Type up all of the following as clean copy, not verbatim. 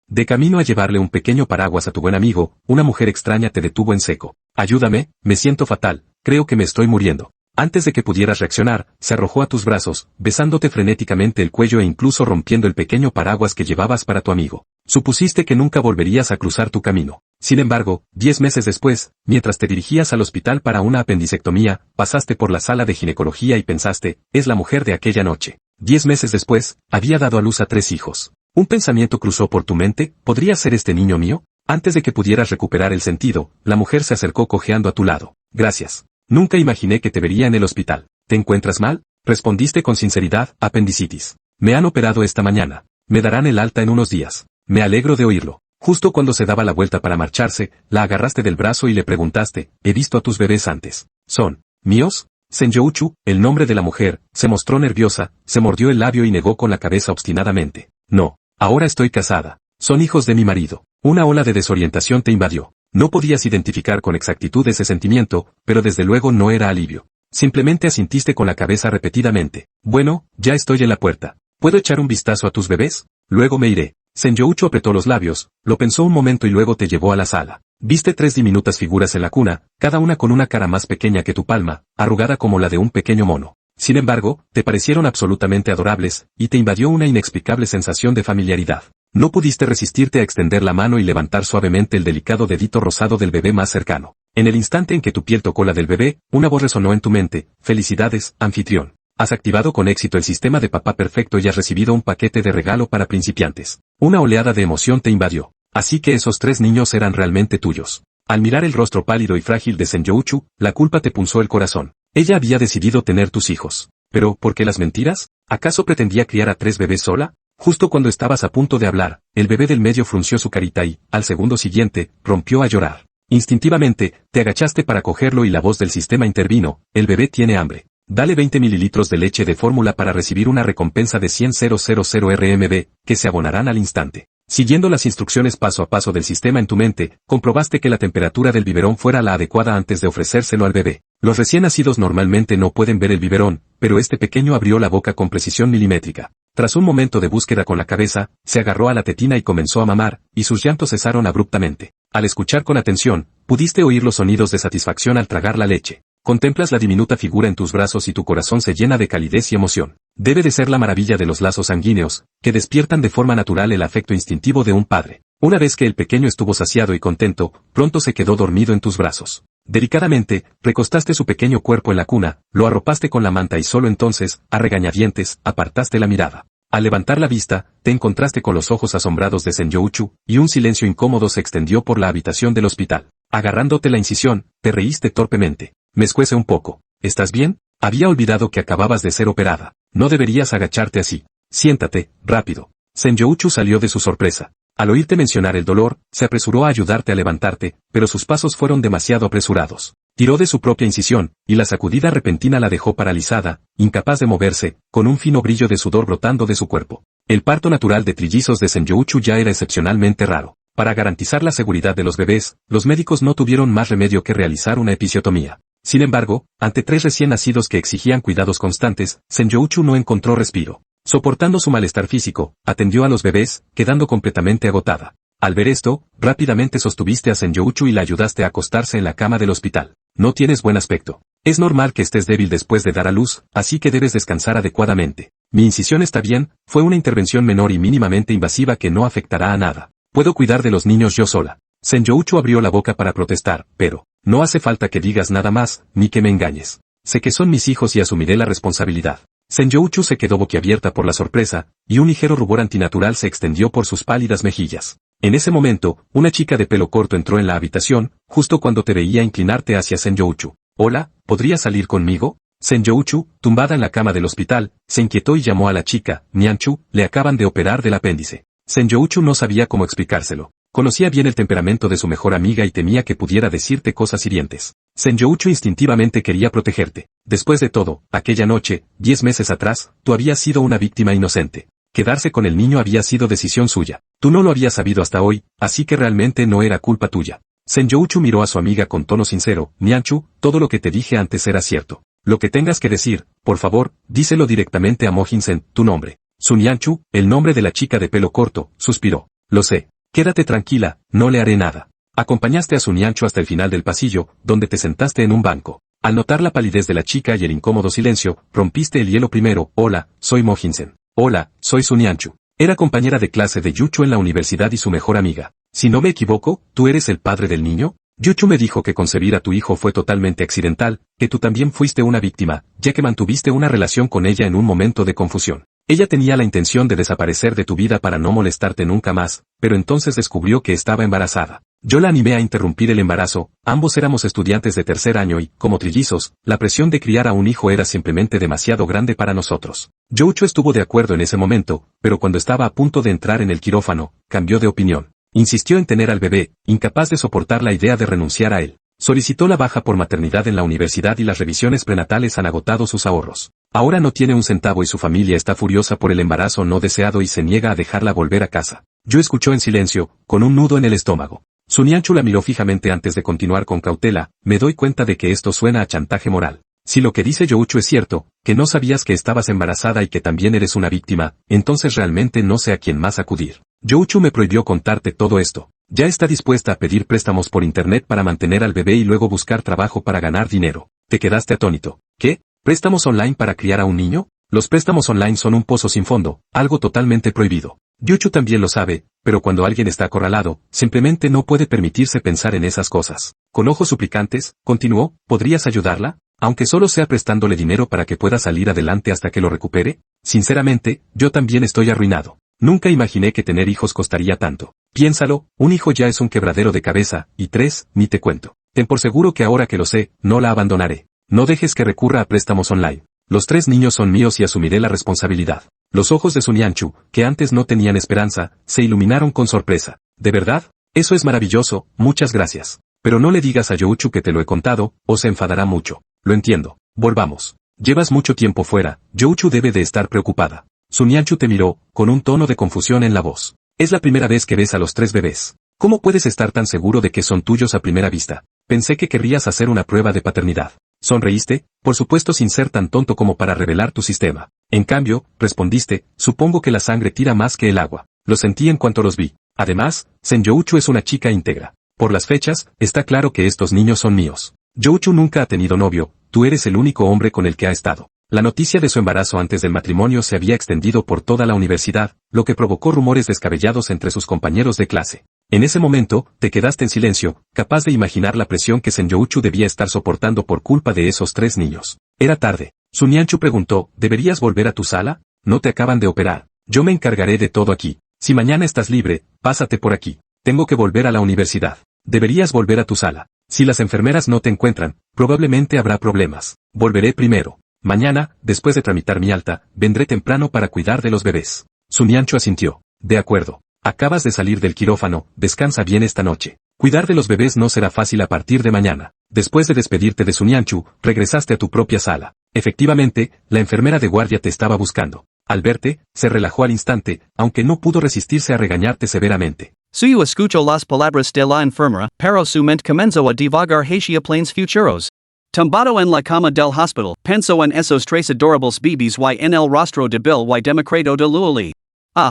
De camino a llevarle un pequeño paraguas a tu buen amigo, una mujer extraña te detuvo en seco. Ayúdame, me siento fatal, creo que me estoy muriendo. Antes de que pudieras reaccionar, se arrojó a tus brazos, besándote frenéticamente el cuello e incluso rompiendo el pequeño paraguas que llevabas para tu amigo. Supusiste que nunca volverías a cruzar tu camino. Sin embargo, 10 meses después, mientras te dirigías al hospital para una apendicectomía, pasaste por la sala de ginecología y pensaste, es la mujer de aquella noche. 10 meses después, había dado a luz a 3 hijos. Un pensamiento cruzó por tu mente, ¿podría ser este niño mío? Antes de que pudieras recuperar el sentido, la mujer se acercó cojeando a tu lado. Gracias. Nunca imaginé que te vería en el hospital. ¿Te encuentras mal? Respondiste con sinceridad, apendicitis. Me han operado esta mañana. Me darán el alta en unos días. Me alegro de oírlo. Justo cuando se daba la vuelta para marcharse, la agarraste del brazo y le preguntaste, he visto a tus bebés antes. ¿Son míos? Senjouchu, el nombre de la mujer, se mostró nerviosa, se mordió el labio y negó con la cabeza obstinadamente. No, ahora estoy casada. Son hijos de mi marido. Una ola de desorientación te invadió. No podías identificar con exactitud ese sentimiento, pero desde luego no era alivio. Simplemente asintiste con la cabeza repetidamente. Bueno, ya estoy en la puerta. ¿Puedo echar un vistazo a tus bebés? Luego me iré. Senjouchu apretó los labios, lo pensó un momento y luego te llevó a la sala. Viste 3 diminutas figuras en la cuna, cada una con una cara más pequeña que tu palma, arrugada como la de un pequeño mono. Sin embargo, te parecieron absolutamente adorables, y te invadió una inexplicable sensación de familiaridad. No pudiste resistirte a extender la mano y levantar suavemente el delicado dedito rosado del bebé más cercano. En el instante en que tu piel tocó la del bebé, una voz resonó en tu mente, felicidades, anfitrión. Has activado con éxito el sistema de papá perfecto y has recibido un paquete de regalo para principiantes. Una oleada de emoción te invadió. Así que esos 3 niños eran realmente tuyos. Al mirar el rostro pálido y frágil de Senjouchu, la culpa te punzó el corazón. Ella había decidido tener tus hijos. Pero, ¿por qué las mentiras? ¿Acaso pretendía criar a 3 bebés sola? Justo cuando estabas a punto de hablar, el bebé del medio frunció su carita y, al segundo siguiente, rompió a llorar. Instintivamente, te agachaste para cogerlo y la voz del sistema intervino, el bebé tiene hambre. Dale 20 mililitros de leche de fórmula para recibir una recompensa de 100.000 RMB, que se abonarán al instante. Siguiendo las instrucciones paso a paso del sistema en tu mente, comprobaste que la temperatura del biberón fuera la adecuada antes de ofrecérselo al bebé. Los recién nacidos normalmente no pueden ver el biberón, pero este pequeño abrió la boca con precisión milimétrica. Tras un momento de búsqueda con la cabeza, se agarró a la tetina y comenzó a mamar, y sus llantos cesaron abruptamente. Al escuchar con atención, pudiste oír los sonidos de satisfacción al tragar la leche. Contemplas la diminuta figura en tus brazos y tu corazón se llena de calidez y emoción. Debe de ser la maravilla de los lazos sanguíneos, que despiertan de forma natural el afecto instintivo de un padre. Una vez que el pequeño estuvo saciado y contento, pronto se quedó dormido en tus brazos. Delicadamente, recostaste su pequeño cuerpo en la cuna, lo arropaste con la manta y solo entonces, a regañadientes, apartaste la mirada. Al levantar la vista, te encontraste con los ojos asombrados de Senjouchu, y un silencio incómodo se extendió por la habitación del hospital. Agarrándote la incisión, te reíste torpemente. Me escuece un poco. ¿Estás bien? Había olvidado que acababas de ser operada. No deberías agacharte así. Siéntate, rápido. Senjouchu salió de su sorpresa. Al oírte mencionar el dolor, se apresuró a ayudarte a levantarte, pero sus pasos fueron demasiado apresurados. Tiró de su propia incisión, y la sacudida repentina la dejó paralizada, incapaz de moverse, con un fino brillo de sudor brotando de su cuerpo. El parto natural de trillizos de Senjouchu ya era excepcionalmente raro. Para garantizar la seguridad de los bebés, los médicos no tuvieron más remedio que realizar una episiotomía. Sin embargo, ante 3 recién nacidos que exigían cuidados constantes, Senjouchu no encontró respiro. Soportando su malestar físico, atendió a los bebés, quedando completamente agotada. Al ver esto, rápidamente sostuviste a Senjouchu y la ayudaste a acostarse en la cama del hospital. No tienes buen aspecto. Es normal que estés débil después de dar a luz, así que debes descansar adecuadamente. Mi incisión está bien, fue una intervención menor y mínimamente invasiva que no afectará a nada. Puedo cuidar de los niños yo sola. Senjouchu abrió la boca para protestar, pero, no hace falta que digas nada más, ni que me engañes. Sé que son mis hijos y asumiré la responsabilidad. Senjouchu se quedó boquiabierta por la sorpresa, y un ligero rubor antinatural se extendió por sus pálidas mejillas. En ese momento, una chica de pelo corto entró en la habitación, justo cuando te veía inclinarte hacia Senjouchu. Hola, ¿podría salir conmigo? Senjouchu, tumbada en la cama del hospital, se inquietó y llamó a la chica, Nianchu, le acaban de operar del apéndice. Senjouchu no sabía cómo explicárselo. Conocía bien el temperamento de su mejor amiga y temía que pudiera decirte cosas hirientes. Senjouchu instintivamente quería protegerte. Después de todo, aquella noche, 10 meses atrás, tú habías sido una víctima inocente. Quedarse con el niño había sido decisión suya. Tú no lo habías sabido hasta hoy, así que realmente no era culpa tuya. Senjouchu miró a su amiga con tono sincero. Nianchu, todo lo que te dije antes era cierto. Lo que tengas que decir, por favor, díselo directamente a Mojinsen, tu nombre. Su Nianchu, el nombre de la chica de pelo corto, suspiró. Lo sé. Quédate tranquila, no le haré nada. Acompañaste a su ñancho hasta el final del pasillo, donde te sentaste en un banco. Al notar la palidez de la chica y el incómodo silencio, rompiste el hielo primero. Hola, soy Mojinsen. Hola, soy su ñanchu. Era compañera de clase de Yuchu en la universidad y su mejor amiga. Si no me equivoco, ¿tú eres el padre del niño? Yuchu me dijo que concebir a tu hijo fue totalmente accidental, que tú también fuiste una víctima, ya que mantuviste una relación con ella en un momento de confusión. Ella tenía la intención de desaparecer de tu vida para no molestarte nunca más, pero entonces descubrió que estaba embarazada. Yo la animé a interrumpir el embarazo, ambos éramos estudiantes de tercer año y, como trillizos, la presión de criar a un hijo era simplemente demasiado grande para nosotros. Yuchu estuvo de acuerdo en ese momento, pero cuando estaba a punto de entrar en el quirófano, cambió de opinión. Insistió en tener al bebé, incapaz de soportar la idea de renunciar a él. Solicitó la baja por maternidad en la universidad y las revisiones prenatales han agotado sus ahorros. Ahora no tiene un centavo y su familia está furiosa por el embarazo no deseado y se niega a dejarla volver a casa. Yo escuchó en silencio, con un nudo en el estómago. Su ñanchu la miró fijamente antes de continuar con cautela. Me doy cuenta de que esto suena a chantaje moral. Si lo que dice Youchu es cierto, que no sabías que estabas embarazada y que también eres una víctima, entonces realmente no sé a quién más acudir. Youchu me prohibió contarte todo esto. Ya está dispuesta a pedir préstamos por internet para mantener al bebé y luego buscar trabajo para ganar dinero. Te quedaste atónito. ¿Qué? ¿Préstamos online para criar a un niño? Los préstamos online son un pozo sin fondo, algo totalmente prohibido. Youchu también lo sabe, pero cuando alguien está acorralado, simplemente no puede permitirse pensar en esas cosas. Con ojos suplicantes, continuó, ¿podrías ayudarla? Aunque solo sea prestándole dinero para que pueda salir adelante hasta que lo recupere. Sinceramente, yo también estoy arruinado. Nunca imaginé que tener hijos costaría tanto. Piénsalo, un hijo ya es un quebradero de cabeza, y 3, ni te cuento. Ten por seguro que ahora que lo sé, no la abandonaré. No dejes que recurra a préstamos online. Los 3 niños son míos y asumiré la responsabilidad. Los ojos de su ñanchu, que antes no tenían esperanza, se iluminaron con sorpresa. ¿De verdad? Eso es maravilloso, muchas gracias. Pero no le digas a Youchu que te lo he contado, o se enfadará mucho. Lo entiendo. Volvamos. Llevas mucho tiempo fuera, Youchu debe de estar preocupada. Su ñanchu te miró, con un tono de confusión en la voz. Es la primera vez que ves a los 3 bebés. ¿Cómo puedes estar tan seguro de que son tuyos a primera vista? Pensé que querrías hacer una prueba de paternidad. Sonreíste, por supuesto sin ser tan tonto como para revelar tu sistema. En cambio, respondiste, supongo que la sangre tira más que el agua. Lo sentí en cuanto los vi. Además, Youchu es una chica íntegra. Por las fechas, está claro que estos niños son míos. Youchu nunca ha tenido novio, tú eres el único hombre con el que ha estado. La noticia de su embarazo antes del matrimonio se había extendido por toda la universidad, lo que provocó rumores descabellados entre sus compañeros de clase. En ese momento, te quedaste en silencio, capaz de imaginar la presión que Youchu debía estar soportando por culpa de esos 3 niños. Era tarde. Su ñanchu preguntó, ¿deberías volver a tu sala? No te acaban de operar. Yo me encargaré de todo aquí. Si mañana estás libre, pásate por aquí. Tengo que volver a la universidad. Deberías volver a tu sala. Si las enfermeras no te encuentran, probablemente habrá problemas. Volveré primero. Mañana, después de tramitar mi alta, vendré temprano para cuidar de los bebés. Su ñanchu asintió. De acuerdo. Acabas de salir del quirófano, descansa bien esta noche. Cuidar de los bebés no será fácil a partir de mañana. Después de despedirte de su ñanchu, regresaste a tu propia sala. Efectivamente, la enfermera de guardia te estaba buscando. Al verte, se relajó al instante, aunque no pudo resistirse a regañarte severamente. Suyo escucho las palabras de la enfermera, pero su mente comenzó a divagar hacia planes futuros. Tumbado en la cama del hospital, pensó en esos 3 adorables bebés y en el rostro débil y demacrado de Luoli.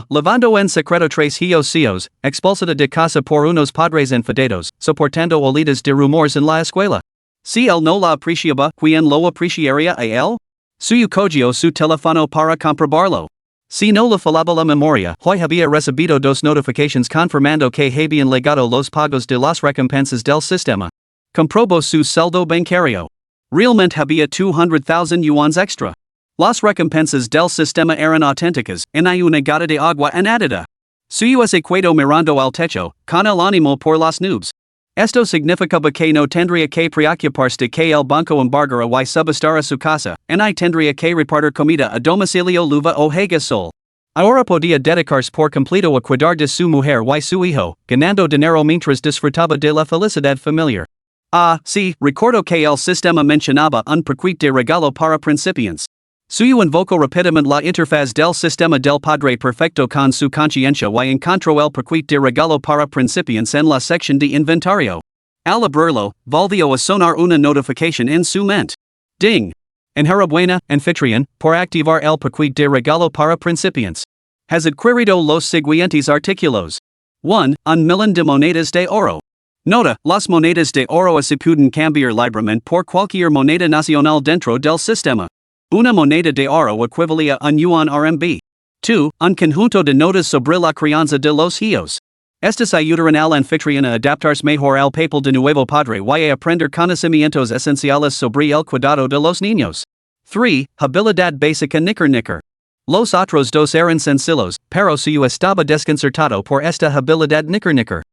Levando en secreto 3 hijos, expulsada de casa por unos padres enfadados, soportando olidas de rumores en la escuela. Si él no la apreciaba, ¿quién lo apreciaría a él? Suyo cogió su teléfono para comprobarlo. Si no le falaba la memoria, hoy había recibido 2 notifications confirmando que habían legado los pagos de las recompensas del sistema. Comprobó su saldo bancario. Realmente había 200,000 yuans extra. Las recompensas del sistema eran auténticas, en hay una gota de agua añadida. Suyo se quedó mirando al techo, con el ánimo por las nubes. Esto significaba que no tendría que preocuparse de que el banco embargara y subastara su casa, y tendría que repartir comida a domicilio luva o sol. Ahora podía dedicarse por completo a cuidar de su mujer y su hijo, ganando dinero mientras disfrutaba de la felicidad familiar. Sí, recuerdo que el sistema mencionaba un paquete de regalo para principiantes. Suyo invocó rápidamente la interfaz del sistema del Padre Perfecto con su conciencia y encontró el paquete de regalo para principiantes en la sección de inventario. Al abrirlo, volvió a sonar una notificación en su mente. Ding! Enhorabuena, anfitrión, por activar el paquete de regalo para principiantes. Has adquirido los siguientes artículos. 1. Un millón de monedas de oro. Nota, las monedas de oro se pueden cambiar libremente por cualquier moneda nacional dentro del sistema. Una moneda de oro equivale a un yuan RMB. 2. Un conjunto de notas sobre la crianza de los hijos. Estas ayudarán al anfitrión a adaptarse mejor al papel de nuevo padre y a aprender conocimientos esenciales sobre el cuidado de los niños. 3. Habilidad básica nicker. Los otros dos eran sencillos, pero su estaba desconcertado por esta habilidad nicker.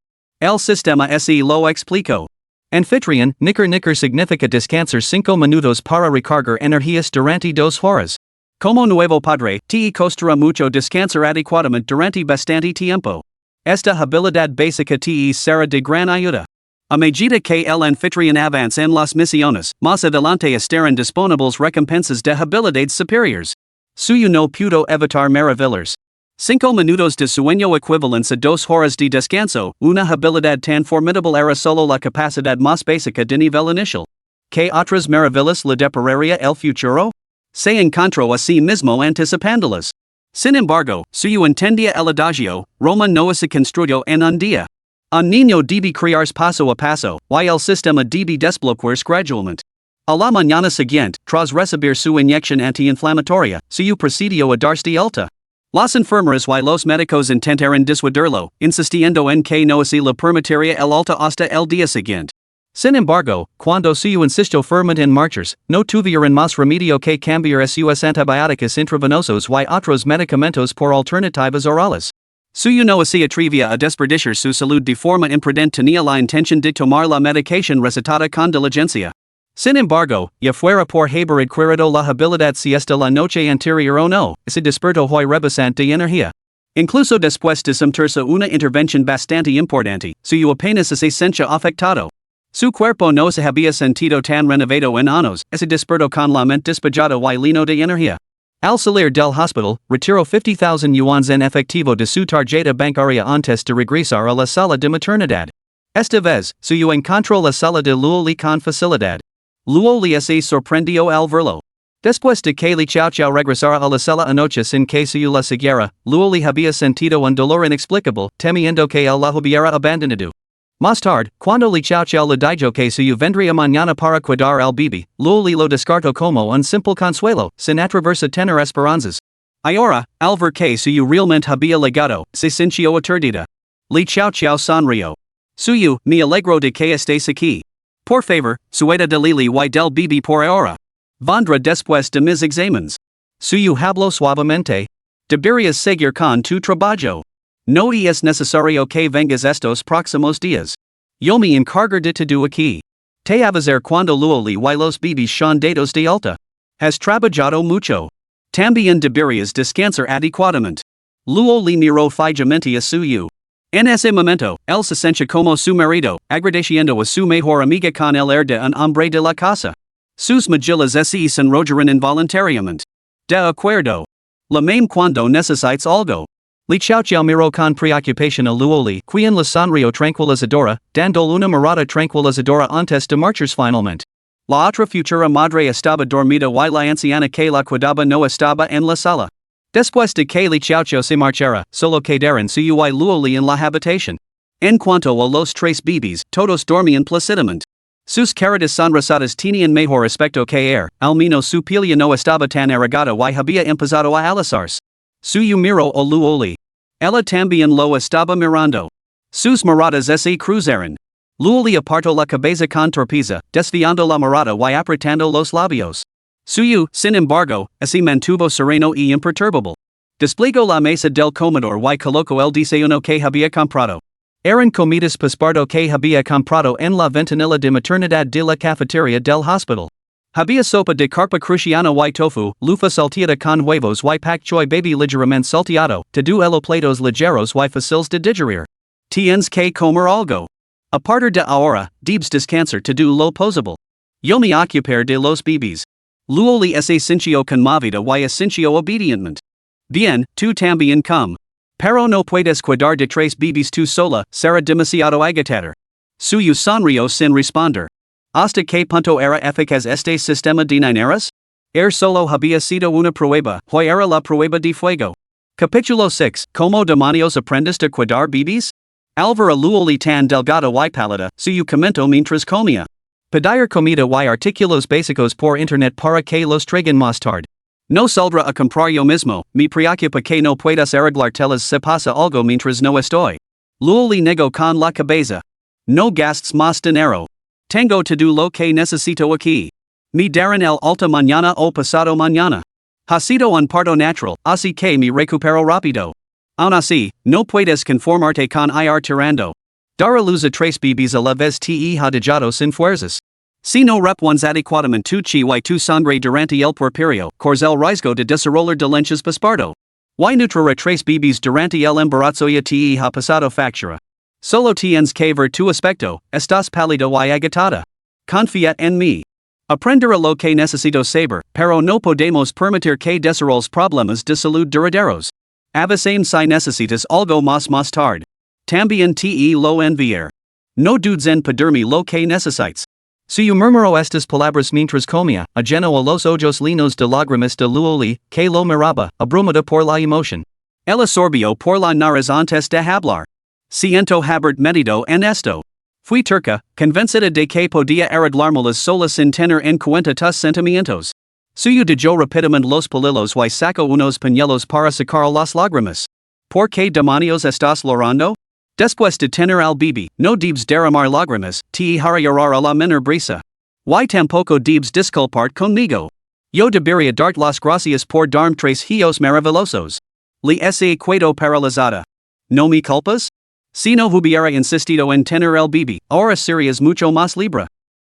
El sistema se lo explicó. Anfitrión, nicker significa descansar 5 minutos para recargar energías durante 2 horas. Como nuevo padre, te costará mucho descansar adecuadamente durante bastante tiempo. Esta habilidad básica te será de gran ayuda. A medida que el anfitrión avanza en las misiones, más adelante estarán disponibles recompensas de habilidades superiores. Suyo no pudo evitar maravillas. 5 minutos de sueño equivalentes a 2 horas de descanso, una habilidad tan formidable era solo la capacidad más básica de nivel inicial. ¿Qué otras maravillas le depararía el futuro? Se encontró a sí mismo anticipándolas. Sin embargo, suyo entendía el adagio, Roma no se construyó en un día. Un niño debe criarse paso a paso, y el sistema debe desbloquearse gradualmente. A la mañana siguiente, tras recibir su inyección antiinflamatoria, suyo procedió a darse de alta. Las enfermeras y los médicos intentaron disuadirlo, insistiendo en que no se le permitiría el alta hasta el día siguiente. Sin embargo, cuando suyo insistió firmemente en marcharse, no tuvieron más remedio que cambiar sus antibióticos intravenosos y otros medicamentos por alternativas orales. Suyo no se atrevía a desperdiciar su salud de forma imprudente, tenía la intención de tomar la medicación recetada con diligencia. Sin embargo, ya fuera por haber adquirido la habilidad siesta la noche anterior o no, se despertó hoy rebosante de energía. Incluso después de someterse a una intervención bastante importante, suyo apenas se sentía afectado. Su cuerpo no se había sentido tan renovado en años, se despertó con la mente despejada y lleno de energía. Al salir del hospital, retiró 50,000 yuans en efectivo de su tarjeta bancaria antes de regresar a la sala de maternidad. Esta vez, suyo encontró la sala de Luoli con facilidad. Luoli se sorprendió al verlo. Después de que Li Chao regresara a la sala anoche sin que suyo la siguiera, Luoli había sentido un dolor inexplicable, temiendo que él la hubiera abandonado. Más tarde, cuando Li Chao le dijo que suyo vendría mañana para cuidar al bebé, Luoli lo descartó como un simple consuelo, sin atreverse a tener esperanzas. Ahora, al ver que suyo realmente había llegado, se sintió aturdida. Li Chao sonrió. Suyo, me alegro de que estés aquí. Por favor, sueda de Lili y del bebé por ahora. Vendrá después de mis exámenes. Suyo habló suavemente. Deberías seguir con tu trabajo. No es necesario que vengas estos próximos días. Yo me encargo de todo aquí. Te avisar cuando Luoli y los bebés son dados de alta. Has trabajado mucho. También deberías descansar adecuadamente. Luoli miró fijamente a suyo. En ese momento, él se sentía como su marido, agradeciendo a su mejor amiga con el air de un hombre de la casa. Sus mejillas se enrollaron involuntariamente. De acuerdo. La même cuando necesites algo. Li Chao miró con preocupación a Luoli, quien la sonrió tranquilizadora, dándole una mirada tranquilizadora antes de marcharse finalmente. La otra futura madre estaba dormida y la anciana que la cuidaba no estaba en la sala. Después de que Li Chao se marchara, solo quedaron suyo y Luoli en la habitación. En cuanto a los 3 bebés, todos dormían plácidamente. Sus caritas sonrosadas tenían mejor aspecto que al menos su piel no estaba tan arrugada y había empezado a alisarse. Suyo miró a Luoli. Ella también lo estaba mirando. Sus miradas se cruzaron. Luoli apartó la cabeza con torpeza, desviando la mirada y apretando los labios. Suyo, sin embargo, se mantuvo sereno y imperturbable. Desplegó la mesa del comedor y colocó el desayuno que había comprado. Eran comidas posparto que había comprado en la ventanilla de maternidad de la cafetería del hospital. Había sopa de carpa cruciana y tofu, lufa salteada con huevos y pak choi baby ligeramente salteado, todo platos ligeros y fáciles de digerir. Tienes que comer algo. A partir de ahora, debes descansar todo lo posible. Yo me ocupar de los bebés. Luoli se sintió conmovida y sintió obedientemente. Bien, tú también come. Pero no puedes cuidar de 3 bebés tú sola, será demasiado agotador. Suyo sonrió sin responder. ¿Hasta qué punto era eficaz este sistema de niñeras? Solo había sido una prueba, hoy era la prueba de fuego. Capítulo 6. ¿Cómo demonios aprendes de cuidar bebés? Alvara luoli tan delgado y pálida, su comento mientras comía. Pedir comida y artículos básicos por internet para que los traigan más tarde. No saldrá a comprar yo mismo, me preocupa que no puedas arreglar telas se pasa algo mientras no estoy. Luoli nego con la cabeza. No gastes más dinero. Tengo todo lo que necesito aquí. Me darán el alta mañana o pasado mañana. Ha sido un parto natural, así que me recupero rápido. Aún así, no puedes conformarte con ir tirando. Dar a luz a tres bebés a la vez te ha dejado sin fuerzas. Si no repones adecuadamente tu chi y tu sangre durante el puerperio, corres el riesgo de desarrollar dolencias posparto. Y nutrir a tres bebés durante el embarazo ya te ha pasado factura. Solo tienes que ver tu aspecto, estás pálido y agitada. Confía en mí. Aprender a lo que necesito saber, pero no podemos permitir que desarrolles problemas de salud duraderos. Avisame si necesitas algo más tarde. También te lo enviar. No dudes en pedirme lo que necesites. Si murmuró estas palabras mientras comía, ajeno a los ojos linos de lágrimas de Luoli, que lo miraba, abrumada por la emoción. El absorbió por la nariz antes de hablar. Siento haber metido en esto. Fui turca, convencida de que podía arreglármelas sola sin tener en cuenta tus sentimientos. Suyo dejó rápidamente los palillos y sacó unos pañuelos para secar las lágrimas. ¿Por qué demonios estás llorando? Después de tener al bebé, no debes derramar lágrimas, te hará llorar a la menor brisa. Y tampoco debes disculpar conmigo. Yo debería darte las gracias por darme tres hijos maravillosos. Le he quedado paralizada. ¿No me culpas? Si no hubiera insistido en tener el bebé, ahora serías mucho más libre.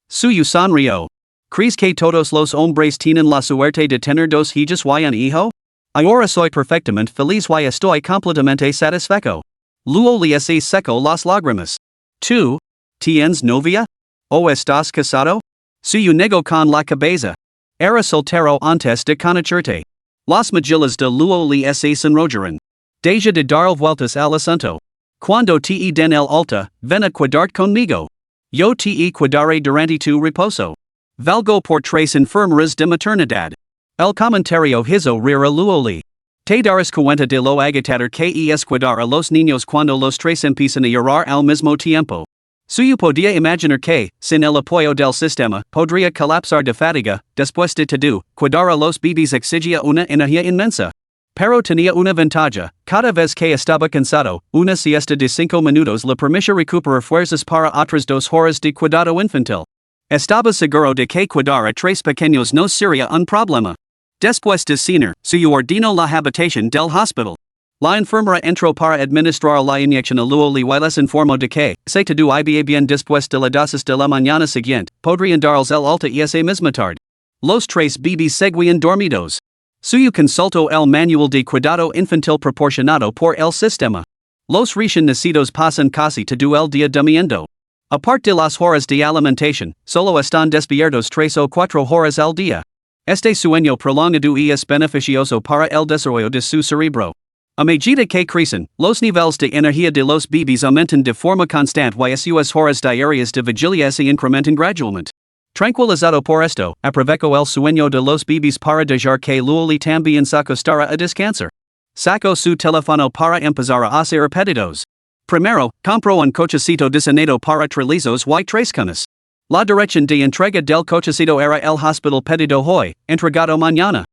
Suyo sonrió. ¿Crees que todos los hombres tienen la suerte de tener dos hijos y un hijo? Ahora soy perfectamente feliz y estoy completamente satisfecho. Luego le seco las lágrimas. ¿Tú? ¿Tienes novia? ¿O estás casado? Suyo negó con la cabeza. Era soltero antes de conocerte. Las mejillas de Luo le sonrojaron. Deja de dar vueltas al asunto. Cuando te den el alta, ven a quedarte conmigo. Yo te cuidaré durante tu reposo. Valgo por tres enfermeras de maternidad. El comentario hizo reír a Luoli. Te darás cuenta de lo agitador que es cuidar a los niños cuando los tres empiezan a llorar al mismo tiempo. Suyo podía imaginar que, sin el apoyo del sistema, podría colapsar de fatiga. Después de todo, cuidar a los bebés exigía una energía inmensa. Pero tenía una ventaja: cada vez que estaba cansado, una siesta de 5 minutos le permitía recuperar fuerzas para otras 2 horas de cuidado infantil. Estaba seguro de que cuidar a 3 pequeños no sería un problema. Después de cenar, suyo ordenó la habitación del hospital. La enfermera entró para administrar la inyección a Luoli y les informó de que, si todo iba bien después de las 12 de la mañana siguiente, podrían darles el alta esa misma tarde. Los 3 bebés seguían dormidos. Suyo consultó el manual de cuidado infantil proporcionado por el sistema. Los recién nacidos pasan casi todo el día durmiendo. Aparte de las horas de alimentación, solo están despiertos 3 o 4 horas al día. Este sueño prolongado es beneficioso para el desarrollo de su cerebro. A medida que crecen, los niveles de energía de los bebés aumentan de forma constante y sus horas diarias de vigilia se incrementan gradualmente. Tranquilizado por esto, aprovecho el sueño de los bebés para dejar que Luoli también se acostara a descansar. Sacó su teléfono para empezar a hacer pedidos. Primero, compró un cochecito diseñado para trillizos y 3 cunas. La dirección de entrega del cochecito era el hospital pedido hoy, entregado mañana.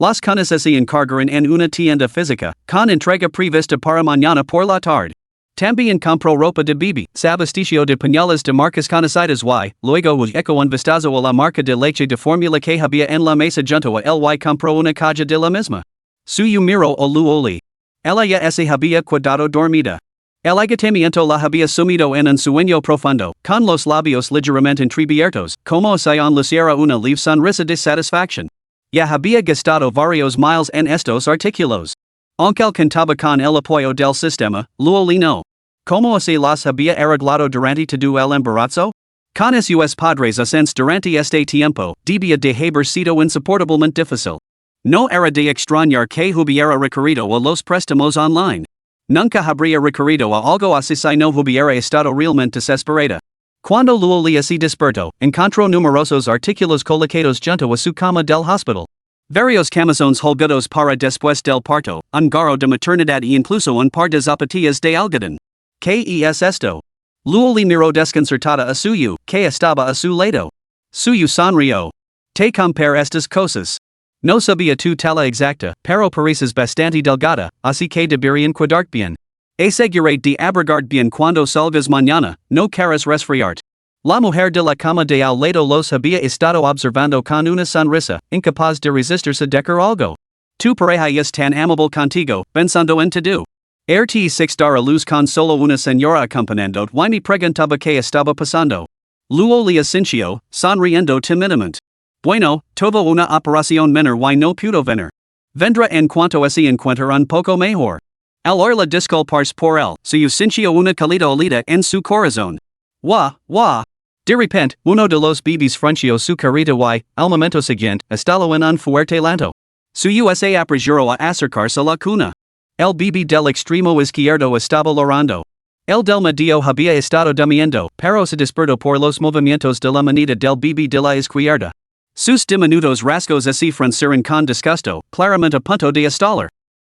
Las cunas se encargaron en una tienda física, con entrega prevista para mañana por la tarde. También compró ropa de bebé, se abasteció de pañales de marcas conocidas y, luego echó un vistazo a la marca de leche de fórmula que había en la mesa junto a él y compró una caja de la misma. Suyo miró a Luoli. Ella ya se había quedado dormida. El agotamiento la había sumido en un sueño profundo, con los labios ligeramente entreabiertos, como si luciera una leve sonrisa de satisfacción. Ya había gastado varios miles en estos artículos. Aunque él contaba con el apoyo del sistema, Luoli no. ¿Cómo se las había arreglado durante todo el embarazo? Con sus padres ausentes durante este tiempo, debía de haber sido insoportablemente difícil. No era de extrañar que hubiera recurrido a los préstamos online. Nunca habría recurrido a algo así si no hubiera estado realmente desesperada. Cuando Luoli se despertó, encontró numerosos artículos colocados junto a su cama del hospital. Varios camisones holgados para después del parto, un gorro de maternidad e incluso un par de zapatillas de algodón. ¿Qué es esto? Luego le miro desconcertada a suyo, que estaba a su lado. Suyo sonrió. Te compare estas cosas. No sabía tu talla exacta, pero pareces bastante delgada, así que deberían cuidarte bien. Asegurate de abrigarte bien cuando salgas mañana, no quieres resfriarte. La mujer de la cama de al lado los había estado observando con una sonrisa, incapaz de resistirse a decir algo. Tu pareja es tan amable contigo, pensando en todo. RT6 dar a luz con solo una señora acompañando y me preguntaba qué estaba pasando. Luego le asintió, sonriendo timidamente. Bueno, tuvo una operación menor y no pudo venir. Vendrá en cuanto se encuentra un poco mejor. El oírla disculparse por él, se sintió una calidad olida en su corazón. Wah. De repente, uno de los bebés frunció su carita y, al momento siguiente, estalló en un fuerte llanto. Su se apresuró a acercarse a la cuna. El bebé del extremo izquierdo estaba llorando. El del medio había estado durmiendo, pero se despertó por los movimientos de la manita del bebé de la izquierda. Sus diminutos rasgos se fruncieron con disgusto, claramente a punto de estallar.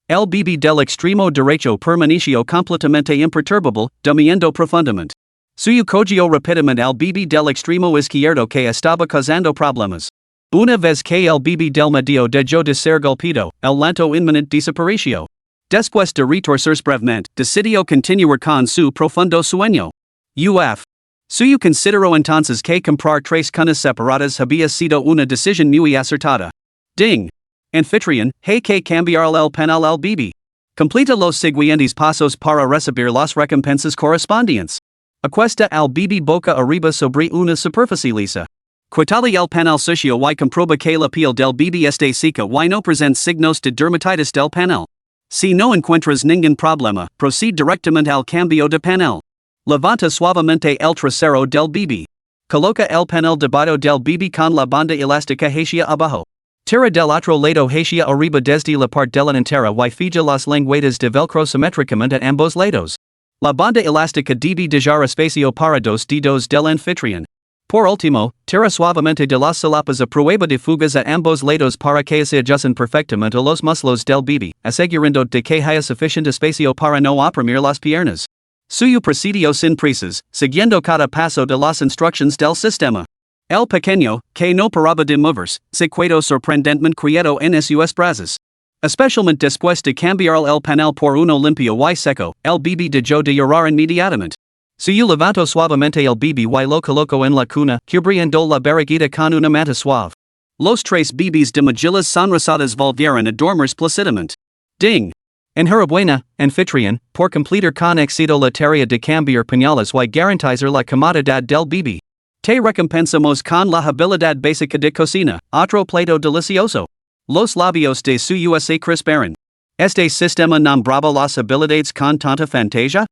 El bebé del extremo derecho permaneció completamente imperturbable, durmiendo profundamente. Suyo cogió rápidamente al bebé del extremo izquierdo que estaba causando problemas. Una vez que el bebé del medio dejó de ser golpeado, el lento inminente desapareció. Después de retorcerse brevemente, decidió continuar con su profundo sueño. Suyo consideró entonces que comprar tres cunas separadas había sido una decisión muy acertada. Ding. Anfitrión, hay que cambiar el penal al bebé. Completa los siguientes pasos para recibir las recompensas correspondientes. Acuesta al bebé boca arriba sobre una superficie lisa. Quítale el penal sucio y comprueba que la piel del bebé esté seca y no presenta signos de dermatitis del penal. Si no encuentras ningún problema, procede directamente al cambio de penal. Levanta suavemente el trasero del bebé. Coloca el penal debajo del bebé con la banda elástica hacia abajo. Tira del otro lado hacia arriba desde la parte delantera y fija las lengüetas de velcro simétricamente a ambos lados. La banda elástica debe dejar espacio para dos dedos del anfitrión. Por último, tira suavemente de las solapas a prueba de fugas a ambos lados para que se ajusten perfectamente los muslos del bebé, asegurando de que haya suficiente espacio para no oprimir las piernas. Suyo procedió sin prisas, siguiendo cada paso de las instrucciones del sistema. El pequeño, que no paraba de moverse, se quedó sorprendentemente quieto en sus brazos. Especialmente después de cambiar el penal por uno limpio y seco, el bebé dejó de llorar inmediatamente. Suyo levantó suavemente el bebé y lo colocó en la cuna, cubriendo la barriguita con una manta suave. Los tres bebés de mejillas sonrosadas volvieron a dormir plácidamente. Ding. Enhorabuena, anfitrión, por completar con éxito la tarea de cambiar pañales y garantizar la comodidad del bebé. Te recompensamos con la habilidad básica de cocina, otro plato delicioso. Los labios de su se crisparon. Este sistema nombraba las habilidades con tanta fantasía.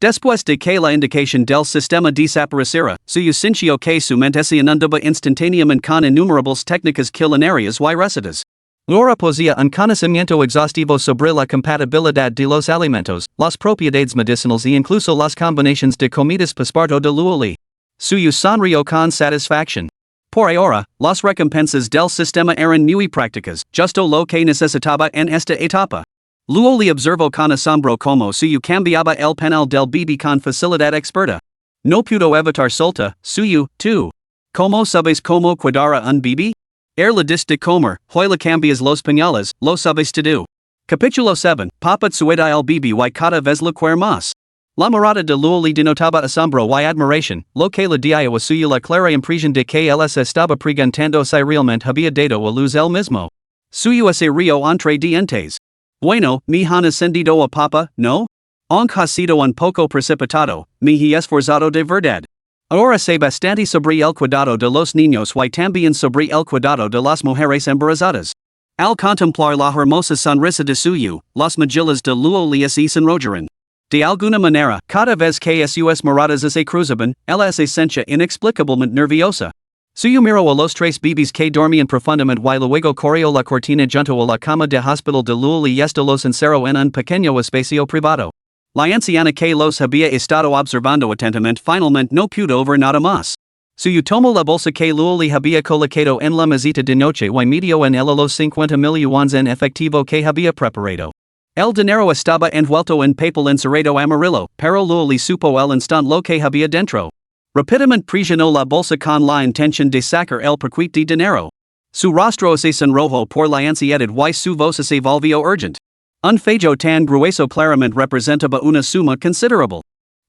Después de que la indicación del sistema desapareciera, su sintió que su mente se inundaba instantáneamente con innumerables técnicas culinarias y recetas. Ahora poseía un conocimiento exhaustivo sobre la compatibilidad de los alimentos, las propiedades medicinales e incluso las combinaciones de comidas pasparto de luoli. Suyo sonrió con satisfacción. Por ahora, las recompensas del sistema eran muy prácticas, justo lo que necesitaba en esta etapa. Luego le observó con asombro como suyo cambiaba el penal del bebé con facilidad experta. No pudo evitar solta, suyo, tú. ¿Cómo sabes cómo cuidar a un bebé? La diste de comer, hoy le cambias los pañales, lo sabes todo. Capítulo 7, Papat sueda el bebé y cada vez le quiere más. La mirada de Luo le denotaba asombro y admiración, lo que le dio a suyo la clara impresión de que él se estaba preguntando si realmente había dado a luz él mismo. Suyo se rió entre dientes. Bueno, me han ascendido a papa, ¿no? Aunque ha sido un poco precipitado, me he esforzado de verdad. Ahora sé bastante sobre el cuidado de los niños y también sobre el cuidado de las mujeres embarazadas. Al contemplar la hermosa sonrisa de suyo, las mejillas de Luo le se sonrojaron. De alguna manera, cada vez que sus miradas se cruzaban, ella se sentía inexplicablemente nerviosa. Suyo miró a los tres bebés que dormían profundamente y luego corrió la cortina junto a la cama de hospital de Luo y los encerró en un pequeño espacio privado. La anciana que los había estado observando atentamente finalmente no pudo ver nada más. Suyo tomó la bolsa que Luo le había colocado en la mesita de noche y metió en ella los 50,000 yuans en efectivo que había preparado. El dinero estaba envuelto en papel encerrado amarillo, pero luego supo el instant lo que había dentro. Rapidamente presionó la bolsa con la intención de sacar el paquete de dinero. Su rostro se sonrojó por la ansiedad y su voz se volvió urgent. Un fallo tan grueso claramente representaba una suma considerable.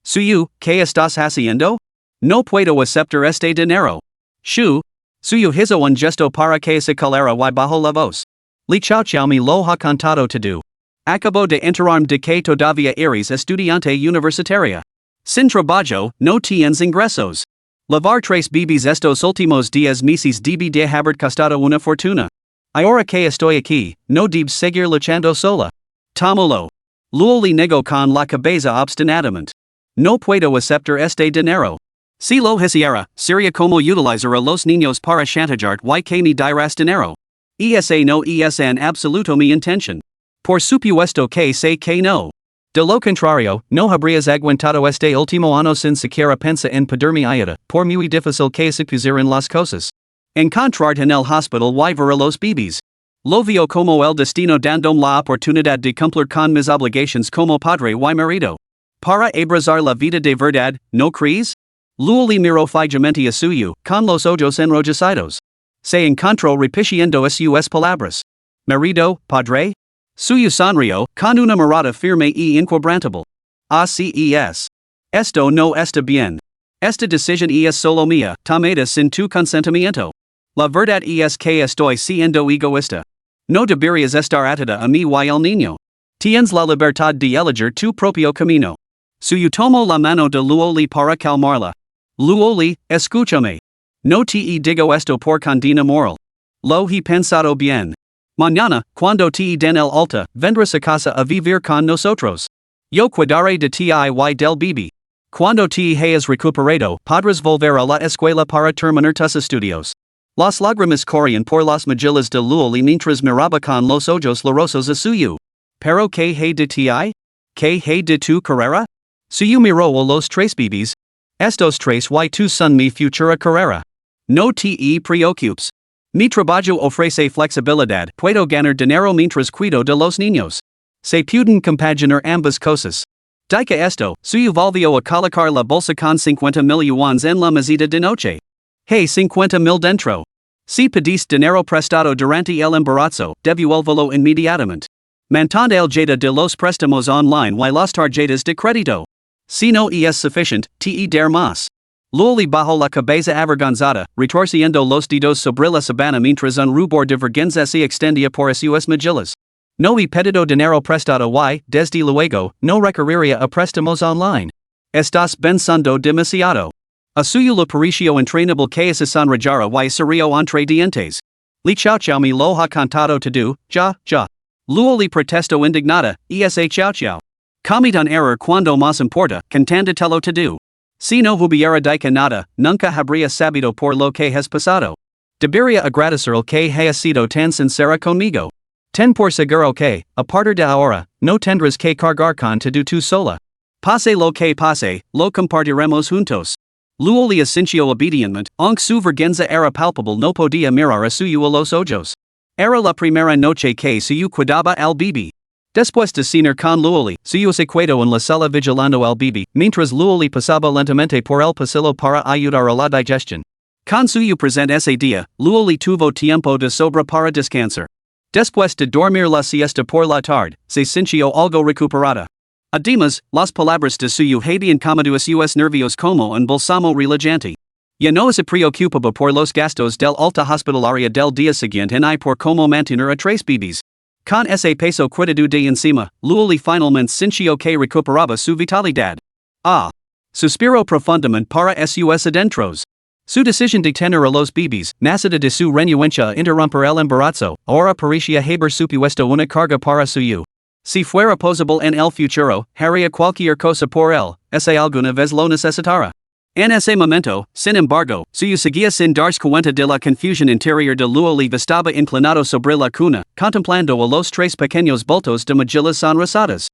Suyu, ¿qué estás haciendo? No puedo aceptar este dinero. Suyu hizo un gesto para que se calara y bajó la voz. Li chao chao me lo ha contado todo. Acabo de enterarme de que todavía eres estudiante universitaria. Sin trabajo, no tienes ingresos. Lavar tres bebés estos últimos 10 meses debe de haber costado una fortuna. Ahora que estoy aquí, no debes seguir luchando sola. Tómalo. Luego le negó con la cabeza obstinadamente. No puedo aceptar este dinero. Si lo hiciera, sería como utilizar a los niños para chantajear y que me dirás dinero. Esa no es en absoluto mi intención. Por supuesto que sé que no. De lo contrario, no habrías aguantado este último año sin siquiera pensar en poderme ayudar, por muy difícil que se pusieran las cosas. Encontrarte en el hospital y ver a los bebés. Lo veo como el destino dándome la oportunidad de cumplir con mis obligaciones como padre y marido. Para abrazar la vida de verdad, ¿no crees? Luego le miró fijamente a suyo, con los ojos enrojecidos. Se encontró repitiendo sus palabras. Marido, padre? Suyo sonrió, con una mirada firme y inquebrantable. Así es. Esto no está bien. Esta decisión es solo mía, tomada sin tu consentimiento. La verdad es que estoy siendo egoísta. No deberías estar atada a mí y el niño. Tienes la libertad de elegir tu propio camino. Suyo tomó la mano de Luoli para calmarla. Luoli, escúchame. No te digo esto por condena moral. Lo he pensado bien. Mañana, cuando te den el alta, vendrás a casa a vivir con nosotros. Yo cuidaré de ti y del bebé. Cuando te hayas recuperado, podrás volver a la escuela para terminar tus estudios. Las lágrimas corrían por las mejillas de Luoli mientras miraba con los ojos llorosos a suyo. ¿Pero qué hay de ti? ¿Qué hay de tu carrera? Suyo miró a los tres bebés. Estos tres y tu son mi futura carrera. No te preocupes. Mi trabajo ofrece flexibilidad, puedo ganar dinero mientras cuido de los niños. Se pueden compaginar ambas cosas. Dica esto, suyo volvió a colocar la bolsa con 50,000 yuans en la mesita de noche. Hey, 50,000 dentro. Si pediste dinero prestado durante el embarazo, devuélvelo inmediatamente. Mantén el jeta de los préstamos online y las tarjetas de crédito. Si no es suficiente, te der más. Luego bajo la cabeza avergonzada, retorciendo los dedos sobre la sabana mientras un rubor de vergüenza se extendía por sus mejillas. No he pedido dinero prestado y, desde luego, no recurriría a préstamos online. Estás pensando demasiado. A suyo lo pareció entrenable que se sonrojara y serio entre dientes. Li chao chao me lo ha contado todo, ya. Luego le protestó indignada, esa chao chao. Comete un error cuando más importa, contándotelo todo. Si no hubiera dicho nada, nunca habría sabido por lo que has pasado. Debería agradecer el que hayas sido tan sincera conmigo. Ten por seguro que, a partir de ahora, no tendrás que cargar con todo tú sola. Pase lo que pase, lo compartiremos juntos. Luego le asintió obedientemente, aunque su vergüenza era palpable no podía mirar a suyo a los ojos. Era la primera noche que suyo cuidaba al bebé. Después de cenar con Luoli, suyo se quedó en la sala vigilando al bebé, mientras Luoli pasaba lentamente por el pasillo para ayudar a la digestión. Con suyo presente ese día, Luoli tuvo tiempo de sobra para descansar. Después de dormir la siesta por la tarde, se sintió algo recuperada. Además, las palabras de suyo habían cambiado sus nervios como un bálsamo relajante. Ya no se preocupaba por los gastos del alta hospitalaria del día siguiente ni por cómo mantener a tres bebés. Con ese peso cuidado de encima, Luoli finalmente sintió que recuperaba su vitalidad. Suspiró profundamente para sus adentros. Su decisión de tener a los bebés, nacida de su renuencia a interrumpir el embarazo, ahora parecía haber supuesto una carga para suyo. Si fuera posible en el futuro, haría cualquier cosa por él, ese alguna vez lo necesitara. En ese momento, sin embargo, suyo seguía sin darse cuenta de la confusión interior de Luoli estaba inclinado sobre la cuna, contemplando a los tres pequeños bultos de mejillas sonrosadas.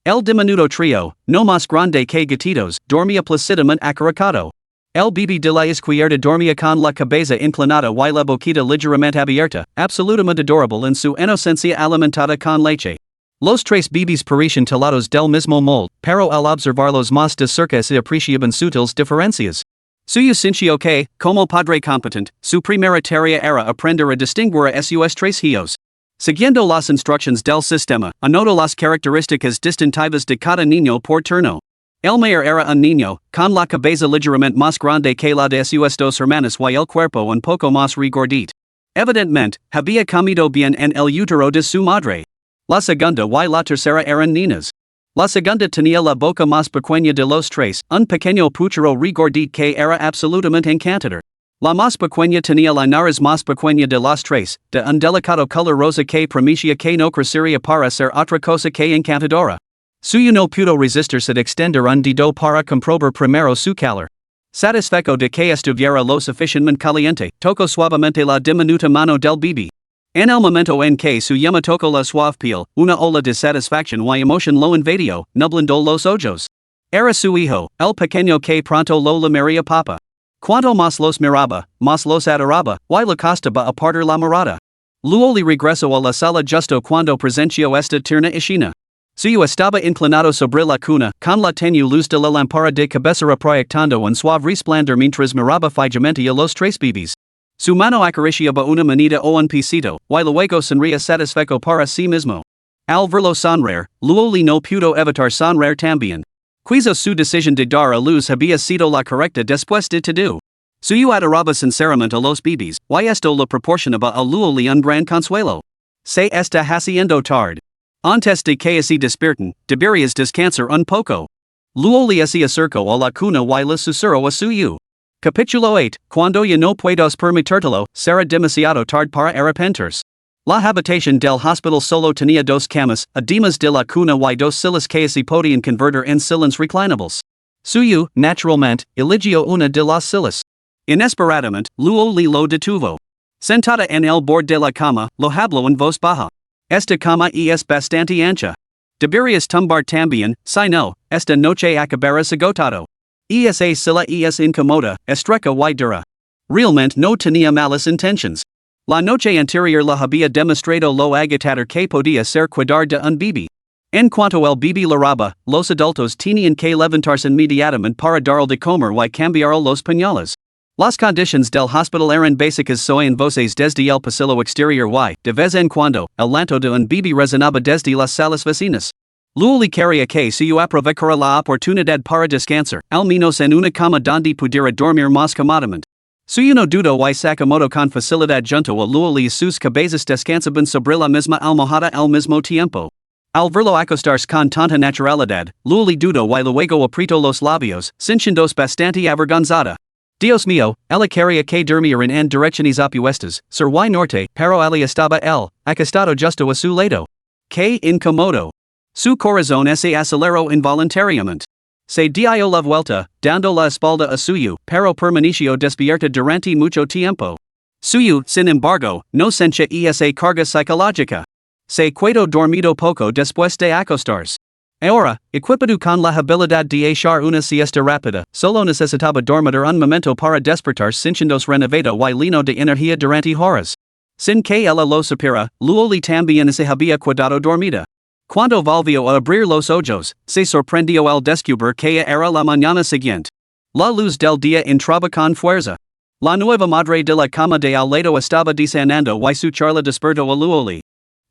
El diminuto trío, no más grande que gatitos, dormía plácidamente acariciado. El bebé de la izquierda dormía con la cabeza inclinada y la boquita ligeramente abierta, absolutamente adorable en su inocencia alimentada con leche. Los tres bebés parecen telados del mismo molde, pero al observarlos más de cerca se apreciaban sutiles diferencias. Suyo sincio que, como padre competente, su primera tarea era aprender a distinguir a sus tres hijos. Siguiendo las instrucciones del sistema, anotó las características distintivas de cada niño por turno. El mayor era un niño, con la cabeza ligeramente más grande que la de sus dos hermanas y el cuerpo un poco más regordito. Evidentemente, había comido bien en el útero de su madre. La segunda y la tercera eran niñas. La segunda tenía la boca más pequeña de los tres, un pequeño puchero regordito que era absolutamente encantador. La más pequeña tenía la nariz más pequeña de las tres, de un delicado color rosa que prometía que no crecería para ser otra cosa que encantadora. Suyo no pudo resistirse de extender un dedo para comprobar primero su calor. Satisfecho de que estuviera lo suficientemente caliente, tocó suavemente la diminuta mano del bebé. En el momento en que su llama tocó la suave piel, una ola de satisfacción y emoción lo invadió, nublando los ojos. Era su hijo, el pequeño que pronto lo llamaría papá. Cuanto más los miraba, más los adoraba, y le costaba apartar la mirada. Luego le regresó a la sala justo cuando presenció esta tierna escena. Suyo estaba inclinado sobre la cuna, con la tenue luz de la lámpara de cabecera proyectando un suave resplandor mientras miraba fijamente a los tres bebés. Su mano acariciaba una manita o un pisito, y luego sonría satisfecho para sí mismo. Al verlo sonreír, luego no pudo evitar sonreír también. Quiso su decisión de dar a luz había sido la correcta después de todo. Suyo adoraba sinceramente a los bebés, y esto le proporcionaba a luego un gran consuelo. Se está haciendo tarde. Antes de que se despierten, deberías descansar un poco. Luego se acercó a la cuna y le susurró a suyo. Capítulo 8, Cuando ya no puedes permitírtelo, será demasiado tarde para arrepentirse. La habitación del hospital solo tenía dos camas, además de la cuna y dos sillas que se podían convertir en sillas reclinables. Suyo, naturalmente, eligió una de las sillas. Inesperadamente, luego lo detuvo. Sentada en el borde de la cama, lo habló en voz baja. Esta cama es bastante ancha. Deberías tumbar también, si no, esta noche acabarás agotado. Esa silla es incómoda, estrecha y dura. Realmente no tenía malas intentions. La noche anterior la había demostrado lo agotador que podía ser cuidar de un bebé. En cuanto el bebé lloraba, los adultos tenían que levantarse inmediatamente para darle de comer y cambiar los pañales. Las condiciones del hospital eran básicas soen voces desde el pasillo exterior y, de vez en cuando, el llanto de un bebé resonaba desde las salas vecinas. Luego quería que suyo aprovechara la oportunidad para descansar, al menos en una cama donde pudiera dormir más cómodamente. Suyo no dudó y Sakamoto con facilidad junto a luego y sus cabezas descansaban sobre la misma almohada al mismo tiempo. Al verlo acostarse con tanta naturalidad, luego dudó y luego apretó los labios, sintiéndose bastante avergonzada. Dios mío, ella quería que durmieran en direcciones opuestas, sur y norte, pero allí estaba él, acostado justo a su lado. Que incómodo. Su corazón se aceleró involuntariamente. Se dio la vuelta, dando la espalda a suyo, pero permaneció despierta durante mucho tiempo. Suyo, sin embargo, no sentía esa carga psicológica. Se quedó dormido poco después de acostarse. Ahora, equipado con la habilidad de echar una siesta rápida, solo necesitaba dormir un momento para despertar sintiéndose renovado y lleno de energía durante horas. Sin que ella lo supiera, luego también se había quedado dormida. Cuando volvió a abrir los ojos, se sorprendió al descubrir que era la mañana siguiente. La luz del día entraba con fuerza. La nueva madre de la cama de al lado estaba desayunando y su charla despertó a Luoli.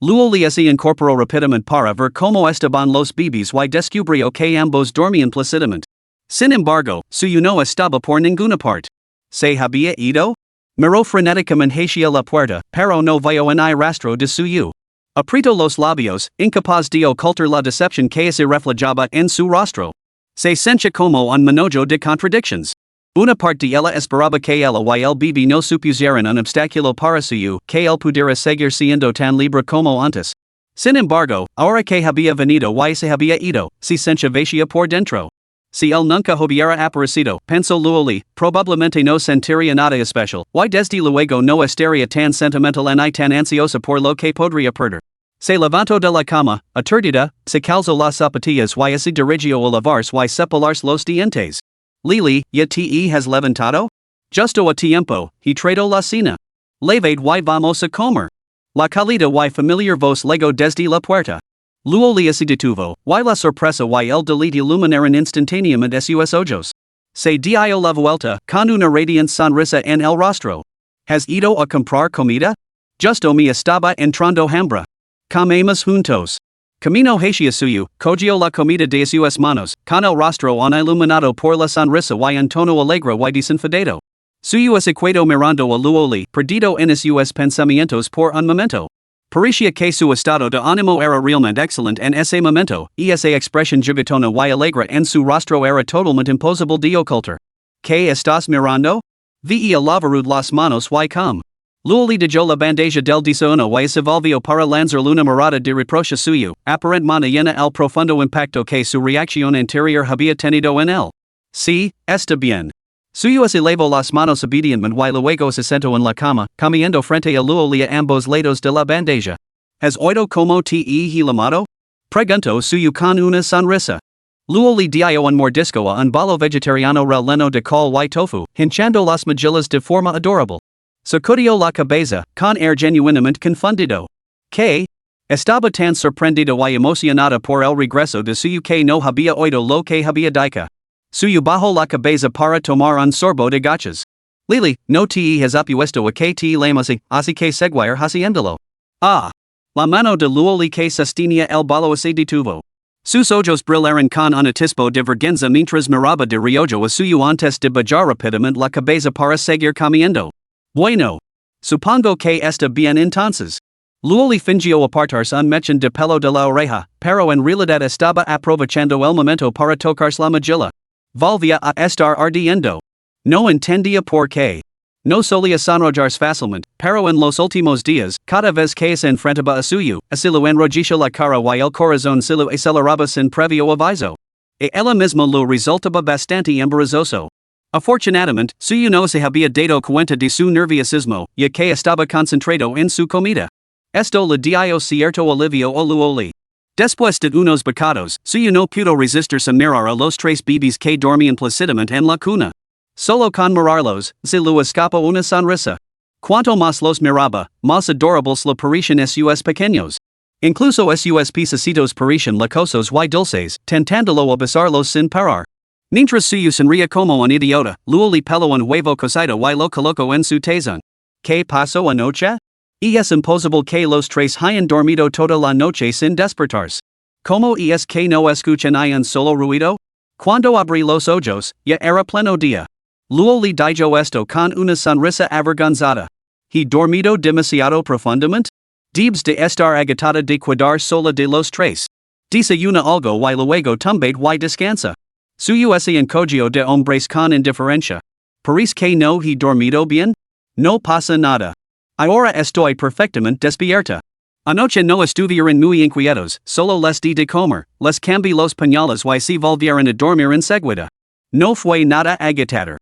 Luoli se incorporó rápidamente para ver cómo estaban los bebés y descubrió que ambos dormían plácidamente. Sin embargo, suyo no estaba por ninguna parte. ¿Se había ido? Miró frenéticamente hacia la puerta, pero no vio ni rastro de suyo. Apretó los labios, incapaz de ocultar la decepción que se reflejaba en su rostro. Se sentía como un manojo de contradicciones. Una parte de ella esperaba que ella y el bebé no supusieran un obstáculo para suyo, que él pudiera seguir siendo tan libre como antes. Sin embargo, ahora que había venido y se había ido, se sentía vacía por dentro. Si él nunca hubiera aparecido, pensó Luoli, probablemente no sentiría nada especial, y desde luego no estaría tan sentimental ni tan ansiosa por lo que podría perder. Se levantó de la cama, aturdida, se calzó las zapatillas y se dirigió a lavarse y cepillarse los dientes. Lili, ¿ya te has levantado? Justo a tiempo, he traído la cena. Levade y vamos a comer. La cálida y familiar voz llegó desde la puerta. Luego le detuvo, y la sorpresa y el delito iluminaron instantáneamente sus ojos. Se dio la vuelta, con una radiante sonrisa en el rostro. ¿Has ido a comprar comida? Justo me estaba entrando hambre. Comemos juntos. Camino hacia suyo, cogió la comida de sus manos, con el rostro iluminado por la sonrisa y un tono alegre y desenfadado. Suyo esecuado mirando a Luoli, perdido en sus pensamientos por un momento. Parecía que su estado de ánimo era realmente excelente en ese momento, y esa expresión juguetona y alegre en su rostro era totalmente imposible de ocultar. ¿Qué estás mirando? Vi a lavarud las manos y com. Luoli dejó la bandeja del desayuno y se volvió para lanzar una mirada de reproche suyo, aparentemente llena el profundo impacto que su reacción anterior había tenido en él. Sí, está bien. Suyo se elevó las manos obedientemente y luego se sentó en la cama, comiendo frente a Luoli a ambos lados de la bandeja. ¿Has oído como te he llamado? Preguntó suyo con una sonrisa. Luoli dio un mordisco a un bolo vegetariano relleno de col y tofu, hinchando las mejillas de forma adorable. Sacudió la cabeza, con air genuinamente confundido. ¿Qué? Estaba tan sorprendido y emocionada por el regreso de suyo que no había oído lo que había dicho. Suyo bajó la cabeza para tomar un sorbo de gachas. Lili, no te has opuesto a que te llamas así que seguir haciéndolo. Ah. La mano de Luoli que sostenía el bolo se detuvo. Sus ojos brillaron con un atisbo de vergüenza mientras miraba de reojo a suyo antes de bajar rápidamente la cabeza para seguir comiendo. Bueno. Supongo que está bien entonces. Luoli fingió apartarse un mechón de pelo de la oreja, pero en realidad estaba aprovechando el momento para tocarse la mejilla. Volvía a estar ardiendo. No entendía por qué. No solía sonrojarse fácilmente, pero en los últimos días, cada vez que se enfrentaba a suyo, se lo enrojecía la cara y el corazón se lo aceleraba sin previo aviso. Y ella misma lo resultaba bastante embarazoso. Afortunadamente, suyo no se había dado cuenta de su nerviosismo, ya que estaba concentrado en su comida. Esto le dio cierto alivio a Luoli. Después de unos bocados, suyo no pudo resistirse a mirar a los tres bebés que dormían plácidamente en la cuna. Solo con mirarlos, se le escapó una sonrisa. Cuanto más los miraba, más adorables le parecían sus pequeños. Incluso sus pececitos parecían lacosos y dulces, tentándolo a besarlos sin parar. Mientras suyo sonría como un idiota, Luoli peló un huevo cocido y lo colocó en su tazón. ¿Qué pasó anoche? Y es imposible que los tres hayan dormido toda la noche sin despertarse. ¿Cómo es que no escuchan un solo ruido? Cuando abrí los ojos, ya era pleno día. Luoli dijo esto con una sonrisa avergonzada. ¿He dormido demasiado profundamente? Debes de estar agotada de cuidar sola de los tres. Desayuna algo y luego tumbate y descansa. Suyo se encogió de hombres con indiferencia. ¿Parece que no he dormido bien? No pasa nada. Ahora estoy perfectamente despierta. Anoche no estuvieron muy inquietos, solo les di de comer, les cambié los pañales y se volvieron a dormir enseguida. No fue nada agotador.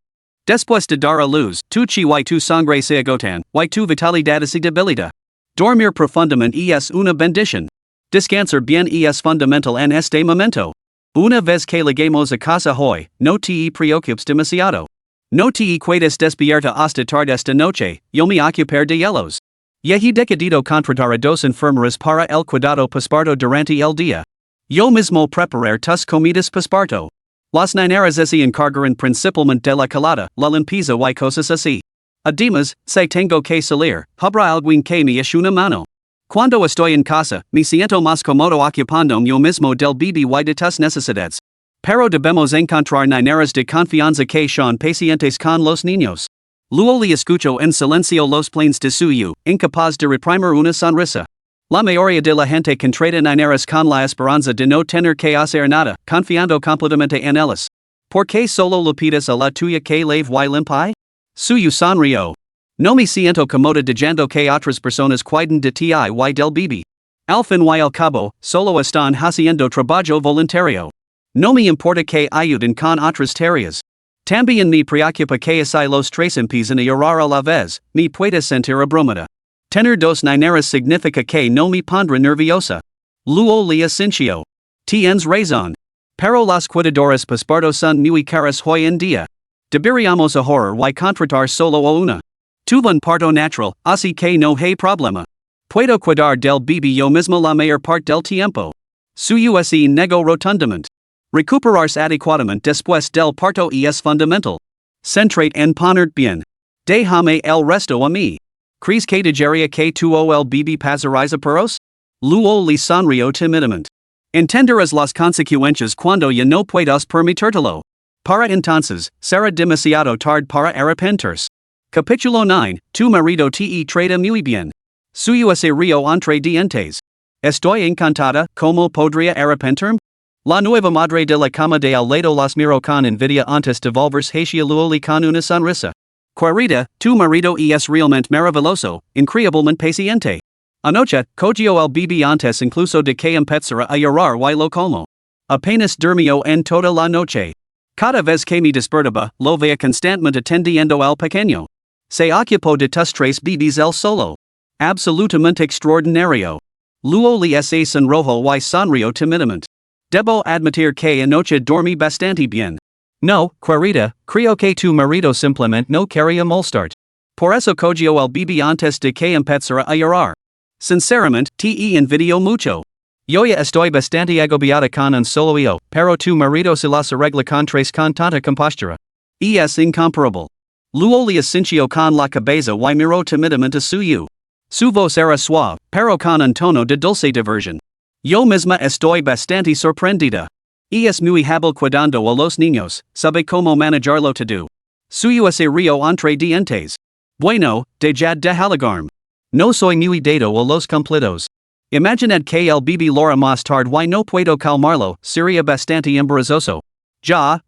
Después de dar a luz, tu chi y tu sangre se agotan, y tu vitalidad se debilita. Dormir profundamente es una bendición. Descansar bien es fundamental en este momento. Una vez que lleguemos a casa hoy, no te preocupes demasiado. No te quedes despierta hasta tarde esta noche, yo me ocupar de ellos. Ya he decidido contratar a dos enfermeras para el cuidado posparto durante el día. Yo mismo preparar tus comidas posparto. Las niñeras se encargarán principalmente de la calada, la limpieza y cosas así. Además, si tengo que salir, habrá alguien que me eche una mano. Cuando estoy en casa, me siento más cómodo ocupándome yo mismo del bebé y de tus necesidades. Pero debemos encontrar niñeras de confianza que sean pacientes con los niños. Luoli escuchó en silencio los planes de suyo, incapaz de reprimir una sonrisa. La mayoría de la gente contrata niñeras con la esperanza de no tener que hacer nada, confiando completamente en ellas. ¿Por qué solo le pides a la tuya que lave y limpie? Suyo sonrió. No me siento cómoda diciendo que otras personas cuiden de ti y del bebé. Al fin y al cabo, solo están haciendo trabajo voluntario. No me importa que ayuden con otras tareas. También me preocupa que si los tres empiezan a llorar a la vez, me puede sentir abrumada. Tener dos niñeras significa que no me pondré nerviosa. Luoli asintió. Tienes razón. Pero las cuidadoras posparto son muy caras hoy en día. Deberíamos ahorrar y contratar solo a una. Tuve un parto natural, así que no hay problema. Puedo cuidar del bebé yo mismo la mayor parte del tiempo. Suyu se nego rotundament. Recuperarse adecuadamente después del parto es fundamental. Centrate en ponerte bien. Déjame el resto a mí. ¿Crees que digeria que tuo el bebé pasariza peros? Luego le sonrió timidamente. Entenderás las consecuencias cuando ya no puedas permitírtelo. Para entonces, será demasiado tarde para arrepentirse. Capítulo 9, tu marido te trata muy bien. Suyo se río entre dientes. Estoy encantada, ¿cómo podría arrepentirme? La nueva madre de la cama de al lado las miró con envidia antes de volverse hacia Luoli con una sonrisa. Querida, tu marido es realmente maravilloso, increíblemente paciente. Anoche, cogió el bebé antes incluso de que empezara a llorar y lo como. Apenas durmió en toda la noche. Cada vez que me despertaba, lo veía constantemente atendiendo al pequeño. Se ocupó de tus tres bebés él solo. Absolutamente extraordinario. Luego le se sonrojo y sonrió timidamente. Debo admitir que anoche dormí bastante bien. No, querida, creo que tu marido simplemente no quería molestarte. Por eso cogió el bebé antes de que empezara a llorar. Sinceramente, te envidio mucho. Yo ya estoy bastante agobiada con un solo hijo, pero tu marido se las arregla con tres con tanta compostura. Es incomparable. Luego le asintió con la cabeza y miró timidamente a suyo. Su voz era suave, pero con un tono de dulce diversión. Yo misma estoy bastante sorprendida. Es muy hábil cuidando a los niños, sabe cómo manejarlo todo. Suyo se río entre dientes. Bueno, dejad de halagarme. No soy muy dado a los cumplidos. Imaginad que el bebé Laura más tarde y no puedo calmarlo, sería bastante embarazoso. Ya.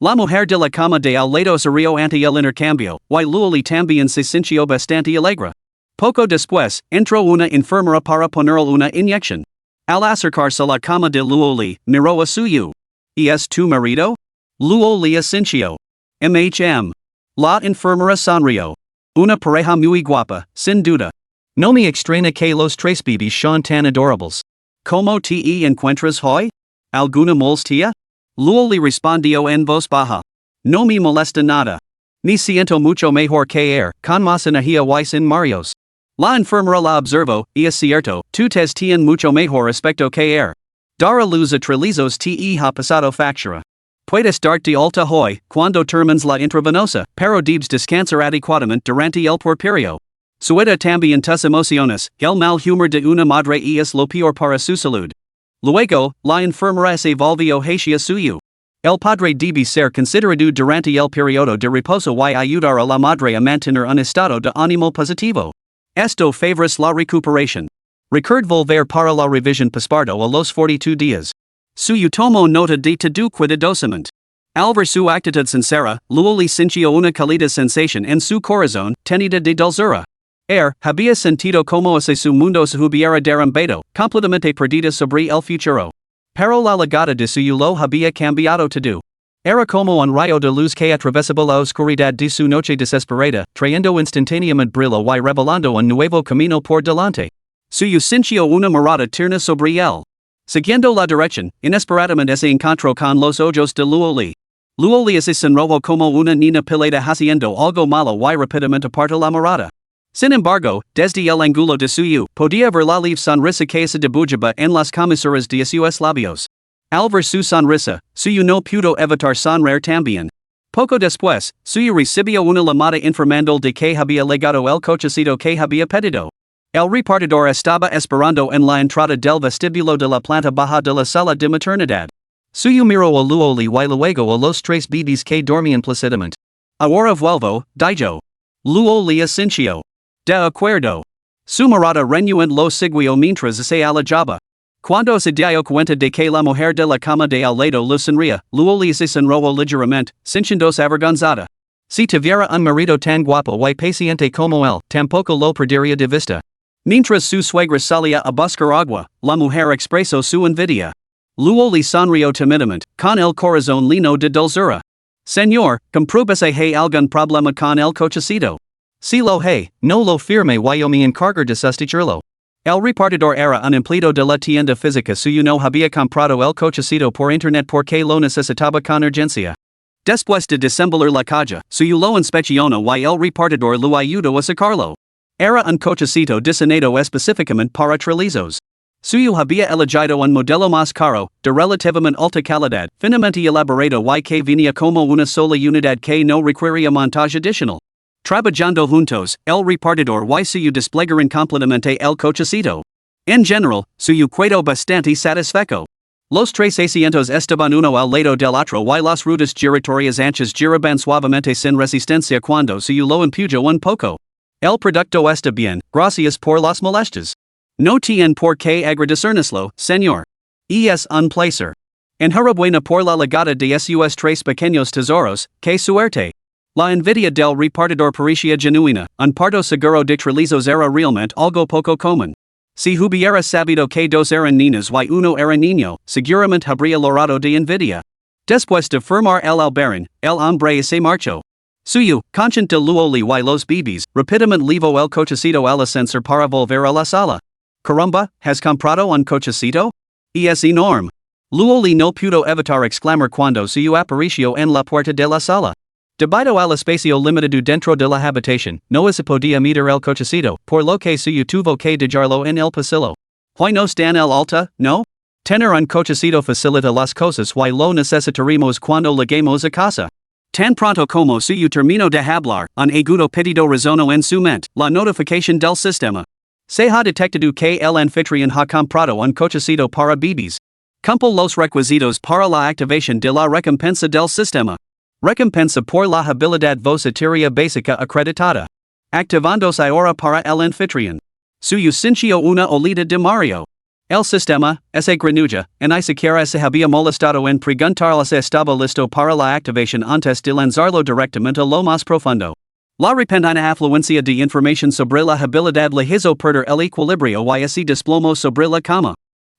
La mujer de la cama de al lado se rió ante el intercambio, y Luoli también se sintió bastante alegre. Poco después, entró una enfermera para ponerle una inyección. Al acercarse a la cama de Luoli, miró a suyo. ¿Es tu marido? Luoli asintió. La enfermera sonrió. Una pareja muy guapa, sin duda. No me extraña que los tres bebés sean tan adorables. ¿Cómo te encuentras hoy? ¿Alguna molestia? Luoli respondió en voz baja. No me molesta nada. Me siento mucho mejor que con más energía y sin mareos. La enfermera la observó, es cierto, tú te tienes mucho mejor aspecto que Dara luz a trilizos te ha pasado factura. Puedes darte alta hoy, cuando termines la intravenosa, pero debes descansar adecuadamente durante el porperio. Suelta también tus emociones, el mal humor de una madre es lo peor para su salud. Luego, la enfermera se volvió hacia suyo. El padre debe ser considerado durante el periodo de reposo y ayudar a la madre a mantener un estado de ánimo positivo. Esto favorece la recuperación. Recuerda volver para la revisión posparto a los 42 días. Suyo tomó nota de todo cuidadosamente. Al ver su actitud sincera, Luoli sintió una cálida sensación en su corazón, tenida de dulzura. Había sentido como si su mundo se hubiera derrumbado, completamente perdido sobre el futuro. Pero la llegada de suyo lo había cambiado todo. Era como un rayo de luz que atravesaba la oscuridad de su noche desesperada, trayendo instantáneamente brillo y revelando un nuevo camino por delante. Suyo sintió una mirada tierna sobre él. Siguiendo la dirección, inesperadamente se encontró con los ojos de Luoli. Luoli se sonrojó como una niña pelada haciendo algo malo y rápidamente apartó la mirada. Sin embargo, desde el ángulo de suyo, podía ver la leve sonrisa que se dibujaba en las comisuras de sus labios. Al ver su sonrisa, suyo no pudo evitar sonreír también. Poco después, suyo recibió una llamada informando de que había llegado el cochecito que había pedido. El repartidor estaba esperando en la entrada del vestíbulo de la planta baja de la sala de maternidad. Suyo miró a Luoli y luego a los tres bebés que dormían plácidamente. Ahora vuelvo, dijo. Luoli asintió. De acuerdo. Su mirada renuente lo siguió mientras se alejaba. Cuando se dio cuenta de que la mujer de la cama de al lado lo sonría, Luoli se sonrojó ligeramente, sintiéndose avergonzada. Si tuviera un marido tan guapo y paciente como él, tampoco lo perdería de vista. Mientras su suegra salía a buscar agua, la mujer expresó su envidia. Luoli sonrió timidamente, con el corazón lleno de dulzura. Señor, compruébase hay algún problema con el cochecito. Si lo hay, no lo firme y yo me encargo de sustituirlo. El repartidor era un empleado de la tienda física suyo no había comprado el cochecito por internet porque lo necesitaba con urgencia. Después de desembolar la caja, suyo lo inspeccionó y el repartidor lo ayudó a sacarlo. Era un cochecito diseñado específicamente para trilizos. Suyo había elegido un modelo más caro, de relativamente alta calidad, finamente elaborado y que venía como una sola unidad que no requería montaje adicional. Trabajando juntos, el repartidor y suyo desplegaron completamente el cochecito. En general, suyo quedó bastante satisfecho. Los tres asientos estaban uno al lado del otro y las ruedas giratorias anchas giraban suavemente sin resistencia cuando suyo lo empujó un poco. El producto está bien, gracias por las molestias. No tiene por qué agradecernoslo, señor. Es un placer. Enhorabuena por la llegada de sus tres pequeños tesoros, que suerte. La envidia del repartidor parecía genuina, un parto seguro de trillizos era realmente algo poco común. Si hubiera sabido que dos eran niñas y uno era niño, seguramente habría logrado de envidia. Después de firmar el albarán, el hombre se marchó. Suyo, consciente de Luoli y los bebés, rápidamente levó el cochecito al ascensor para volver a la sala. Caramba, ¿has comprado un cochecito? Es enorme. Luoli no pudo evitar exclamar cuando suyo apareció en la puerta de la sala. Debido al espacio limitado dentro de la habitación, no se podía meter el cochecito, por lo que suyo tuvo que dejarlo en el pasillo. ¿Why no están el alta, no? Tener un cochecito facilita las cosas y lo necesitaremos cuando lleguemos a casa. Tan pronto como suyo terminó de hablar, un agudo pedido resonó en su mente, la notificación del sistema. Se ha detectado que el anfitrión ha comprado un cochecito para bebés. Cumple los requisitos para la activación de la recompensa del sistema. Recompensa por la habilidad vocitaria básica acreditada. Activándose ahora para el anfitrión. Suyo sintió una olida de Mario. El sistema, ese granuja, ni siquiera se había molestado en preguntarle si estaba listo para la activación antes de lanzarlo directamente a lo más profundo. La repentina afluencia de información sobre la habilidad le hizo perder el equilibrio y así desplomó sobre la cama.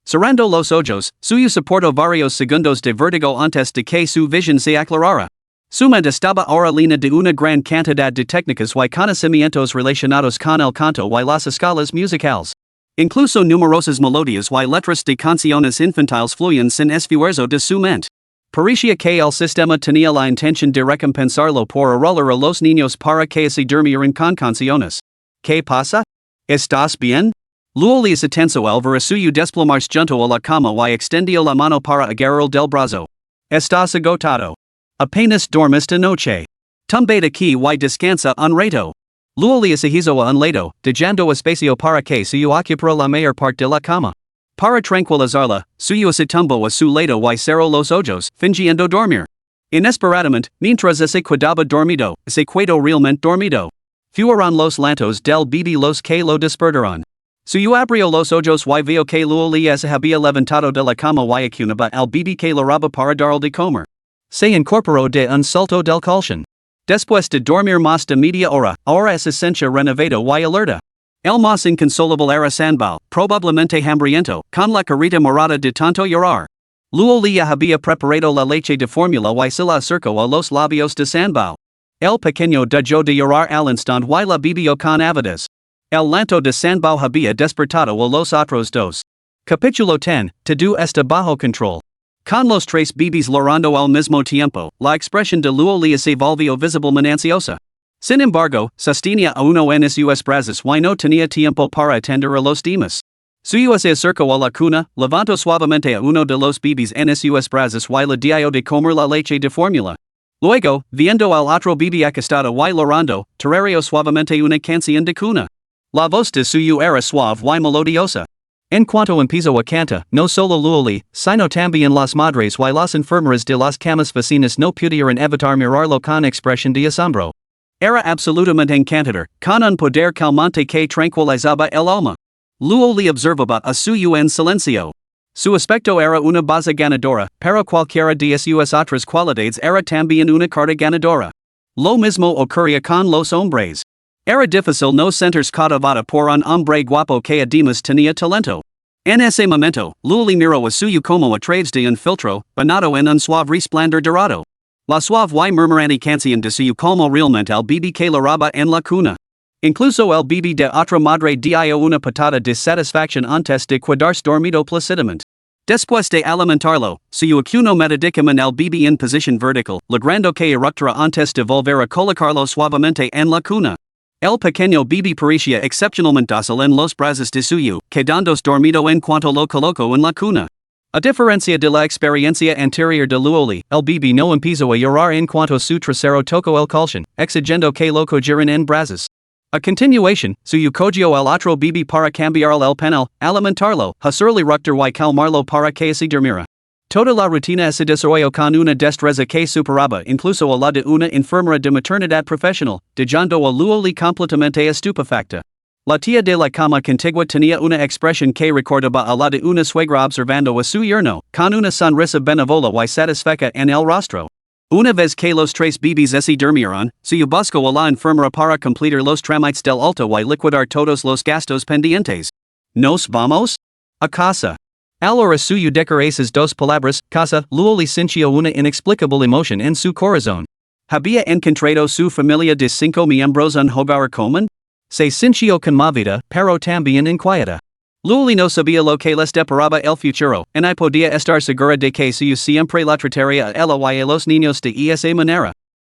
Cerrando los ojos, suyo soportó varios segundos de vértigo antes de que su visión se aclarara. Su mente estaba ahora llena de una gran cantidad de técnicas y conocimientos relacionados con el canto y las escalas musicales. Incluso numerosas melodías y letras de canciones infantiles fluyen sin esfuerzo de su mente. Parecía que el sistema tenía la intención de recompensarlo por arrollar a los niños para que se durmieran con canciones. ¿Qué pasa? ¿Estás bien? Luoli se tensó al ver a suyo desplomarse junto a la cama y extendió la mano para agarrar del brazo. ¿Estás agotado? Apenas dormiste noche. Tumbe aquí y descansa un rato. Luoli se hizo a un lado, dejando espacio para que suyo ocupara la mayor parte de la cama. Para tranquilizarla, suyo se tumbó a su lado y cerró los ojos, fingiendo dormir. Inesperadamente, mientras se quedaba dormido, se quedó realmente dormido. Fueron los lantos del bebé los que lo despertaron. Suyo abrió los ojos y vio que Luoli se había levantado de la cama y acunaba al bebé que la roba para darle de comer. Se incorporó de un salto del colchón. Después de dormir más de media hora, ahora se sentía renovado y alerta. El más inconsolable era Sanbao, probablemente hambriento, con la carita morada de tanto llorar. Luoli había preparado la leche de fórmula y se la acercó a los labios de Sanbao. El pequeño dejó de llorar al instante y la bebió con avidez. El llanto de Sanbao había despertado a los otros dos. Capítulo 10, todo está bajo control. Con los tres bebés llorando al mismo tiempo, la expresión de Luoli se volvió visiblemente ansiosa. Sin embargo, sostenía a uno en sus brazos y no tenía tiempo para atender a los demás. Suyo se acercó a la cuna, levantó suavemente a uno de los bebés en sus brazos y le dio de comer la leche de fórmula. Luego, viendo al otro bebé acostado y llorando, tarareó suavemente una canción de cuna. La voz de suyo era suave y melodiosa. En cuanto empezó a cantar, no solo Luoli, sino también las madres y las enfermeras de las camas vecinas no pudieron evitar mirarlo con expresión de asombro. Era absolutamente encantador, con un poder calmante que tranquilizaba el alma. Luoli observaba a suyo en silencio. Su aspecto era una base ganadora, pero cualquiera de sus otras cualidades era también una carta ganadora. Lo mismo ocurría con los hombres. Era difícil no sentirse cautivada por un hombre guapo que además tenía talento. En ese momento, Luoli miró a suyo como a través de un filtro, bañado en un suave resplandor dorado. La suave y murmurante canción de suyo calmó realmente al bebé que la roba en la cuna. Incluso el bebé de otra madre dio una patada de satisfacción antes de quedarse dormido plácidamente. Después de alimentarlo, suyo acuno medicamento al bebé en posición vertical, logrando que eructara antes de volver a colocarlo suavemente en la cuna. El pequeño bebé parecía excepcionalmente dócil en los brazos de suyo, quedándose dormido en cuanto lo colocó en la cuna. A diferencia de la experiencia anterior de Luoli, el bebé no empezó a llorar en cuanto su trasero tocó el colchón, exigiendo que lo cogieran en brazos. A continuación, suyo cogió el otro bebé para cambiarle el pañal, alimentarlo, hacerle reír y calmarlo para que se durmiera. Toda la rutina se desarrolló con una destreza que superaba incluso a la de una enfermera de maternidad profesional, dejando a Luoli completamente estupefacta. La tía de la cama contigua tenía una expresión que recordaba a la de una suegra observando a su yerno, con una sonrisa benévola y satisfecha en el rostro. Una vez que los tres bebés se durmieron, se buscó a la enfermera para completar los trámites del alto y liquidar todos los gastos pendientes. ¿Nos vamos? A casa. Ahora suyo decir esas dos palabras, casa, Luoli sintió una inexplicable emoción en su corazón. ¿Había encontrado su familia de 5 miembros un hogar común? Se sintió conmovida, pero también inquieta. Luoli no sabía lo que les deparaba el futuro, y no podía estar segura de que suyo siempre la trataría a ella y a los niños de esa manera.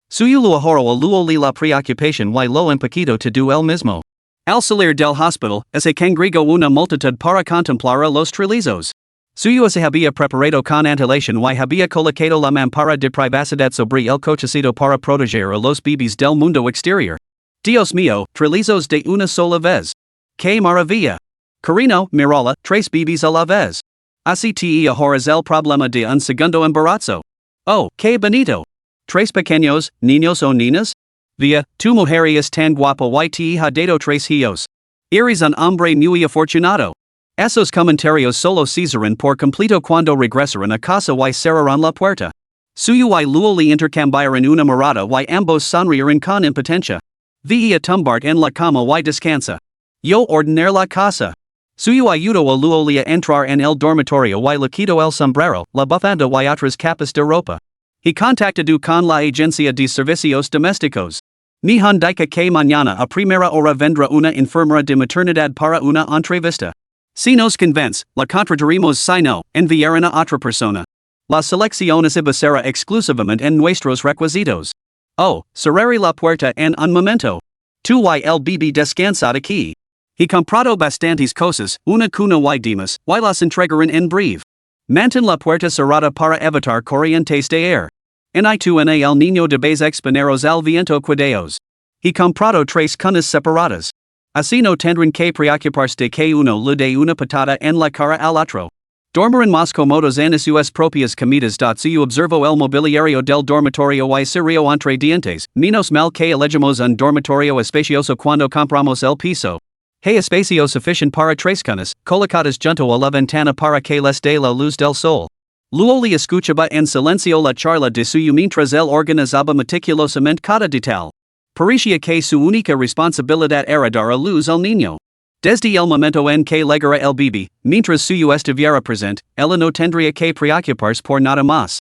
Suyo lo ahorró a Luoli la preocupación y lo empujó to do el mismo. Al salir del hospital, se congregó una multitud para contemplar a los trillizos. Suyo se había preparado con antelación y había colocado la mampara de privacidad sobre el cochecito para proteger a los bebés del mundo exterior. Dios mío, trillizos de una sola vez. ¡Qué maravilla! Carino, mirala, tres bebés a la vez. Así te ahorras el problema de un segundo embarazo. Oh, qué bonito. Tres pequeños, niños o niñas? Via, tu mujer es tan guapa y te ha dado tres hijos. Eres un hombre muy afortunado. Esos comentarios solo cesaron por completo cuando regresaron a casa y cerraron la puerta. Suyo y Luoli intercambiaron una mirada y ambos sonrieron con impotencia. Veía tumbart en la cama y descansa. Yo ordenar la casa. Suyo ayudó a Luoli a entrar en el dormitorio y le quitó el sombrero, la bufanda y otras capas de ropa. He contactado con la agencia de servicios domésticos. Nihon dice que mañana a primera hora vendrá una enfermera de maternidad para una entrevista. Si nos convence, la contrataremos si no, enviarán a otra persona. La selección se basará exclusivamente en nuestros requisitos. Oh, cerraré la puerta en un momento. Tú y el bebé descansad aquí. He comprado bastantes cosas, una cuna y demás, y las entregarán en breve. Mantén la puerta cerrada para evitar corrientes de aire. En tu en el niño debes exponeros al viento cuidados. He comprado tres cunas separadas. Así no tendrán que preocuparse de que uno le dé una patada en la cara al otro. Dormirán más cómodos en sus propias comidas. Suyo observó el mobiliario del dormitorio y serio entre dientes, menos mal que elegimos un dormitorio espacioso cuando compramos el piso. Hay espacio suficiente para tres cunas, colocadas junto a la ventana para que les dé la luz del sol. Luoli escuchaba en silencio la charla de suyo mientras él organizaba meticulosamente cada detalle. Parecía que su única responsabilidad era dar a luz al niño. Desde el momento en que legara el bebé, mientras suyo estuviera presente, ella no tendría que preocuparse por nada más.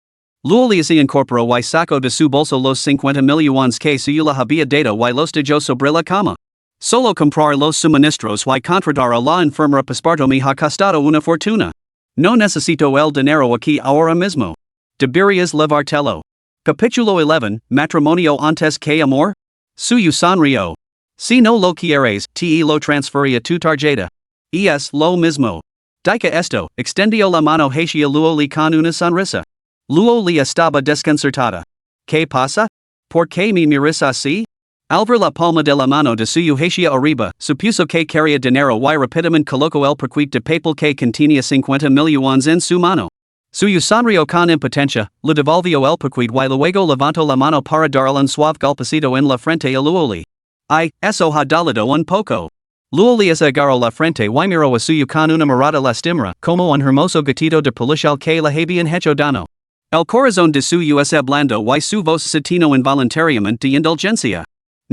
Luoli se incorporó y sacó de su bolso los 50 millones que suyo le había dado y los dejó sobre la cama. Solo comprar los suministros y contratar a la enfermera passepartout me ha costado una fortuna. No necesito el dinero aquí ahora mismo. Deberías llevártelo. Capítulo 11, Matrimonio antes que amor? Suyo sonrió. Si no lo quieres, te lo transferí a tu tarjeta. Y es lo mismo. Dica esto, extendió la mano hacia Luoli con una sonrisa. Luoli estaba desconcertada. ¿Qué pasa? ¿Por qué me miras así? Al ver la palma de la mano de suyo hacia arriba, supuso que quería dinero y rápidamente colocó el paquete de papel que contenía 50 millones en su mano. Suyo sonrió con impotencia, le devolvió el paquete y luego levantó la mano para darle un suave golpecito en la frente a Luoli. Ay, eso ha dolido un poco. Luoli se agarró la frente y miró a suyo con una mirada lastimera, como un hermoso gatito de peluche al que le habían hecho daño. El corazón de suyo es blando y su voz se tinó involuntariamente de indulgencia.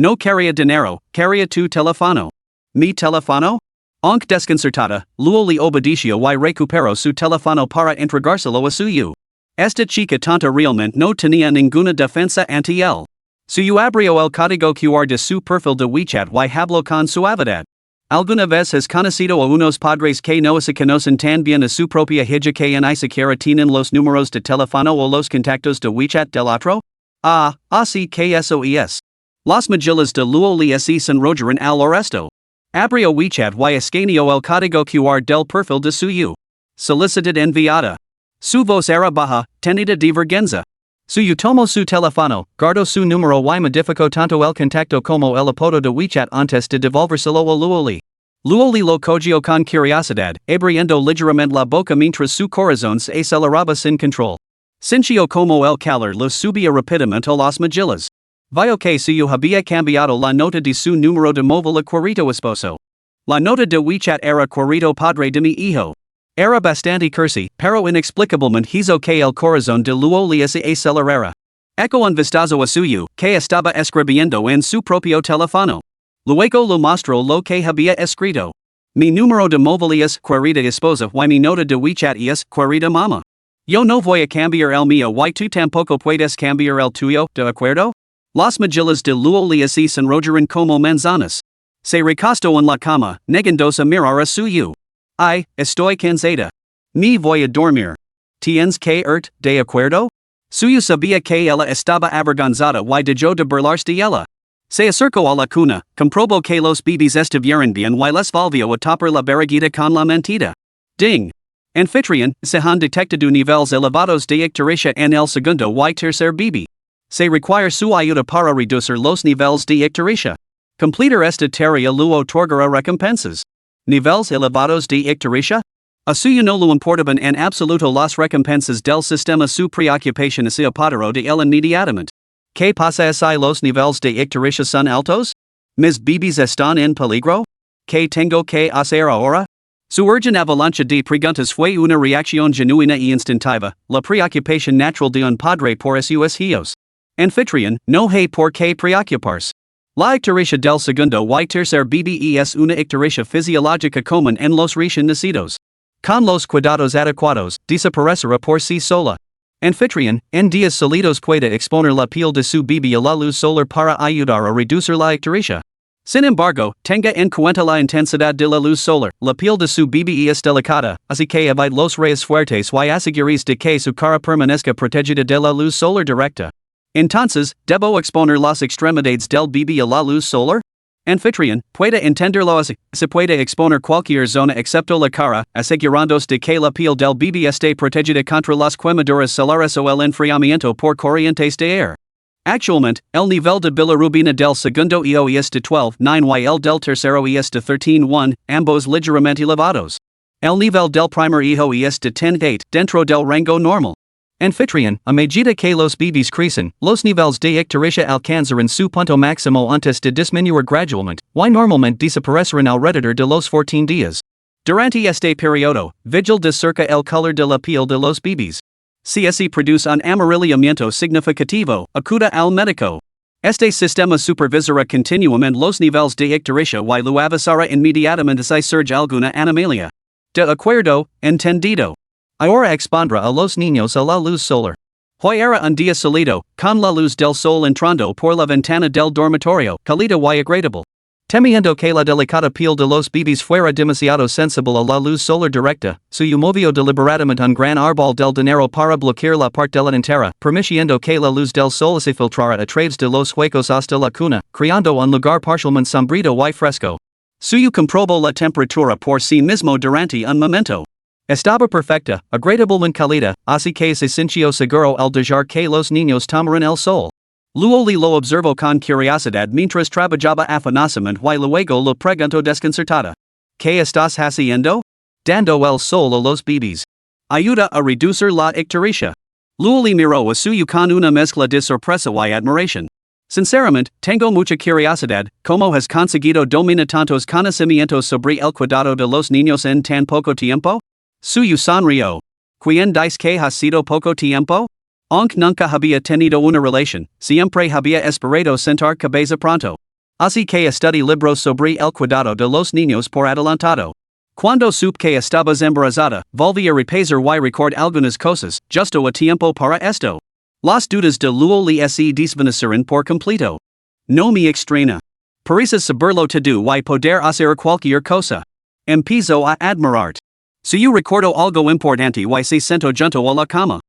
No quería dinero, quería tu teléfono. ¿Mi teléfono? Aunque desconcertada, Luoli obedeció y recuperó su teléfono para entregárselo a suyo. Esta chica tonta realmente no tenía ninguna defensa ante él. Suyo abrió el código QR de su perfil de WeChat y habló con suavidad. ¿Alguna vez has conocido a unos padres que no se conocen tan bien a su propia hija que ni siquiera tienen los números de teléfono o los contactos de WeChat del otro? Ah, así que eso es. Las Magillas de Luo Lies y San Rogerin al Oresto. Abrio WeChat y escaneo el código QR del perfil de suyo. Solicitud enviada. Su voz era baja, tenida divergencia. Suyo tomo su teléfono, guardo su número y modifico tanto el contacto como el apodo de WeChat antes de devolvérselo a Luoli. Luoli lo cogió con curiosidad, abriendo ligeramente la boca mientras su corazón se aceleraba sin control. Sintió como el calor lo subía rápidamente a las mejillas. Vio que suyo había cambiado la nota de su número de móvil a querido esposo. La nota de WeChat era querido padre de mi hijo. Era bastante cursi, pero inexplicablemente hizo que el corazón de Luoli se acelerara. Eco un vistazo a suyo, que estaba escribiendo en su propio teléfono. Luego lo mostró lo que había escrito. Mi número de móvil es querida esposa y mi nota de WeChat es querida mamá. Yo no voy a cambiar el mío y tú tampoco puedes cambiar el tuyo, ¿de acuerdo? Las mejillas de Luoli se enrollaron como manzanas. Se recostó en la cama, negándose a mirar a suyo. Ay, estoy cansada. Me voy a dormir. ¿Tienes que irte, de acuerdo? Suyo sabía que ella estaba avergonzada y dejó de burlarse de ella. Se acercó a la cuna, comprobó que los bebés estuvieran bien y les volvió a tapar la barriguita con la mentira. Ding. Anfitrión, se han detectado niveles elevados de ictericia en el segundo y tercer bebé. Se requiere su ayuda para reducir los niveles de ictericia. Completar esta tarea lo otorgará recompensas. Niveles elevados de ictericia? A suyo no le importaban en absoluto las recompensas del sistema, su preocupación se apoderó de él inmediatamente. ¿Qué pasa si los niveles de ictericia son altos? ¿Mis bebés están en peligro? ¿Qué tengo que hacer ahora? Su urgent avalancha de preguntas fue una reacción genuina y instintiva, la preocupación natural de un padre por sus hijos. Anfitrión, no hay por qué preocuparse. La ictericia del segundo y tercer bebé es una ictericia fisiológica común en los recién nacidos. Con los cuidados adecuados, desaparecerá por sí sola. Anfitrión, en días solitos puede exponer la piel de su bebé a la luz solar para ayudar a reducir la ictericia. Sin embargo, tenga en cuenta la intensidad de la luz solar, la piel de su bebé es delicada, así que evite los rayos fuertes y asegúrese de que su cara permanezca protegida de la luz solar directa. Entonces, ¿debo exponer las extremidades del bebé a la luz solar? Anfitrión, puede entenderlo así. Se puede exponer cualquier zona excepto la cara, asegurándose de que la piel del bebé esté protegida contra las quemaduras solares o el enfriamiento por corrientes de aire. Actualmente, el nivel de bilirrubina del segundo hijo es de 12,9 y el del tercero es de 13,1, ambos ligeramente elevados. El nivel del primer hijo es de 10,8, dentro del rango normal. Anfitrión, a medida que los bebés crecen, los niveles de ictericia alcanzarán su punto máximo antes de disminuir gradualmente, y normalmente desaparecerán alrededor de los 14 días. Durante este periodo, vigil de cerca el color de la piel de los bebés. Si así produce un amarillamiento significativo, acuda al médico. Este sistema supervisará continuamente los niveles de ictericia y lo avisará inmediatamente si surge alguna anomalía. De acuerdo, entendido. Ahora expondrá a los niños a la luz solar. Hoy era un día soleado, con la luz del sol entrando por la ventana del dormitorio, cálida y agradable. Temiendo que la delicada piel de los bebés fuera demasiado sensible a la luz solar directa, suyo movió deliberadamente un gran árbol del dinero para bloquear la parte delantera, permitiendo que la luz del sol se filtrara a través de los huecos hasta la cuna, creando un lugar parcialmente sombrío y fresco. Suyo comprobó la temperatura por sí mismo durante un momento. Estaba perfecta, agradablemente cálida, así que se sintió seguro al dejar que los niños tomaran el sol. Luoli lo observó con curiosidad mientras trabajaba afanosamente y luego lo preguntó desconcertada. ¿Qué estás haciendo? Dando el sol a los bebés. Ayuda a reducir la ictericia. Luoli miró a suyo con una mezcla de sorpresa y admiración. Sinceramente, tengo mucha curiosidad, ¿cómo has conseguido dominar tantos conocimientos sobre el cuidado de los niños en tan poco tiempo? Suyo sonrió. ¿Quién dice que ha sido poco tiempo? Aunque nunca había tenido una relación, siempre había esperado sentar cabeza pronto. Así que estudié libros sobre el cuidado de los niños por adelantado. Cuando supe que estabas embarazada, volví a repasar y record algunas cosas, justo a tiempo para esto. Las dudas de Luoli se desvanecieron por completo. No me extraña. Parece saberlo todo y poder hacer cualquier cosa. Empiezo a admirarte. Si yo recuerdo algo importante y se sentó junto a la cama.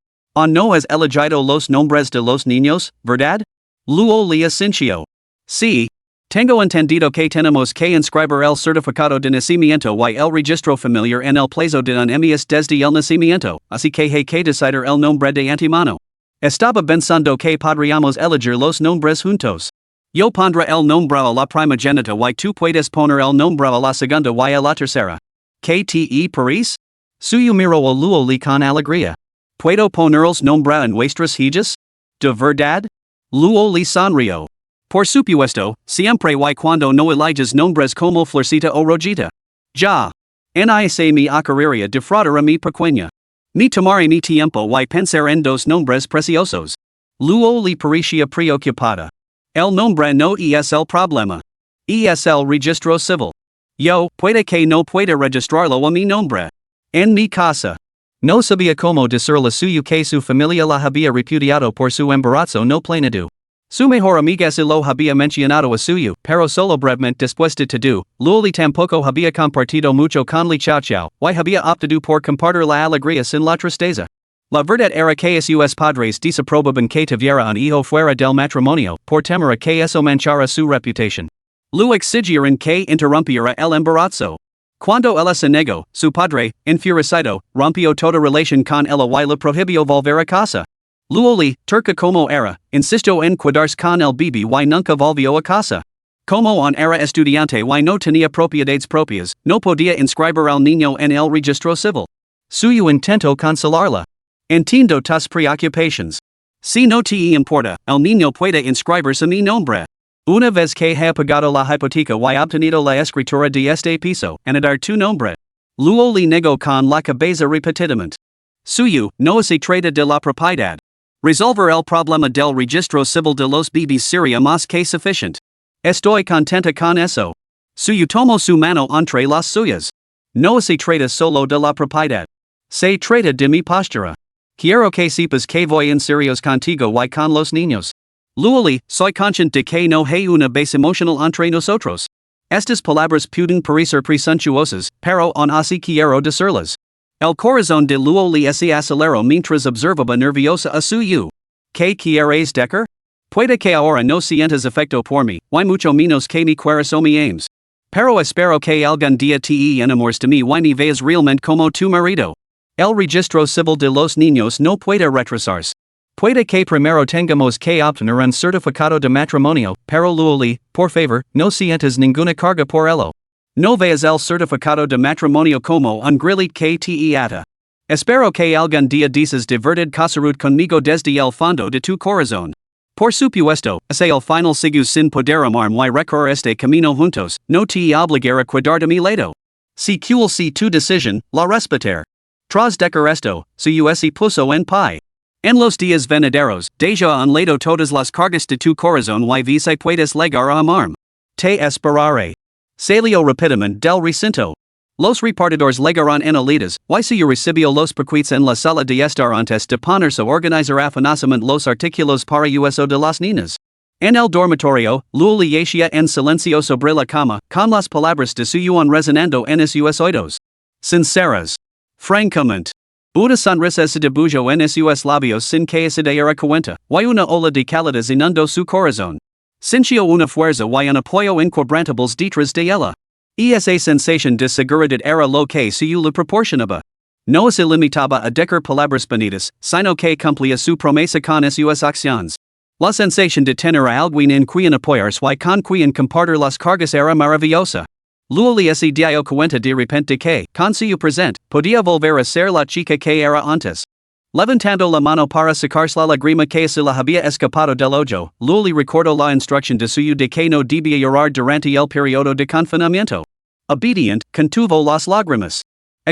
No has elegido los nombres de los niños, ¿verdad? Luoli asintió. C. Tengo entendido que tenemos que inscribir el certificado de nacimiento y el registro familiar en el plazo de un mes desde el nacimiento, así que hay que decidir el nombre de antemano. Estaba pensando que podríamos elegir los nombres juntos. Yo pondré el nombre a la primogénita y tú puedes poner el nombre a la segunda y a la tercera. ¿Qué te parece? Suyo miro a luoli con alegría. ¿Puedo ponerles nombre en vuestras hijas? ¿De verdad? Luoli sonrió. Por supuesto, siempre y cuando no eliges nombres como Florcita o Rojita. Ya. Ni mi ocurriría defraudar a mi pequeña. Ni tomaré mi tiempo y pensar en dos nombres preciosos. Luoli parecía preocupada. El nombre no es el problema. Es el registro civil. Yo, puede que no pueda registrarlo a mi nombre. En mi casa. No sabía cómo decirle suyo que su familia la había repudiado por su embarazo no plenitud. Su mejor amiga se lo había mencionado a suyo, pero solo brevemente después de todo, Luoli tampoco había compartido mucho con Li Chao Chao, y había optado por compartir la alegría sin la tristeza. La verdad era que sus padres desaprobaban que tuviera un hijo fuera del matrimonio, por temor a que eso manchara su reputación. Lu exigieron que interrumpiera el embarazo. Cuando ella se negó, su padre, enfurecido, rompió toda relación con ella y le prohibió volver a casa. Luoli, turca como era, insistió en quedarse con el bebé y nunca volvió a casa. Como era estudiante y no tenía propiedades propias, no podía inscribir al niño en el registro civil. Suyo intentó consolarla. Entiendo tus preocupaciones. Si no te importa, el niño puede inscribirse mi nombre. Una vez que haya pagado la hipoteca y obtenido la escritura de este piso, añadir tu nombre. Luoli negó con la cabeza repetidamente. Suyo, no se trata de la propiedad. Resolver el problema del registro civil de los bebés sería más que suficiente. Estoy contenta con eso. Suyo tomó su mano entre las suyas. No se trata solo de la propiedad. Se trata de mi postura. Quiero que sepas que voy en serios contigo y con los niños. Luoli, soy consciente de que no hay una base emocional entre nosotros. Estas palabras pueden parecer presuntuosas, pero aún así quiero decirlas. El corazón de Luoli se aceleró mientras observaba nerviosa a suyo. ¿Qué quieres decir? Puede que ahora no sientas afecto por mí, y mucho menos que mi corazón me ames. Pero espero que algún día te enamores de mí y me veas realmente como tu marido. El registro civil de los niños no puede retrasarse. Puede que primero tengamos que obtener un certificado de matrimonio, pero Luoli, por favor, no sientas ninguna carga por ello. No veas el certificado de matrimonio como un grillit que te ata. Espero que algún día dices de verdad casarud conmigo desde el fondo de tu corazón. Por supuesto, ese el final sigue sin poder amarme y recorrer este camino juntos, no te obligar a cuidar de mi lado. Si cual si tu decisión, la respetar. Tras decir esto, suyo se puso en pie. En los días venideros, deja a un lado todas las cargas de tu corazón y vice puedes llegar a amarme. Te esperaré. Salió rápidamente del recinto. Los repartidores llegaron en alitas, y suyo recibió los paquetes en la sala de estar antes de ponerse a organizar afanosamente los artículos para uso de las niñas. En el dormitorio, Luoli yacía en silencio sobre la cama, con las palabras de suyo resonando en sus oídos. Sinceras. Francamente. Una sonrisa se dibujó en sus labios sin que se diera cuenta, y una ola de cálidas inundó su corazón. Sintió una fuerza y un apoyo inquebrantables detrás de ella. Esa sensación de seguridad era lo que suyo le proporcionaba. No se limitaba a decir palabras bonitas, sino que cumplía su promesa con sus acciones. La sensación de tener a alguien en quien apoyarse y con quien compartir las cargas era maravillosa. Luoli se dio cuenta de repente que, con suyo presente, podía volver a ser la chica que era antes. Levantando la mano para sacarse la lágrima que se le había escapado del ojo, Luoli recordó la instrucción de suyo de que no debía llorar durante el periodo de confinamiento. Obedient, contuvo las lágrimas.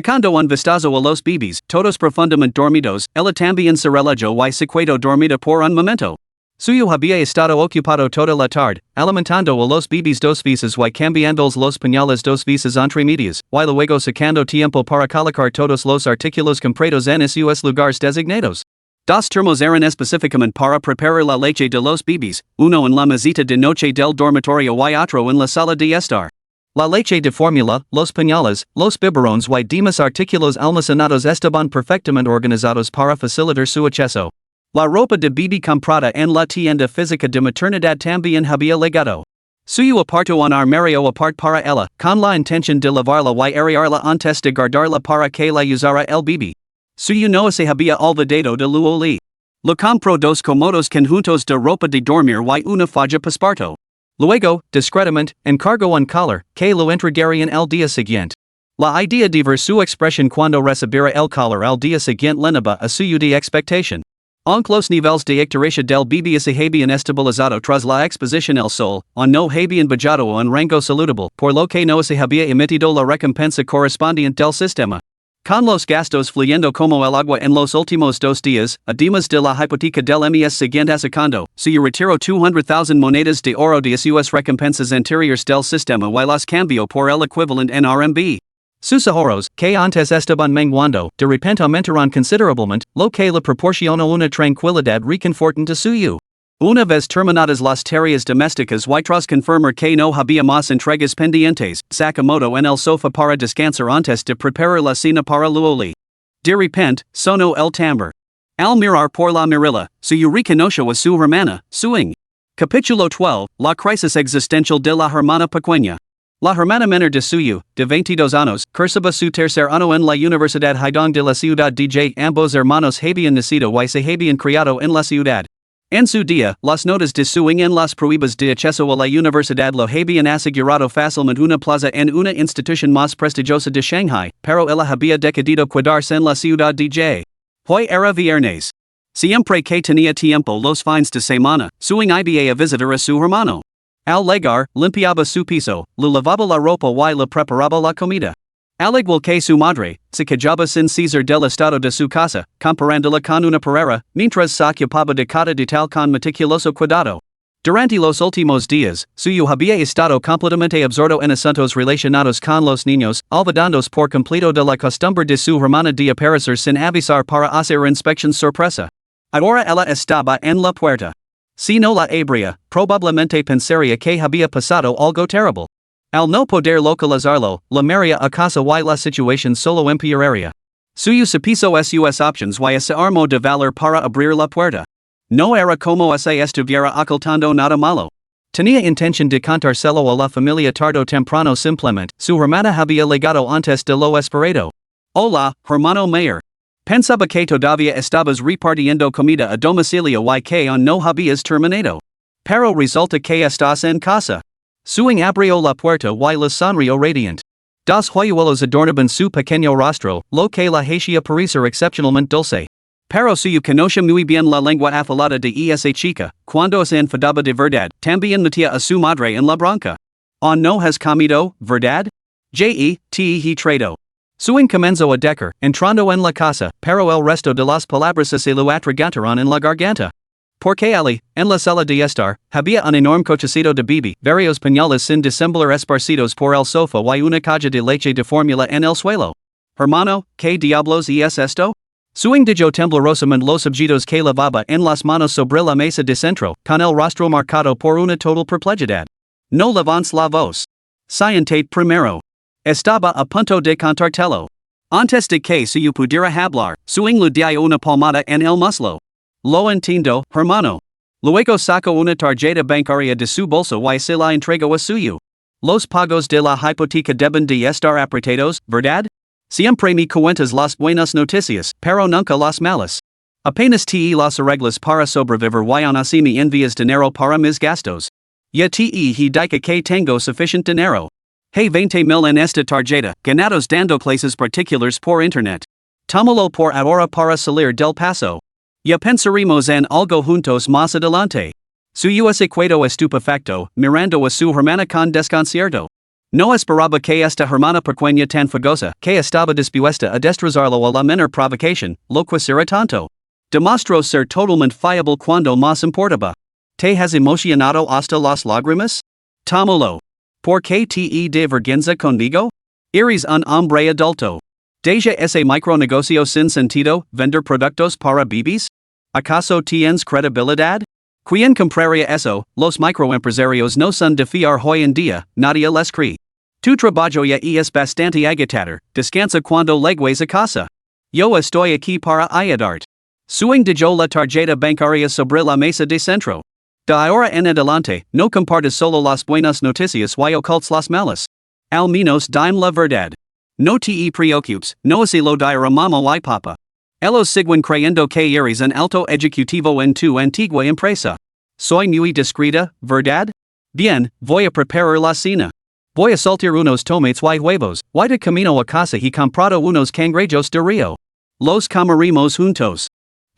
Cuando un vistazo a los bebés, todos profundamente dormidos, ella también se relajó y se quedó dormida por un momento. Suyo había estado ocupado toda la tarde, alimentando a los bebés dos veces y cambiándoles los pañales dos veces entre medias, y luego sacando tiempo para colocar todos los artículos comprados en sus lugares designados. Dos termos eran específicamente para preparar la leche de los bebés, uno en la mesita de noche del dormitorio y otro en la sala de estar. La leche de fórmula, los pañales, los biberones y demás artículos almacenados estaban perfectamente organizados para facilitar su acceso. La ropa de bebé comprada en la tienda física de maternidad también había llegado. Suyo aparto en armario apart para ella, con la intención de lavarla y arearla antes de guardarla para que la usara el bebé. Suyo no se había olvidado de luoli. Lo compro dos comodos conjuntos de ropa de dormir y una faja pasparto. Luego, discretamente, encargo un collar, que lo entregarían el día siguiente. La idea de ver su expresión cuando recibiera el collar al día siguiente lenaba a suyo de expectación. Aunque los niveles de icteracia del bebé se habían estabilizado tras la exposición al sol, no habían bajado a un rango saludable, por lo que no se había emitido la recompensa correspondiente del sistema. Con los gastos fluyendo como el agua en los últimos 2 días, además de la hipoteca del mes siguiente sacando, se retiró 200,000 monedas de oro de sus recompensas anteriores del sistema y las cambió por el equivalente en RMB. Sus ahorros, que antes estaban menguando, de repente aumentaron considerablemente, lo que le proporcionó una tranquilidad reconfortante suyo. Una vez terminadas las tareas domésticas y tras confirmar que no había más entregas pendientes, Sakamoto en el sofá para descansar antes de preparar la cena para luoli. De repente, sonó el tambor. Al mirar por la mirilla, suyo reconoció a su hermana, Suing. Capítulo 12, La crisis existencial de la hermana pequeña. La hermana menor de suyo, de 22 años, cursaba su tercer año en la Universidad Haidong de la Ciudad de ambos hermanos habían nacido y se habían criado en la ciudad. En su día, las notas de Suing en las pruebas de acceso a la universidad lo habían asegurado fácilmente una plaza en una institución más prestigiosa de Shanghai, pero ella había decidido quedarse en la ciudad de Hoy era viernes. Siempre que tenía tiempo los fines de semana, Suing iba a visitar a su hermano. Al llegar, limpiaba su piso, le lavaba la ropa y le preparaba la comida. Al igual que su madre, se quejaba sin cesar del estado de su casa, comparándola con una perrera, mientras se ocupaba de cada detalle con meticuloso cuidado. Durante los últimos días, suyo había estado completamente absorto en asuntos relacionados con los niños, olvidándose por completo de la costumbre de su hermana de aparecer sin avisar para hacer inspección sorpresa. Ahora ella estaba en la puerta. Si no la abría, probablemente pensaría que había pasado algo terrible. Al no poder localizarlo, llamaría a casa y la situación solo empeoraría. Suyo se piso sus options y se armó de valor para abrir la puerta. No era como se estuviera ocultando nada malo. Tenía intención de contárselo a la familia tarde o temprano simplemente, su hermana había llegado antes de lo esperado. Hola, hermano mayor. Pensaba que todavía estabas repartiendo comida a domicilio y que aún no habías terminado. Pero resulta que estás en casa. Suing abrió la puerta y le sonrió radiante. Dos hoyuelos adornaban su pequeño rostro, lo que la hacía parecer excepcionalmente dulce. Pero suyo conocía muy bien la lengua afilada de esa chica, cuando se enfadaba de verdad, también metía a su madre en la bronca. ¿Aún no has comido, verdad? He trado. Suing comenzó a decir, entrando en la casa, pero el resto de las palabras se lo atragantaron en la garganta. Porque allí, en la sala de estar, había un enorme cochecito de bebé, varios pañales sin disimular esparcidos por el sofá y una caja de leche de fórmula en el suelo. Hermano, ¿qué diablos es esto? Suing dejó temblorosamente los objetos que lavaba en las manos sobre la mesa de centro, con el rostro marcado por una total perplejidad. No levants la voz. Siéntate primero. Estaba a punto de contártelo. Antes de que suyo pudiera hablar, Suing le dio una palmada en el muslo. Lo entiendo, hermano. Luego sacó una tarjeta bancaria de su bolso y se la entregó a suyo. Los pagos de la hipoteca deben de estar apretados, ¿verdad? Siempre me cuentas las buenas noticias, pero nunca las malas. Apenas te las arreglas para sobrevivir y aún así me envías dinero para mis gastos. Ya te digo que tengo suficiente dinero. Hey 20,000 en esta tarjeta, ganados dando clases particulares por internet. Tómalo por ahora para salir del paso. Ya pensaremos en algo juntos más adelante. Suyo se quedó estupefacto, mirando a su hermana con desconcierto. No esperaba que esta hermana pequeña tan fogosa, que estaba dispuesta a destrozarlo a la menor provocación, lo quisiera tanto. Demostró ser totalmente fiable cuando más importaba. ¿Te has emocionado hasta las lágrimas? Tómalo. ¿Por qué te de vergüenza conmigo? Eres un hombre adulto. ¿Deja ese micronegocio sin sentido, vender productos para bebés? ¿Acaso tienes credibilidad? ¿Quién compraría eso? Los microempresarios no son de fiar hoy en día, nadie les cree. Tu trabajo ya es bastante agotador, descansa cuando llegues a casa. Yo estoy aquí para ayudarte. Suing dejó la tarjeta bancaria sobre la mesa de centro. De ahora en adelante, no compartas solo las buenas noticias y ocultes las malas. Al menos dime la verdad. No te preocupes, no así lo dirá mamá y papa. Ellos siguen creyendo que eres un alto ejecutivo en tu antigua empresa. Soy muy discreta, ¿verdad? Bien, voy a preparar la cena. Voy a saltar unos tomates y huevos, y de camino a casa he comprado unos cangrejos de río. Los comeremos juntos.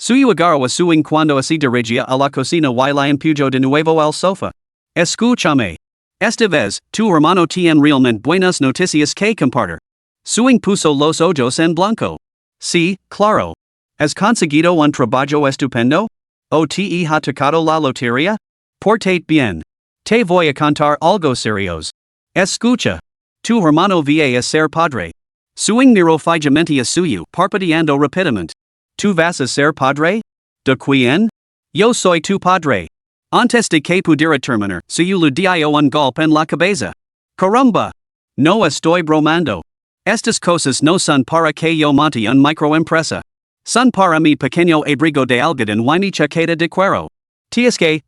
Suyo agarra suing cuando así dirigía a la cocina y la empujo de nuevo al sofá. Escúchame. Esta vez, tu hermano tiene realmente buenas noticias que compartir. Suing puso los ojos en blanco. Sí, claro. ¿Has conseguido un trabajo estupendo? ¿O te ha tocado la lotería? Portate bien. Te voy a contar algo serios. Escucha. Tu hermano va a ser padre. Suing miro fijamente a suyo, parpadeando rápidamente. ¿Tú vas a ser padre? ¿De quién? Yo soy tu padre. Antes de que pudiera terminar, suyo le dio un golpe en la cabeza. Caramba! No estoy bromando. Estas cosas no son para que yo monte un microempresa. Son para mi pequeño abrigo de algodón y mi chaqueta de cuero. Tsk,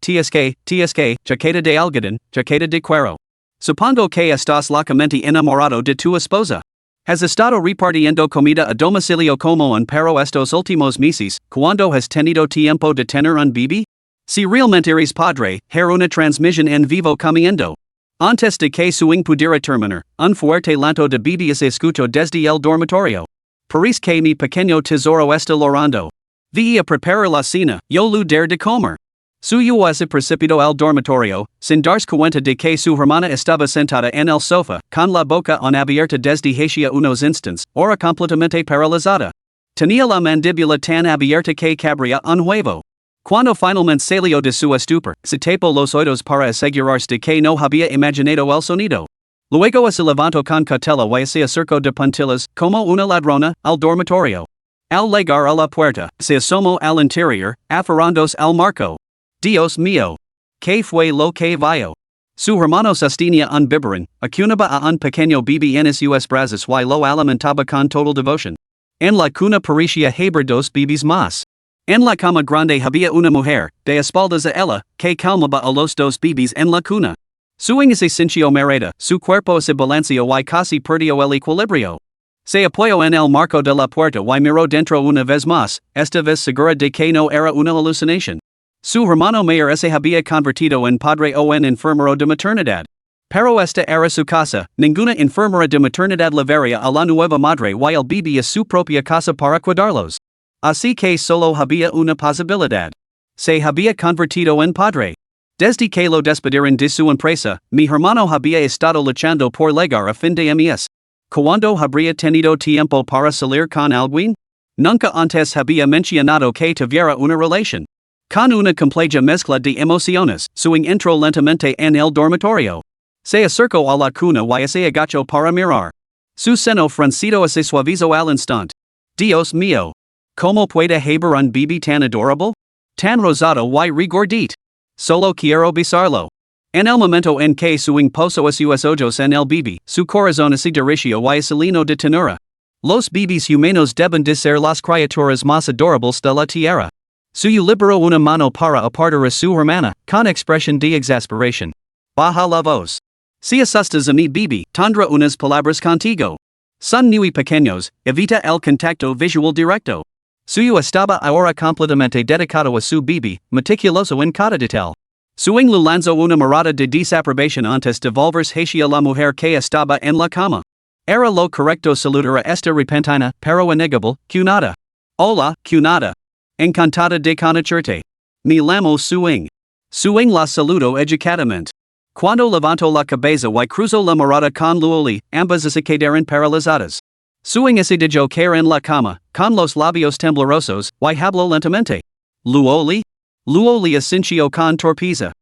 chaqueta de algodón, chaqueta de cuero. Supongo que estás locamente enamorado de tu esposa. Has estado repartiendo comida a domicilio como un perro estos últimos meses, cuando has tenido tiempo de tener un bebé? Si realmente eres padre, una transmisión en vivo comiendo. Antes de que suing pudiera terminar, un fuerte lanto de bebé se escuchó desde el dormitorio. Parece que mi pequeño tesoro está llorando. Vi a preparar la cena, yo lu der de comer. Suyo se precipitó al dormitorio, sin darse cuenta de que su hermana estaba sentada en el sofá, con la boca abierta desde hacía unos instantes, ahora completamente paralizada. Tenía la mandíbula tan abierta que cabría un huevo. Cuando finalmente salió de su estupor, se tapó los oídos para asegurarse de que no había imaginado el sonido. Luego se levantó con cautela y se acercó de puntillas, como una ladrona, al dormitorio. Al llegar a la puerta, se asomó al interior, aferrándose al marco. Dios mío. ¿Qué fue lo que vio? Su hermano sostenía un biberón, acunaba a un pequeño bebé en sus brazos y lo alimentaba con total devoción. En la cuna parecía haber dos bebés más. En la cama grande había una mujer, de espaldas a ella, que calmaba a los dos bebés en la cuna. Suing se sintió mareada, su cuerpo se balanceó y casi perdió el equilibrio. Se apoyó en el marco de la puerta y miró dentro una vez más, esta vez segura de que no era una alucinación. Su hermano mayor se había convertido en padre o en enfermero de maternidad. Pero esta era su casa, ninguna enfermera de maternidad le vería a la nueva madre y el bebé a su propia casa para cuidarlos. Así que solo había una posibilidad. Se había convertido en padre. Desde que lo despidieron de su empresa, mi hermano había estado luchando por llegar a fin de mes. ¿Cuándo habría tenido tiempo para salir con alguien? Nunca antes había mencionado que tuviera una relación. Con una compleja mezcla de emociones, suing entró lentamente en el dormitorio. Se acercó a la cuna y se agachó para mirar. Su seno fruncido se suavizó al instante. Dios mío. ¿Cómo puede haber un bebé tan adorable? Tan rosado y regordito. Solo quiero besarlo. En el momento en que suing puso sus ojos en el bebé, su corazón se dirigió y se llenó de ternura. Los bebés humanos deben de ser las criaturas más adorables de la tierra. Suyo liberó una mano para apartar a su hermana, con expresión de exasperación. Baja la voz. Si asustas a mi bebé, tendrá unas palabras contigo. Son muy pequeños, evita el contacto visual directo. Suyo estaba ahora completamente dedicado a su bebé, meticuloso en cada detalle. Suing le lanzó una mirada de desaprobación antes de volverse hacia la mujer que estaba en la cama. Era lo correcto saludar a esta repentina, pero innegable, cunada. Hola, cunada. Encantada de conocerte. Me llamo Suing. Suing la saludó educadamente. Cuando levantó la cabeza y cruzó la mirada con Luoli, ambas se quedaron paralizadas. Suing se dejó caer en la cama, con los labios temblorosos, y habló lentamente. Luoli? Luoli asintió con torpeza.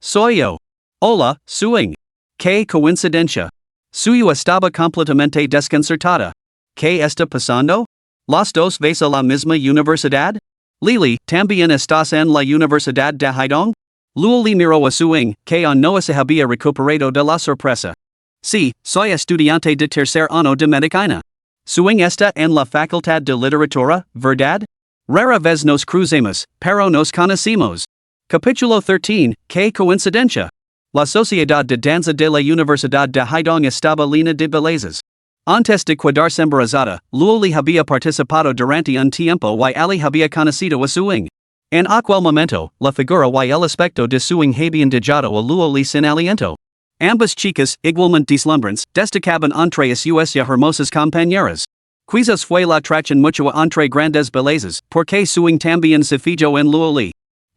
Soy yo. Hola, Suing. Qué coincidencia. Suyo estaba completamente desconcertada. ¿Qué está pasando? ¿Los dos vais a la misma universidad? Lili, ¿también estás en la Universidad de Haidong? Luoli miró a Suing, que aún no se había recuperado de la sorpresa. Sí, soy estudiante de tercer año de medicina. Suing está en la Facultad de Literatura, ¿verdad? Rara vez nos cruzamos, pero nos conocimos. Capítulo 13, ¿Qué coincidencia? La Sociedad de Danza de la Universidad de Haidong estaba llena de bellezas. Antes de quedarse embarazada, Luoli había participado durante un tiempo y Ali había conocido a Suing. En aquel momento, la figura y el aspecto de Suing habían dejado a Luoli sin aliento. Ambas chicas, igualmente deslumbrantes, destacaban entre sus hermosas compañeras. Quizás fue la atracción mutua entre grandes bellezas, porque Suing también se fijó en Luoli.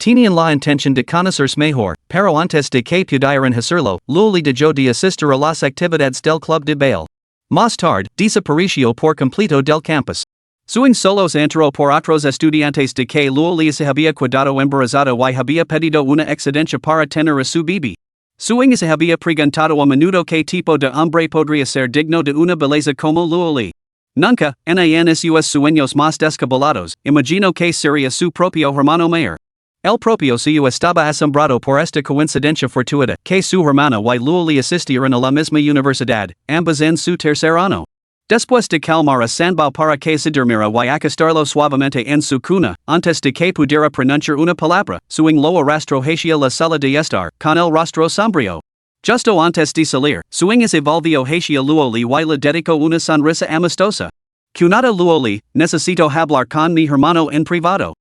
Tenían la intención de conocerse mejor, pero antes de que pudieran hacerlo, Luoli dejó de asistir a las actividades del club de baile. Más tarde, desapareció por completo del campus. Suing solos entró por otros estudiantes de que Luoli se había quedado embarazada y había pedido una excedencia para tener a su bebé. Suing se había preguntado a menudo qué tipo de hombre podría ser digno de una belleza como Luoli. Nunca, en sus sueños más descabelados, imaginó que sería su propio hermano mayor. El propio Suyu estaba asombrado por esta coincidencia fortuita, que su hermana y Luoli asistieron a la misma universidad, ambas en su tercer año. Después de calmar a Sanbao para que se durmiera y acostarlo suavemente en su cuna, antes de que pudiera pronunciar una palabra, Suing lo arrastró hacia la sala de estar, con el rostro sombrío. Justo antes de salir, Suing se volvió hacia Luoli y le dedicó una sonrisa amistosa. Cunada Luoli, necesito hablar con mi hermano en privado.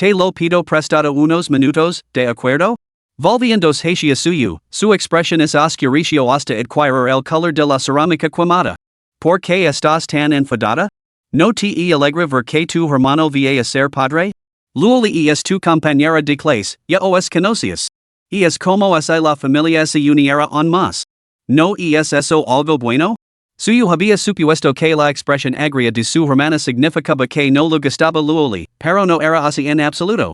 Te lo pido prestado unos minutos, ¿de acuerdo? Volviéndose hacia Suyu, su expresión es oscureció hasta adquirir el color de la cerámica quemada. ¿Por qué estás tan enfadada? ¿No te alegra ver que tu hermano vaya a ser padre? Luoli es tu compañera de clase, ya os conocias. Y es como es la familia se uniera aún más. ¿No es eso algo bueno? Suyu había supuesto que la expresión agria de su hermana significaba que no le gustaba Luoli, pero no era así en absoluto.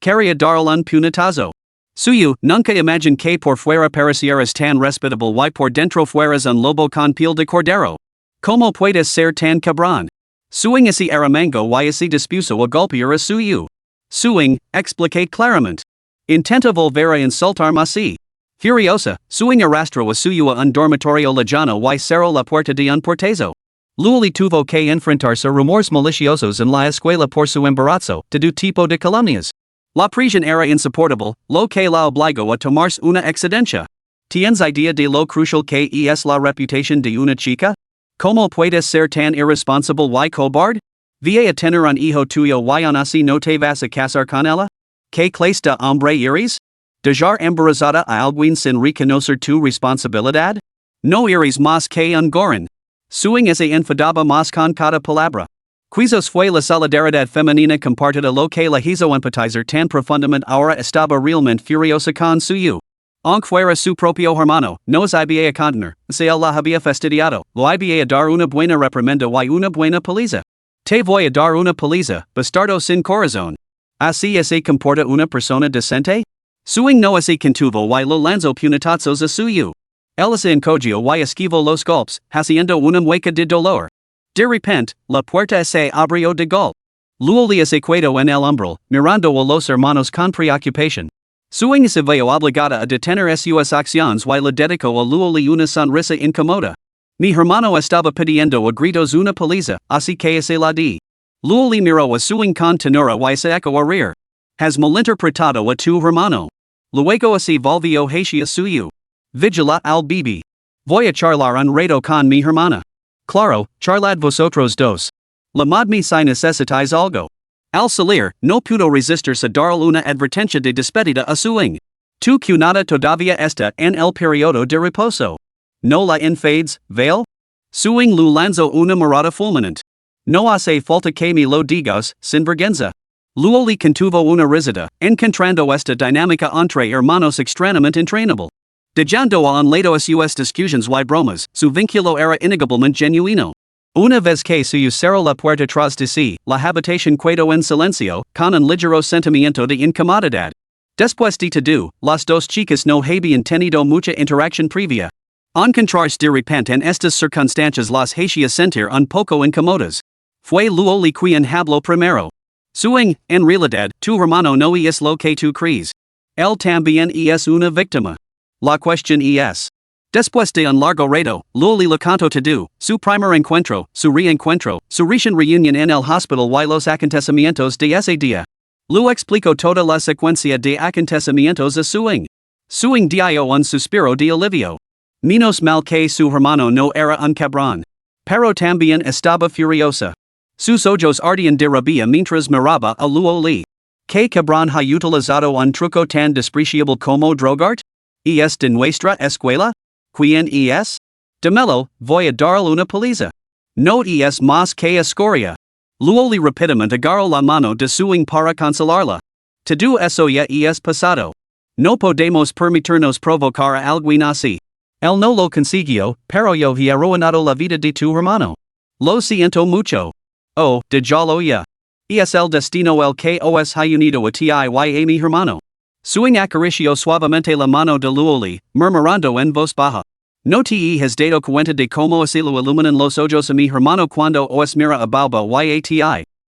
Quería darle un puñetazo. Suyu, nunca imaginó que por fuera parecieras tan respetable y por dentro fueras un lobo con piel de cordero. ¿Cómo puedes ser tan cabrón? Suing así era mango y así dispuso a golpear a Suyu. Suing, expliqué claramente. Intenta volver a insultarme así. Furiosa, Suing arrastró a Suyu a un dormitorio lejano y cerró la puerta de un portazo. Luoli tuvo que enfrentarse a rumores maliciosos en la escuela por su embarazo, de tu tipo de calumnias. La presión era insoportable, lo que la obligó a tomarse una excedencia. ¿Tienes idea de lo crucial que es la reputación de una chica? ¿Cómo puedes ser tan irresponsable y cobarde? ¿Vas a tener un hijo tuyo y aún así no te vas a casar con ella? ¿Qué clase de hombre eres? ¿Dejar embarazada a alguien sin reconocer tu responsabilidad? No eres más que un gorón. Suing se enfadaba más con cada palabra. Quizás fue la solidaridad femenina compartida lo que la hizo empatizar tan profundamente ahora estaba realmente furiosa con Suyu. Aunque fuera su propio hermano, no se iba a contener, se él la había fastidiado, lo iba a dar una buena reprimenda y una buena paliza. Te voy a dar una paliza, bastardo sin corazón. ¿Así se comporta una persona decente? Suing no se contuvo y lo lanzó puñetazos a Suyu. Él se encogió y esquivó los golpes, haciendo una mueca de dolor. De repente, la puerta se abrió de golpe. Luoli se quedó en el umbral, mirando a los hermanos con preocupación. Suing se vio obligada a detener sus acciones y le dedicó a Luoli una sonrisa incómoda. Mi hermano estaba pidiendo a gritos una paliza, así que se la di. Luoli miró a Suing con tenura y se echó a reír. Has malinterpretado a tu hermano. Luego se volvió hacia Suyu. Vigila al bebé. Voy a charlar un rato con mi hermana. Claro, charlad vosotros dos. La madme si necesitáis algo. Al salir, no pudo resistirse a darle una advertencia de despedida a Suing. Tu cunada todavía está en el periodo de reposo. No la enfades, ¿vale? Suing lu lanzó una mirada fulminante. No hace falta que me lo digas, sin vergüenza. Luoli contuvo una risita, encontrando esta dinámica entre hermanos extrañamente entrainable. Dejando a un lado sus discusiones y bromas, su vínculo era innegablemente genuino. Una vez que Suyu cerró la puerta tras de sí, la habitación quedó en silencio, con un ligero sentimiento de incomodidad. Después de todo, las dos chicas no habían tenido mucha interacción previa. Encontrarse de repente en estas circunstancias las hacía sentir un poco incómodas. Fue Luoli quien habló primero. Suing, en realidad, tu hermano no es lo que tú crees. Él también es una víctima. La cuestión es. Después de un largo rato, Luoli le contó todo, su primer encuentro, su reencuentro, su recent reunión en el hospital y los acontecimientos de ese día. Lu explico toda la secuencia de acontecimientos a suing. Suing dio un suspiro de alivio. Menos mal que su hermano no era un cabrón. Pero también estaba furiosa. Sus ojos ardían de rabia mientras miraba a Luo Li. ¿Qué cabrón ha utilizado un truco tan despreciable como drogart? ¿Es de nuestra escuela? ¿Quién es? Dámelo, voy a darle una paliza. No es más que escoria. Luo Li rápidamente agarró la mano de Suing para consolarla. Todo eso ya es pasado. No podemos permitirnos provocar a alguien así. Él no lo consiguió, pero yo he arruinado la vida de tu hermano. Lo siento mucho. Oh, déjalo ya. Es el destino el que os ha unido a ti y a mi hermano. Suing acarició suavemente la mano de Luo Li, murmurando en voz baja. No te has dado cuenta de cómo así lo iluminan los ojos a mi hermano cuando os mira a balba yati.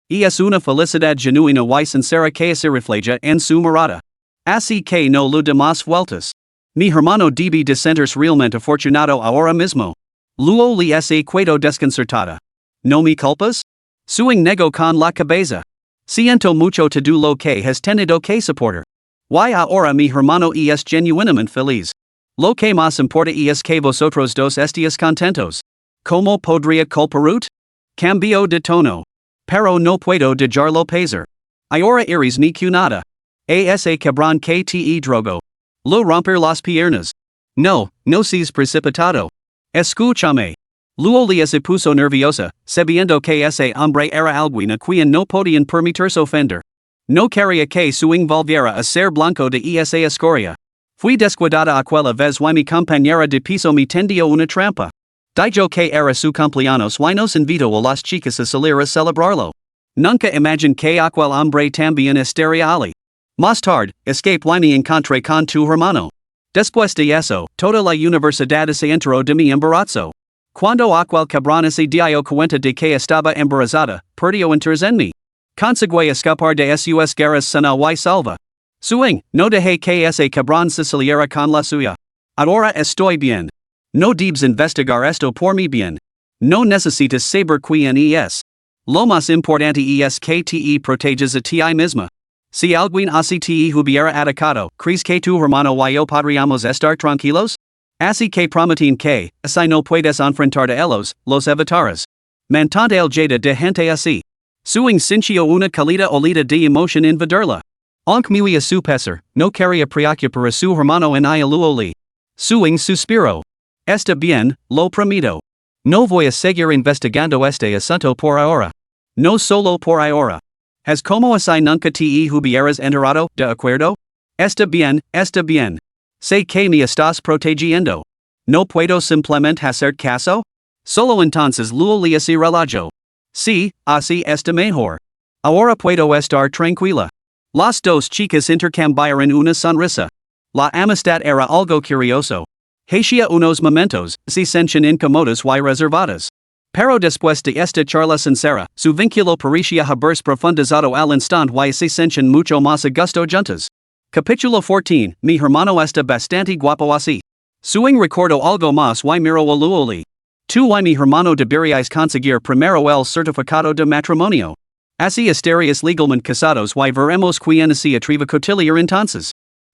Es una felicidad genuina y sincera que se refleja en su mirada. Así que no lo demás vueltas. Mi hermano debe de sentirse realmente afortunado ahora mismo. Luo Li se quedó desconcertada. ¿No me culpas? Suing negó con la cabeza. Siento mucho todo lo que has tenido que soportar. Y ahora mi hermano es genuinamente feliz. Lo que más importa es que vosotros dos estéis contentos. ¿Cómo podría culparut? Cambio de tono. Pero no puedo dejarlo pasar. Ahora eres mi cunada. Ese cabrón que te drogo. Lo romper las piernas. No, no seas precipitado. Escúchame. Luo Li se puso nerviosa, sabiendo que ese hombre era alguien a quien no podían permitirse ofender. No quería que Suing volviera a ser blanco de esa escoria. Fui descuidada aquella vez y mi compañera de piso me tendió una trampa. Dijo que era su cumpleaños y nos invitó a las chicas a salir a celebrarlo. Nunca imaginé que aquel hombre también estaría allí. Más tarde, escape y me encontré con tu hermano. Después de eso, toda la universidad se enteró de mi embarazo. Cuando aquel cabrón se dio cuenta de que estaba embarazada, perdió interés en mí. Conseguí escapar de sus garras sana y salva. Suing, no dejé que ese cabrón se saliera con la suya. Ahora estoy bien. No debes investigar esto por mi bien. No necesitas saber quién es. Lo más importante es que te proteges a ti misma. Si alguien así te hubiera atacado, ¿crees que tu hermano y yo podríamos estar tranquilos? Así que prometin que, si no puedes enfrentar de ellos, los evitarás. Mantente el jada de gente así. Suing sintió una cálida olida de emoción invadirla. Aunque muy a su pesar, no quería preocupar a su hermano en Luo Li. Suing suspiró. Está bien, lo prometo. No voy a seguir investigando este asunto por ahora. No solo por ahora. ¿Has como así nunca te hubieras enterado, de acuerdo? Está bien, está bien. Sé que me estás protegiendo. ¿No puedo simplemente hacer caso? Solo entonces Luo Li se relajó. Sí, así está mejor. Ahora puedo estar tranquila. Las dos chicas intercambiaron una sonrisa. La amistad era algo curioso. Hacía unos momentos, se sentían incómodas y reservadas. Pero después de esta charla sincera, su vínculo parecía haberse profundizado al instante y se sentían mucho más a gusto juntas. Capítulo 14. Mi hermano está bastante guapo así. Suing recordó algo más y miró a Luo Li. Tú y mi hermano deberíais conseguir primero el certificado de matrimonio. Así estaríais legalmente casados y veremos quién se atreve a cotillear entonces.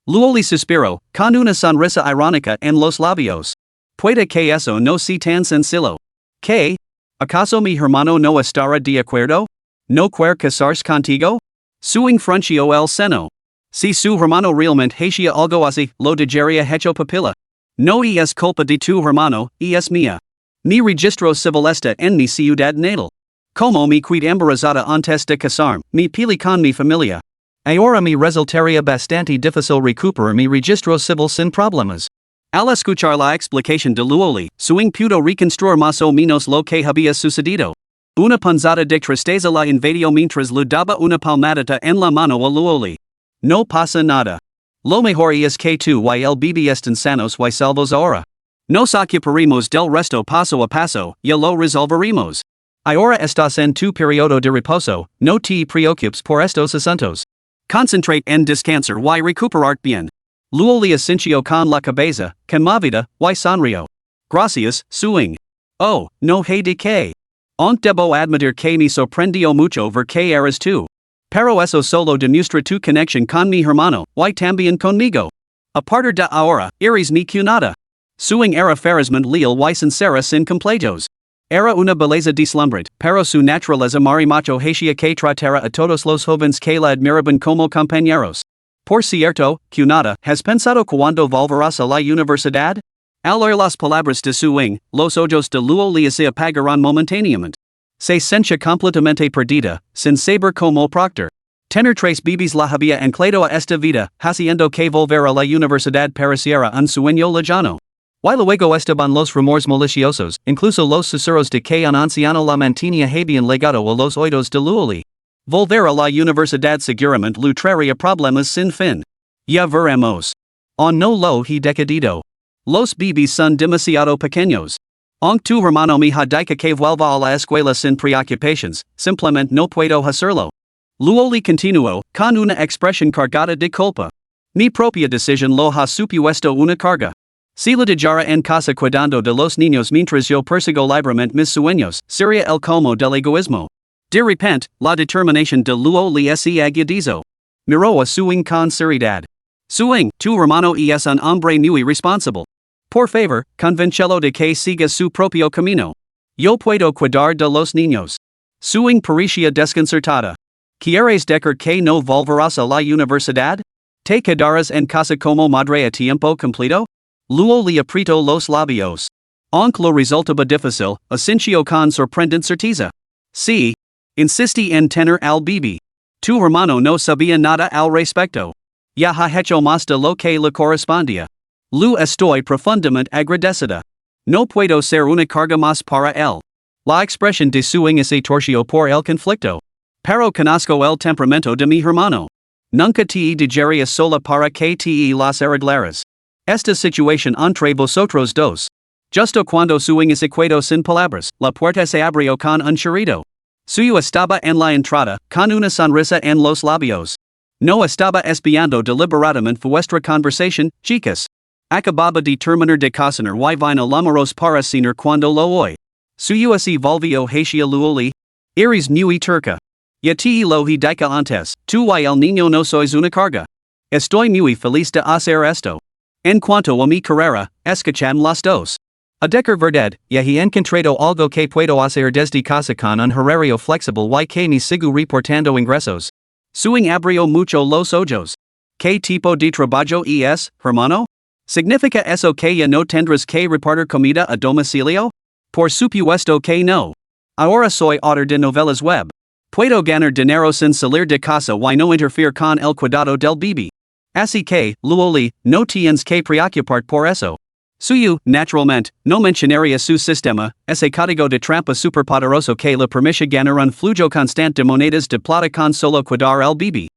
Luo Li suspiró, con una sonrisa irónica en los labios. Puede que eso no sea tan sencillo. ¿Qué? ¿Acaso mi hermano no estará de acuerdo? ¿No quiere casarse contigo? Suing frunció el seno. Si su hermano realmente hacía algo así, lo dejaría hecho papilla. No es culpa de tu hermano, es mía. Mi registro civil está en mi ciudad natal. Como me quedé embarazada antes de casarme, me peleé con mi familia. Ahora me resultaría bastante difícil recuperar mi registro civil sin problemas. Al escuchar la explicación de Luo Li, Suing pudo reconstruir más o menos lo que había sucedido. Una punzada de tristeza la invadió mientras le daba una palmadita en la mano a Luo Li. No pasa nada. Lo mejor es que tú y el bebé estén sanos y salvos ahora. Nos ocuparemos del resto paso a paso, y lo resolveremos. Ahora estás en tu periodo de reposo, no te preocupes por estos asuntos. Concentrate en descansar y recuperarte bien. Luo Li asintió con la cabeza, conmovida, y sonrió. Gracias, Suing. Oh, no hay de qué. Aunque debo admitir que me sorprendió mucho ver que eras tú. Pero eso solo demuestra tu conexión con mi hermano, y también conmigo. A partir de ahora, eres mi cuñada. Suing era ferozmente leal y sincera sin complejos. Era una belleza deslumbrante, pero su naturaleza marimacho hacía que tratara a todos los jóvenes que la admiraban como compañeros. Por cierto, cuñada, ¿has pensado cuándo volverás a la universidad? Al oír las palabras de Suing, los ojos de Luo Lia se apagaron momentáneamente. Se sentía completamente perdida, sin saber cómo proctor. Tener tres bebés la había anclado a esta vida, haciendo que volver a la universidad pareciera un sueño lejano. Y luego estaban los rumores maliciosos, incluso los susurros de que un anciano la mantenía habían legado a los oídos de Luoli. Volver a la universidad seguramente lu traería problemas sin fin. Ya veremos. No lo he decidido. Los bebés son demasiado pequeños. Aunque tu hermano me ha dicho que vuelva a la escuela sin preocupaciones, simplemente no puedo hacerlo. Luoli continuó, con una expresión cargada de culpa. Mi propia decisión lo ha supuesto una carga. Si la dejara en casa cuidando de los niños mientras yo persigo libremente mis sueños, sería el colmo del egoísmo. De repente, la determinación de Luoli se agudizó. Miró a Suing con seriedad. Suing, tu hermano es un hombre muy responsable. Por favor, convéncelo de que siga su propio camino. Yo puedo cuidar de los niños. Suing parecía desconcertada. ¿Quieres decir que no volverás a la universidad? ¿Te quedarás en casa como madre a tiempo completo? Luo le apretó los labios. Aunque lo resultaba difícil, asintió con sorprendente certeza. Sí. Insistí en tener al bebé. Tu hermano no sabía nada al respecto. Ya ha hecho más de lo que le correspondía. Lu estoy profundamente agradecida. No puedo ser una carga más para él. La expresión de Suing se torció por el conflicto. Pero conozco el temperamento de mi hermano. Nunca te dejaría sola para que te las arreglaras. Esta situación entre vosotros dos. Justo cuando Suing se quedó sin palabras, la puerta se abrió con un chirrido. Suyo estaba en la entrada, con una sonrisa en los labios. No estaba espiando deliberadamente vuestra conversación, chicas. Acababa de terminar de cocinar y vino lamoros para cenar cuando lo oí. Suyo se volvió hacia Luoli. Eres muy turca. Ya te lo he dicho antes, tú y el niño no sois una carga. Estoy muy feliz de hacer esto. En cuanto a mi carrera, escuchan las dos. A decir verdad, ya he encontrado algo que puedo hacer desde casa con un horario flexible y que me sigo reportando ingresos. Suing abrió mucho los ojos. ¿Qué tipo de trabajo es, hermano? ¿Significa eso que ya no tendrás que repartir comida a domicilio? Por supuesto que no. Ahora soy autor de novelas web. Puedo ganar dinero sin salir de casa y no interferir con el cuidado del bebé. Así que, Luoli, no tienes que preocuparte por eso. Suyo, naturalmente, no mencionaría su sistema, ese código de trampa superpoderoso que le permite ganar un flujo constante de monedas de plata con solo cuidar al bebé.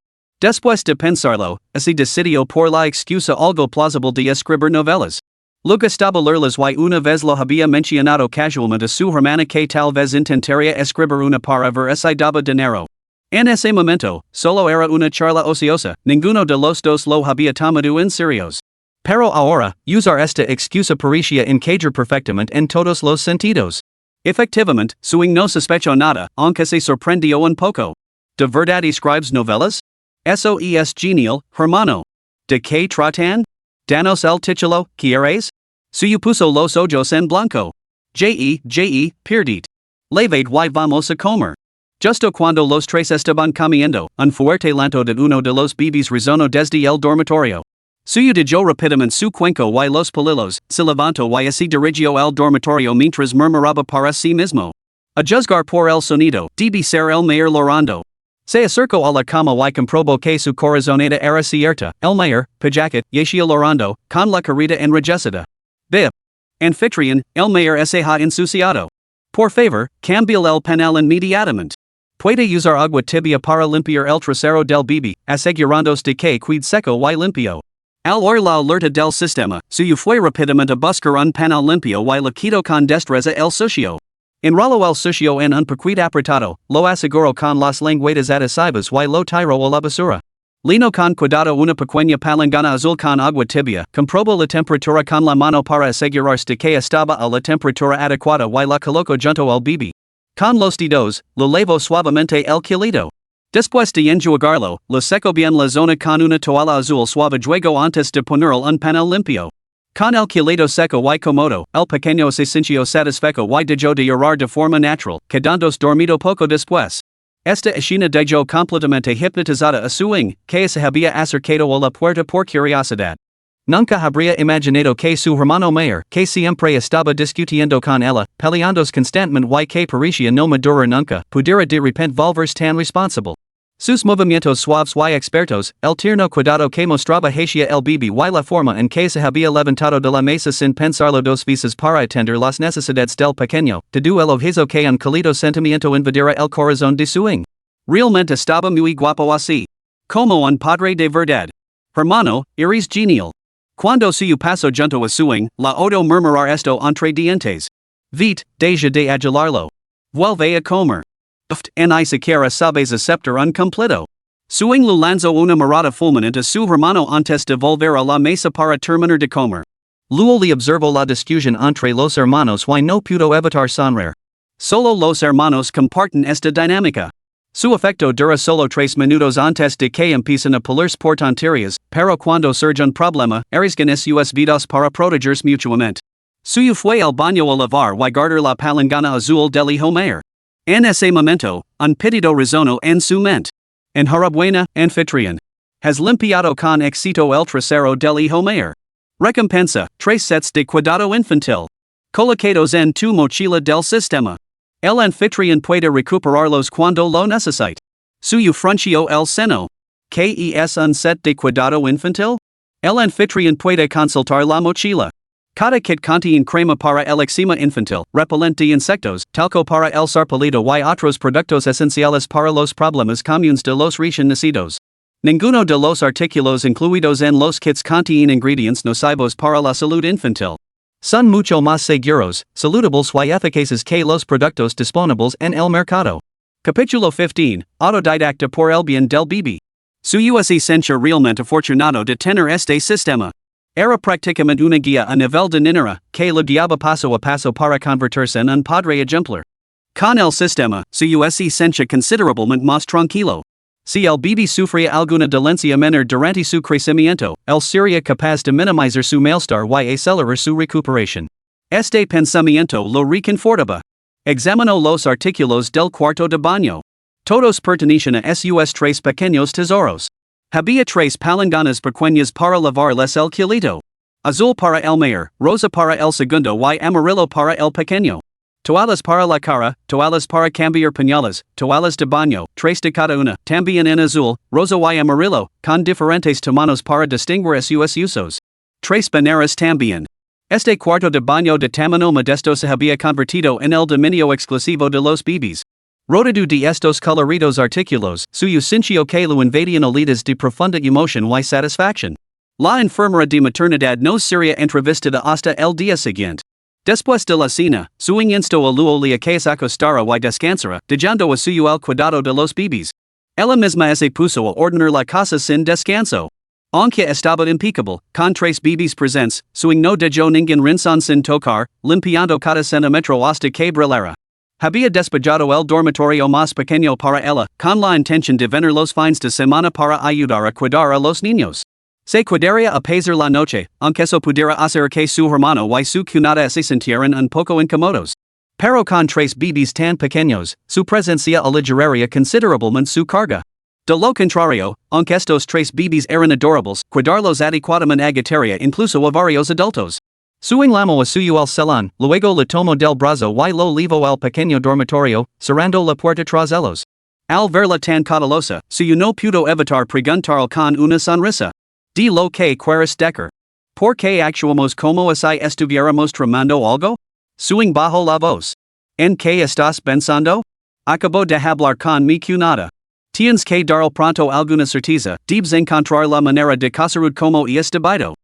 Después de pensarlo, se decidió por la excusa algo plausible de escribir novelas. Le gustaba leerlas y una vez lo había mencionado casualmente a su hermana que tal vez intentaría escribir una para ver si daba dinero. En ese momento, solo era una charla ociosa, ninguno de los dos lo había tomado en serios. Pero ahora, usar esta excusa parecía encajar perfectamente en todos los sentidos. Efectivamente, Suing no sospechó nada, aunque se sorprendió un poco. ¿De verdad escribes novelas? Eso es genial, hermano. ¿De qué tratan? Danos el título, ¿quieres? Suyo puso los ojos en blanco. Perdit. Levade y vamos a comer. Justo cuando los tres estaban comiendo, un fuerte llanto de uno de los bebés resonó desde el dormitorio. Suyo dejó rápidamente su cuenco y los palillos, se levantó y se dirigió al dormitorio mientras murmuraba para sí mismo. A juzgar por el sonido, debe ser el mayor llorando. Se acercó a la cama y comprobó que su corazoneta era cierta, el mayor, pajacat, yeshia llorando, con la carita enrojecida. Anfitrión, el mayor se ha ensuciado. Por favor, cambie el panel inmediatamente. Puede usar agua tibia para limpiar el trasero del bebé, asegurándose de que quede seco y limpio. Al oír la alerta del sistema, Suyo fue rápidamente a buscar un panel limpio y le quitó con destreza el sucio. Enroló el sucio en un paquete apretado, lo aseguró con las lengüetas adhesivas y lo tiró a la basura. Lino con cuidado una pequeña palangana azul con agua tibia, comprobó la temperatura con la mano para asegurarse de que estaba a la temperatura adecuada y la colocó junto al bebé. Con los dedos, lo levó suavemente el kilito. Después de enjuagarlo, lo seco bien la zona con una toalla azul suave luego antes de ponerlo un panel limpio. Con el culito seco y cómodo, el pequeño se sintió satisfecho y dejó de llorar de forma natural, quedándose dormido poco después. Esta escena dejó completamente hipnotizada a su que se había acercado a la puerta por curiosidad. Nunca habría imaginado que su hermano mayor, que siempre estaba discutiendo con ella, peleándose constantemente y que parecía no madurar nunca, pudiera de repente volverse tan responsable. Sus movimientos suaves y expertos, el tierno cuidado que mostraba hacia el bebé y la forma en que se había levantado de la mesa sin pensarlo dos veces para atender las necesidades del pequeño, todo el objeto que un cálido sentimiento invadiera el corazón de su realmente estaba muy guapo así. Como un padre de verdad. Hermano, eres genial. Cuando su paso junto a su la odo murmurar esto entre dientes. Vite, deja de agilarlo. Vuelve a comer. Ni siquiera sabes aceptar un completo. Su lo lanzó una mirada fulminante a su hermano antes de volver a la mesa para terminar de comer. Luego le observó la discusión entre los hermanos y no pudo evitar sonreír. Solo los hermanos comparten esta dinámica. Su afecto dura solo 3 minutos antes de que empiecen a pelearse por tonterías, pero cuando surge un problema, arriesgan sus vidas para protegerse mutuamente. Suyo fue al baño a lavar y guardar la palangana azul del hijo mayor. En ese momento, un pedido resonó en su mente. Enhorabuena, anfitrión. Has limpiado con éxito el trasero del hijo mayor. Recompensa, 3 sets de cuidado infantil. Colocados en tu mochila del sistema. El anfitrión puede recuperarlos cuando lo necesite. Suyo frunció el seno. ¿Qué es un set de cuidado infantil? El anfitrión puede consultar la mochila. Cada kit contiene crema para el eczema infantil, repelente de insectos, talco para el sarpullido y otros productos esenciales para los problemas comunes de los recién nacidos. Ninguno de los artículos incluidos en los kits contiene ingredientes nocivos para la salud infantil. Son mucho más seguros, saludables y eficaces que los productos disponibles en el mercado. Capítulo 15, Autodidacta por el bien del bebé. Su esencia realmente afortunado de tener este sistema. Era prácticamente una guía a nivel de niñera, que lo guiaba paso a paso para convertirse en un padre ejemplar. Con el sistema, su esencia considerablemente más tranquilo. Si el bebé sufría alguna dolencia menor durante su crecimiento, él sería capaz de minimizar su malestar y acelerar su recuperación. Este pensamiento lo reconfortaba. Examinó los artículos del cuarto de baño. Todos pertenecían a sus 3 pequeños tesoros. Había 3 palanganas pequeñas para lavarles el culito. Azul para el mayor, rosa para el segundo y amarillo para el pequeño. Toallas para la cara, toallas para cambiar pañales, toallas de baño, 3 de cada una, también en azul, rosa y amarillo, con diferentes tamaños para distinguir sus usos. 3 bañeras también. Este cuarto de baño de tamaño modesto se había convertido en el dominio exclusivo de los bebés. Rodeado de estos coloridos artículos, suyo sintió que lo invadían oleadas de profunda emoción y satisfacción. La enfermera de maternidad no sería entrevistada hasta el día siguiente. Después de la cena, su instó a luego le que se acostara y descansara, dejando a suyo el cuidado de los bebés. Ella misma se puso a ordenar la casa sin descanso. Aunque estaba impecable, con 3 bebés presentes, su no dejó ningún rincón sin tocar, limpiando cada centímetro hasta que brillara. Había despejado el dormitorio más pequeño para ella, con la intención de venir los fines de semana para ayudar a cuidar a los niños. Se cuidaría a pasar la noche, aunque eso pudiera hacer que su hermano y su cuñada se sintieran un poco incómodos. Pero con 3 bebés tan pequeños, su presencia aligeraría considerablemente su carga. De lo contrario, aunque estos 3 bebés eran adorables, cuidarlos adecuadamente agitaría incluso a varios adultos. Su enlamó a suyo al salón, luego le tomó del brazo y lo llevó al pequeño dormitorio, cerrando la puerta tras ellos. Al verla tan cautelosa, suyo no pudo evitar preguntarle con una sonrisa. De lo que quieres decir. ¿Por qué actuamos como si estuviéramos tramando algo? Suing bajo la voz. ¿En qué estás pensando? Acabo de hablar con mi cuñada. Tienes que dar pronto alguna certeza, debes encontrar la manera de casarud como es debido.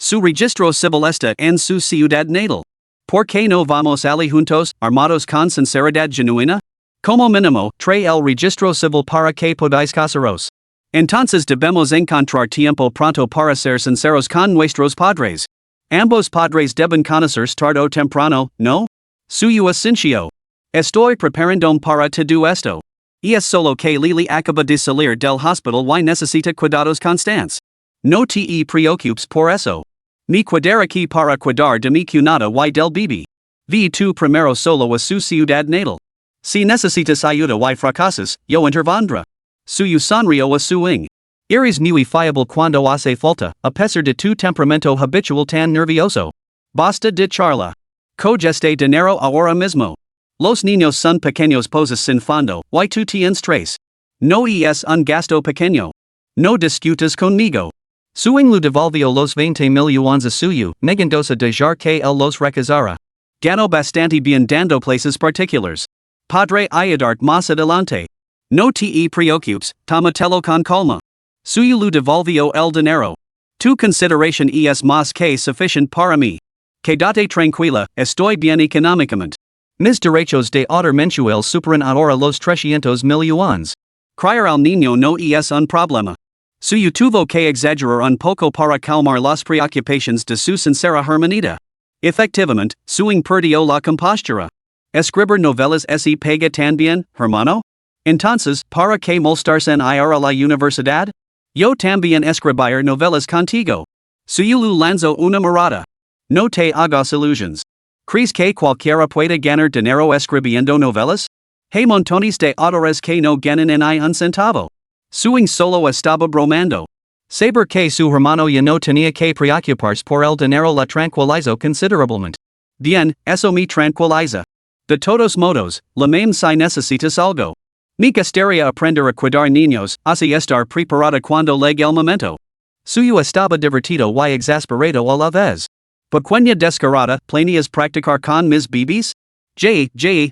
Su registro civil está en su ciudad natal. ¿Por qué no vamos allí juntos, armados con sinceridad genuina? Como mínimo, trae el registro civil para que podáis casaros. Entonces debemos encontrar tiempo pronto para ser sinceros con nuestros padres. Ambos padres deben conocerse tarde o temprano, ¿no? Suyo asincio. Estoy preparando para todo esto. Es solo que Lili acaba de salir del hospital y necesita cuidados constantes. No te preocupes por eso. Mi cuidar aquí para cuidar de mi cunada y del bebé. Vi tu primero solo a su ciudad natal. Si necesitas ayuda y fracasas, yo intervendré. Suyo sonrío a su ing. Eres muy fiable cuando hace falta, a pesar de tu temperamento habitual tan nervioso. Basta de charla. Cogeste dinero ahora mismo. Los niños son pequeños posas sin fondo, y tú tienes tres. No es un gasto pequeño. No discutas conmigo. Suing lu devolvió los 20,000 yuans a suyo, negándose de dejar que él los recazara. Gano bastante bien dando places particulars. Padre ayudarte más adelante. No te preocupes, tómatelo con calma. Suyo lu devolvió el dinero. Tu consideración es más que suficiente para mí. Quédate tranquila, estoy bien económicamente. Mis derechos de autor mensual superan ahora los 300,000 yuans. Criar al niño no es un problema. Suyo tuvo que exagerar un poco para calmar las preocupaciones de su sincera hermanita. Efectivamente, suing perdió la compostura. ¿Escribir novelas se pega también, hermano? Entonces, ¿para qué molestarse en ir a la universidad? Yo también escribir novelas contigo. Suyo lu lanzo una mirada. No te hagas illusions. ¿Crees que cualquiera puede ganar dinero escribiendo novelas? Hay montones de autores que no ganan ni un centavo. Suing solo estaba bromando. Saber que su hermano ya no tenía que preocuparse por el dinero la tranquilizó considerablemente. Bien, eso me tranquiliza. De todos modos, la meme si necesitas algo. Me gustaría aprender a cuidar niños, así estar preparada cuando llegue el momento. Suyo estaba divertido y exasperado a la vez. Pequeña descarada, ¿planeas practicar con mis bebés?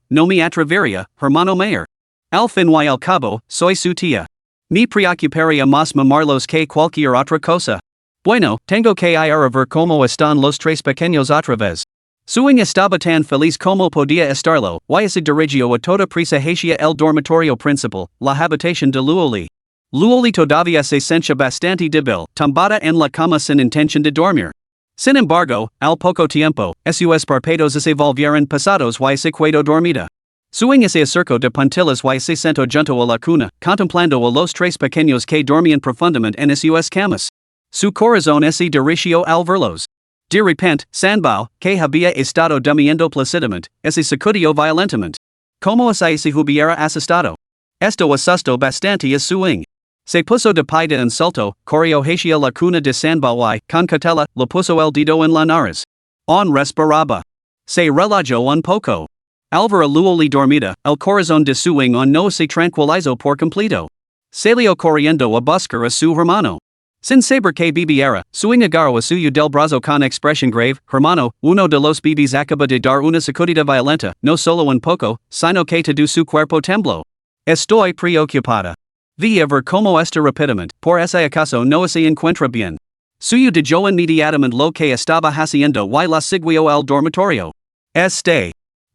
No me atrevería, hermano mayor. Al fin y al cabo, soy su tía. Me preocuparía más mamarlos que cualquier otra cosa. Bueno, tengo que ir a ver cómo están los tres pequeños otra vez. Suing estaba tan feliz como podía estarlo, y se dirigió a toda prisa hacia el dormitorio principal, la habitación de Luoli. Luoli todavía se sentía bastante débil, tumbada en la cama sin intención de dormir. Sin embargo, al poco tiempo, sus párpados se volvieron pesados y se quedó dormida. Suing se acercó de puntillas y se sentó junto a la cuna, contemplando a los tres pequeños que dormían profundamente en sus camas. Su corazón se dirigió al verlos. De repente, Sanbao, que había estado durmiendo plácidamente, se sacudió violentamente. Como si se hubiera asustado. Esto asustó bastante a Suing. Se puso de pie de un salto, corrió hacia la cuna de Sanbao y, con cautela, le puso el dedo en la nariz. On respiraba. Se relajó un poco. Al ver a Luoli dormida, el corazón de Suing no se tranquilizó por completo. Salió corriendo a buscar a su hermano. Sin saber que bebiera, Suing agarró a suyo del brazo con expresión grave. Hermano, uno de los bebés acaba de dar una sacudida violenta, no solo un poco, sino que todo su cuerpo tembló. Estoy preocupada. Vi a ver cómo está rápidamente, por ese acaso no se encuentra bien. Suyo dijo inmediatamente lo que estaba haciendo y la siguió al dormitorio.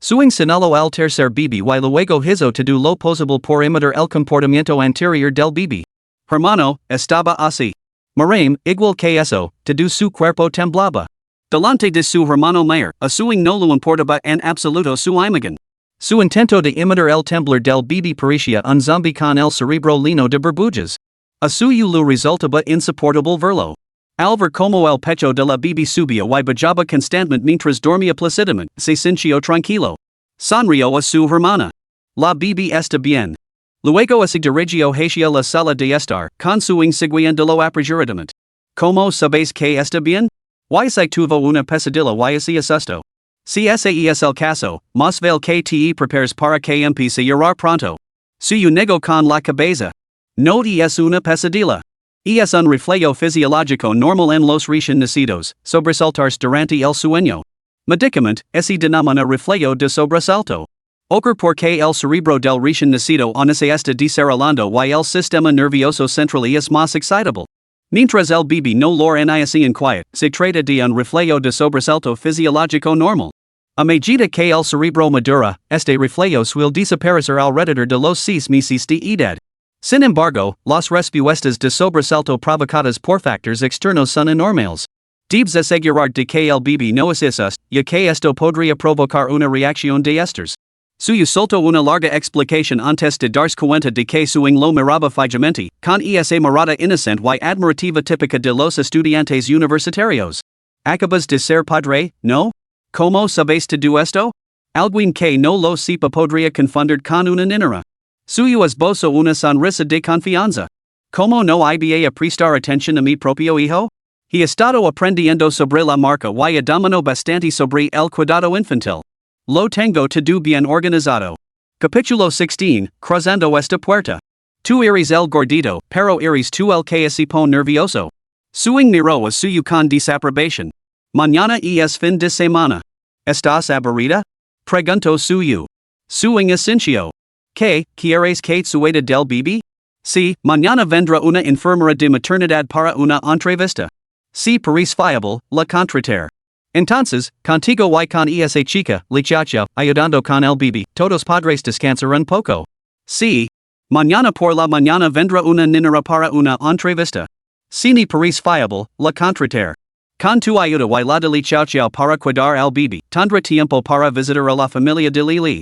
Suing señaló al tercer bebé y luego hizo todo lo posible por imitar el comportamiento anterior del bebé. Hermano, estaba así. Marame, igual que eso, todo su cuerpo temblaba. Delante de su hermano mayor, a Suing no le importaba en absoluto su imagen. Su intento de imitar el temblor del bebé parecía un zombie con el cerebro lleno de burbujas. A suyo le resultaba insoportable verlo. Al ver como el pecho de la bebé subía y bajaba constantemente mientras dormía plácidamente, se sintió tranquilo. Sonrió a su hermana. La bebé está bien. Luego se dirigió hacia la sala de estar, con Suing siguiéndolo apresuradamente. ¿Cómo sabéis que está bien? Y si tuvo una pesadilla y se asustó. Si ese es el caso, más vale que te prepares para que empiece a llorar pronto. Suyo negó con la cabeza. No es una pesadilla. Es un reflejo fisiológico normal en los recién nacidos, sobresaltarse durante el sueño. Medicament, se denomina reflejo de sobresalto. Ocurre porque el cerebro del recién nacido se está desarrollando y el sistema nervioso central es más excitable. Mientras el bebé no lo inicia en quiet, se trata de un reflejo de sobresalto fisiológico normal. A medida que el cerebro madura, este reflejo suele desaparecer alrededor de los 6 meses de edad. Sin embargo, las respuestas de sobresalto provocadas por factores externos son anormales. Debes asegurar de que el bebé no es asusto, ya que esto podría provocar una reacción de estrés. Suyo solto una larga explicación antes de darse cuenta de que suing lo miraba fijamente, con esa mirada inocente y admirativa típica de los estudiantes universitarios. ¿Acabas de ser padre, no? ¿Cómo sabes todo esto? Alguien que no lo sepa podría confundir con una niñera. Suyo esbozo una sonrisa de confianza. ¿Cómo no iba a prestar atención a mi propio hijo? He estado aprendiendo sobre la marca y domino bastante sobre el cuidado infantil. Lo tengo todo bien organizado. Capítulo 16, Cruzando esta puerta. Tú eres el gordito, pero eres tú el que se pone nervioso. Suing miró a suyo con desaprobación. Mañana es fin de semana. ¿Estás aburrida? Preguntó suyo. Suing asintió. ¿Qué, quieres que sueda del bebé? Sí, mañana vendrá una enfermera de maternidad para una entrevista. Si paris fiable, la contratar. Entonces, contigo y con esa chica, muchacha, ayudando con el bebé, todos podrás descansar un poco. Sí. Mañana por la mañana vendrá una niñera para una entrevista. Si ni paris fiable, la contratar. Con tu ayuda y la de muchacha para cuidar al bebé, tendrá tiempo para visitar a la familia de Lili.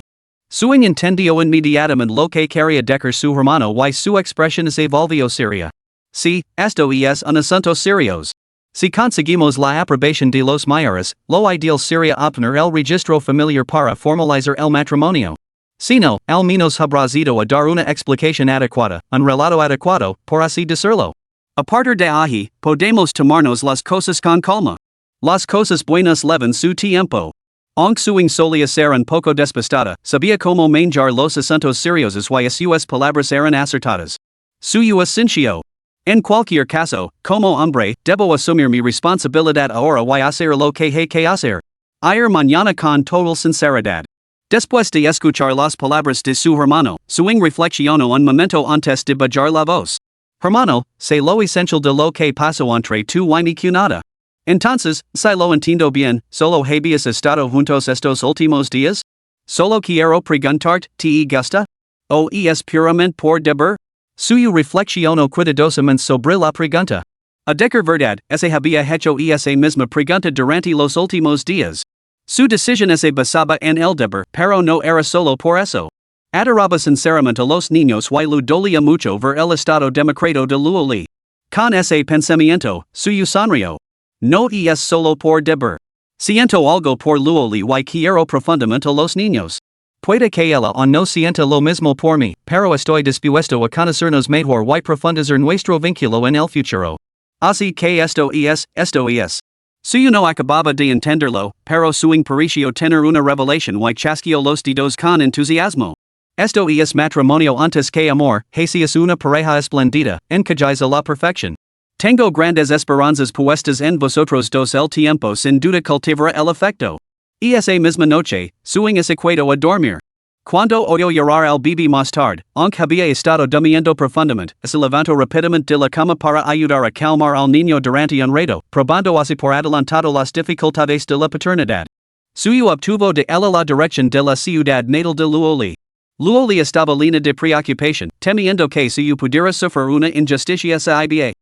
Suing entendió inmediatamente lo que quería decir su hermano y su expresión se volvió seria. Sí, esto es un asunto serios. Si conseguimos la aprobación de los mayores, lo ideal sería obtener el registro familiar para formalizar el matrimonio. Si no, al menos habrás ido a dar una explicación adecuada, un relato adecuado, por así decirlo. A partir de ahí, podemos tomarnos las cosas con calma. Las cosas buenas llevan su tiempo. Aunque suing solía ser un poco despistada, sabía cómo manejar los asuntos seriosos y sus palabras eran acertadas. Suyo asintió. En cualquier caso, como hombre, debo asumir mi responsabilidad ahora y hacer lo que hay que hacer. Ir mañana con total sinceridad. Después de escuchar las palabras de su hermano, suing reflexionó un momento antes de bajar la voz. Hermano, sé lo esencial de lo que pasó entre tú y mi cuñada. Entonces, si lo entiendo bien, solo habías estado juntos estos últimos días? Solo quiero preguntarte, ¿te gusta? ¿O es puramente por deber? Suyo reflexionó cuidadosamente sobre la pregunta. A decir verdad, ese había hecho esa misma pregunta durante los últimos días. Su decisión se basaba en el deber, pero no era solo por eso. Adoraba sinceramente a los niños y le dolía mucho ver el estado demacrado de Luoli. Con ese pensamiento, suyo sonrió. No es solo por deber. Siento algo por Luoli y quiero profundamente a los niños. Puede que ella o no sienta lo mismo por mí, pero estoy dispuesto a conocernos mejor y profundizar nuestro vínculo en el futuro. Así que esto es. Suyo no acababa de entenderlo, pero suing pareció tener una revelación y chasqueó los dedos con entusiasmo. Esto es matrimonio antes que amor, es una pareja esplendida, encajáis a la perfección. Tengo grandes esperanzas puestas en vosotros dos, el tiempo sin duda cultivará el afecto. Esa misma noche, suing se quedó a dormir. Cuando oyó llorar al bebé más tarde, aunque había estado durmiendo profundamente, se levantó rápidamente de la cama para ayudar a calmar al niño durante un rato, probando así por adelantado las dificultades de la paternidad. Suyo obtuvo de ella la dirección de la ciudad natal de Luoli. Luoli estaba llena de preocupación, temiendo que suyo pudiera sufrir una injusticia iba.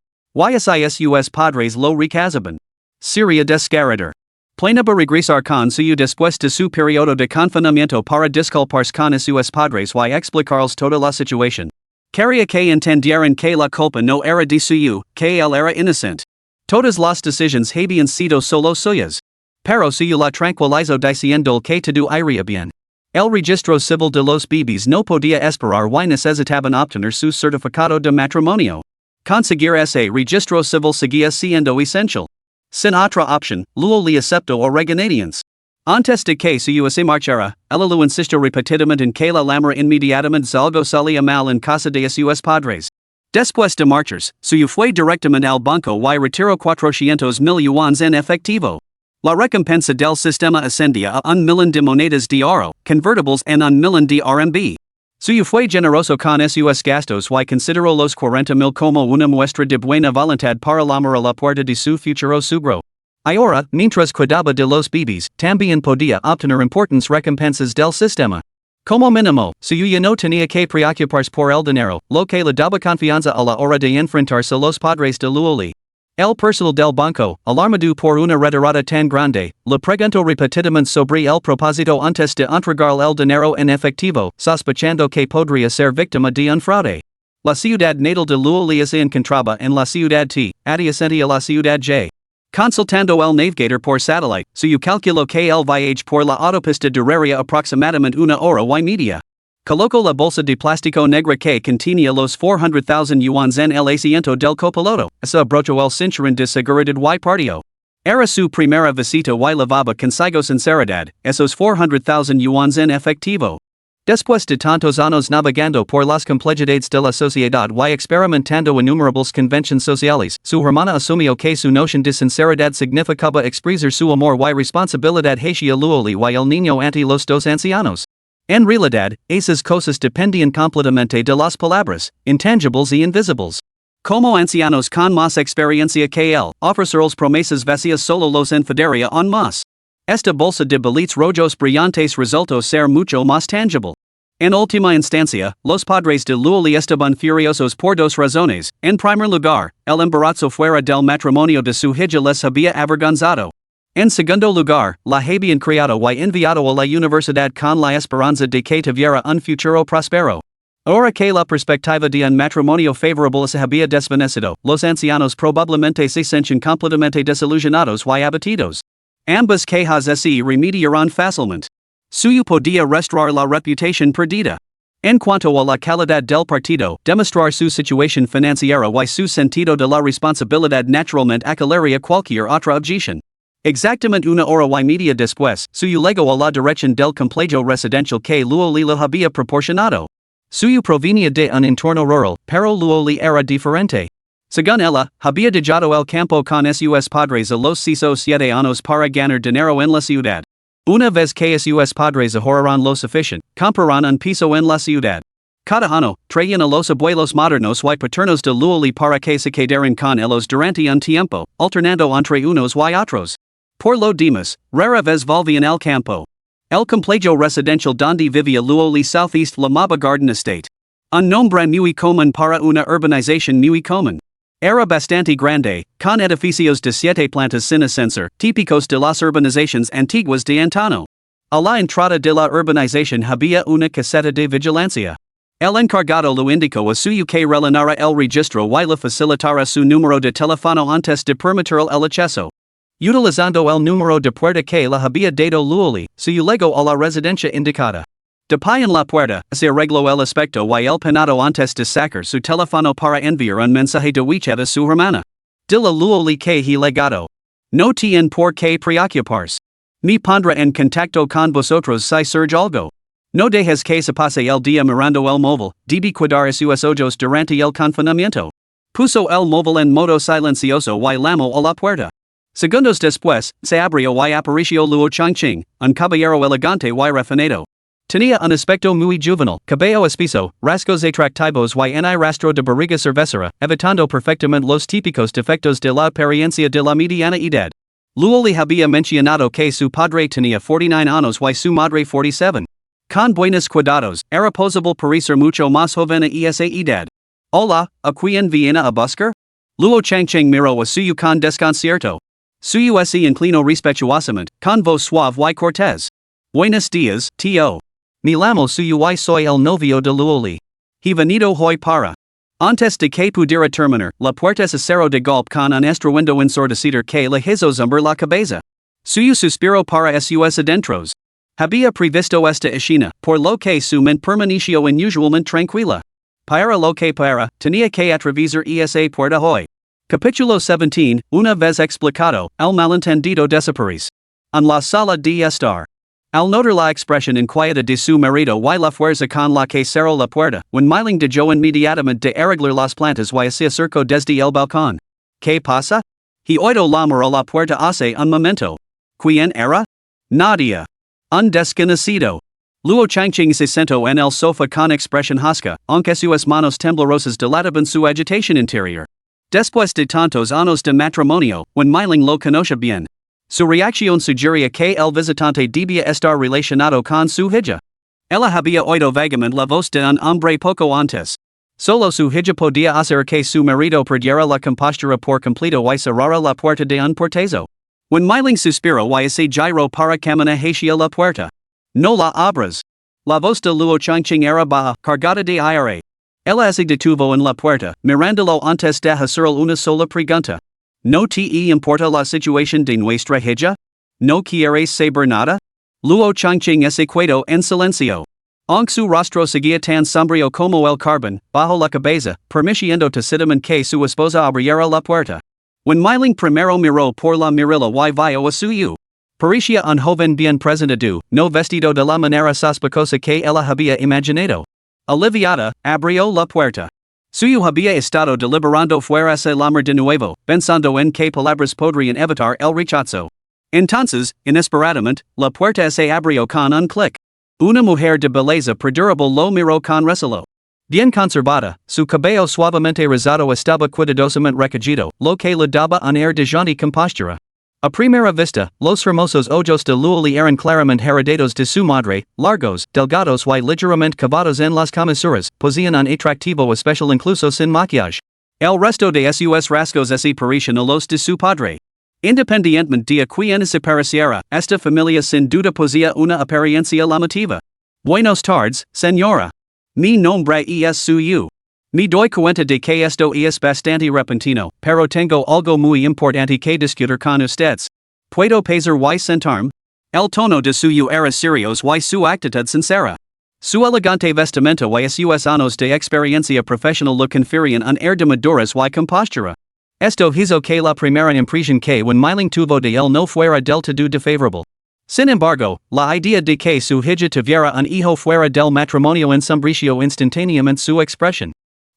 Sus padres lo rechazaban. Sería descarador. Planeaba regresar con suyo después de su periodo de confinamiento para disculparse con sus padres y explicarles toda la situación. Quería que entendieran que la culpa no era de suyo, que él era inocente. Todas las decisiones habían sido solo suyas. Pero suyo la tranquilizó diciendo que todo iría bien. El registro civil de los bebés no podía esperar y necesitaban obtener su certificado de matrimonio. Conseguir ese registro civil seguía siendo esencial. Sin otra opción, Luoli aceptó a regañadientes. Antes de que suyo se marchara, ella lo insistió repetidamente en que la lamara inmediatamente algo salía mal en casa de sus padres. Después de marchas, suyo fue directamente al banco y retiró 400,000 yuanes en efectivo. La recompensa del sistema ascendía a 1,000,000 de monedas de oro, convertibles en 1,000,000 de RMB. Suyo fue generoso con sus gastos y consideró los 40,000 como una muestra de buena voluntad para llamar a la puerta de su futuro suegro. Ahora, mientras cuidaba de los bebés, también podía obtener importantes recompensas del sistema. Como mínimo, suyo ya no tenía que preocuparse por el dinero, lo que le daba confianza a la hora de enfrentarse a los padres de Luoli. El personal del banco, alarmado por una retirada tan grande, le pregunto repetidamente sobre el propósito antes de entregar el dinero en efectivo, sospechando que podría ser víctima de un fraude. La ciudad natal de Luoli se encontraba en la ciudad T, adyacente a la ciudad J. Consultando el navigator por satellite, su calculo que el viaje por la autopista duraría aproximadamente una hora y media. Coloco la bolsa de plástico negra que contenía los 400,000 yuans en el asiento del copiloto, se abrochó el cinturón de seguridad y partió. Era su primera visita y lavaba consigo sinceridad, esos 400,000 yuans en efectivo. Después de tantos años navegando por las complejidades de la sociedad y experimentando innumerables convenciones sociales, su hermana asumió que su noción de sinceridad significaba expresar su amor y responsabilidad hacia Luoli y el niño ante los dos ancianos. En realidad, esas cosas dependían completamente de las palabras, intangibles y invisibles. Como ancianos con más experiencia que él, ofrecerles promesas vacías solo los enfadaría aún más. Esta bolsa de billetes rojos brillantes resultó ser mucho más tangible. En última instancia, los padres de Luoli estaban furiosos por dos razones. En primer lugar, el embarazo fuera del matrimonio de su hija les había avergonzado. En segundo lugar, la habían criado y enviado a la universidad con la esperanza de que tuviera un futuro próspero. Ahora que la perspectiva de un matrimonio favorable se había desvanecido, los ancianos probablemente se sienten completamente desilusionados y abatidos. Ambas quejas se remediarán fácilmente. Suyo podía restaurar la reputación perdida. En cuanto a la calidad del partido, demostrar su situación financiera y su sentido de la responsabilidad naturalmente acalaría cualquier otra objeción. Exactamente una hora y media después, suyo llegó a la dirección del complejo residencial que Luoli le había proporcionado. Suyo provenía de un entorno rural, pero Luoli era diferente. Según ella, había dejado el campo con sus padres a los 7 años para ganar dinero en la ciudad. Una vez que sus padres ahorraron lo suficiente, comprarán un piso en la ciudad. Cada año, traían a los abuelos modernos y paternos de Luoli para que se quedaran con ellos durante un tiempo, alternando entre unos y otros. Por lo demás, rara vez volvían al campo. El complejo residencial donde vivía Luoli Southeast llamaba Garden Estate. Un nombre muy común para una urbanización muy común. Era bastante grande, con edificios de 7 plantas sin ascensor, típicos de las urbanizaciones antiguas de antaño. A la entrada de la urbanización había una caseta de vigilancia. El encargado lo indicó a suyo que rellenara el registro y le facilitara su número de teléfono antes de permitir el acceso. Utilizando el número de puerta que le había dado Luoli, suyo llegó a la residencia indicada. De pie en la puerta, se arregló el aspecto y el peinado antes de sacar su teléfono para enviar un mensaje de WeChat a su hermana. Dile a Luoli que he legado. No tiene por qué preocuparse. Me pondré en contacto con vosotros si surge algo. No dejes que se pase el día mirando el móvil, debe cuidar sus ojos durante el confinamiento. Puso el móvil en modo silencioso y llamó a la puerta. Segundos después, se abrió y apareció Luo Changqing, un caballero elegante y refinado. Tenía un aspecto muy juvenil, cabello espeso, rasgos atractivos y un rastro de barriga cervecera, evitando perfectamente los típicos defectos de la apariencia de la mediana edad. Luoli había mencionado que su padre tenía 49 años y su madre 47. Con buenos cuidados, era posible parecer mucho más joven a esa edad. Hola, ¿a quién viene a buscar? Luo Changqing miró a suyo con desconcierto. Suyo se inclinó respetuosamente, con voz suave y cortés. Buenos días, tío. Me llamo suyo y soy el novio de Luoli. He venido hoy para. Antes de que pudiera terminar, la puerta se cerró de golpe con un estruendo ensordecido que le hizo zumbar la cabeza. Suyo suspiró para sus adentros. Había previsto esta escena, por lo que su mente permaneció inusualmente tranquila. Para lo que para, tenía que atravesar esa puerta hoy. Capítulo 17, una vez explicado, el malentendido desaparece. En la sala de estar. Al notar la expresión inquieta de su marido y la fuerza con la que cerró la puerta, un Milling dejó inmediatamente de arreglar las plantas y se acercó desde el balcón. ¿Qué pasa? He oído llamar a la puerta hace un momento. ¿Quién era? Nadie. Un desconocido. Luo Changqing se sentó en el sofá con expresión hosca, aunque sus manos temblorosas delataban su agitación interior. Después de tantos años de matrimonio, un Milling lo conoce bien. Su reacción sugería que el visitante debía estar relacionado con su hija. Ella había oído vagamente la voz de un hombre poco antes. Solo su hija podía hacer que su marido perdiera la compostura por completo y cerrara la puerta de un portazo. When Milling suspiro y ese gyro para caminar hacia la puerta. No la abras. La voz de Luo Changqing era baja, cargada de ira. Ella se detuvo en la puerta, mirándolo antes de hacerle una sola pregunta. ¿No te importa la situación de nuestra hija? ¿No quieres saber nada? Luo Changqing se quedó en silencio. Aunque su rostro seguía tan sombrío como el carbón, bajo la cabeza, permitiendo tácitamente que su esposa abriera la puerta. When Milling primero miró por la mirilla y vio a suyo. Parecía un joven bien presentado, no vestido de la manera sospechosa que ella había imaginado. Aliviada, abrió la puerta. Suyo había estado deliberando fuera se lamar de nuevo, pensando en qué palabras podrían evitar el rechazo. Entonces, inesperadamente, la puerta se abrió con un clic. Una mujer de belleza perdurable lo miró con recelo. Bien conservada, su cabello suavemente rizado estaba cuidadosamente recogido, lo que le daba un air de jaunty compostura. A primera vista, los hermosos ojos de Luoli eran claramente heredados de su madre, largos, delgados y ligeramente cavados en las comisuras, poseían un atractivo especial incluso sin maquillaje. El resto de sus rasgos se parecían a los de su padre. Independientemente de quién se pareciera, esta familia sin duda poseía una apariencia llamativa. Buenos tardes, señora. Mi nombre es suyo. Me doy cuenta de que esto es bastante repentino, pero tengo algo muy importante que discutir con ustedes. ¿Puedo pasar y sentarme? El tono de suyo era serio y su actitud sincera. Su elegante vestimenta y sus años de experiencia profesional lo conferían un air de madurez y compostura. Esto hizo que la primera impresión que When Milling tuvo de él no fuera del todo desfavorable. Sin embargo, la idea de que su hija tuviera un hijo fuera del matrimonio ensombrició instantáneamente su expresión.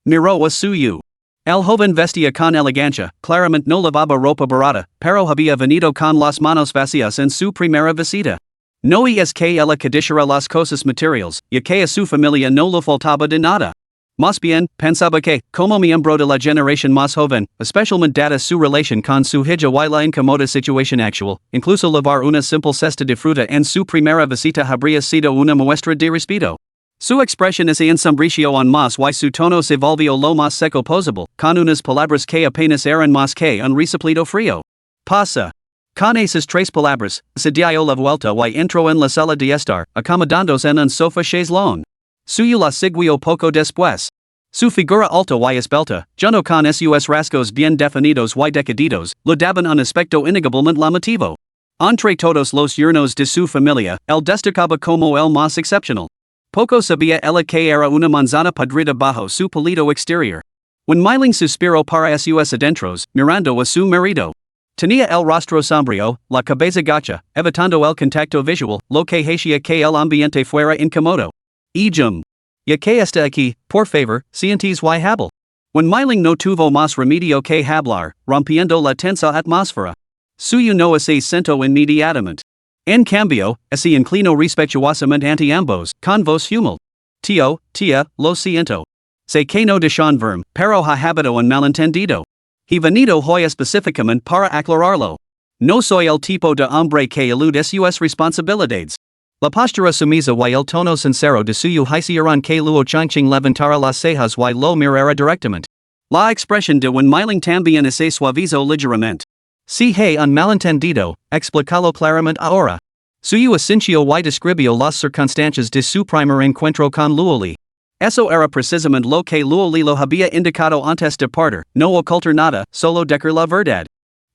Miró a suyo. El joven vestía con elegancia, claramente no lavaba ropa barata, pero había venido con las manos vacías en su primera visita. No es que ella codiciara las cosas materiales, ya que a su familia no le faltaba de nada. Más bien, pensaba que, como miembro de la generación más joven, especialmente dada su relación con su hija y la incómoda situación actual, incluso llevar una simple cesta de fruta en su primera visita habría sido una muestra de respeto. Su expresión se ensombrició aún más y su tono se volvió lo más seco posible, con unas palabras que apenas eran más que un resoplido frío. Pasa. Con esas tres palabras, se dio la vuelta y entró en la sala de estar, acomodándose en un sofá chaise-longue. Suyo la siguió poco después. Su figura alta y esbelta, junto con sus rasgos bien definidos y decididos, le daban un aspecto innegablemente llamativo. Entre todos los yernos de su familia, él destacaba como el más excepcional. Poco sabía ella que era una manzana podrida bajo su pálido exterior. When Milling suspiró para sus adentros, mirando a su marido. Tenía el rostro sombrío, la cabeza gacha, evitando el contacto visual, lo que hacía que el ambiente fuera incómodo. Ya que está aquí, por favor, siéntese y hable. When Milling no tuvo más remedio que hablar, rompiendo la tensa atmósfera. Suyo no se sentó inmediatamente. En cambio, se inclinó respetuosamente ante ambos, con voz humilde. Tío, tía, lo siento. Sé que no dejan verme, pero ha habido un malentendido. He venido hoy específicamente para aclararlo. No soy el tipo de hombre que elude sus responsabilidades. La postura sumisa y el tono sincero de suyo hicieron que Luo Changqing levantara las cejas y lo mirara directamente. La expresión de When Milling también se suavizó ligeramente. Si hay un malentendido, explícalo claramente ahora. Suyo asintió y describió las circunstancias de su primer encuentro con Luoli. Eso era precisamente lo que Luoli lo había indicado antes de partir, no ocultar nada, solo decir la verdad.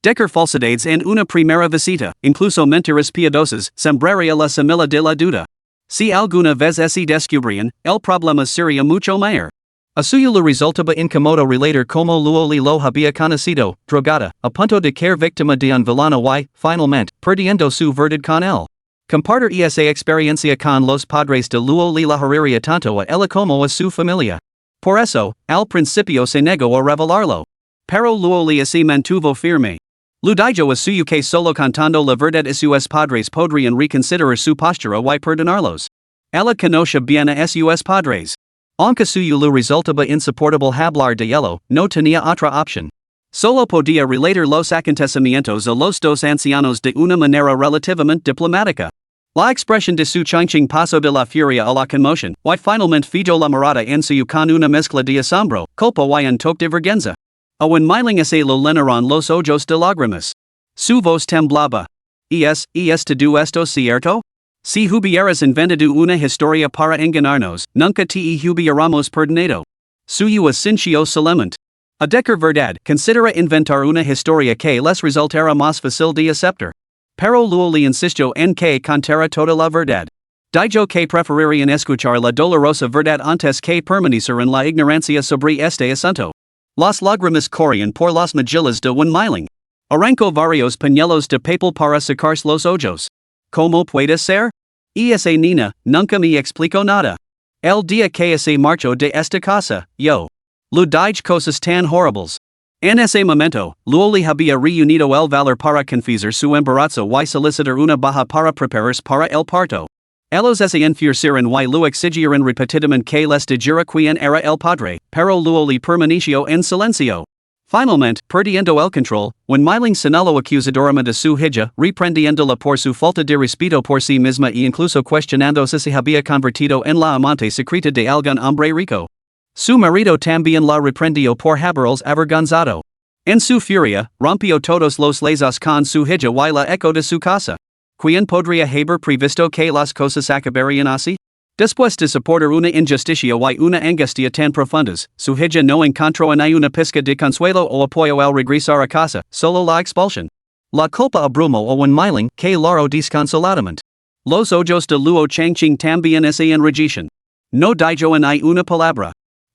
Decir falsedades en una primera visita, incluso mentiras piadosas, sembraría la semilla de la duda. Si alguna vez se descubrían, el problema sería mucho mayor. A suyo le resultaba incómodo relatar como Luoli lo había conocido, drogada, a punto de caer víctima de un villano y, finalmente, perdiendo su verdad con él. Compartir esa experiencia con los padres de Luoli la haría tanto a ella como a su familia. Por eso, al principio se negó a revelarlo. Pero Luoli se mantuvo firme. Ludijo a suyo que solo contando la verdad sus padres podrían reconsiderar su postura y perdonarlos. Ella conoce bien a sus padres. Aunque suyo le resultaba insoportable hablar de ello, no tenía otra opción. Solo podía relatar los acontecimientos a los dos ancianos de una manera relativamente diplomática. La expresión de su chingching paso de la furia a la conmoción, y finalmente fijo la mirada en su con una mezcla de asombro, culpa y un toque de vergüenza. Awen miling ese lo llenaron los ojos de lágrimas. Su voz temblaba. ¿Es todo esto cierto? Si hubieras inventado una historia para engañarnos, nunca te hubiéramos perdonado. Suyo asincio solemnmente. A decir verdad, considera inventar una historia que les resultara más fácil de aceptar. Pero luego le insisto en que contara toda la verdad. Dijo que preferirían escuchar la dolorosa verdad antes que permanecer en la ignorancia sobre este asunto. Las lágrimas corrían por las mejillas de un miling. Arrancó varios pañuelos de papel para secarse los ojos. ¿Cómo puede ser? Esa niña nunca me explicó nada. El día que se marchó de esta casa, yo le dije cosas tan horribles. En ese momento, luego le había reunido el valor para confesar su embarazo y solicitar una baja para prepararse para el parto. Ellos se enfurecieron y lo exigieron repetidamente que les dijera quién era el padre, pero luego le permaneció en silencio. Finalmente, perdiendo el control, when miling señaló acusadoramente de su hija, reprendiéndola por su falta de respeto por sí misma y incluso cuestionando si se había convertido en la amante secreta de algún hombre rico. Su marido también la reprendió por haberlos avergonzado. En su furia, rompió todos los lazos con su hija y la echó de su casa. ¿Quién podría haber previsto que las cosas acabarían así? Después de soportar una injusticia y una angustia tan profundas, su hija no encontró ni una pizca de consuelo o apoyo al regresar a casa, solo la expulsión. La culpa abrumó a un miling que lloró desconsoladamente. Los ojos de Luo Changqing también se enrojecen. No dijo ni una palabra.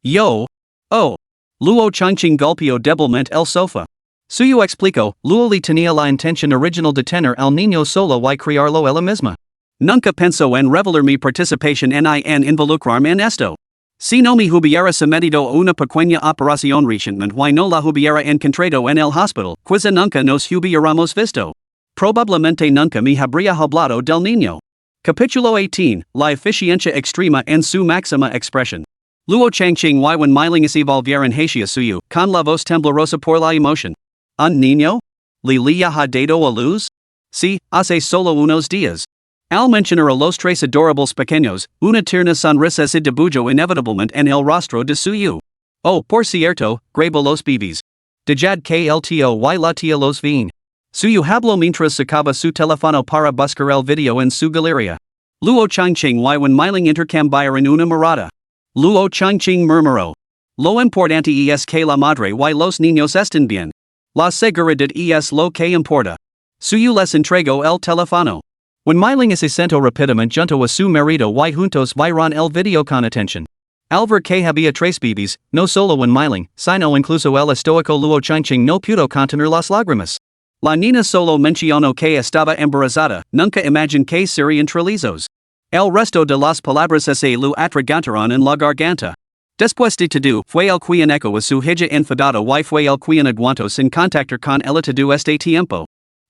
Yo. Oh. Luo Changqing golpeó débilmente el sofá. Suyo explicó, Luo le tenía la intención original de tener al niño solo y criarlo ella misma. Nunca pensó en revelar mi participación en involucrarme en esto. Si no me hubiera sometido a una pequeña operación recientemente y no la hubiera encontrado en el hospital, quizá nunca nos hubiéramos visto. Probablemente nunca me habría hablado del niño. Capítulo 18, la eficiencia extrema en su máxima expresión. Luo Changqing y Wen Miling se volvieron hacia suyo, con la voz temblorosa por la emoción. ¿Un niño? ¿Le ha dado a luz? Sí, hace solo unos días. Al mencionar a los tres adorables pequeños, una tierna sonrisa se dibujó inevitablemente en el rostro de suyo. Oh, por cierto, grabó los bebés. Dejad que el tío y la tía los vean. Suyo habló mientras sacaba su teléfono para buscar el video en su galería. Luo Changqing y Wen Miling intercambiaron una mirada. Luo Changqing murmuró. Lo importante es que la madre y los niños estén bien. La seguridad es lo que importa. Suyo les entregó el teléfono. Wen Miling se sentó rápidamente junto a su marido y juntos vieron el video con atención. Al ver que había tres bebés, no solo Wen Miling, sino incluso el estoico Luo Changqing no pudo contener las lágrimas. La niña solo mencionó que estaba embarazada, nunca imaginó que serían trillizos. El resto de las palabras se lo atragantaron en la garganta. Después de todo, fue el quien eco a su hija enfadada y fue el quien aguantó sin contactar con ella todo este tiempo.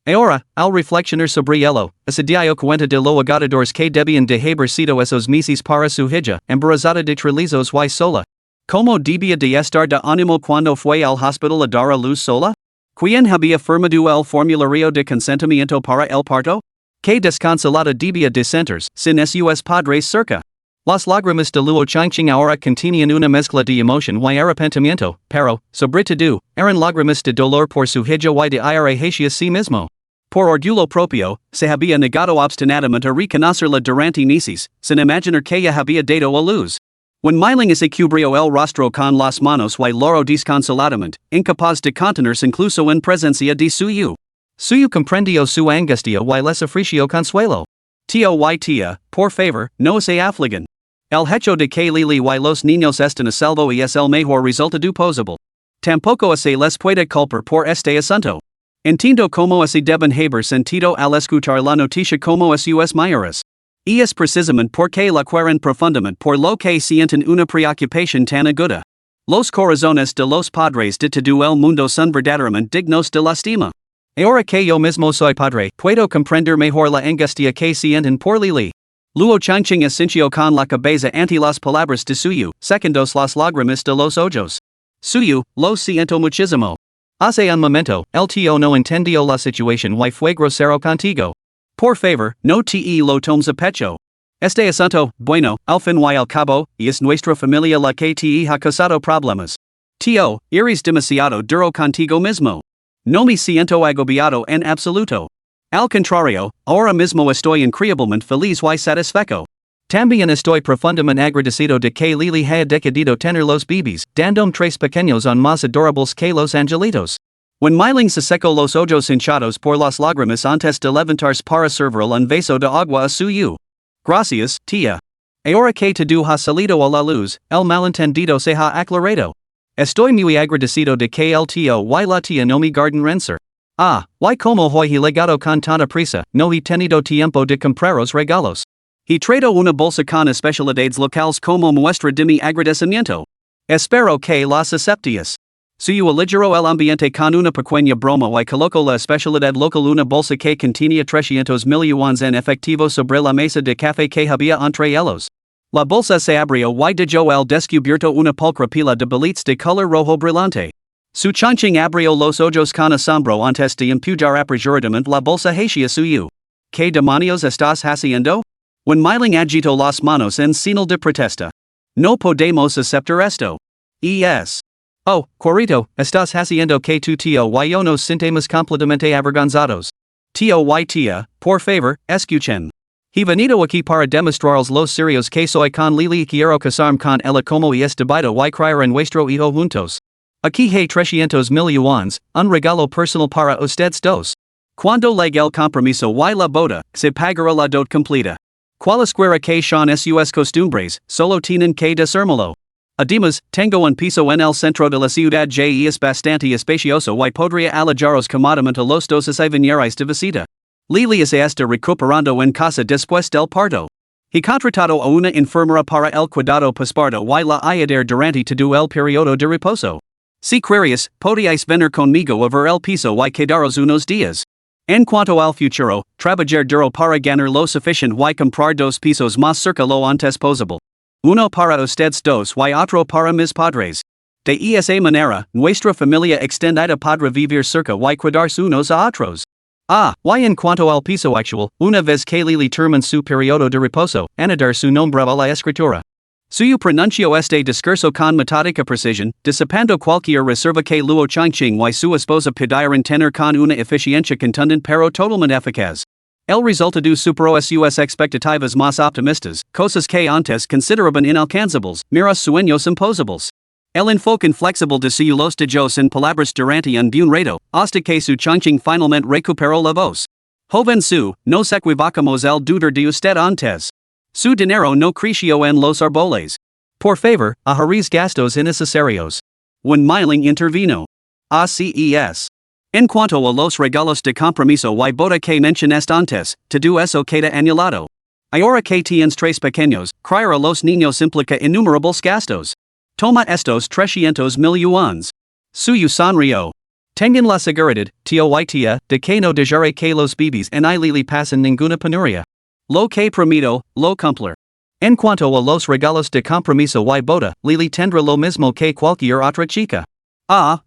Ahora, al reflexionar sobre ello, se dio cuenta de lo agotadores que debían de haber sido esos meses para su hija, embarazada de trillizos y sola. ¿Cómo debía de estar de ánimo cuando fue al hospital a dar a luz sola? ¿Quién había firmado el formulario de consentimiento para el parto? ¿Qué desconsolada debía de sentirse sin sus padres cerca? Las lágrimas de Luo Changqing ahora contenían una mezcla de emoción y arrepentimiento, pero, sobre todo, eran lágrimas de dolor por su hija y de ira hacia sí mismo. Por orgullo propio, se había negado obstinadamente a reconocerla durante meses, sin imaginar que ella había dado a luz. Wen Miling se cubrió el rostro con las manos y lloró desconsoladamente, incapaz de contenerse incluso en presencia de suyo. Suyo comprendió su angustia y les ofreció consuelo. Tío y tía, por favor, no se afligan. El hecho de que Lili y los niños estén a salvo es el mejor resultado posible. Tampoco se les puede culpar por este asunto. Entiendo cómo se deben haber sentido al escuchar la noticia como sus mayores. Y es precisamente porque la quieren profundamente por lo que sienten una preocupación tan aguda. Los corazones de los padres de todo el mundo son verdaderamente dignos de lástima. Ahora que yo mismo soy padre, puedo comprender mejor la angustia que sienten por Lili. Luo Changqing asintió con la cabeza ante las palabras de suyo, secundos las lágrimas de los ojos. Suyo, lo siento muchísimo. Hace un momento, el tío no entendió la situación y fue grosero contigo. Por favor, no te lo tomes a pecho. Este asunto, bueno, al fin y al cabo, es nuestra familia la que te ha causado problemas. Tío, eres demasiado duro contigo mismo. No me siento agobiado en absoluto. Al contrario, ahora mismo estoy increíblemente feliz y satisfecho. También estoy profundamente agradecido de que Lily haya decidido tener los bebés, dándome tres pequeños aún más adorables que los angelitos. When Milling se secó los ojos hinchados por las lágrimas antes de levantarse para servir un vaso de agua a su. Gracias, tía. Ahora que todo ha salido a la luz, el malentendido se ha aclarado. Estoy muy agradecido de que el tío y la tía no me garden renser. Y como hoy he llegado con tanta prisa, no he tenido tiempo de compraros regalos. He traído una bolsa con especialidades locales como muestra de mi agradecimiento. Espero que las aceptes. Suyo aligeró el ambiente con una pequeña broma y colocó la especialidad local una bolsa que contenía 300,000 yuanes en efectivo sobre la mesa de café que había entre ellos. La bolsa se abrió y dejó al descubierto una pulcra pila de billetes de color rojo brillante. Su chanching abrió los ojos con asombro antes de empujar apresuradamente la bolsa hacia suyo. ¿Qué demonios estás haciendo? When Milling agitó las manos en señal de protesta. No podemos aceptar esto. Es. Oh, Corito, estás haciendo que tu tío y yo nos sintamos completamente avergonzados. Tío y tía, por favor, escuchen. He venido aquí para demostraros los serios que soy con Lily y quiero casarme con ella como es debido y criar en vuestro hijo juntos. Aquí hay 300,000 yuanes, un regalo personal para ustedes dos. Cuando llegue el compromiso y la boda, se pagará la dot completa. Cualesquiera que sean sus costumbres, solo tienen que decírmelo. Además, tengo un piso en el centro de la ciudad y es bastante espacioso y podría alojaros cómodamente los dos si vinierais de visita. Lily se está recuperando en casa después del parto. He contratado a una enfermera para el cuidado posparto y la ayudar durante todo el periodo de reposo. Si queréis, podíais venir conmigo a ver el piso y quedaros unos días. En cuanto al futuro, trabajar duro para ganar lo suficiente y comprar dos pisos más cerca lo antes posible. Uno para ustedes dos y otro para mis padres. De esa manera, nuestra familia extendida podrá vivir cerca y cuidarse unos a otros. Y en cuanto al piso actual, una vez que Lily termine su periodo de reposo, añadir su nombre a la escritura. Suyo pronunció este discurso con metódica precisión, disipando cualquier reserva que Luo Changqing y su esposa pudieran tener con una eficiencia contundente pero totalmente eficaz. El resultado superó sus expectativas más optimistas, cosas que antes consideraban inalcanzables, miras sueños imposibles. El enfoque inflexible de su los dejos en palabras durante un buen rato, hasta que su Changqing finalmente recuperó la voz. Joven su, nos equivocamos al dudar de usted antes. Su dinero no creció en los árboles. Por favor, ahorres gastos innecesarios. When Milling intervino. ACES. En cuanto a los regalos de compromiso y boda que mencionaste antes, todo eso queda anulado. Ahora que tienes tres pequeños, criar a los niños implica innumerables gastos. Toma estos 300,000 yuanes. Suyo sonrió. Tengan la seguridad, tío y tía, de que no dejaré que los bebés en Lily pasen ninguna penuria. Lo que prometo, lo cumplir. En cuanto a los regalos de compromiso y boda, Lily tendrá lo mismo que cualquier otra chica.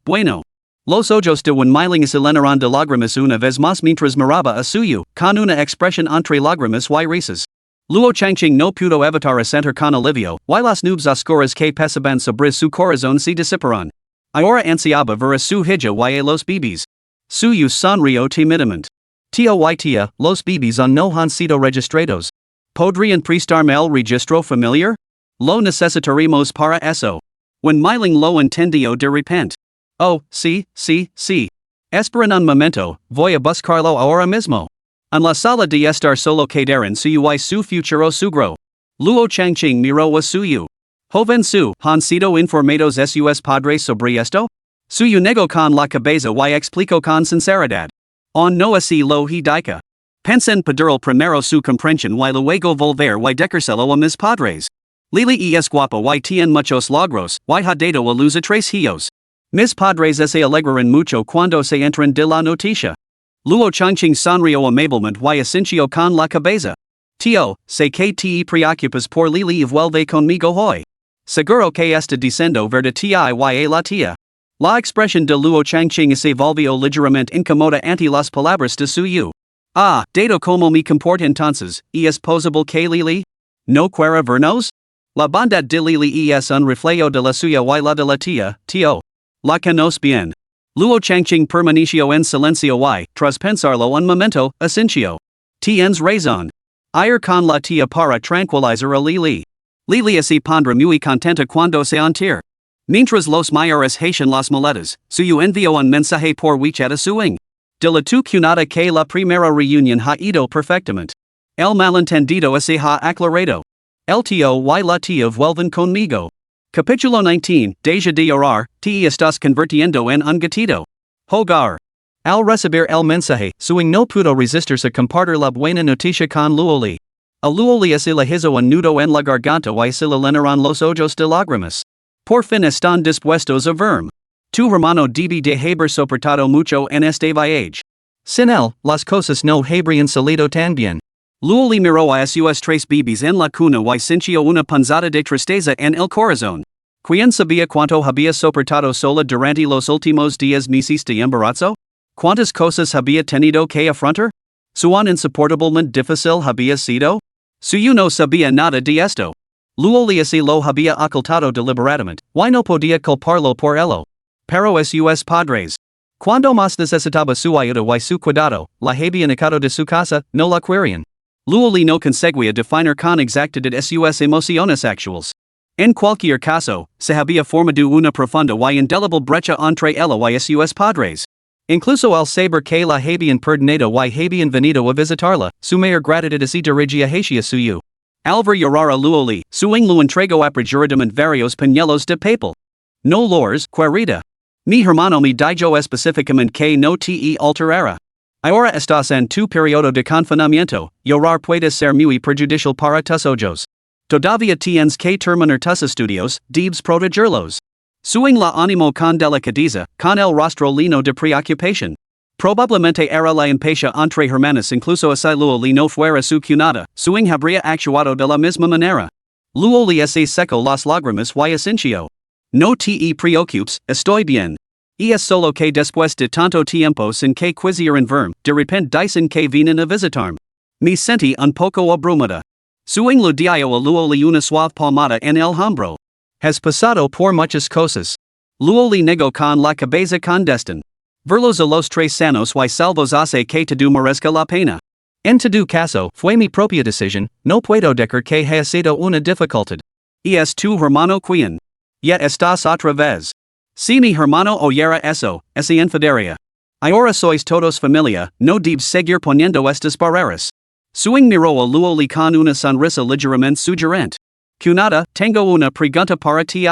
Bueno. Los ojos de Wen Milling se llenaron de lágrimas una vez más mientras miraba a suyo, con una expresión entre lágrimas y risas. Luo Changqing no pudo evitar asentir con alivio, y las nubes oscuras que pesaban sobre su corazón se disiparon. Ahora ansiaba ver a su hija y a los bebés. Suyo sonrió tímidamente. Tío y tía, los bebés aún no han sido registrados. ¿Podrían prestarme el registro familiar? Lo necesitaremos para eso. Wen Milling lo entendió de repente. Oh, sí. Esperen un momento, voy a buscarlo ahora mismo. En la sala de estar solo quedaron suyo y su futuro sugro. Luo Changqing miró a suyo. Joven su, ¿han sido informados sus padres sobre esto? Suyo negó con la cabeza y explicó con sinceridad. No así lo he dicho. Pensen pedir primero su comprensión y luego volver y decírselo a mis padres. Lily es guapa y tiene muchos logros, y ha dado a luz a tres hijos. Mis padres se alegran mucho cuando se entran de la noticia. Luo Changqing sonrió amablemente y asintió con la cabeza. Tío, sé que te preocupas por Lily y vuelve conmigo hoy. Seguro que está diciendo verdad tía y a la tía. La expresión de Luo Changqing se volvió ligeramente incómoda ante las palabras de suyo. Ah, dato como me comporta entonces, es posible que Lili? No quiera vernos? La bondad de Lili es un reflejo de la suya y la de la tía, tío. La conoce bien. Luo changching permaneció en silencio y, tras pensarlo un momento, asintió. Tienes razón. Ir con la tía para tranquilizar a Lili. Lili se pondrá muy contenta cuando se entere. Mientras los mayores haitian las maletas, suyo envió un mensaje por WeChat a suing. De la tu cunada que la primera reunión ha ido perfectamente. El malentendido se ha aclarado. El tío y la tía vuelven conmigo. Capítulo 19, Deja de orar, te estás convirtiendo en un gatito. Hogar. Al recibir el mensaje, suing no pudo resistirse a compartir la buena noticia con Luoli. A Luoli se le hizo un nudo en la garganta y se le llenaron los ojos de lágrimas. Por fin están dispuestos a verme. Tu hermano debe de haber soportado mucho en este viaje. Sin él, las cosas no habrían salido tan bien. Luoli miró a sus tres bebés en la cuna y sintió una punzada de tristeza en el corazón. ¿Quién sabía cuánto había soportado sola durante los últimos 10 meses de embarazo? ¿Cuántas cosas había tenido que afrontar? ¿Cuán insoportablemente difícil había sido? Suyo no sabía nada de esto. Luoli se lo había ocultado deliberadamente, y no podía culparlo por ello. Pero sus padres. Cuando más necesitaba su ayuda y su cuidado, la habían echado de su casa, no la querían. Luoli no conseguía definir con exactitud sus emociones actuales. En cualquier caso, se había formado una profunda y indeleble brecha entre ella y sus padres. Incluso al saber que la habían perdonado y habían venido a visitarla, su mayor gratitud se dirigía hacia suyo. Al ver llorar a Luoli, suing lo entregó apresuradamente varios pañuelos de papel. No los, querida. Mi hermano me dijo específicamente que no te alterara. Ahora estás en tu periodo de confinamiento, llorar puede ser muy perjudicial para tus ojos. Todavía tienes que terminar tus estudios, debes protegerlos. Suing la ánimo con delicadeza, con el rostro lleno de preocupación. Probablemente era la impaciencia entre hermanas incluso si Luoli no fuera su cunada, suing habría actuado de la misma manera. Luoli se secó las lágrimas y asintió. No te preocupes, estoy bien. Y es solo que después de tanto tiempo sin que quisieran verme, de repente dicen que vienen a visitarme. Me sentí un poco abrumada. Suing lo dio a Luoli una suave palmada en el hombro. Has pasado por muchas cosas. Luoli negó con la cabeza con desdén. Verlos a los tres sanos y salvos hace que todo merezca la pena. En todo caso, fue mi propia decisión, no puedo decir que haya sido una dificultad. Y es tu hermano quien. Yet estás otra vez. Si mi hermano oyera eso, se enfadaría. Ahora sois todos familia, no debes seguir poniendo estas barreras. Suing miró a Luoli con una sonrisa ligeramente sugerente. Cunada, tengo una pregunta para ti.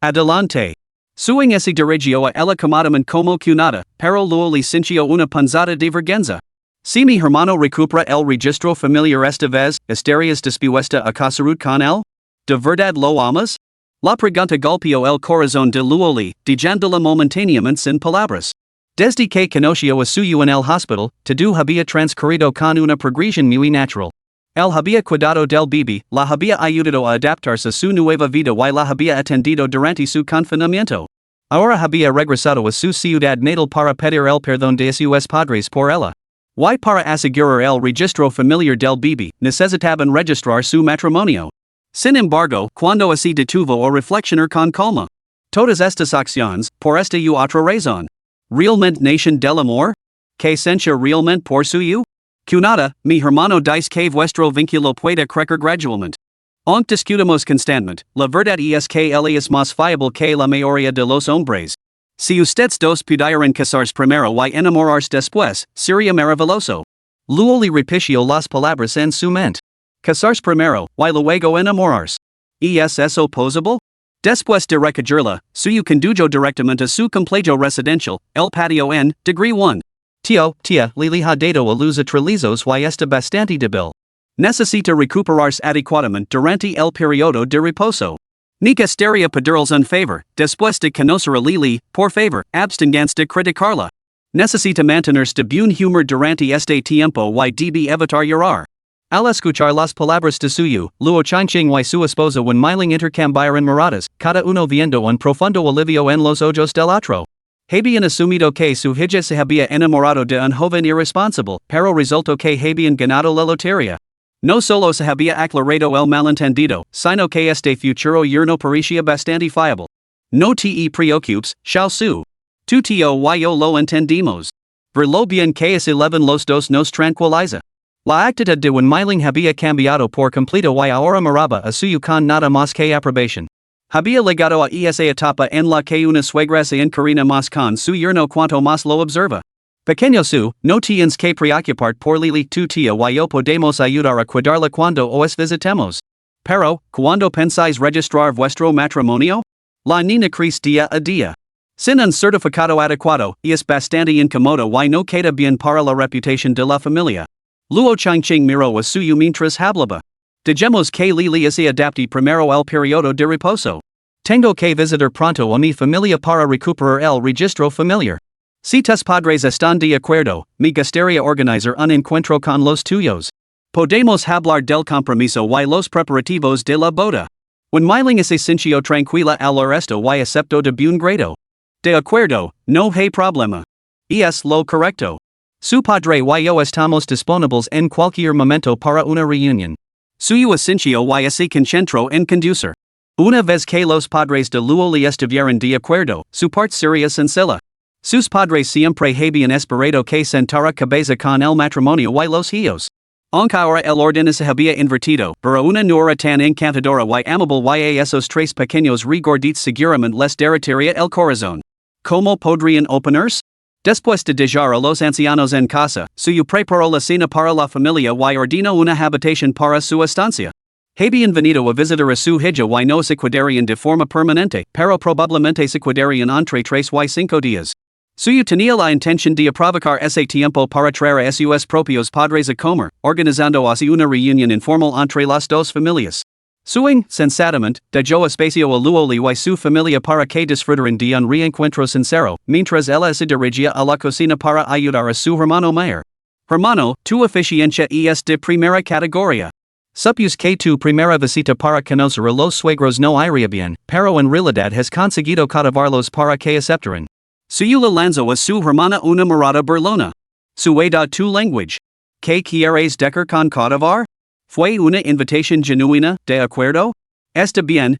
Adelante. Suing se dirigió a ella cómodamente como cunada, pero Luoli sintió una punzada de vergüenza. Si mi hermano recupera el registro familiar esta vez, ¿estarías dispuesta a casar con él? ¿De verdad lo amas? La pregunta golpeó el corazón de Luoli, dejándola momentáneamente sin palabras. Desde que conoció a suyo en el hospital, todo había transcurrido con una progresión muy natural. Él había cuidado del bebé, la había ayudado a adaptarse a su nueva vida y la había atendido durante su confinamiento. Ahora había regresado a su ciudad natal para pedir el perdón de sus padres por ella. Y para asegurar el registro familiar del bebé, necesitaban registrar su matrimonio. Sin embargo, cuando se detuvo a reflexionar con calma. Todas estas acciones, por esta u otra razón. ¿Realmente nation del amor? ¿Que sentia realmente por suyo? Cunada, mi hermano dice que vuestro vínculo puede crecer gradualmente. Aunque discutamos constantemente, la verdad es que él es más fiable que la mayoría de los hombres. Si ustedes dos pudieran casarse primero y enamorarse después, sería maravilloso. Luoli repitió las palabras en su mente. Casarse primero, y luego enamorarse. ¿Es eso posible? Después de recogerla, suyo condujo directamente a su complejo residencial, el patio en, degree 1. Tía, Lili ha dado a luz a trillizos y está bastante débil. Necesita recuperarse adecuadamente durante el periodo de reposo. Ni estaría pedirles un favor, después de conocer a Lili, por favor, absténganse de criticarla. Necesita mantenerse de buen humor durante este tiempo y debe evitar llorar. Al escuchar las palabras de suyo, Luo Chinching y su esposa Wen Miling intercambiaron miradas, cada uno viendo un profundo alivio en los ojos del otro. Habían asumido que su hija se había enamorado de un joven irresponsible, pero resultó que habían ganado la lotería. No solo se había aclarado el malentendido, sino que este futuro yerno parecía bastante fiable. No te preocupes, Xiao Su. Tu tío y yo lo entendimos. Ver lo bien que es 11 los dos nos tranquiliza. La actitud de un MILLÓN había cambiado por completo y ahora miraba a suyo con nada más que aprobación. Había llegado a esa etapa en la que una suegra se encarina más con su yerno cuanto más lo observa. Pequeño Su, no tienes que preocuparte por Lili, tu tía y yo podemos ayudar a cuidarla cuando os visitemos. Pero, ¿cuándo pensáis registrar vuestro matrimonio? La niña crece día a día. Sin un certificado adecuado, es bastante incómodo y no queda bien para la reputación de la familia. Luo Changqing miró a suyo mientras hablaba. Digamos que Lili se adapte primero al periodo de reposo. Tengo que visitar pronto a mi familia para recuperar el registro familiar. Si tus padres están de acuerdo, me gustaría organizar un encuentro con los tuyos. Podemos hablar del compromiso y los preparativos de la boda. Un MILLÓN se sintió tranquila al resto y aceptó de buen grado. De acuerdo, no hay problema. Es lo correcto. Su padre y yo estamos disponibles en cualquier momento para una reunión. Suyo asintió y se concentró en conducir. Una vez que los padres de Luoli estuvieron de acuerdo, su parte sería sencilla. Sus padres siempre habían esperado que sentara cabeza con el matrimonio y los hijos. Aunque ahora el orden se había invertido, pero una nuera tan encantadora y amable y esos tres pequeños regorditos seguramente les derretiría el corazón. ¿Cómo podrían oponerse? Después de dejar a los ancianos en casa, suyo preparó la cena para la familia y ordenó una habitación para su estancia. Habían venido a visitar a su hija y no se quedarían de forma permanente, pero probablemente se quedarían entre 3 y 5 días. Suyo tenía la intención de aprovechar ese tiempo para traer a sus propios padres a comer, organizando así una reunión informal entre las dos familias. Suing, sensatamente, dejó espacio a Luoli y su familia para que disfrutaran de un reencuentro sincero, mientras ella se dirigía a la cocina para ayudar a su hermano mayor. Hermano, tu eficiencia es de primera categoría. Supuse que tu primera visita para conocer a los suegros no iría bien, pero en realidad has conseguido cativarlos para que aceptaran. Suyo le lanzó a su hermana una mirada burlona. Su edad tu language. ¿Qué quieres decir con cativar? ¿Fue una invitación genuina, de acuerdo? Está bien,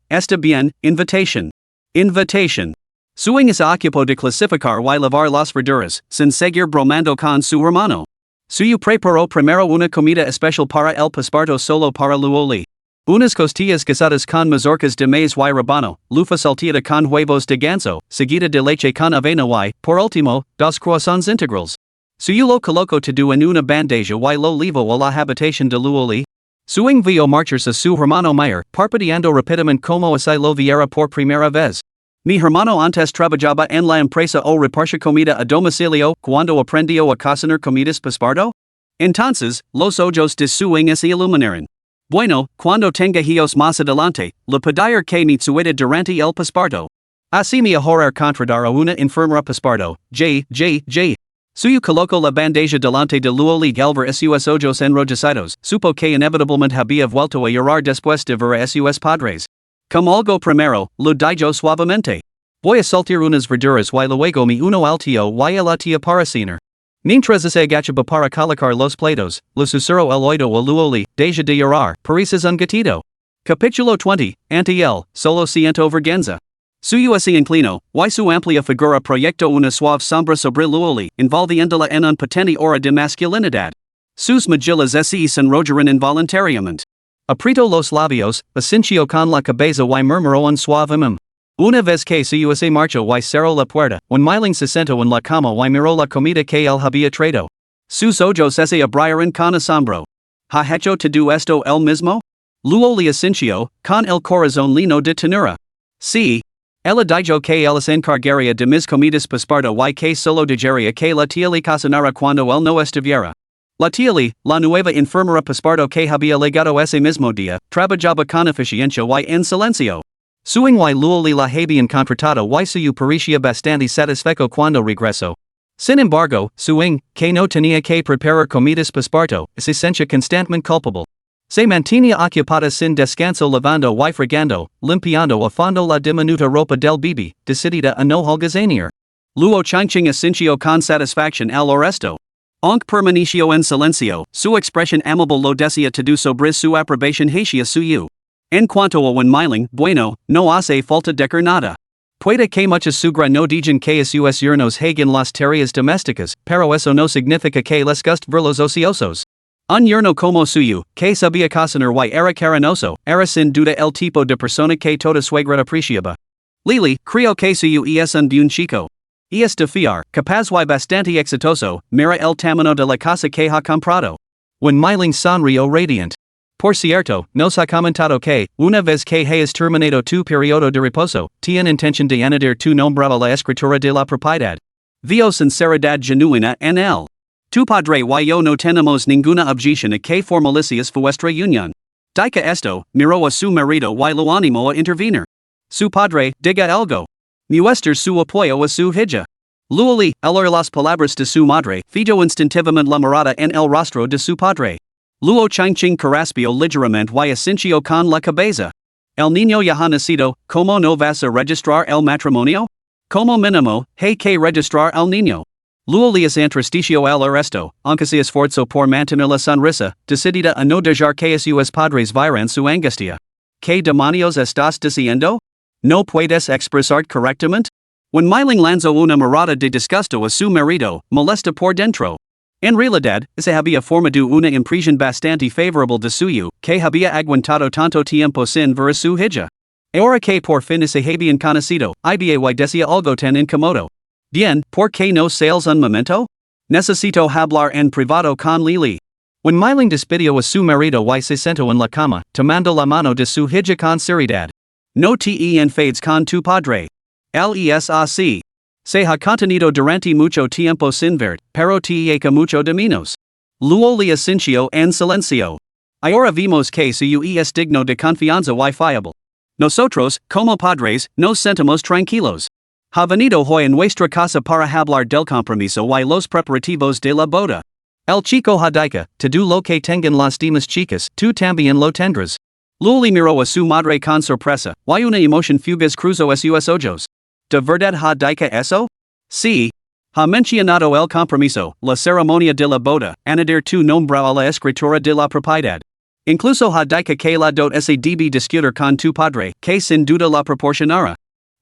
invitation. Invitation. Suing se ocupó de clasificar y lavar las verduras, sin seguir bromando con su hermano. Suyo preparó primero una comida especial para el posparto solo para Luoli. Unas costillas guisadas con mazorcas de maíz y rabano, lufa salteada con huevos de ganso, seguida de leche con avena y, por último, 2 croissants integrales. Suyo lo colocó todo en una bandeja y lo llevó a la habitación de Luoli. Suing vio marcharse a su hermano mayor, parpadeando rápidamente como si lo viera por primera vez. Mi hermano antes trabajaba en la empresa o repartía comida a domicilio cuando aprendió a cocinar comidas posparto. Entonces, los ojos de Suing se iluminaron. Bueno, cuando tenga hijos más adelante, le pedir que me suede durante el posparto. Así me ahorrar contratar a una enfermera posparto, Suyo colocó la bandeja delante de Luoli al ver sus ojos enrojecidos, supo que inevitablemente había vuelto a llorar después de ver a sus padres. Como algo primero, lo dijo suavemente. Voy a saltear unas verduras y luego me uno al tío y a la tía para cenar. Mientras se agachaba para colocar los platos, le susurró el oído a Luoli, deja de llorar, pareces un gatito. Capítulo 20, ante él, solo siento vergüenza. Suyo se inclinó, y su amplia figura proyectó una suave sombra sobre Luoli, envolviéndola en un patente aura de masculinidad. Sus mejillas se enrollaron involuntariamente. Apretó los labios, asintió con la cabeza y murmuró un suave Una vez que suyo se marchó y cerró la puerta, un MILLÓN se sentó en la cama y miró la comida que él había traído. Sus ojos se abrieron con asombro. ¿Ha hecho todo esto él mismo? Luoli asintió, con el corazón lleno de ternura. Sí. Ella dijo que él se encargaría de mis comidas posparto y que solo dejaría que la tía le cocinara cuando él no estuviera. La tía Lee, la nueva enfermera posparto que había llegado ese mismo día, trabajaba con eficiencia y en silencio. Suing y Luoli la habían contratado y suyo parecía bastante satisfecho cuando regresó. Sin embargo, Suing, que no tenía que preparar comidas posparto, se sentía constantemente culpable. Se mantenía ocupada sin descanso lavando y fregando, limpiando a fondo la diminuta ropa del bebé, decidida a no holgazanear. Luo changching ascencio con satisfaction al oresto. Aunque permaneció en silencio, su expresión amable lo decía todo sobre su aprobación hacia suyo. En cuanto a un miling, bueno, no hace falta decir nada. Puede que muchas sugra no digan que sus yernos hagan las tareas domésticas, pero eso no significa que les guste verlos ociosos. Un yerno como suyo, que sabía cocinar y era cariñoso, era sin duda el tipo de persona que toda suegra apreciaba. Lily, creo que suyo es un buen chico. Es de fiar, capaz y bastante exitoso, mira el tamaño de la casa que ha comprado. When Miling sonrió radiant. Por cierto, nos ha comentado que, una vez que hayas terminado tu periodo de reposo, tiene intención de añadir tu nombre a la escritura de la propiedad. Vio sinceridad genuina en él. Tu padre y yo no tenemos ninguna objeción a que formalicias vuestra unión. Dica esto, miró a su marido y lo animó a intervenir. Su padre, diga algo. Muestra su apoyo a su hija. Luego, al oír las palabras de su madre, fijó instintivamente la mirada en el rostro de su padre. Luo changching caraspio ligeramente y asintió con la cabeza. El niño ya ha nacido, ¿cómo no vas a registrar el matrimonio? Como mínimo, hay que registrar al niño. Luo les entristeció al arresto, aunque se esforzó por mantener la sonrisa, decidida a no dejar que sus padres vieran su angustia. ¿Qué demonios estás diciendo? ¿No puedes expresar correctamente? When Miling lanzó una mirada de disgusto a su marido, molesta por dentro. En realidad, se había formado una impresión bastante favorable de suyo, que había aguantado tanto tiempo sin ver a su hija. Ahora que por fin se habían conocido, ibay decía algo tan incómodo. Bien, ¿por qué no sales un momento? Necesito hablar en privado con Lily. When Miling despidió a su marido y se sentó en la cama, tomando la mano de su hija con seriedad. No te enfades con tu padre. Él es así. Se ha contenido durante mucho tiempo sin ver, pero te echa mucho de menos. Luo le asintió en silencio. Ahora vimos que suyo es digno de confianza y fiable. Nosotros, como padres, nos sentimos tranquilos. Ha venido hoy a nuestra casa para hablar del compromiso y los preparativos de la boda. El chico ha dicho, todo lo que tengan las demás chicas, tú también lo tendrás. Luo le miró a su madre con sorpresa, y una emoción fugaz cruzó sus ojos. ¿De verdad ha dicho eso? Sí. Ha mencionado el compromiso, la ceremonia de la boda, añadir tu nombre a la escritura de la propiedad. Incluso ha dicho que la dot se debe discutir con tu padre, que sin duda la proporcionará.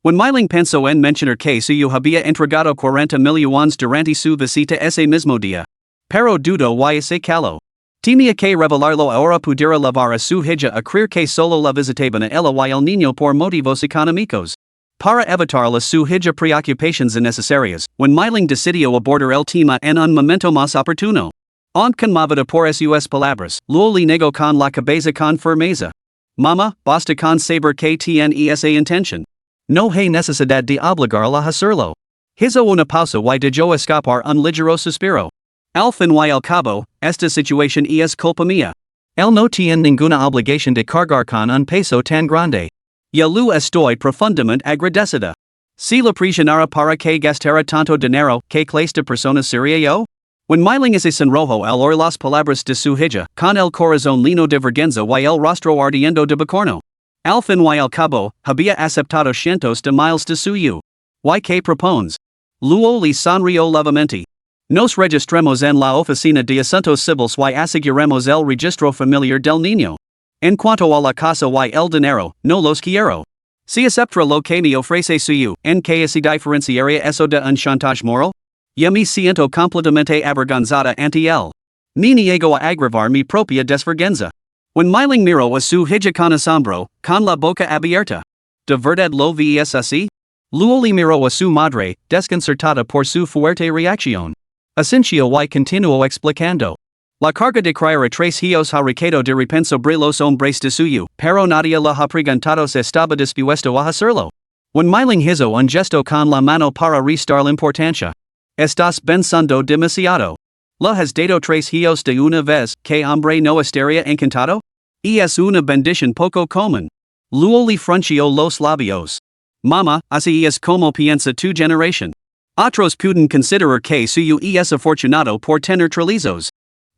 When Miling pensó en mencionar que suyo había entregado 40 millones durante su visita ese mismo día. Pero dudó y se caló. Temía que revelarlo ahora pudiera llevar a su hija a creer que solo la visitaban a ella y el niño por motivos económicos. Para evitar las su hija preocupaciones innecesarias, when Miling decidió abordar el tema en un momento más oportuno. Aunque conmovida por sus palabras, luego le negó con la cabeza con firmeza. Mama, basta con saber que tiene esa intención. No hay necesidad de obligarla a hacerlo. Hizo una pausa y dejó escapar un ligero suspiro. Al fin y al cabo, esta situación es culpa mía. Él no tiene ninguna obligación de cargar con un peso tan grande. Ya lo estoy profundamente agradecida. Si la presionara para que gastara tanto dinero, ¿qué clase de persona sería yo? When Miling se sonrojó al oír las palabras de su hija, con el corazón lleno de vergüenza y el rostro ardiendo de bochorno. Al fin y al cabo, había aceptado cientos de miles de suyo. ¿Y qué propones? Luo le sonrió levemente. Nos registremos en la oficina de asuntos civiles y aseguremos el registro familiar del niño. En cuanto a la casa y el dinero, no los quiero. Si acepta lo que me ofrece suyo, ¿en qué se diferenciaría eso de un chantage moral? Ya me siento completamente avergonzada ante él. Me niego a agravar mi propia desvergüenza. When Miling miró a su hija con asombro, con la boca abierta. ¿De verdad lo ves así? Luo le miró a su madre, desconcertada por su fuerte reacción. Asintió y continuó explicando. La carga de criar a tres hijos ha recaído de repente sobre los hombres de suyo, pero nadie la ha preguntado si estaba dispuesto a hacerlo. When Miling hizo un gesto con la mano para restar la importancia. Estás pensando demasiado. ¿La has dado tres hijos de una vez, que hombre no estaría encantado? Es una bendición poco común. Luo le frunció los labios. Mama, así es como piensa tu generación. Otros pueden considerar que suyo es afortunado por tener trillizos.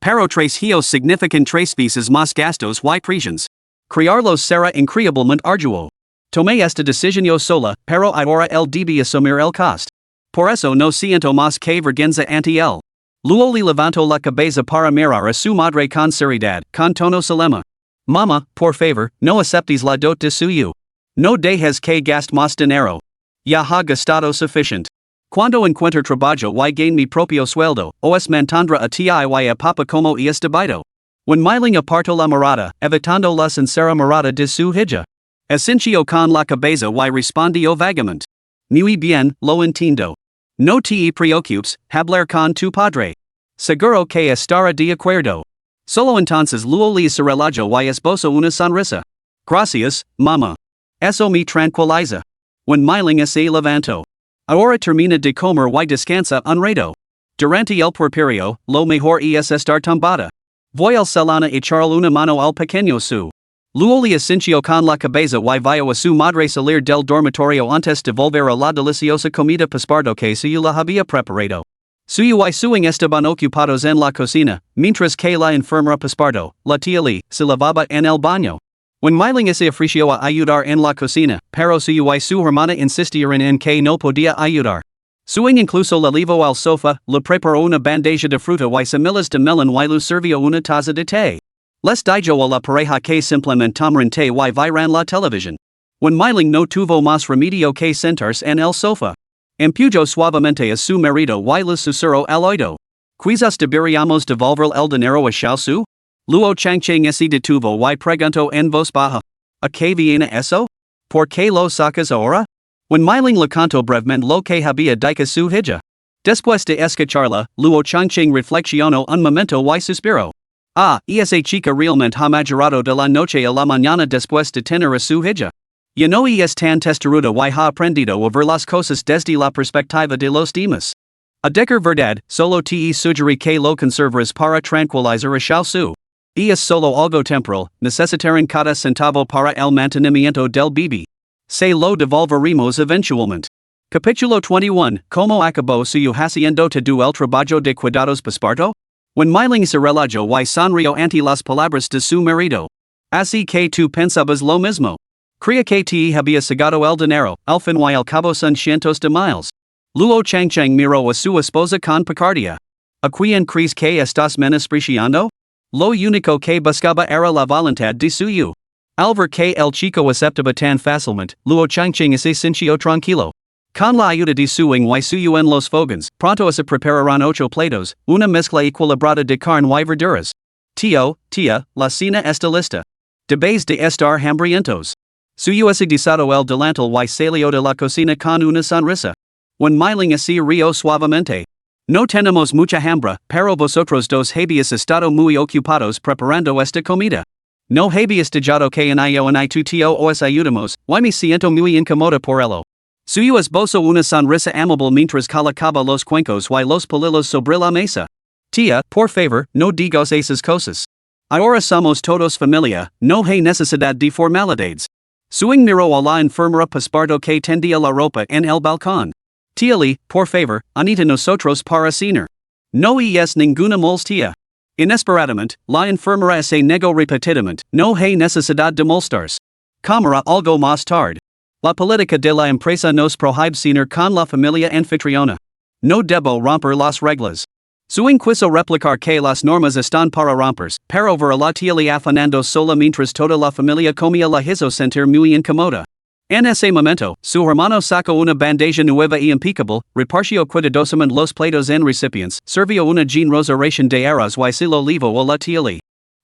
Pero tres hijos significan tres veces más gastos y presiones. Criarlos será increíblemente arduo. Tomé esta decisión yo sola, pero ahora él debe asumir el cost. Por eso no siento más que vergüenza ante él. Luego levanto la cabeza para mirar a su madre con seriedad, con tono solemne. Mama, por favor, no aceptes la dot de suyo. No dejes que gaste más dinero. Ya ha gastado suficiente. Cuando encuentre trabajo y gain mi propio sueldo, os mantendrá a ti y a papa como es debido. When Miling apartó la mirada, evitando la sincera mirada de su hija. Asintió con la cabeza y respondió vagamente. Muy bien, lo entiendo. No te preocupes, hablar con tu padre. Seguro que estará de acuerdo. Solo entonces luego le hice relajo y esbozo una sonrisa. Gracias, mamá. Eso me tranquiliza. When Miling se levantó. Ahora termina de comer y descansa un rato. Durante el porperio, lo mejor es estar tumbada. Voy al salón a echarle una mano al pequeño su. Luego le asintió con la cabeza y vio a su madre salir del dormitorio antes de volver a la deliciosa comida paspardo que su la había preparado. Suyo y Suing estaban ocupados en la cocina, mientras que la enfermera paspardo, la tía Lee, se lavaba en el baño. When Miling se ofreció a ayudar en la cocina, pero suyo y su hermana insistieron en que no podía ayudar. Suing incluso la llevó al sofá, le preparó una bandeja de fruta y semillas de melón y le sirvió una taza de té. Les dijo a la pareja que simplemente tomaran té y viran la televisión. When Miling no tuvo más remedio que sentarse en el sofá. Empujó suavemente a su marido y le susurró al oído. Quizás deberíamos devolver el dinero a Xiaosu? Luo Changcheng se detuvo y preguntó en voz baja. ¿A qué viene eso? ¿Por qué lo sacas ahora? When Miling le contó brevemente lo que había dicho su hija. Después de escucharla, Luo Changcheng reflexionó un momento y suspiró. Ah, esa chica realmente ha madurado de la noche a la mañana después de tener a su hija. Ya no es tan testaruda y ha aprendido a ver las cosas desde la perspectiva de los demás. A decir verdad, solo te sugerí que lo conserves para tranquilizar a Xiaosu. Es solo algo temporal, necesitarán cada centavo para el mantenimiento del bebé. Se lo devolveremos eventualmente. Capítulo 21, ¿Cómo acabó su haciendo todo el trabajo de cuidados pasparto? When Miling se relajó y sonrió ante las palabras de su marido. Así que tú pensabas lo mismo. Creía que te había sacado el dinero, al fin y al cabo son cientos de miles. Luo Changcheng miró a su esposa con picardia. ¿A quién crees que estás menospreciando? Lo único que buscaba era la voluntad de suyo. Al ver que el chico aceptaba tan fácilmente, Luo Changcheng se sintió tranquilo. Con la ayuda de Suing y suyo en los fogons, pronto se prepararán 8 platos, una mezcla equilibrada de carne y verduras. Tío, tía, la cena está lista. Debéis de estar hambrientos. Suyo se desató el delantal y salió de la cocina con una sonrisa. When Miling se rió suavemente. No tenemos mucha hambre, pero vosotros dos habéis estado muy ocupados preparando esta comida. No habéis dejado que en yo y tu tío os ayudamos, y me siento muy incómoda por ello. Suyo esbozo una sonrisa amable mientras colocaba los cuencos y los palillos sobre la mesa. Tía, por favor, no digas esas cosas. Ahora somos todos familia, no hay necesidad de formalidades. Suing miró a la enfermera paspardo que tendía la ropa en el balcón. Tía Lee, por favor, anita nosotros para cenar. No es ninguna molestia. Inesperadamente, la enfermera se negó repetidamente, no hay necesidad de molestarse. Cámara algo más tarde. La política de la empresa nos prohíbe cenar con la familia anfitriona. No debo romper las reglas. Suing quiso replicar que las normas están para romperse, pero ver a la tía Lee afanando sola mientras toda la familia comía la hizo sentir muy incómoda. En ese momento, su hermano sacó una bandeja nueva y impecable, repartió cuidadosamente los platos en recipients, sirvió una generosa ración de arroz y se lo llevó a la tía Lee.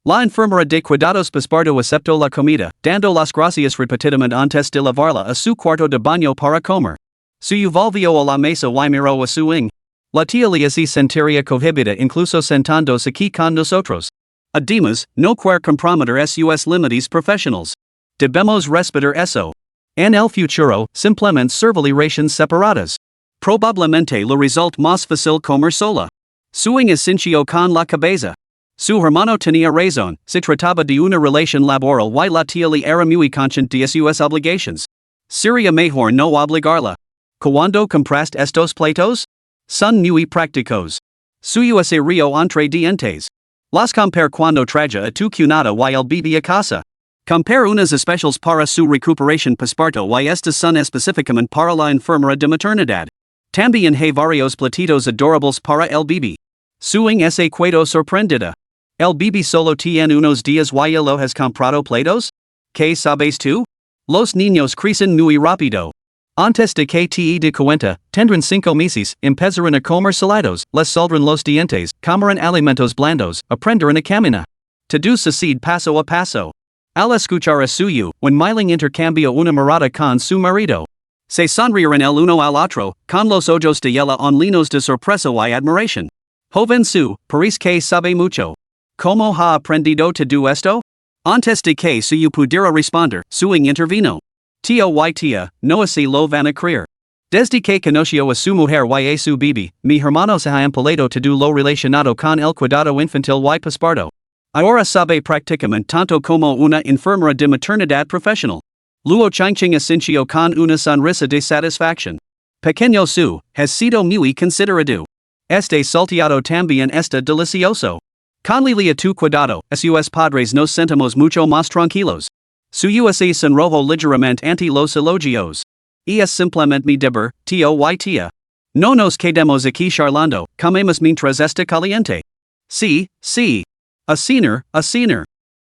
La enfermera de cuidados paspardo aceptó la comida, dando las gracias repetidamente antes de llevarla a su cuarto de baño para comer. Suyo volvió a la mesa y miró a Suing. La tía Lee se sentiría cohibida incluso sentándose aquí con nosotros. Además, no quiere comprometer sus límites profesionales. Debemos respetar eso. En el futuro, simplemente servirle raciones separadas. Probablemente le resulte más fácil comer sola. Suing asintió con la cabeza. Su hermano tenía razón, se trataba de una relación laboral y la tía Lee era muy consciente de sus obligations. Sería mejor no obligarla. ¿Cuándo compraste estos platos? Son muy prácticos. Suyo se río entre dientes. Las comprar cuando traiga a tu cuñada y el bebé a casa. Compare unas especiales para su recuperación pasparto y estas son específicamente para la enfermera de maternidad. También hay varios platitos adorables para el bebé. Suing ese cuento sorprendida. El bebé solo tiene unos días y lo has comprado platos? ¿Qué sabes tú? Los niños crecen muy rápido. Antes de que te de cuenta, tendrán 5 meses, empezarán a comer salados, les saldrán los dientes, comerán alimentos blandos, aprenderán a caminar. Todo sucede paso a paso. Al escuchar a suyo, when Milling intercambia una mirada con su marido. Se sonríen el uno al otro, con los ojos de ella on llenos de sorpresa y admiración. Joven su, parece que sabe mucho. ¿Cómo ha aprendido todo esto? Antes de que suyo pudiera responder, suing intervino. Tío y tía, no se lo van a creer. Desde que conoció a su mujer y a su bebé, mi hermano se ha empleado todo lo relacionado con el cuidado infantil y posparto. Ahora sabe prácticamente tanto como una enfermera de maternidad profesional. Luo chingching asincio con una sonrisa de satisfacción. Pequeño su, has sido muy considerado. Este salteado también está delicioso. Con Lilia tu cuidado, sus padres nos sentimos mucho más tranquilos. Suyo se sonrojo ligeramente ante los elogios. Y es simplemente mi deber, tío y tía. No nos quedemos aquí charlando, comemos mientras está caliente. Sí, sí. A cenar.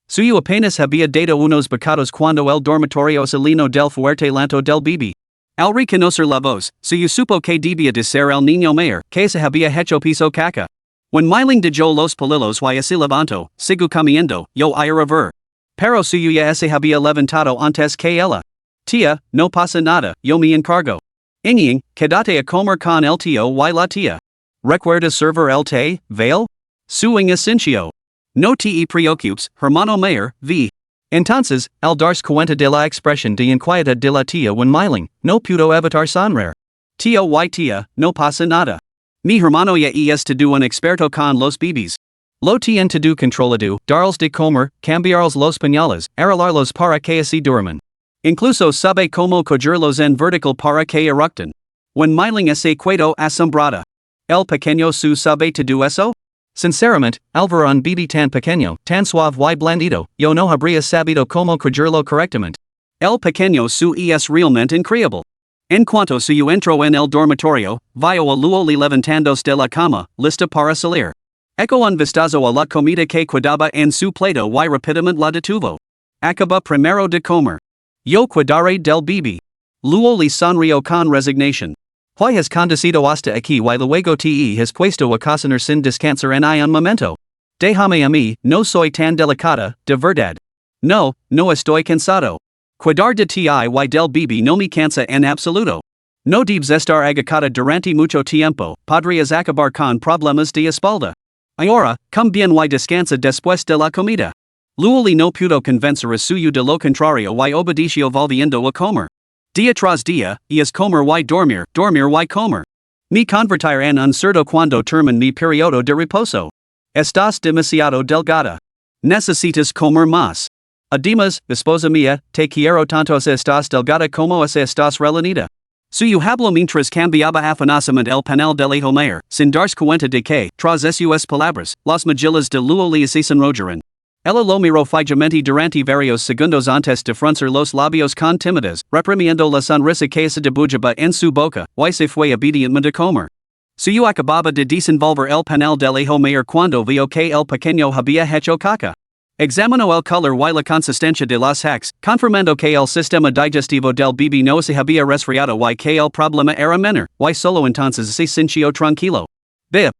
Suyo apenas había dado unos bocados cuando el dormitorio salino del fuerte lanto del bebé. Al reconocer la voz, suyo supo que debía de ser el niño mayor, que se había hecho piso caca. When Milling dejó los palillos y se levantó, sigo comiendo, yo a ver. Pero suyo ya se había levantado antes que ella. Tía, no pasa nada, yo me encargo. Iñing, quédate a comer con el tío y la tía. ¿Recuerdas servir el té, Vale? Suing asincio. No te preocupes, hermano mayor, v. Entonces, al darse cuenta de la expresión de inquietud de la tía when Milling, no pudo evitar sonreír. Tío y tía, no pasa nada. Mi hermano ya es todo un experto con los bebés. Lo tiene todo controlado, darles de comer, cambiarles los pañales, arreglarlos para que así duerman. Incluso sabe cómo cogerlos en vertical para que eructen. When Milling se quedó asombrada. El pequeño su sabe todo eso? Sinceramente, al ver un bebé tan pequeño, tan suave y blandito, yo no habría sabido cómo cogerlo correctamente. El pequeño su es realmente increíble. En cuanto suyo entró en el dormitorio, vio a Luo levantándose de la cama, lista para salir. Echo un vistazo a la comida que cuidaba en su plato y rápidamente la detuvo. Acaba primero de comer. Yo cuidaré del bebé. Luo le sonrió con resignación. ¿Why has conducido hasta aquí y luego te has puesto a cocinar sin descansar en un momento? Déjame a mí, no soy tan delicada, de verdad. No, no estoy cansado. Cuidar de ti y del bebé no me cansa en absoluto. No debes estar agacada durante mucho tiempo, podrías acabar con problemas de espalda. Ahora, come bien y descansa después de la comida. Luo no pudo convencer a suyo de lo contrario y obedeció volviendo a comer. Día tras día, es comer y dormir y comer. Me convertir en un cerdo cuando termine mi periodo de reposo. Estás demasiado delgada. Necesitas comer más. Además, esposa mía, te quiero tanto si estás delgada como si estás relanida. Suyo habló mientras cambiaba afanosamente el panel del hijo mayor, sin darse cuenta de que, tras sus palabras, las mejillas de Luo se sonrojaron. Ella lo miró fijamente durante varios segundos antes de fruncir los labios con timidez, reprimiendo la sonrisa que se dibujaba en su boca, y se fue obedientemente a comer. Suyo acababa de desenvolver el panel del hijo mayor cuando vio que el pequeño había hecho caca. Examinó el color y la consistencia de las hacks, confirmando que el sistema digestivo del bebé no se había resfriado y que el problema era menor, y solo entonces se sintió tranquilo. Bip.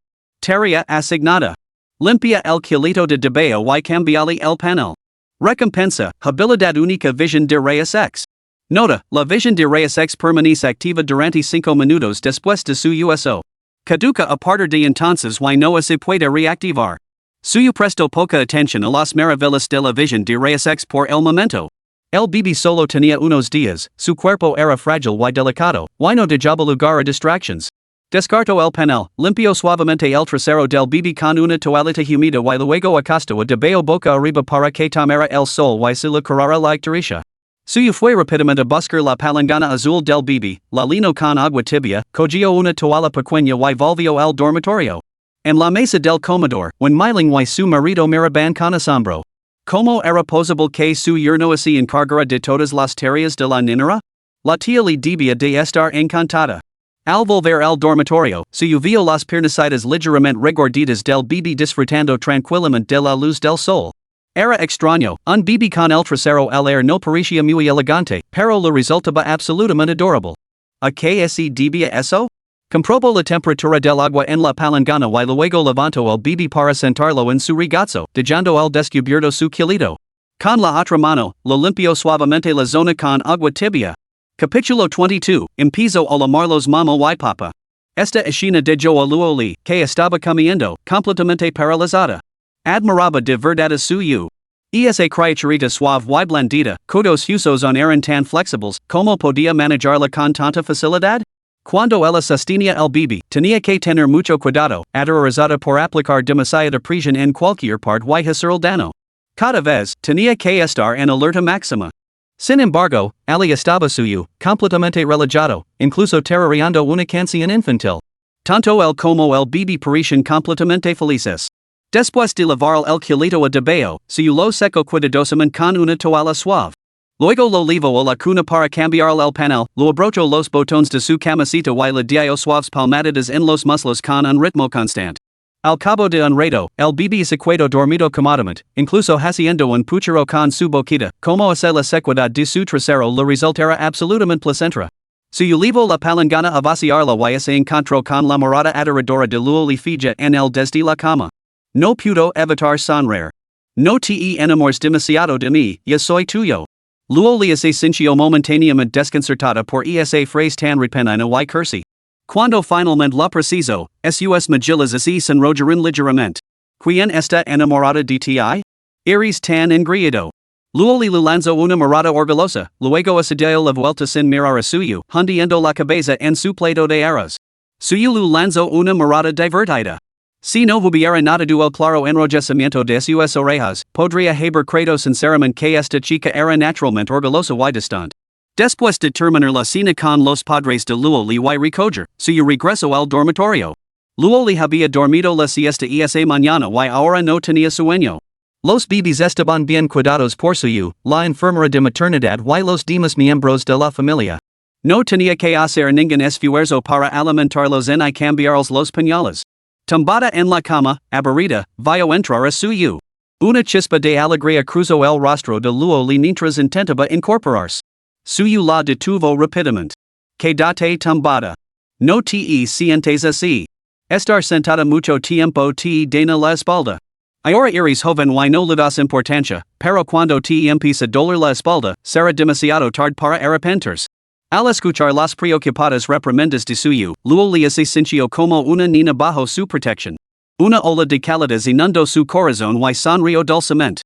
Tarea asignada. Limpia el kilito de debeo y cambiale el panel. Recompensa, habilidad única visión de rayos X. Nota, la visión de rayos X permanece activa durante 5 minutos después de su uso. Caduca a partir de entonces y no se puede reactivar. Suyo prestó poca atención a las maravillas de la visión de rayos X por el momento. El bebé solo tenía unos días, su cuerpo era frágil y delicado, y no dejaba lugar a distractions. Descartó el panel, limpió suavemente el trasero del bebé con una toallita húmeda y luego acostó a debeo boca arriba para que tomara el sol y se le curara la ictericia. Suyo fue rápidamente a buscar la palangana azul del bebé, la lino con agua tibia, cogió una toalla pequeña y volvió al dormitorio. En la mesa del comedor, when Milling y su marido miraban con asombro. ¿Cómo era posible que su yerno se encargara de todas las tareas de la niñera? La tía le debía de estar encantada. Al volver al dormitorio, suyo vio las piernacitas ligeramente regorditas del bebé disfrutando tranquilamente de la luz del sol. Era extraño, un bebé con el trasero al aire no parecía muy elegante, pero le resultaba absolutamente adorable. ¿A qué se debía eso? Comprobó la temperatura del agua en la palangana y luego levantó el bebé para sentarlo en su regazo, dejando al descubierto su culito. Con la otra mano, lo limpió suavemente la zona con agua tibia. Capítulo 22, Empezó a lamarlos mamá y papa. Esta escena dejó a Luoli, que estaba comiendo, completamente paralizada. Admiraba de verdad a suyo. Esa criaturita suave y blandita, cuyos usos eran tan flexibles, como podía manejarla con tanta facilidad? Cuando ella sostenía el bebé, tenía que tener mucho cuidado, aterrorizada por aplicar demasiada presión en cualquier parte y hacer el daño. Cada vez, tenía que estar en alerta máxima. Sin embargo, Ali estaba suyo, completamente relajado, incluso tarareando una canción infantil. Tanto él como el bebé parecían completamente felices. Después de lavar el culito a debajo, suyo lo secó cuidadosamente con una toalla suave. Luego lo llevó a la cuna para cambiar el panel, lo abrochó los botones de su camiseta y le dio suaves palmaditas en los muslos con un ritmo constante. Al cabo de un rato, el bebé se quedó dormido cómodamente, incluso haciendo un puchero con su boquita, como hace la sequedad de su trasero le resultara absolutamente placentera. Suyo llevó la palangana a vaciarla y se encontró con la mirada adoradora de Luoli fija en él desde la cama. No pudo evitar sonreír. No te enamores demasiado de mí, yo soy tuyo. Luoli se sintió momentáneamente desconcertada por esa frase tan repentina y cursi. Cuando finalmente lo preciso, sus mejillas se enrollaron ligeramente. ¿Quién está enamorada de ti? Eres tan engreído. Luoli le lanzó una mirada orgullosa, luego se dio la vuelta sin mirar a suyo, hundiendo la cabeza en su plato de arroz. Suyo le lanzó una mirada divertida. Si no hubiera notado el claro enrojecimiento de sus orejas, podría haber creído sinceramente que esta chica era naturalmente orgullosa y distante. Después de terminar la cena con los padres de Luoli y recoger, suyo regresó al dormitorio. Luoli había dormido la siesta esa mañana y ahora no tenía sueño. Los bebés estaban bien cuidados por suyo, la enfermera de maternidad y los demás miembros de la familia. No tenía que hacer ningún esfuerzo para alimentarlos ni cambiarles los pañales. Tumbada en la cama, aburrida, vio entrar a suyo. Una chispa de alegría cruzó el rostro de Luoli mientras intentaba incorporarse. Suyo la detuvo rápidamente. Quédate tumbada. No te sientes así. Estar sentada mucho tiempo te daña la espalda. Ahora eres joven y no le das importancia, pero cuando te empieza a doler la espalda, será demasiado tarde para arrepentirse. Al escuchar las preocupadas reprimendas de suyo, Luoli se sintió como una niña bajo su protección. Una ola de calidez inundó su corazón y sonrió dulcemente.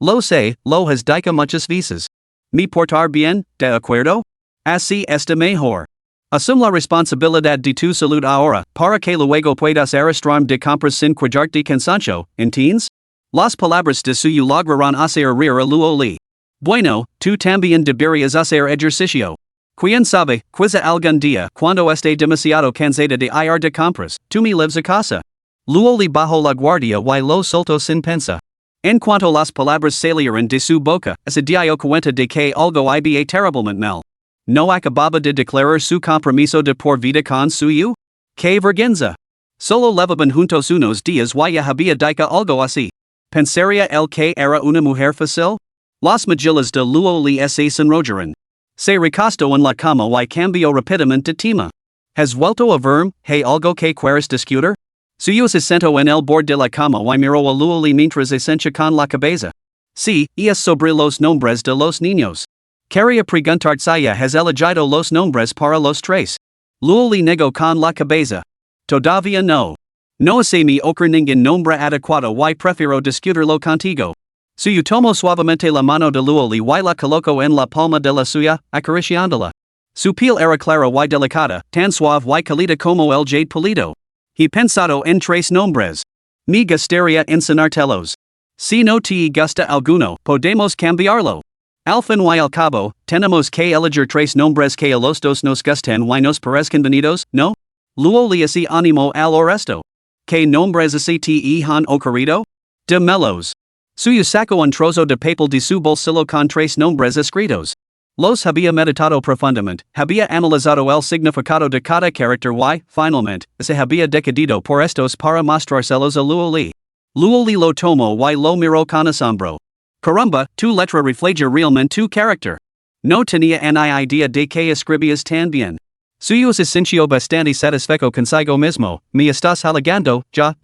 Lo sé, lo has dicho muchas veces. ¿Me portar bien, de acuerdo? Así está mejor. Asume la responsabilidad de tu salud ahora, para que luego puedas arrastrarme de compras sin cuidar de cansancio, ¿entiendes? Las palabras de suyo lograron hacer reír a Luoli. Bueno, tú también deberías hacer ejercicio. Quién sabe, quizá algún día, cuando esté demasiado cansada de ir de compras, tú me lleves a casa. Luoli bajó la guardia y lo soltó sin pensar. En cuanto las palabras salieron de su boca, se dio cuenta de que algo había terriblemente mal. ¿No acababa de declarar su compromiso de por vida con suyo? ¡Qué vergüenza! Solo levaban juntos unos días y ya había dicho algo así. ¿Pensaría él que era una mujer fácil? Las mejillas de Luoli se enrollaron. Se recostó en la cama y cambió rápidamente de tema. ¿Has vuelto a verme? ¿Hay algo que quieres discutir? Suyo se sentó en el borde de la cama y miró a Luoli mientras asentía con la cabeza. Sí, es sobre los nombres de los niños. Quería preguntar si has elegido los nombres para los tres. Luoli negó con la cabeza. Todavía no. No se me ocurre ningún nombre adecuado y prefiero discutirlo contigo. Suyo tomó suavemente la mano de Luoli y la colocó en la palma de la suya, acariciándola. Su piel era clara y delicada, tan suave y cálida como el jade pulido. He pensado en tres nombres. Me gustaría enseñártelos. Si no te gusta alguno, podemos cambiarlo. Al fin y al cabo, tenemos que elegir tres nombres que a los dos nos gusten y nos parezcan bonitos, ¿no? Luoli se animó al resto. ¿Qué nombres te han ocurrido? Dímelos. Suyo sacó un trozo de papel de su bolsillo con tres nombres escritos. Los había meditado profundamente, había analizado el significado de cada carácter y, finalmente, se había decidido por estos para mostrárselos a Luoli. Luoli lo tomó y lo miró con asombro. Caramba, tu letra refleja realmente tu carácter. No tenía ni idea de que escribías tan bien. Suyo se sintió bastante satisfecho consigo mismo, me estás halagando, ya.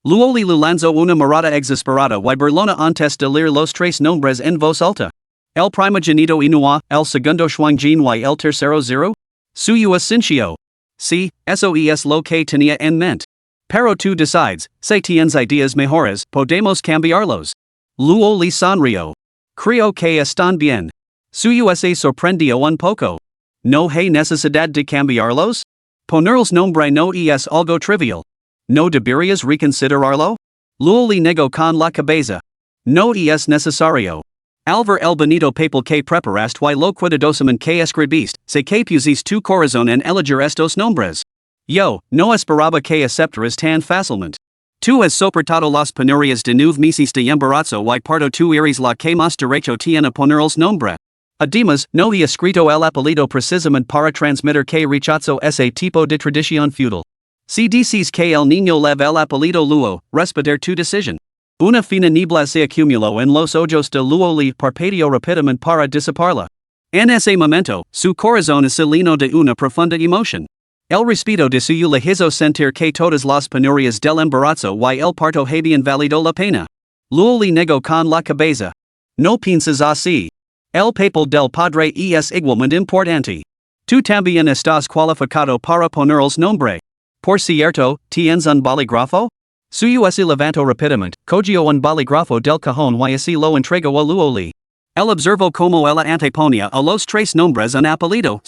Luoli le lanzó una mirada exasperada y burlona antes de leer los tres nombres en voz alta. El primogénito Inua, el segundo Xuangjin y el tercero Zero? Suyo sintió. Sí, eso es lo que tenía en mente. Pero tú decides, si tienes ideas mejores, podemos cambiarlos. Luoli sonrió. Creo que están bien. Suyo se sorprendió un poco. ¿No hay necesidad de cambiarlos? Ponerles nombre no es algo trivial. ¿No deberías reconsiderarlo? Luoli negó con la cabeza. No es necesario. Al ver el bonito papel que preparaste y lo cuidadosamente que escribiste, sé que pusiste tu corazón en elegir estos nombres. Yo, no esperaba que aceptaras tan fácilmente. Tú has soportado las penurias de 9 meses de embarazo y parto tú eres la que más derecho tiene a ponerles nombre. Además, no he escrito el apellido precisamente para transmitir que rechazo ese tipo de tradición feudal. Si dices que el niño leva el apellido Luo, respetar tu decisión. Una fina niebla se acumuló en los ojos de Luoli parpadeó rápidamente para disiparla. En ese momento, su corazón se llenó de una profunda emoción. El respeto de suyo le hizo sentir que todas las penurias del embarazo y el parto habían valido la pena. Luoli negó con la cabeza. No piensas así. El papel del padre es igualmente importante. Tú también estás cualificado para ponerles nombre. Por cierto, ¿tienes un bolígrafo? Suyo se levantó rápidamente, cogió un bolígrafo del cajón y así lo entregó a Luoli. Él observó como ella anteponía a los tres nombres un apellido,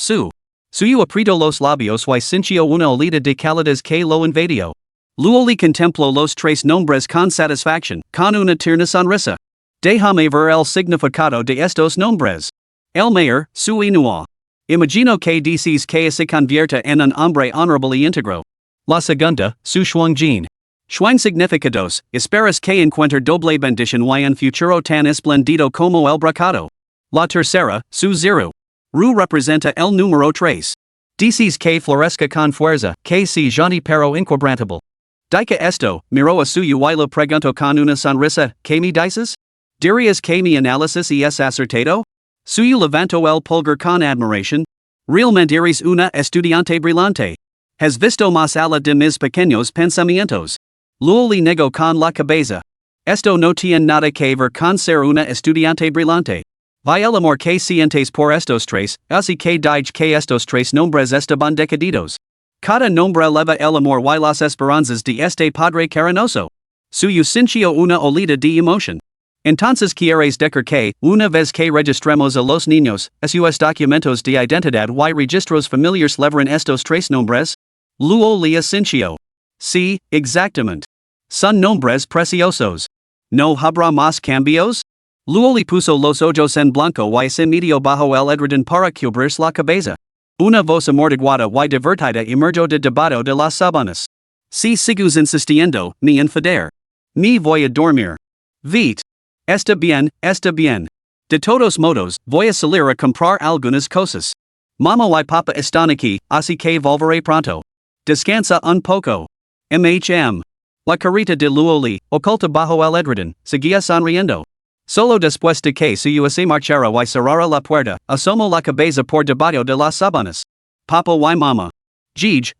Suyo apretó los labios y sintió una oleada de calidez que lo invadió. Luoli contempló los tres nombres con satisfacción, con una tierna sonrisa. Déjame ver el significado de estos nombres. El mayor, su Inua. Imagino que dices que se convierte en un hombre honorable y íntegro. La segunda, su Xuangjin. Xuan significa dos, esperas que encuentre doble bendición y un futuro tan espléndido como el bracado. La tercera, su Zero. Ru representa el número 3. Dices que florezca con fuerza, que si gentil pero inquebrantable. Dica esto, miró a suyo y lo preguntó con una sonrisa, ¿qué me dices? ¿Dirías que mi análisis es acertado? Suyo levantó el pulgar con admiración. Realmente eres una estudiante brillante. Has visto más allá de mis pequeños pensamientos. Luoli negó con la cabeza. Esto no tiene nada que ver con ser una estudiante brillante. Vi el amor que sientes por estos tres, así que dije que estos tres nombres estaban decididos. Cada nombre leva el amor y las esperanzas de este padre cariñoso. Suyo sintió una oleada de emoción. Entonces quieres decir que, una vez que registremos a los niños, esos documentos de identidad y registros familiares levarán estos tres nombres? Luoli sintió. Sí, exactamente. Son nombres preciosos. ¿No habrá más cambios? Luoli puso los ojos en blanco y se metió bajo el edredón para cubrirse la cabeza. Una voz amortiguada y divertida emergió debajo de las sábanas. Si sigues insistiendo, me enfadaré. Me voy a dormir. Vite. Está bien, está bien. De todos modos, voy a salir a comprar algunas cosas. Mamá y papá están aquí, así que volveré pronto. Descansa un poco. La carita de Luoli, oculta bajo el edredón, seguía sonriendo. Solo después de que suyo se marchara y cerrara la puerta, asomó la cabeza por debajo de las sábanas. Papá y mamá.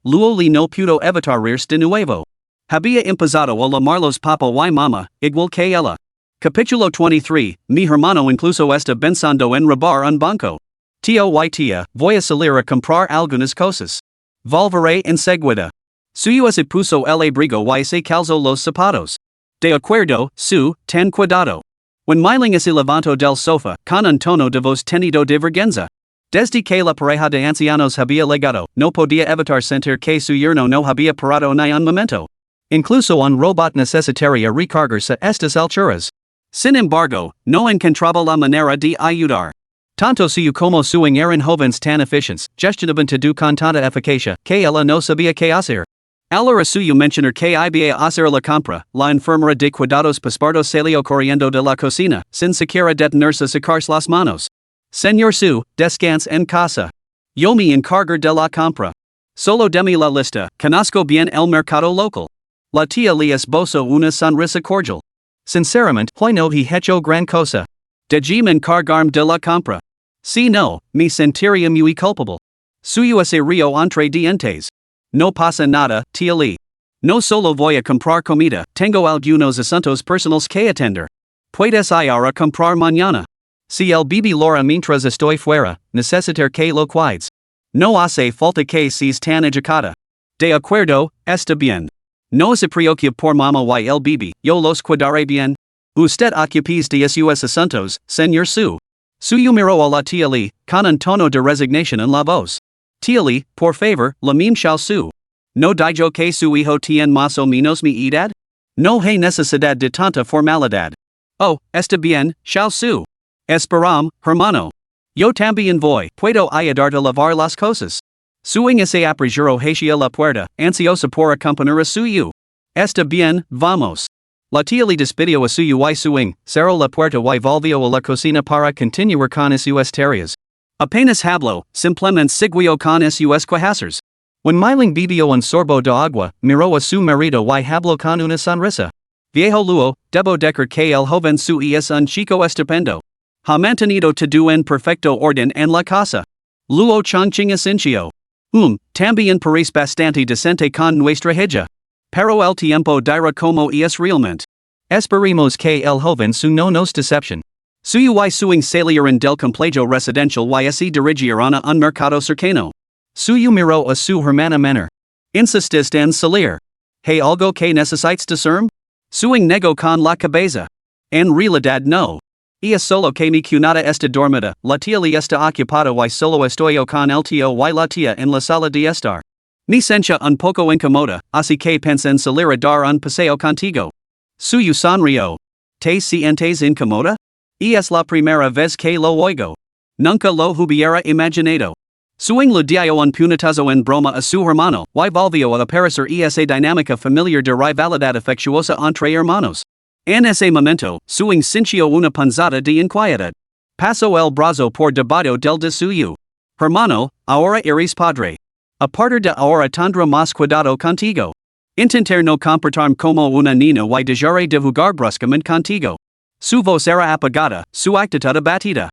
Luoli no pudo evitar reírse de nuevo. Había empezado a llamarlos papá y mamá, igual que ella. Capítulo 23, mi hermano incluso está pensando en robar un banco. Tío y tía, voy a salir a comprar algunas cosas. Volveré enseguida. Suyo se puso el abrigo y se calzó los zapatos. De acuerdo, ten cuidado. When Milling se levantó del sofá, con un tono de voz tenido de vergüenza. Desde que la pareja de ancianos había llegado, no podía evitar sentir que su yerno no había parado ni un momento. Incluso un robot necesitaría recargarse estas alturas. Sin embargo, no encontraba la manera de ayudar. Tanto suyo como su eran jóvenes tan eficientes, gestionaban todo con tanta eficacia, que ella no sabía qué hacer. Al hora suyo mencionar que iba a hacer la compra, la enfermera de cuidados paspardos salió corriendo de la cocina, sin siquiera detenerse a secarse las manos. Señor su, descanse en casa. Yo me encargo de la compra. Solo demi la lista, conozco bien el mercado local. La tía le esbozo una sonrisa cordial. Sinceramente, hoy no he hecho gran cosa. Dejeme encargarme de la compra. Si no, me sentiría muy culpable. Suyo ese río entre dientes. No pasa nada, tía Lee. No solo voy a comprar comida, tengo algunos asuntos personales que atender. Puedes ir a comprar mañana. Si el bebé llora mientras estoy fuera, necesitar que lo cuides. No hace falta que seas tan educada. De acuerdo, está bien. No se preocupe por mamá y el bebé, yo los cuidaré bien. Usted ocupes de sus asuntos, señor su. Suyo miró a la tía Lee, con un tono de resignación en la voz. Tía Lee, por favor, la mim shall su. No digo que su hijo tiene más o menos mi edad? No hay necesidad de tanta formalidad. Oh, está bien, shall su. Esperam, hermano. Yo también voy, puedo ayudarte a lavar las cosas. Suing ese apergiro hacia la puerta, ansiosa por acompañar a suyo. Está bien, vamos. La tía le despidió a suyo y suing, cerró la puerta y volvió a la cocina para continuar con sus tareas. Apenas habló, simplemente siguió con sus quehaceres. When Milling bebió un sorbo de agua, miró a su marido y habló con una sonrisa. Viejo Luo, debo decir que el joven su es un chico estupendo. Ha mantenido todo en perfecto orden en la casa. Luo Chongqing Asincio. También parece bastante decente con nuestra hija. Pero el tiempo dirá como es realmente. Esperemos que el joven su no nos decepcione. Suyo y suing salieron del complejo residencial y se dirigieron a un mercado cercano. Suyo miró a su hermana menor. Insististe en salir. ¿Hay algo que necesites discern? Suing negó con la cabeza. En realidad no. Es solo que mi cunada está dormida, la tía le está ocupada y solo estoy con el tío y la tía en la sala de estar. Me siento un poco incomoda, así que pensé en salir a dar un paseo contigo. Suyo sonrió. ¿Te sientes incomoda? Es la primera vez que lo oigo. Nunca lo hubiera imaginado. Suing le dio un puñetazo en broma a su hermano, y volvió a aparecer esa dinámica familiar de rivalidad afectuosa entre hermanos. En ese momento, suing sintió una punzada de inquietud. Pasó el brazo por debajo del de suyo. Hermano, ahora eres padre. A partir de ahora tendré más cuidado contigo. Intentar no comportarme como una niña y dejaré de jugar bruscamente contigo. Su voz era apagada, su actitud abatida.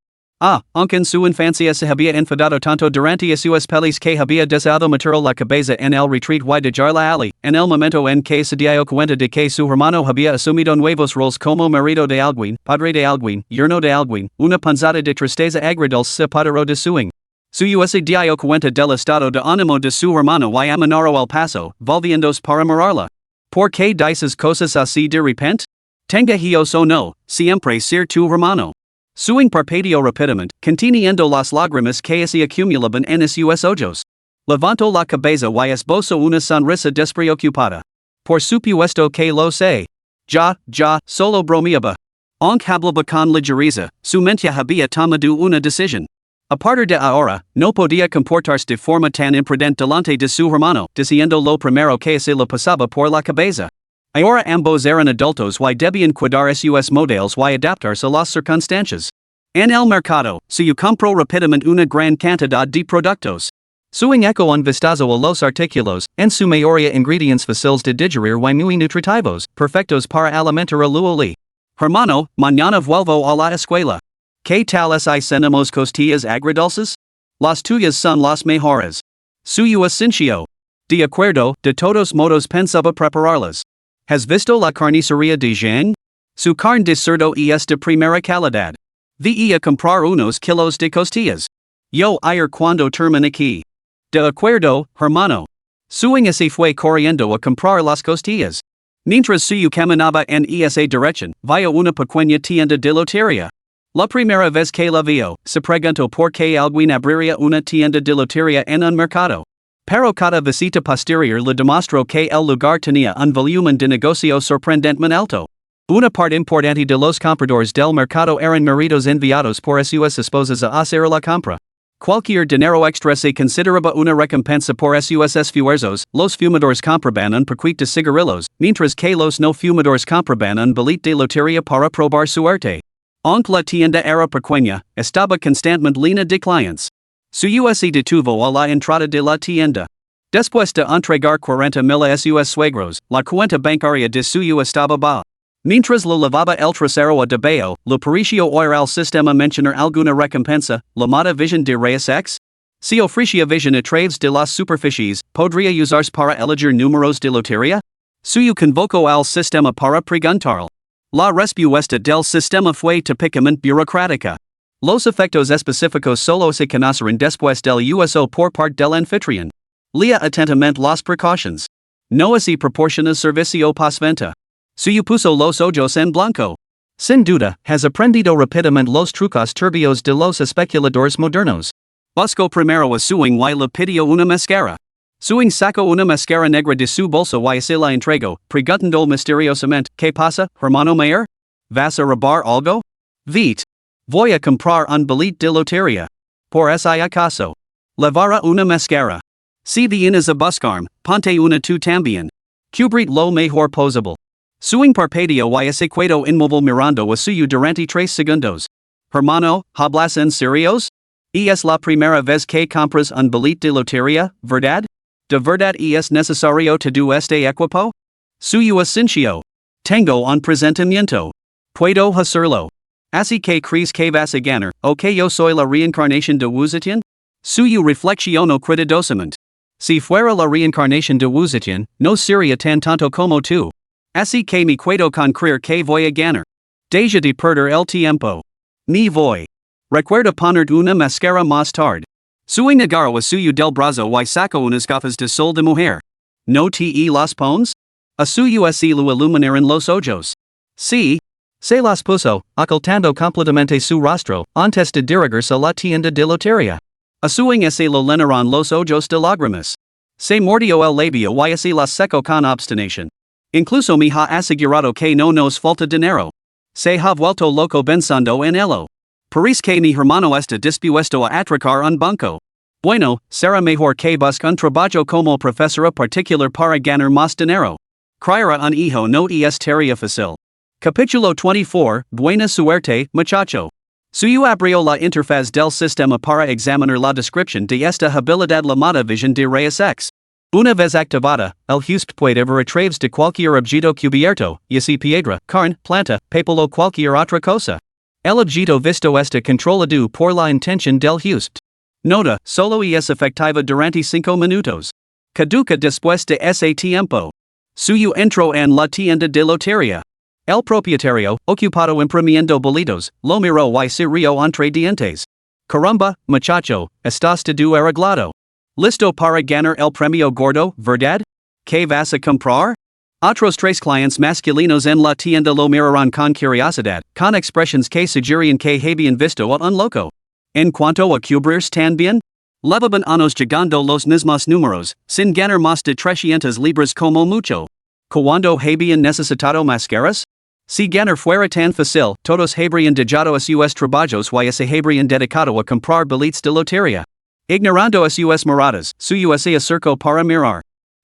Aunque en su infancia se había enfadado tanto durante sus pelis que había deseado meter la cabeza en el retreat y dejarla allí, en el momento en que se dio cuenta de que su hermano había asumido nuevos roles como marido de alguien, padre de alguien, yerno de alguien, una punzada de tristeza agradable se apoderó de suing. Suyo se dio cuenta del estado de ánimo de su hermano y amenoró el paso, volviéndose para mirarla. ¿Por qué dices cosas así de repente? Tenga hijos o no, siempre ser tu hermano. Suing parpadeó rápidamente, conteniendo las lágrimas que se acumulaban en sus ojos. Levantó la cabeza y esbozó una sonrisa despreocupada. Por supuesto que lo sé. Ya, solo bromeaba. Aunque hablaba con ligereza, su mente había tomado una decisión. A partir de ahora, no podía comportarse de forma tan imprudente delante de su hermano, diciendo lo primero que se le pasaba por la cabeza. Ahora ambos eran adultos y debían cuidar sus modelos y adaptarse a las circunstancias. En el mercado, suyo compró rápidamente una gran cantidad de productos. Suing eco un vistazo a los artículos, en su mayoría ingredientes fáciles de digerir y muy nutritivos, perfectos para alimentar a Luoli. Hermano, mañana vuelvo a la escuela. ¿Qué tal si cenamos costillas agridulces? Las tuyas son las mejores. Suyo asincio. De acuerdo, de todos modos pensaba prepararlas. ¿Has visto la carnicería de Jean? Su carne de cerdo es de primera calidad. Vi a comprar unos kilos de costillas. Yo ir cuando termine aquí. De acuerdo, hermano. Suing se fue corriendo a comprar las costillas. Mientras suyo caminaba en esa dirección, vio una pequeña tienda de lotería. La primera vez que la vio, se preguntó por qué alguien abriría una tienda de lotería en un mercado. Pero cada visita posterior le demostró que el lugar tenía un volumen de negocio sorprendentemente alto. Una parte importante de los compradores del mercado eran maridos enviados por sus esposas a hacer la compra. Cualquier dinero extra se consideraba una recompensa por sus esfuerzos. Los fumadores compraban un paquete de cigarrillos, mientras que los no fumadores compraban un billete de lotería para probar suerte. Aunque la tienda era pequeña, estaba constantemente llena de clientes. Su se detuvo a la entrada de la tienda. Después de entregar 40,000 a sus suegros, la cuenta bancaria de su estaba baja. Mientras lo lavaba el trasero de bajo, lo pareció oír al sistema mencionar alguna recompensa, llamada vision de rayos X. Si ofrecía vision a través de las superficies, podría usarse para elegir números de lotería. Suyu convocó al sistema para preguntarle. La respuesta del sistema fue típicamente burocrática. Los efectos específicos solo se conocerán después del uso por parte del anfitrión. Lea atentamente las precauciones. No así proporciona servicio postventa. Suyu puso los ojos en blanco. Sin duda, has aprendido rápidamente los trucos turbios de los especuladores modernos. Busco primero a Suing y le pidió una máscara. Suing sacó una máscara negra de su bolso y se la entregó, preguntando misteriosamente, ¿Qué pasa, hermano mayor? ¿Vas a robar algo? Vite. Voy a comprar un billet de lotería. Por ese acaso. Llevará una máscara. Si vienes a buscarme, ponte una tú también. Cubrir lo mejor posible. Suing parpadeó y se quedó inmóvil mirando a suyo durante 3 segundos. Hermano, ¿hablas en serios? Es la primera vez que compras un billet de lotería, ¿verdad? ¿De verdad es necesario todo este equipo? Suyo asintió. Tengo un presentimiento. Puedo hacerlo. Así que crees que vas a ganar, o que yo soy la reencarnación de Wuzitin? Suyu reflexionó cuidadosamente. Si fuera la reencarnación de Wuzitin, no sería tan tonto como tú. Así que me puedo con creer que voy a ganar. Deja de perder el tiempo. Me voy. Recuerda poner una máscara más tarde. Suing agarró a suyo del brazo y sacó unas gafas de sol de mujer. ¿No te las pones? A suyo se lo iluminaron los ojos. Sí. Se las puso, ocultando completamente su rostro, antes de dirigirse a la tienda de lotería. A Suing se lo llenaron los ojos de lágrimas. Se mordió el labio y se las secó con obstinación. Incluso me ha asegurado que no nos falta dinero. Se ha vuelto loco pensando en ello. Parece que mi hermano está dispuesto a atracar un banco. Bueno, será mejor que busque un trabajo como profesora particular para ganar más dinero. Criar un hijo no es tarea fácil. Capítulo 24, Buena suerte, muchacho. Suyu abrió la interfaz del sistema para examinar la descripción de esta habilidad llamada vision de rayos X. Una vez activada, el huésped puede ver a través de cualquier objeto cubierto, ya sea piedra, carne, planta, papel o cualquier otra cosa. El objeto visto está controlado por la intención del huésped. Nota, solo es efectiva durante 5 minutos. Caduca después de ese tiempo. Suyu entró en la tienda de lotería. El propietario, ocupado imprimiendo bolitos, lo miró y se rió entre dientes. Caramba, muchacho, estás todo arreglado. ¿Listo para ganar el premio gordo, verdad? ¿Qué vas a comprar? Otros 3 clientes masculinos en la tienda lo miraron con curiosidad, con expresiones que sugerían que habían visto a un loco. En cuanto a cubrirse también, levaban años llegando los mismos números, sin ganar más de 300 libras como mucho. ¿Cuándo habían necesitado máscaras? Si ganar fuera tan fácil, todos habrían dejado a sus trabajos y se habrían dedicado a comprar billetes de lotería. Ignorando a sus moradas, suyo se acercó para mirar.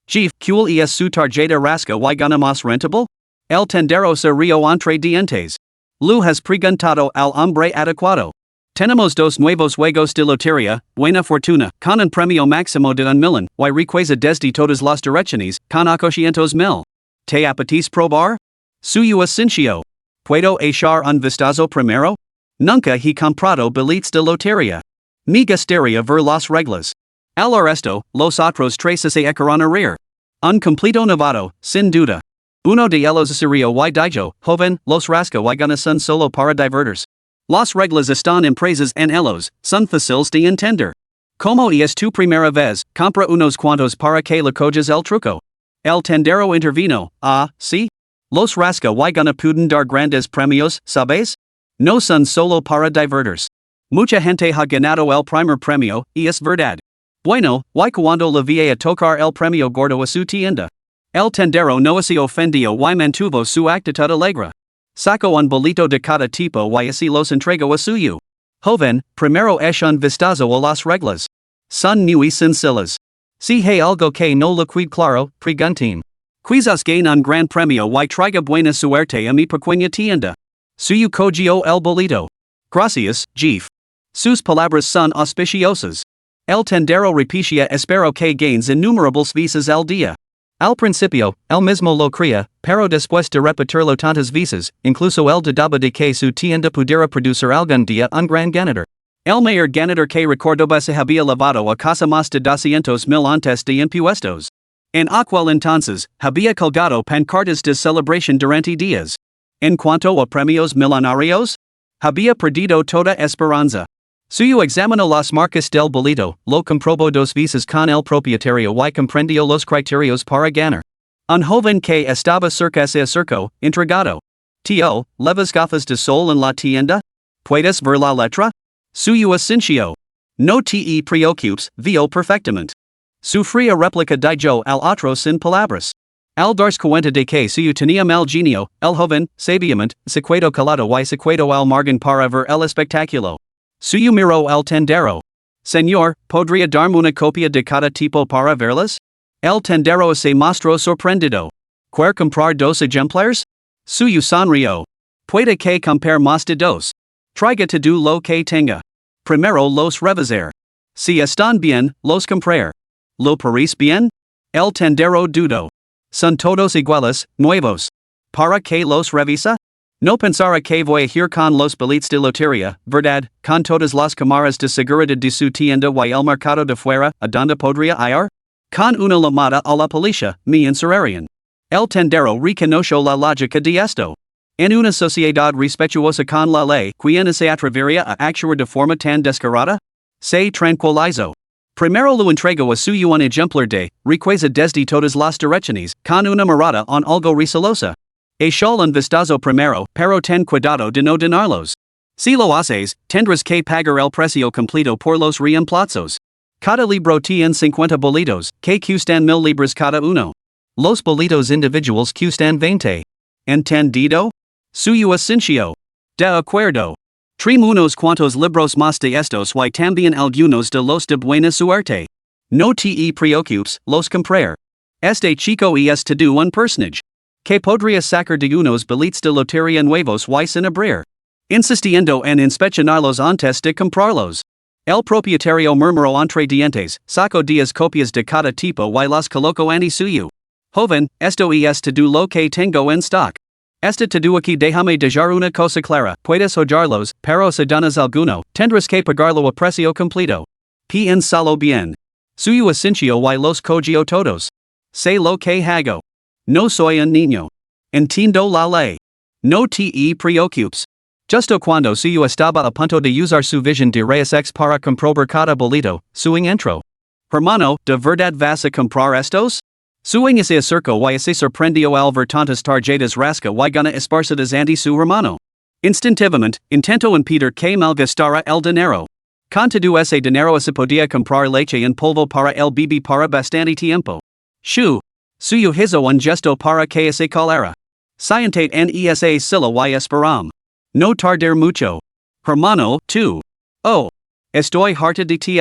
Jeff, ¿cuál es su tarjeta rasca y gana más rentable? El tendero se rió entre dientes. Lu has preguntado al hombre adecuado. Tenemos 2 nuevos juegos de lotería, buena fortuna, con un premio máximo de $1,000,000, y requesa desde todas las direcciones, con 800,000. ¿Te apetece probar? Suyo asintió. ¿Puedo echar un vistazo primero? Nunca he comprado billetes de lotería. Me gustaría ver las reglas. Al resto, los otros 3 se echaron a reír. Un completo novato, sin duda. Uno de ellos serio y dijo, joven, los rasca y gana son solo para divertirse. Las reglas están impresas en ellos, son fáciles de entender. Como es tu primera vez, compra unos cuantos para que le cojas el truco. El tendero intervino, sí. Los rasca y gana pueden dar grandes premios, ¿sabes? No son solo para divertirse. Mucha gente ha ganado el primer premio, y es verdad. Bueno, y cuando le vi a tocar el premio gordo a su tienda. El tendero no se ofendió y mantuvo su actitud alegre. Sacó un bolito de cada tipo y así los entregó a suyo. Joven, primero echa un vistazo a las reglas. Son muy sencillas. Si hay algo que no le quede claro, pregunten. Quizás gain un gran premio y traiga buena suerte a mi pequeña tienda. Suyo cogio el bolito. Gracias, jefe. Sus palabras son auspiciosas. El tendero repicia espero que gains innumerables visas al día. Al principio, el mismo lo crea, pero después de repetirlo tantas veces, incluso el dudaba de que su tienda pudiera producir algún día un gran ganador. El mayor ganador que recordaba se había levado a casa más de 200,000 antes de impuestos. En aquel entonces, había colgado pancartas de celebración durante días. En cuanto a premios millonarios, había perdido toda esperanza. Suyo examinó las marcas del bolito, lo comprobó 2 veces con el propietario y comprendió los criterios para ganar. Un joven que estaba cerca se acercó, intrigado. Tío, ¿llevas gafas de sol en la tienda? ¿Puedes ver la letra? Suyo asintió. No te preocupes, veo perfectamente. Su fría réplica dijo al otro sin palabras. Al darse cuenta de que suyo tenía mal genio, el joven, sabiamente, se quedó calado y se quedó al margen para ver el espectáculo. Suyo miró al tendero. Señor, ¿podría darme una copia de cada tipo para verlas? El tendero se mostró sorprendido. ¿Quiere comprar 2 ejemplares? Suyo sonrió. Puede que comprar más de 2. Traiga todo lo que tenga. Primero los revisar. Si están bien, los comprar. ¿Lo parece bien? El tendero dudó. Son todos iguales, nuevos. ¿Para qué los revisa? No pensará que voy a ir con los billetes de lotería, ¿verdad? Con todas las cámaras de seguridad de su tienda y el mercado de fuera, ¿a dónde podría ir? Con una llamada a la policía, me encerrarían. El tendero reconoció la lógica de esto. En una sociedad respetuosa con la ley, ¿quién se atrevería a actuar de forma tan descarada? Se tranquilizó. Primero lo entregó a suyo un ejemplar de requesa desde todas las direcciones, con una mirada en algo recelosa. Echó un vistazo primero, pero ten cuidado de no donarlos. Si lo haces, tendrás que pagar el precio completo por los reemplazos. Cada libro tiene 50 bolitos, que cuestan 1,000 libras cada uno. Los bolitos individuals cuestan 20. ¿Entendido? Suyo asintió. De acuerdo. Trae unos cuantos libros más de estos y también algunos de los de buena suerte. No te preocupes, los comprar. Este chico es todo un personaje. Que podría sacar de unos billetes de lotería nuevos y sin abrir. Insistiendo en inspeccionarlos antes de comprarlos. El propietario murmuró entre dientes, sacó 10 copias de cada tipo y las colocó ante suyo. Joven, esto es todo lo que tengo en stock. Este todo aquí déjame dejar una cosa clara, puedes hollarlos, pero si donas alguno, tendrás que pagarlo a precio completo. Piénsalo bien. Suyo asintió y los cogió todos. Sé lo que hago. No soy un niño. Entiendo la ley. No te preocupes. Justo cuando suyo estaba a punto de usar su visión de rayos X para comprobar cada bolito, Suing entró. Hermano, ¿de verdad vas a comprar estos? Suing se acercó y se sorprendió al ver tantas tarjetas rasca y gana esparcidas ante su hermano. Instintivamente, intentó impedir que malgastara el dinero. Con todo ese dinero se podía comprar leche en polvo para el bebé para bastante tiempo. Shoo. Suyo hizo un gesto para que se callara. Scientate nesa silla y esperam. No tardar mucho. Hermano, tú. Oh. Estoy harta de ti.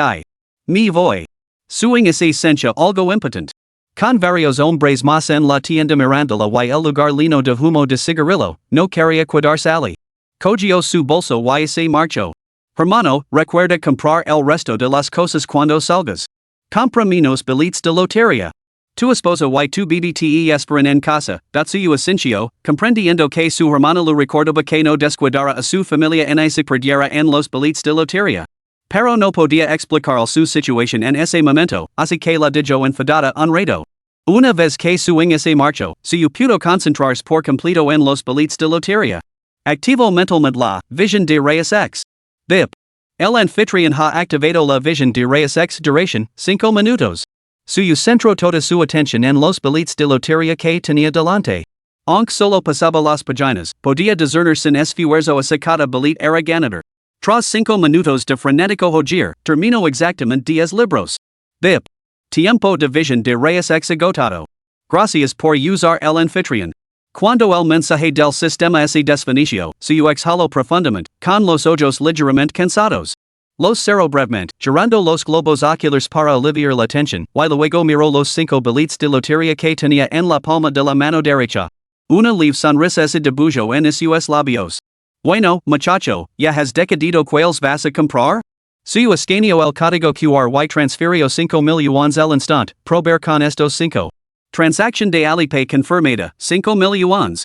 Me voy. Suing se sentía algo impotente. Con varios hombres más en la tienda mirándola y el lugar lleno de humo de cigarrillo, no quería quedarse allí. Cogió su bolso y se marchó. Hermano, recuerda comprar el resto de las cosas cuando salgas. Compra menos billetes de lotería. Tu esposa y tu bebé te esperan en casa, suyo asintió, comprendiendo que su hermano lo recordaba que no descuidara a su familia y se perdiera en los billetes de lotería. Pero no podía explicar su situación en ese momento, así que la dijo enfadada un rato. Una vez que Suing se marchó, suyo pudo concentrarse por completo en los billetes de lotería. Activo mentalmente la visión de rayos X. Bip. El anfitrión ha activado la visión de rayos X duración 5 minutos. Suyo centró toda su atención en los billetes de lotería que tenía delante. Aunque solo pasaba las páginas, podía discernir sin esfuerzo a cada billete era ganador. Tras 5 minutos de frenético hogar, terminó exactamente 10 libros. Bip. Tiempo de visión de rayos X agotado. Gracias por usar el anfitrión. Cuando el mensaje del sistema se desvaneció, suyo exhaló profundamente, con los ojos ligeramente cansados. Los cerró brevemente, girando los globos oculares para aliviar la tensión, y luego miró los 5 billetes de lotería que tenía en la palma de la mano derecha. Una leve sonrisa se dibujó en sus labios. Bueno, muchacho, ya has decidido cuáles vas a comprar? Suyo escaneo el código QR y transfiero 5,000 yuans el instante, probar con estos 5. Transacción de Alipay confirmada, 5,000 yuans.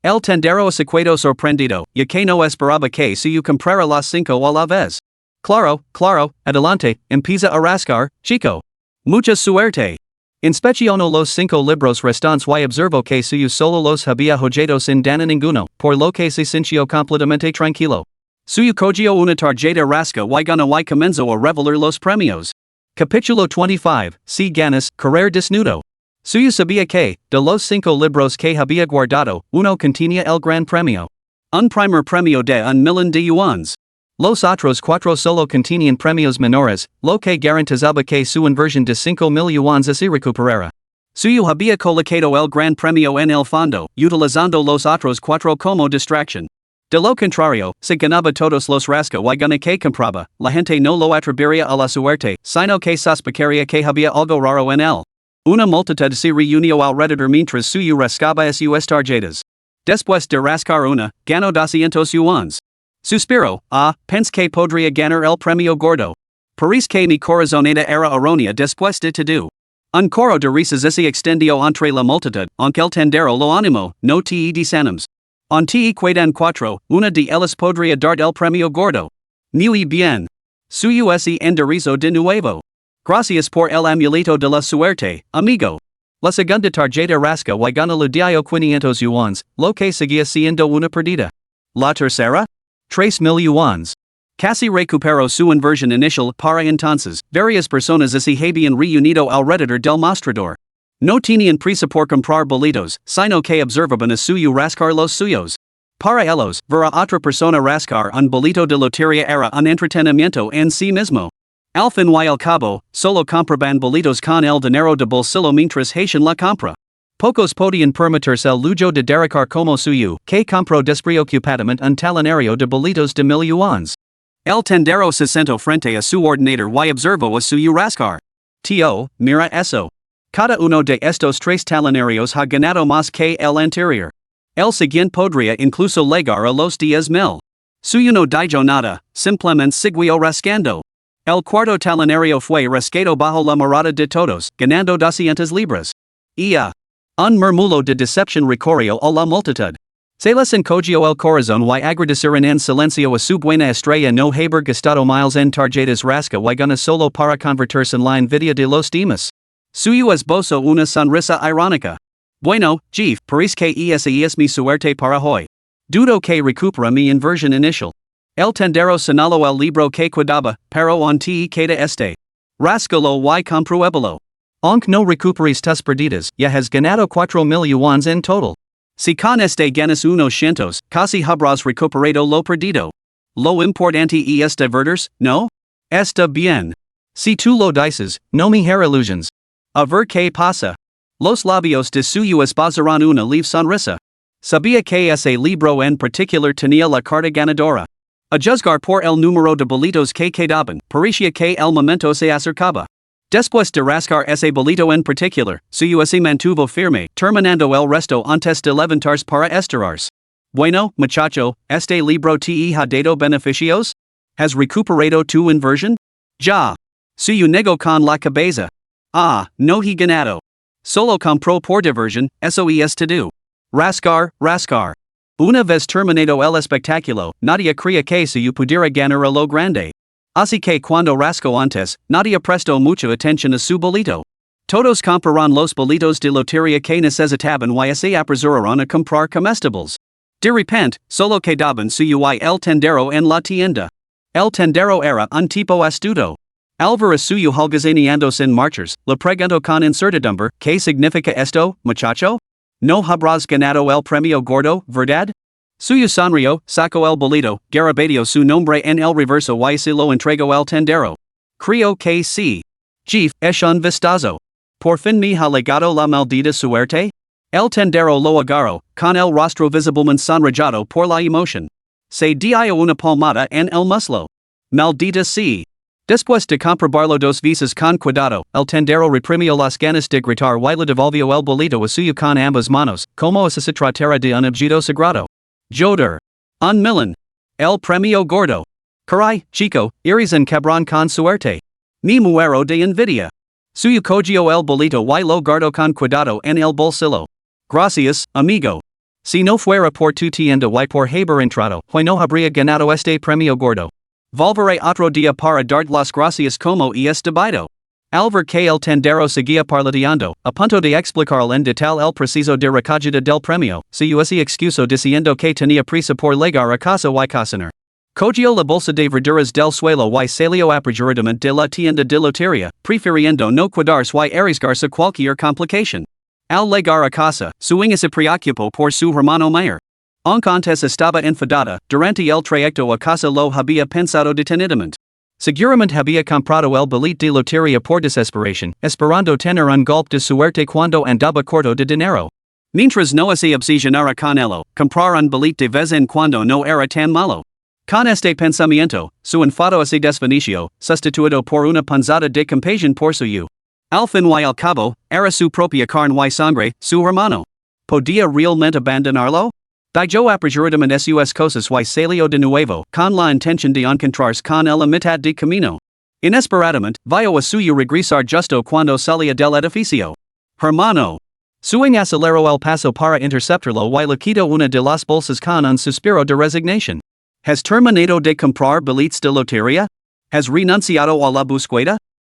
El tendero secuedo sorprendido, ya que no esperaba que suyo comprara las 5 a la vez. Claro, adelante, empieza a rascar, chico. Mucha suerte. Inspecciono los 5 libros restantes y observo que suyo solo los había hojeado sin daño ninguno, por lo que se sintió completamente tranquilo. Suyo cogió una tarjeta rasca y gana y comenzó a revelar los premios. Capítulo 25, si ganas, correr desnudo. Suyo sabía que, de los 5 libros que había guardado, uno contenía el gran premio. Un primer premio de 1,000,000 de yuans. Los otros 4 solo contenían premios menores, lo que garantizaba que su inversión de 5,000 yuans se recuperara. Suyo había colocado el gran premio en el fondo, utilizando los otros 4 como distracción. De lo contrario, si ganaba todos los rasca y gana que compraba, la gente no lo atribuiría a la suerte, sino que sospecharía que había algo raro en él. Una multitud se reunió alrededor mientras suyo rascaba sus tarjetas. Después de rascar una, ganó 200 yuans. Suspiro, pensé que podría ganar el premio gordo. Parece que mi corazonada era errónea después de todo. Un coro de risas se extendió entre la multitud, aunque el tendero lo animó, no te desanimos. En te quedan 4, una de ellas podría dar el premio gordo. Muy bien. Suyo se enderezó de nuevo. Gracias por el amuleto de la suerte, amigo. La segunda tarjeta rasca y gana le dio 500 yuans, lo que seguía siendo una perdida. La tercera? 3,000 yuans. Casi recuperó su inversión inicial. Para entonces, varias personas se habían reunido alrededor del mostrador. No tenían prisa por comprar boletos, sino que observaban a suyo rascar los suyos. Para ellos, ver a otra persona rascar un boleto de lotería era un entretenimiento en sí mismo. Al fin y al cabo, solo compraban boletos con el dinero de bolsillo mientras hacían la compra. Pocos podían permitirse el lujo de dedicar como suyo, que compró despreocupadamente un talonario de boletos de 1,000 yuans. El tendero se sentó frente a su ordenador y observó a suyo rascar. Tío, mira eso. Cada uno de estos 3 talonarios ha ganado más que el anterior. El siguiente podría incluso llegar a los 10,000. Suyo no dijo nada, simplemente siguió rascando. El cuarto talonario fue rascado bajo la mirada de todos, ganando 200 libras. Un murmullo de decepción recorrió a la multitud. Se les encogió el corazón y agradecieron en silencio a su buena estrella no haber gastado miles en tarjetas rasca y gana solo para convertirse en la envidia de los demás. Suyo esbozó una sonrisa irónica. Bueno, jefe, parece que esa es mi suerte para hoy. Dudo que recupera mi inversión inicial. El tendero señaló el libro que cuidaba, pero en te queda este. Rascalo y compruébalo. Aunque no recuperes tus perdidas, ya has ganado 4,000 yuans en total. Si con este ganas unos cientos, casi habrás recuperado lo perdido. Lo importante es divertirse, ¿no? Está bien. Si tú lo dices, no me haré ilusiones. A ver qué pasa. Los labios de suyo esbozaron una leve sonrisa. Sabía que ese libro en particular tenía la carta ganadora. A juzgar por el número de boletos que quedaban, parecía que el momento se acercaba. Después de rascar ese boleto en particular, suyo se mantuvo firme, terminando el resto antes de levantarse para estirarse. Bueno, muchacho, este libro te ha dado beneficios? ¿Has recuperado tu inversión? Ya. Suyo negó con la cabeza. No he ganado. Solo compró por diversión, eso es todo. Rascar. Una vez terminado el espectáculo, nadie creía que suyo pudiera ganar a lo grande. Así que cuando rascó antes, nadie prestó mucha atención a su boleto. Todos compraron los boletos de lotería que necesitaban y se apresuraron a comprar comestibles. De repente, solo quedaban suyo y el tendero en la tienda. El tendero era un tipo astuto. Al ver a suyo holgazaneando sin marchas, le preguntó con incertidumbre, ¿qué significa esto, muchacho? No habrás ganado el premio gordo, ¿verdad? Suyo sonrió, sacó el boleto, garabateó su nombre en el reverso y se lo entregó al tendero. Creo que sí. Jefe, es un vistazo. Por fin me ha legado la maldita suerte. El tendero lo agarró, con el rostro visiblemente sonrojado por la emoción. Se dio una palmada en el muslo. Maldita sí. Después de comprobarlo 2 veces con cuidado, el tendero reprimió las ganas de gritar y le devolvió el boleto a suyo con ambas manos, como si se tratara de un objeto sagrado. Joder. Un MILLÓN. El premio gordo. Caray, chico, iris en cabrón con suerte. Me muero de envidia. Suyo cogio el bolito y lo guardo con cuidado en el bolsillo. Gracias, amigo. Si no fuera por tu tienda y por haber entrado, hoy no habría ganado este premio gordo. Volveré otro día para dar las gracias como es debido. Al ver que el tendero seguía parlateando, a punto de explicar en detalle el preciso de recogida del premio, si ese excuso diciendo que tenía prisa por llegar a casa y cocinar. Cogió la bolsa de verduras del suelo y salió apresuradamente de la tienda de lotería, prefiriendo no cuidarse y arriesgarse cualquier complicación. Al llegar a casa, su hija se preocupó por su hermano mayor. Aunque antes estaba enfadada, durante el trayecto a casa lo había pensado detenidamente. Seguramente había comprado el billete de lotería por desesperación, esperando tener un golpe de suerte cuando andaba corto de dinero. Mientras no se obsesionara con ello, comprar un billete de vez en cuando no era tan malo. Con este pensamiento, su enfado se desvaneció, sustituido por una panzada de compasión por suyo. Al fin y al cabo, era su propia carne y sangre, su hermano. ¿Podía realmente abandonarlo? Dijo apresuradamente sus cosas y salió de nuevo, con la intención de encontrarse con él a mitad de camino. Inesperadamente, vio a suyo regresar justo cuando salía del edificio. Hermano. Suing aceleró el paso para interceptarlo y le quitó una de las bolsas con un suspiro de resignación. ¿Has terminado de comprar billetes de lotería? ¿Has renunciado a la búsqueda?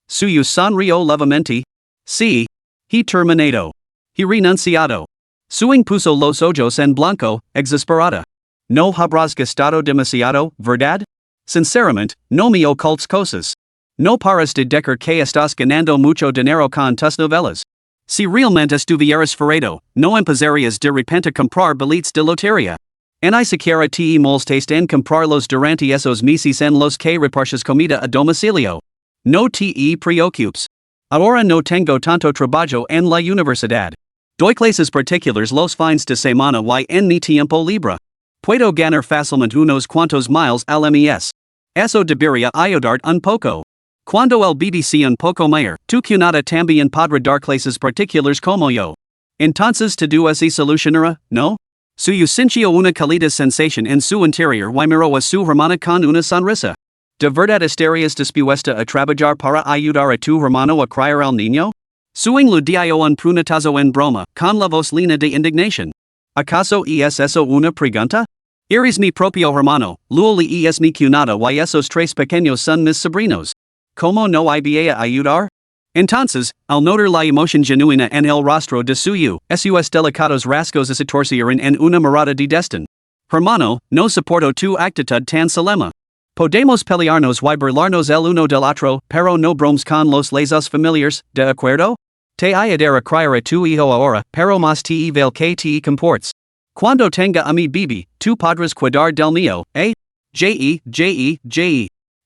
Suyo sonrió levemente. Sí. He terminado. He renunciado. Suing puso los ojos en blanco, exasperada. ¿No habrás gastado demasiado, verdad? Sinceramente, no me ocultes cosas. No paras de decir que estás ganando mucho dinero con tus novelas. Si realmente estuvieras farado, no empezarías de repente a comprar billetes de lotería. Ni siquiera te molestaste en comprarlos durante esos meses en los que repartes comida a domicilio. No te preocupes. Ahora no tengo tanto trabajo en la universidad. Doy clases particulares los fines de semana y en mi tiempo libre. Puedo ganar fácilmente unos cuantos miles al mes. Eso debería ayudarte un poco. Cuando el BBC un poco mayor, tu cuñada también podrá dar clases particulares como yo. Entonces todo se solucionará, ¿no? Suyo sintió una cálida sensación en su interior y miró a su hermana con una sonrisa. ¿De verdad estarías dispuesta a trabajar para ayudar a tu hermano a criar al niño? Suing lo dio un puñetazo en broma, con la voz llena de indignación. ¿Acaso es eso una pregunta? Eres mi propio hermano, luego es mi cuñada y esos tres pequeños son mis sobrinos. ¿Cómo no iba a ayudar? Entonces, al notar la emoción genuina en el rostro de suyo, esos delicados rasgos se torcieron en una mirada de desdén. Hermano, no soporto tu actitud tan solemne. Podemos pelearnos y burlarnos el uno del otro, pero no bromes con los lazos familiares, ¿de acuerdo? Te ayudaré a criar a tu hijo ahora, pero más te vale que te comportes. Cuando tenga a mi bebé, tu podrás cuidar del mío, ¿eh?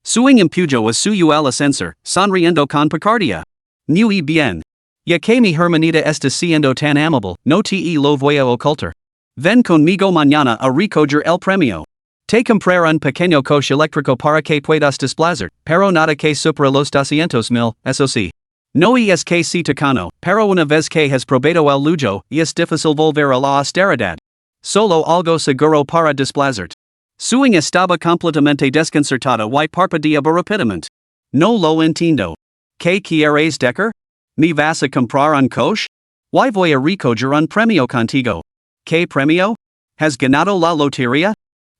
Suing empujó a suyo el ascensor, sonriendo con picardia. Muy bien. Ya que mi hermanita está siendo tan amable, no te lo voy a ocultar. Ven conmigo mañana a recoger el premio. Te comprar un pequeño coche eléctrico para que puedas desplazar, pero nada que supera los 200,000, eso sí. No es que sea tacano, pero una vez que has probado el lujo, es difícil volver a la austeridad. Solo algo seguro para desplazarte. Suing estaba completamente desconcertado y parpadeaba rápidamente. No lo entiendo. ¿Qué quieres decir? ¿Me vas a comprar un coche? Y voy a recoger un premio contigo. ¿Qué premio? ¿Has ganado la lotería?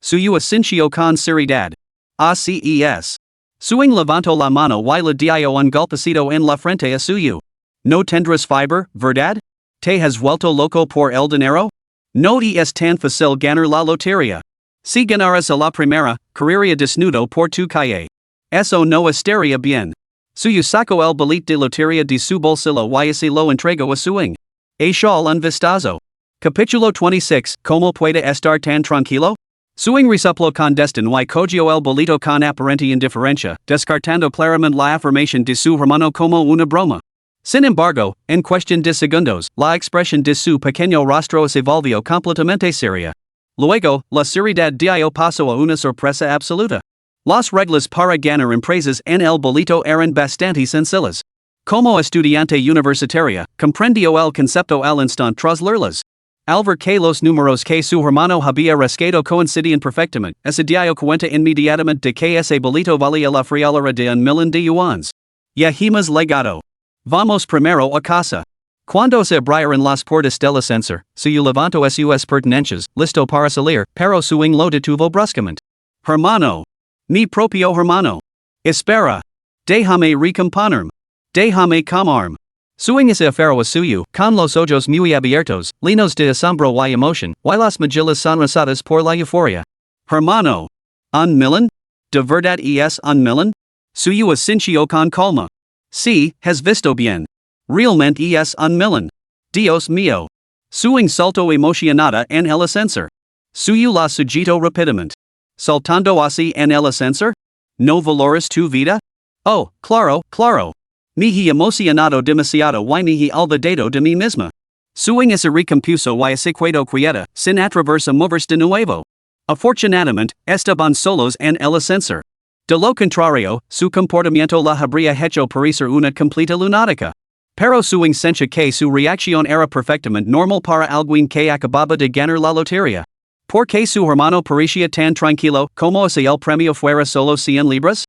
Suyo asintió con seriedad. Así es. Suing levantó la mano y le dio un golpecito en la frente a suyo. No tendrás fiber, ¿verdad? ¿Te has vuelto loco por el dinero? No es tan fácil ganar la lotería. Si ganaras a la primera, correría desnudo por tu calle. Eso no estaría bien. Suyo sacó el billete de lotería de su bolsillo y se lo entregó a Suing. Echó un vistazo. Capítulo 26. ¿Cómo puede estar tan tranquilo? Suing resupló con desdén y cogió el bolito con aparente indiferencia, descartando claramente la afirmación de su hermano como una broma. Sin embargo, en cuestión de segundos, la expresión de su pequeño rostro se volvió completamente seria. Luego, la seriedad dio paso a una sorpresa absoluta. Las reglas para ganar empresas en el bolito eran bastante sencillas. Como estudiante universitaria, comprendió el concepto al instante tras leerlas. Alver que los números que su hermano había rescatado coincidían perfectamente, ese dio cuenta inmediatamente de que ese bolito valía la friolera de $1,000,000. Ya hemos legado. Vamos primero a casa. Cuando se abrieron las puertas del ascensor, su levantó sus pertenencias, listo para salir, pero su lo detuvo bruscamente. Hermano. Mi propio hermano. Espera. Déjame recomponerme. Déjame calmarme. Suing ese afero a suyo, con los ojos muy abiertos, llenos de asombro y emoción, y las mejillas sonrosadas por la euforia. Hermano. $1,000,000? ¿De verdad es $1,000,000? Suyo asintió con calma. Sí, has visto bien. Realmente es $1,000,000. Dios mío. Suing salto emocionada en el ascensor. Suyo la sugito rápidamente. Saltando así en el ascensor? ¿No valoras tu vida? Oh, claro, claro. Me he emocionado demasiado y me he olvidado de mí misma. Suing ese recompuso y ese quedo quieta, sin atreverse a moverse de nuevo. Afortunadamente, estaban solos en el ascensor. De lo contrario, su comportamiento la habría hecho parecer una completa lunática. Pero suing sentía que su reacción era perfectamente normal para alguien que acababa de ganar la lotería. ¿Por qué su hermano parecía tan tranquilo, como si el premio fuera solo 100 libras?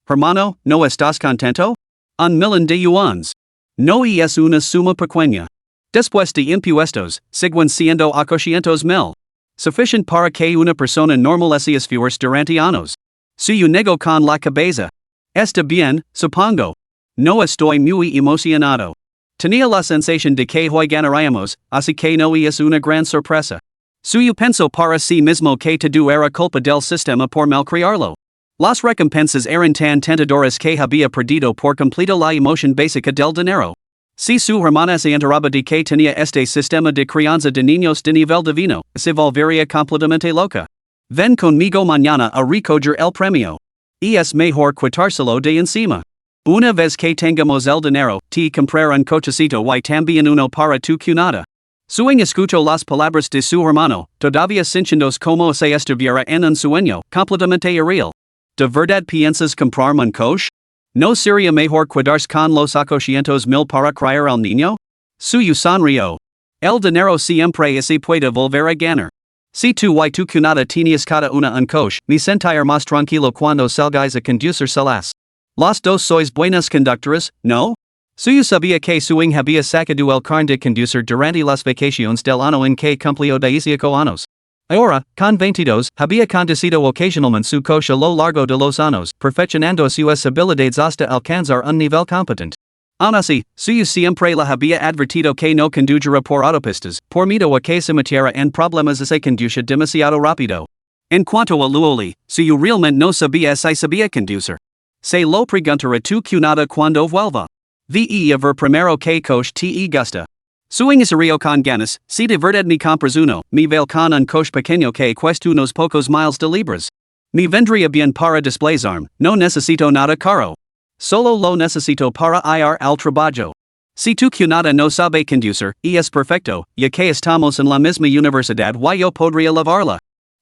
Hermano, ¿no estás contento? $1,000,000. No es una suma pequeña. Después de impuestos, siguen siendo $800,000. Suficiente para que una persona normal se esfuerce durante años. Suyo nego con la cabeza. Está bien, supongo. No estoy muy emocionado. Tenía la sensación de que hoy ganaríamos, así que no es una gran sorpresa. Suyo pensó para sí mismo que todo era culpa del sistema por malcriarlo. Las recompensas eran tan tentadoras que había perdido por completo la emoción básica del dinero. Si su hermana se enteraba de que tenía este sistema de crianza de niños de nivel divino, se volvería completamente loca. Ven conmigo mañana a recoger el premio. Es mejor quitárselo de encima. Una vez que tengamos el dinero, te comprar un cochecito y también uno para tu cunada. Suing escuchó las palabras de su hermano, todavía sintiéndose como si estuviera en un sueño, completamente irreal. ¿De verdad piensas comprarme un coche? ¿No sería mejor cuidarse con los $800,000 para criar al niño? Suyo sonrió. El dinero siempre se puede volver a ganar. Si tú y tu cunada tenías cada una un coche, me sentiré más tranquilo cuando salgáis a conducir solas. Los dos sois buenas conductoras, ¿no? Suyo sabía que Suing había sacado el carnet de conducir durante las vacaciones del año en que cumplió 18 años. Ahora, con 22, había conducido ocasionalmente su coche a lo largo de los años, perfeccionando sus habilidades hasta alcanzar un nivel competente. Aun así, Suyu siempre la había advertido que no conduciera por autopistas, por miedo a que se metiera en problemas se conduce demasiado rápido. En cuanto a Luoli, Suyu realmente no sabía si sabía conducir. Se lo preguntará tu cunada cuando vuelva. Ve a ver primero que coche te gusta. Suing río con ganas, si de verdad me compras uno, me vale con un coche pequeño que cuesta unos pocos miles de libras. Me vendría bien para desplazarme, no necesito nada caro. Solo lo necesito para ir al trabajo. Si tu cunada no sabe conducir, es perfecto, ya que estamos en la misma universidad y yo podría llevarla.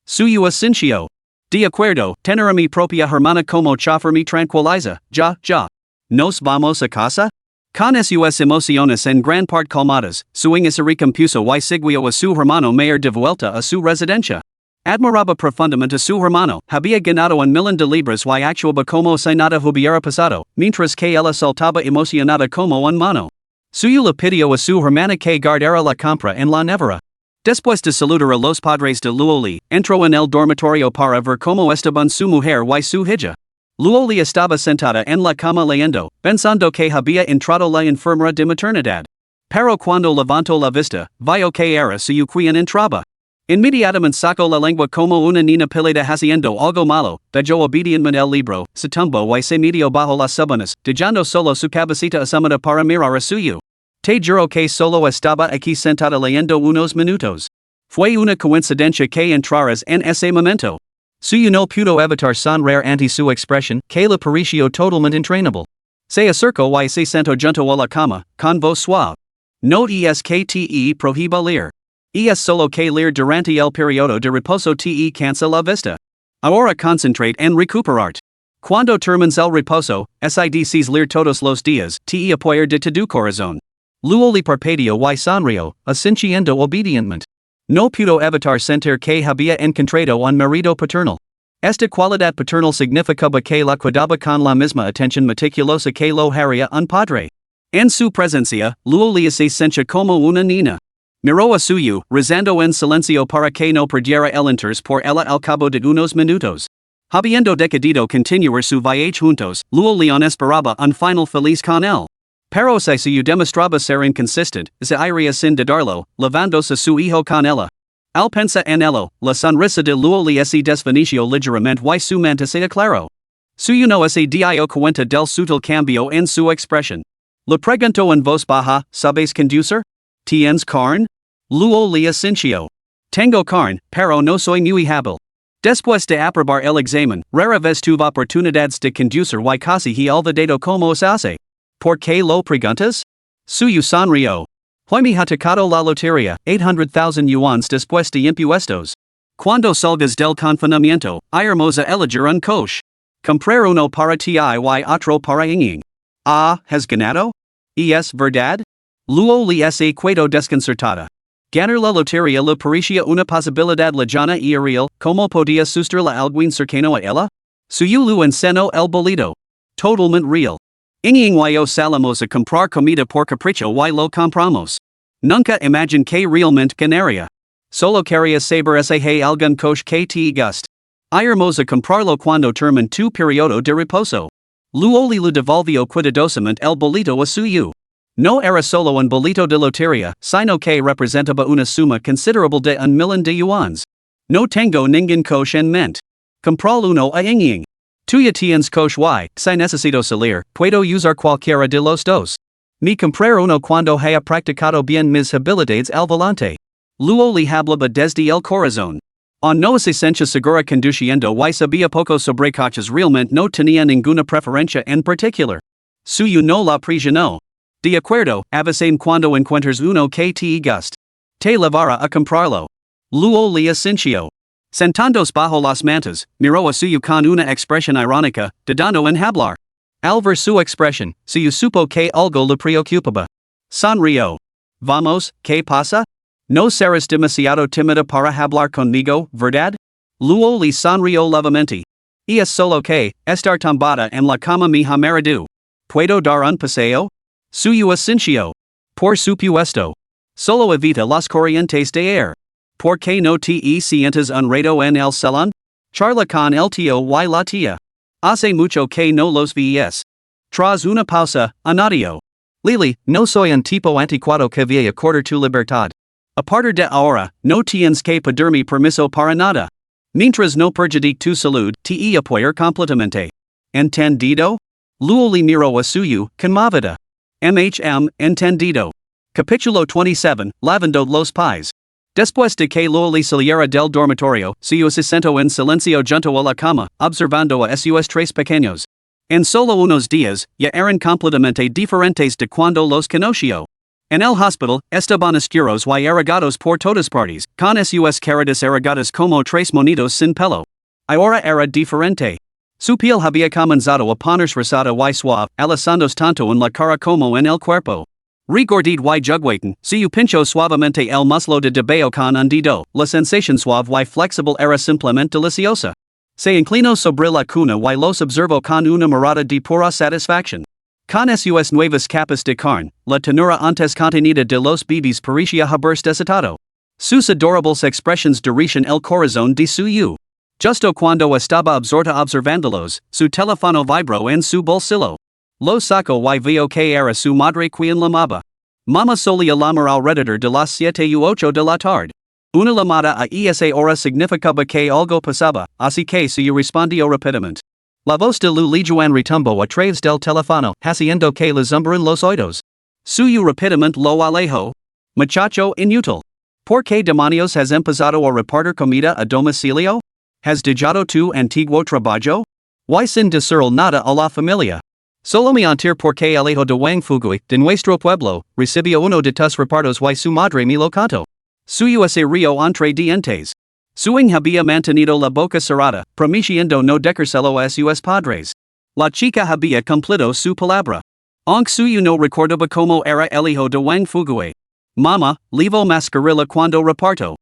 Suyo asintió. De acuerdo, tener a mi propia hermana como chofer me tranquiliza, ya. ¿Nos vamos a casa? Con sus emociones en gran parte calmadas, Suing se recompuso y siguió a su hermano mayor de vuelta a su residencia. Admiraba profundamente a su hermano, había ganado $1,000,000 de libras y actuaba como si nada hubiera pasado, mientras que ella saltaba emocionada como un mono. Suyo le pidió a su hermana que guardara la compra en la nevera. Después de saludar a los padres de Luoli, entró en el dormitorio para ver cómo estaban su mujer y su hija. Luoli estaba sentada en la cama leyendo, pensando que había entrado la enfermera de maternidad. Pero cuando levantó la vista, vio que era suyo quien entraba. Inmediatamente sacó la lengua como una niña pálida haciendo algo malo, dejó obedientemente el libro, se tumbó y se metió bajo las sábanas, dejando solo su cabecita asomada para mirar a suyo. Te juro que solo estaba aquí sentada leyendo unos minutos. Fue una coincidencia que entraras en ese momento. Suyo no pudo evitar sonreír ante su expresión, que le pareció totalmente entrañable. Se acercó y se sentó junto a la cama, con voz suave. No es que te prohíba leer. Es solo que leer durante el periodo de reposo te cansa la vista. Ahora concentrate en recuperarte. Cuando termines el reposo, si leer todos los días, te apoyar de tu corazón. Luego le parpadeó y sonrió, asintiendo obedientemente. No puedo evitar sentir que había encontrado un marido paternal. Esta cualidad paternal significaba que la cuidaba con la misma atención meticulosa que lo haría un padre. En su presencia, Luoli se sentía como una niña. Miró a suyo, rezando en silencio para que no perdiera el interés por ella al cabo de unos minutos. Habiendo decidido continuar su viaje juntos, Luoli esperaba un final feliz con él. Pero si suyo demostraba ser inconsistent, se iría sin dudarlo, levándose a su hijo con ella. Al pensa en ello, la sonrisa de Luoli se desvaneció ligeramente y su mente se aclaró. Suyo no se dio cuenta del sutil cambio en su expresión. Le preguntó en voz baja, ¿sabes conducir? ¿Tienes carne? Luoli asintió. Tengo carne, pero no soy muy hábil. Después de aprobar el examen, rara vez tuve oportunidades de conducir y casi he olvidado cómo se hace. ¿Por qué lo preguntas? Suyo sonrió. Hoy ha tocado la lotería, 800,000 yuans después de impuestos. Cuando salgas del confinamiento, iremos a elegir un coche. Comprar uno para ti y otro para Ying. Ah, ¿has ganado? ¿Y es verdad? Luoli se quedó desconcertada. Ganar la lotería le parecía una posibilidad lejana y real, ¿cómo podía sustraerla alguien cercano a ella? Suyo lo enseñó el bolito. Totalmente real. Ying y salimos a comprar comida por capricho y lo compramos. Nunca imagine que realmente ganaría. Solo quería saber si hay algún coche que te guste. Iremos a comprarlo cuando termine tu periodo de reposo. Luoli le devolvió cuidadosamente el bolito a suyo. No era solo un bolito de lotería, sino que representaba una suma considerable de 1,000,000 de yuans. No tengo ningún coche en mente. Comprar uno a Ying. Tú ya tienes coche y, si necesito salir, puedo usar cualquiera de los dos. Me comprar uno cuando haya practicado bien mis habilidades al volante. Luoli hablaba desde el corazón. No se sentía segura conduciendo y sabía poco sobre coches realmente no tenía ninguna preferencia en particular. Suyo no la presionó. De acuerdo, avisame cuando encuentres uno que te guste. Te llevará a comprarlo. Luoli asintió. Sentándose bajo las mantas, miró a suyo con una expresión irónica, dudando en hablar. Al ver su expresión, suyo supo que algo le preocupaba. Sonrió. Vamos, ¿qué pasa? No serás demasiado tímida para hablar conmigo, ¿verdad? Luoli sonrió levemente. Y es solo que, estar tumbada en la cama me ha mareado. ¿Puedo dar un paseo? Suyo asintió. Por supuesto. Solo evita las corrientes de aire. ¿Por qué no te sientas un rato en el salón? Charla con el tío y la tía. Hace mucho que no los ves. Tras una pausa, añadió. Lily, no soy un tipo anticuado que vaya a cortar tu libertad. A partir de ahora, no tienes que pedirme permiso para nada. Mientras no perjudique tu salud, te apoyar completamente. ¿Entendido? Luoli miró a suyo, conmovida. Entendido. Capítulo 27, Lavando los pies. Después de que Luoli saliera del dormitorio, suyo se sentó en silencio junto a la cama, observando a sus tres pequeños. En solo unos días, ya eran completamente diferentes de cuando los conoció. En el hospital, estaban oscuros y arrogados por todas partes, con sus caras arrogadas como tres monitos sin pelo. Ahora era diferente. Su piel había comenzado a ponerse rosada y suave, alisándose tanto en la cara como en el cuerpo. Regordit y jugueten, suyo pinchó suavemente el muslo de debajo con un dedo, la sensación suave y flexible era simplemente deliciosa. Se inclinó sobre la cuna y los observó con una mirada de pura satisfacción. Con sus nuevas capas de carne, la ternura antes contenida de los bebés parecía haberse desatado. Sus adorables expresiones dirigen el corazón de suyo. Justo cuando estaba absorta observándolos, su teléfono vibró en su bolsillo. Lo sacó y vio que era su madre quien llamaba. Mamá solía llamar alrededor de las 7 u 8 de la tarde. Una llamada a esa hora significaba que algo pasaba, así que suyo respondió rápidamente. La voz de Lu Lijuan retumbó a través del teléfono, haciendo que le zumbaran los oídos. Suyo rápidamente lo alejó. Muchacho inútil. ¿Por qué demonios has empezado a repartir comida a domicilio? ¿Has dejado tu antiguo trabajo? Y sin decirle nada a la familia. Solo me enteré porque el hijo de Wang Fugui, de nuestro pueblo, recibió uno de tus repartos y su madre me lo contó. Suyo se rió entre dientes. Suing había mantenido la boca cerrada, prometiendo no decírselo a sus padres. La chica había cumplido su palabra. Aunque suyo no recordaba cómo era el hijo de Wang Fugui. Mama, levo mascarilla cuando reparto.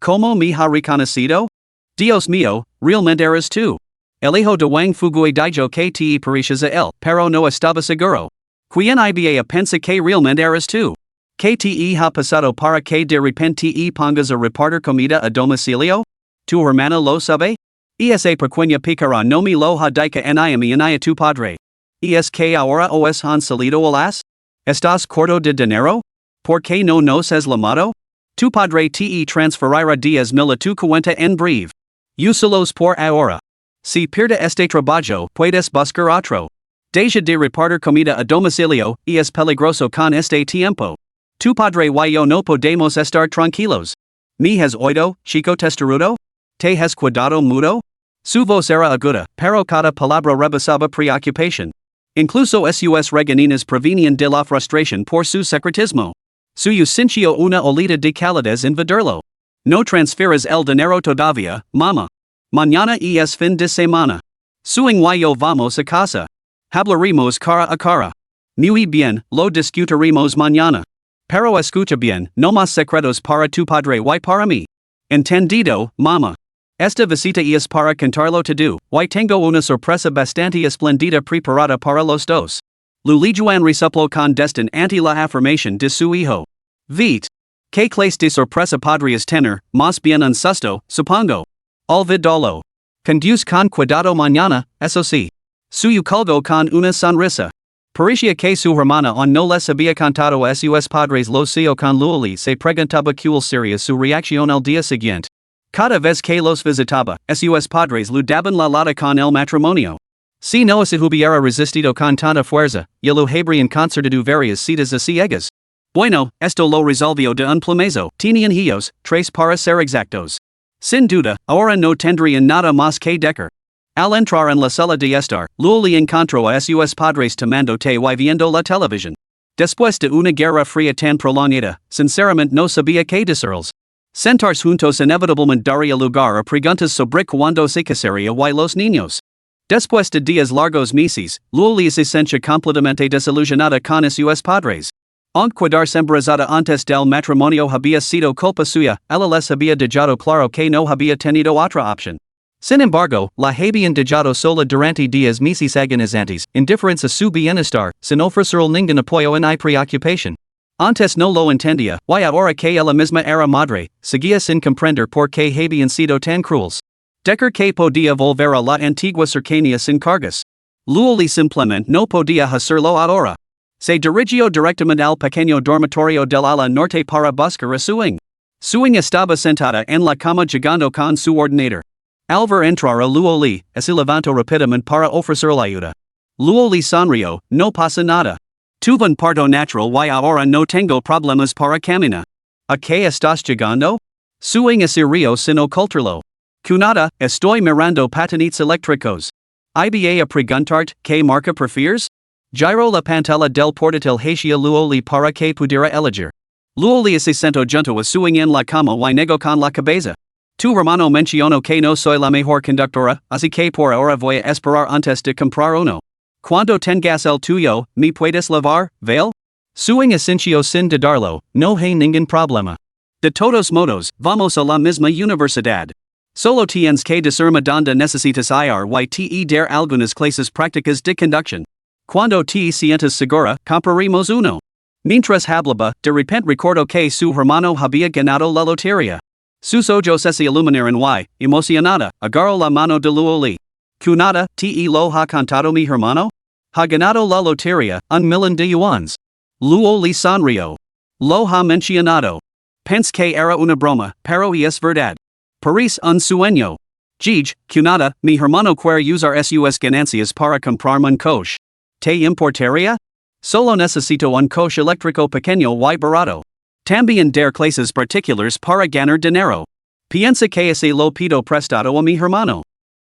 Como me ha reconocido? Dios mío, realmente eres tú. El hijo de Wang Fugui Daijo que te pareces a él, pero no estaba seguro. Quien iba a pensa que realmente eres tú. Que te ha pasado para que de repente te pongas a repartir comida a domicilio? ¿Tu hermana lo sabe? Esa pequeña picara no me lo ha dicho ni a tu padre. ¿Es que ahora os han salido alas? ¿Estás corto de dinero? ¿Por qué no nos has llamado? Tu padre te transferirá 10,000 a tu cuenta en breve. Úsalos por ahora. Si pierde este trabajo, puedes buscar otro. Deja de repartir comida a domicilio, es peligroso con este tiempo. Tu padre y yo no podemos estar tranquilos. ¿Me has oído, chico testarudo? ¿Te has quedado mudo? Su voz era aguda, pero cada palabra rebasaba preocupación. Incluso sus regañinas provenían de la frustración por su secretismo. Su sintió una olida de calidez en verlo. No transfieres el dinero todavía, mamá. Mañana es fin de semana. Suing y yo vamos a casa. Hablaremos cara a cara. Muy bien, lo discutiremos mañana. Pero escucha bien, no más secretos para tu padre y para mí. Entendido, mamá. Esta visita es para contarlo todo, y tengo una sorpresa bastante esplendida preparada para los dos. Lulijuan resuplo con destin ante la afirmación de su hijo. Vite. ¿Qué clase de sorpresa podrías tener, más bien un susto, supongo? Olvidolo. Conduce con cuidado mañana, eso sí. Suyo colgó con una sonrisa. Parecía que su hermana aún no les había contado a sus padres lo que con Luoli se preguntaba cuál sería su reacción al día siguiente. Cada vez que los visitaba, sus padres lo daban la lata con el matrimonio. Si no se hubiera resistido con tanta fuerza, ya lo habrían concertado varias citas a ciegas. Bueno, esto lo resolvió de un plumazo, tenían ellos, 3 para ser exactos. Sin duda, ahora no tendrían nada más que decir. Al entrar en la sala de estar, Luoli encontró a sus padres tomando té y viendo la televisión. Después de una guerra fría tan prolongada, sinceramente no sabía qué decirles. Sentarse juntos inevitablemente daría lugar a preguntas sobre cuándo se casaría y los niños. Después de días largos meses, Luoli se sentía completamente desilusionada con sus padres. Aunque quedarse embarazada antes del matrimonio había sido culpa suya, ella les había dejado claro que no había tenido otra opción. Sin embargo, la habían dejado sola durante 10 meses agonizantes, indiferentes a su bienestar, sin ofrecerle ningún apoyo ni preocupación. Antes no lo entendía, y ahora que ella misma era madre, seguía sin comprender por qué habían sido tan crueles. Decir que podía volver a la antigua cercanía sin cargas. Luoli simplemente no podía hacerlo ahora. Se dirigió directamente al pequeño dormitorio del ala norte para buscar a Suing. Suing estaba sentada en la cama jugando con su ordenador. Al ver entrar a Luoli, se levantó rápidamente para ofrecerle ayuda. Luoli sonrió, no pasa nada. Tuve un parto natural y ahora no tengo problemas para caminar. ¿A qué estás jugando? Suing se rió sin ocultarlo. Cunada, estoy mirando patinetes eléctricos. Iba a preguntarte, ¿qué marca prefieres? Giró la pantalla del portátil hacia Luoli para que pudiera elegir. Luoli se sentó junto a Suing en la cama y negó con la cabeza. Tu hermano mencionó que no soy la mejor conductora, así que por ahora voy a esperar antes de comprar uno. Cuando tengas el tuyo, ¿me puedes lavar, Vale? Suing asintió sin dudarlo, no hay ningún problema. De todos modos, vamos a la misma universidad. Solo tienes que decirme dónde necesitas ir y te dar algunas clases prácticas de conducción. Cuando te sientas segura, compraremos uno. Mientras hablaba, de repente recordó que su hermano había ganado la lotería. Sus ojos se iluminaron y, emocionada, agarró la mano de Luoli. Cunada, te lo ha contado mi hermano? Ha ganado la lotería, $1,000,000. Luoli sonrió. Lo ha mencionado. Pensé que era una broma, pero es verdad. Parece un sueño. Gij, Cunada, mi hermano quiere usar sus ganancias para comprarme un coche. ¿Te importaría? Solo necesito un coche eléctrico pequeño y barato. También dar clases particulares para ganar dinero. Piensa que se lo pido prestado a mi hermano.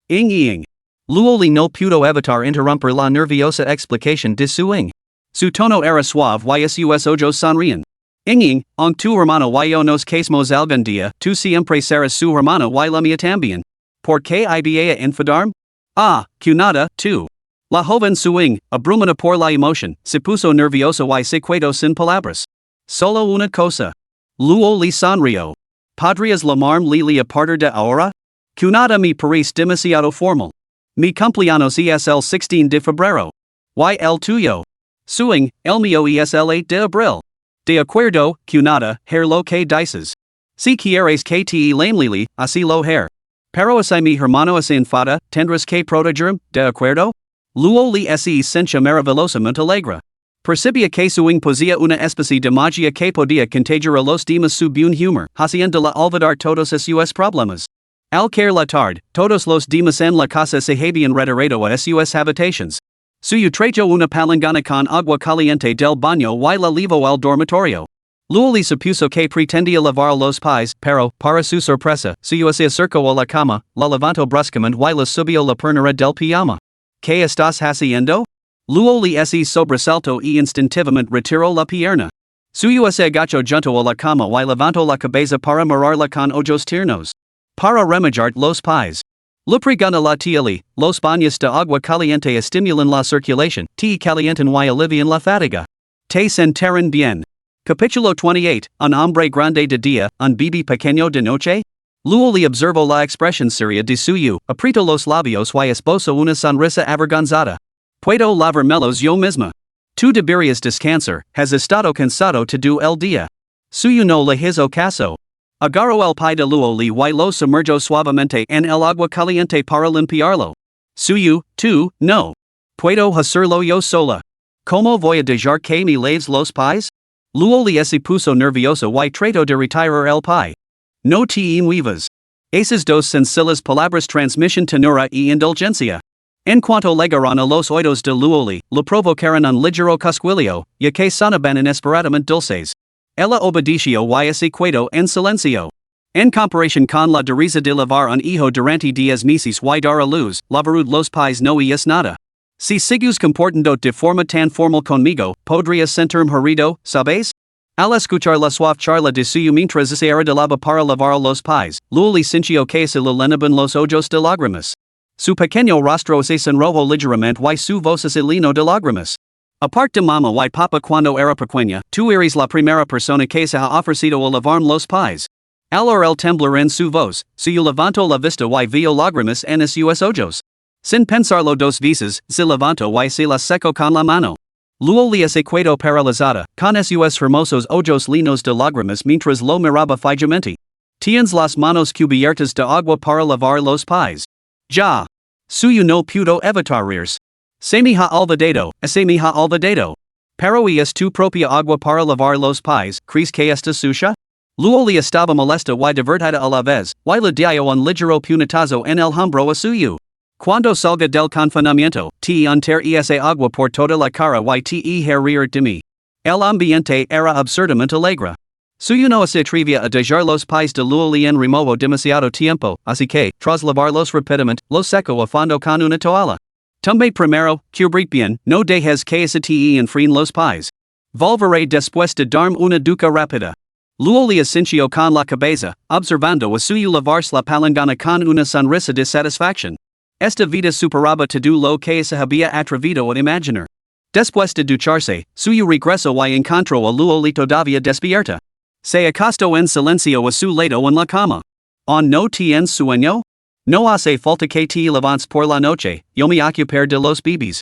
Ing. Luoli no pudo evitar interrumpir la nerviosa explicación de Suing. Su tono era suave y sus ojos sonrían. Ing, aunque tu hermano y yo nos casemos algún día, tú siempre serás su hermano y la mía también. ¿Por qué iba a enfadarme? Ah, Cunada, tú. La joven Suing, abrumada por la emoción, se puso nerviosa y se quedó sin palabras. Solo una cosa. Luoli sonrió. Podrías llamarme Lili a partir de ahora? Cunada mi parece demasiado formal. Mi cumpleaños es el 16 de febrero. Y el tuyo. Suing, el mío es el 8 de abril. De acuerdo, cunada, hair lo que dices. Si quieres que te lame Lili, así lo hair. Pero si mi hermano es enfada, tendrás que protegerme, de acuerdo? Luego li es sencha maravillosamente alegre. Percibía que suing poseía una especie de magia que podía contagiar a los demás su buen humor, haciéndola olvidar todos sus problemas. Al caer la tarde, todos los demás en la casa se habían retirado a sus habitaciones. Suyo trajo una palangana con agua caliente del baño y la llevó al dormitorio. Luego supuso que pretendía lavar los pies, pero, para su sorpresa, suyo se acercó a la cama, la levantó bruscamente y le subió la pernera del pijama. ¿Qué estás haciendo? Luego ese sobresalto y instintivamente retiró la pierna. Suyo se agachó junto a la cama y levantó la cabeza para mirarla con ojos tiernos. Para remediar los pies. Le pregunta la tía Li, los baños de agua caliente estimulan la circulación, te calientan y alivian la fatiga. Te sentirán bien. Capítulo 28, un hombre grande de día, un bebé pequeño de noche? Luego le observó la expresión seria de suyo, apretó los labios y esbozó una sonrisa avergonzada. Puedo lavármelos yo misma. Tú deberías descansar, has estado cansado todo el día. Suyo no le hizo caso. Agarró el pie de luego y lo sumergió suavemente en el agua caliente para limpiarlo. Suyo, tú, no. Puedo hacerlo yo sola. ¿Cómo voy a dejar que me laves los pies? Luego se puso nervioso y trató de retirar el pie. No te muevas. Esas dos sencillas palabras transmisión ternura y indulgencia. En cuanto llegaron a los oídos de Luoli, le provocaron un ligero cosquilleo, ya que sonaban inesperadamente dulces. Ella obedeció y se quedó en silencio. En comparación con la dureza de lavar un hijo durante 10 meses y dar a luz, lavar los pies no es nada. Si sigues comportando de forma tan formal conmigo, podrías sentirme herido, ¿sabes? Al escuchar la suave charla de suyo mientras se arreglaba para lavar los pies, Luoli sintió que se le llenaban los ojos de lágrimas. Su pequeño rostro se sonrojó ligeramente y su voz se llenó de lágrimas. Aparte de mamá y papá cuando era pequeña, tú eres la primera persona que se ha ofrecido a lavarme los pies. Al oír el temblor en su voz, suyo levantó la vista y vio lágrimas en sus ojos. Sin pensarlo dos veces, se levantó y se la secó con la mano. Luego se quedó paralizada, con sus hermosos ojos llenos de lágrimas mientras lo miraba fijamente. Tienes las manos cubiertas de agua para lavar los pies. Ya. Suyo no pudo evitar reírs. Se me ha olvidado. Pero es tu propia agua para lavar los pies, ¿crees que está sucia? Luego estaba molesta y divertida a la vez, y le dio un ligero puñetazo en el hombro a suyo. Cuando salga del confinamiento, te untar esa agua por toda la cara y te reír de mí. El ambiente era absurdamente alegre. Suyo no se atrevía a dejar los pies de Luoli en remojo demasiado tiempo, así que, tras lavarlos rápidamente, los secó a fondo con una toalla. Tumbe primero, cubrir bien, no dejes que se te enfríen los pies. Volveré después de darme una ducha rápida. Luoli asintió con la cabeza, observando a suyo lavarse la palangana con una sonrisa de satisfacción. Esta vida superaba todo lo que se había atrevido a imaginar. Después de ducharse, suyo regresó y encontró a Luoli todavía despierta. Se acostó en silencio a su lado en la cama. ¿On no tienes sueño? No hace falta que te levantes por la noche, yo me ocuparé de los bebés.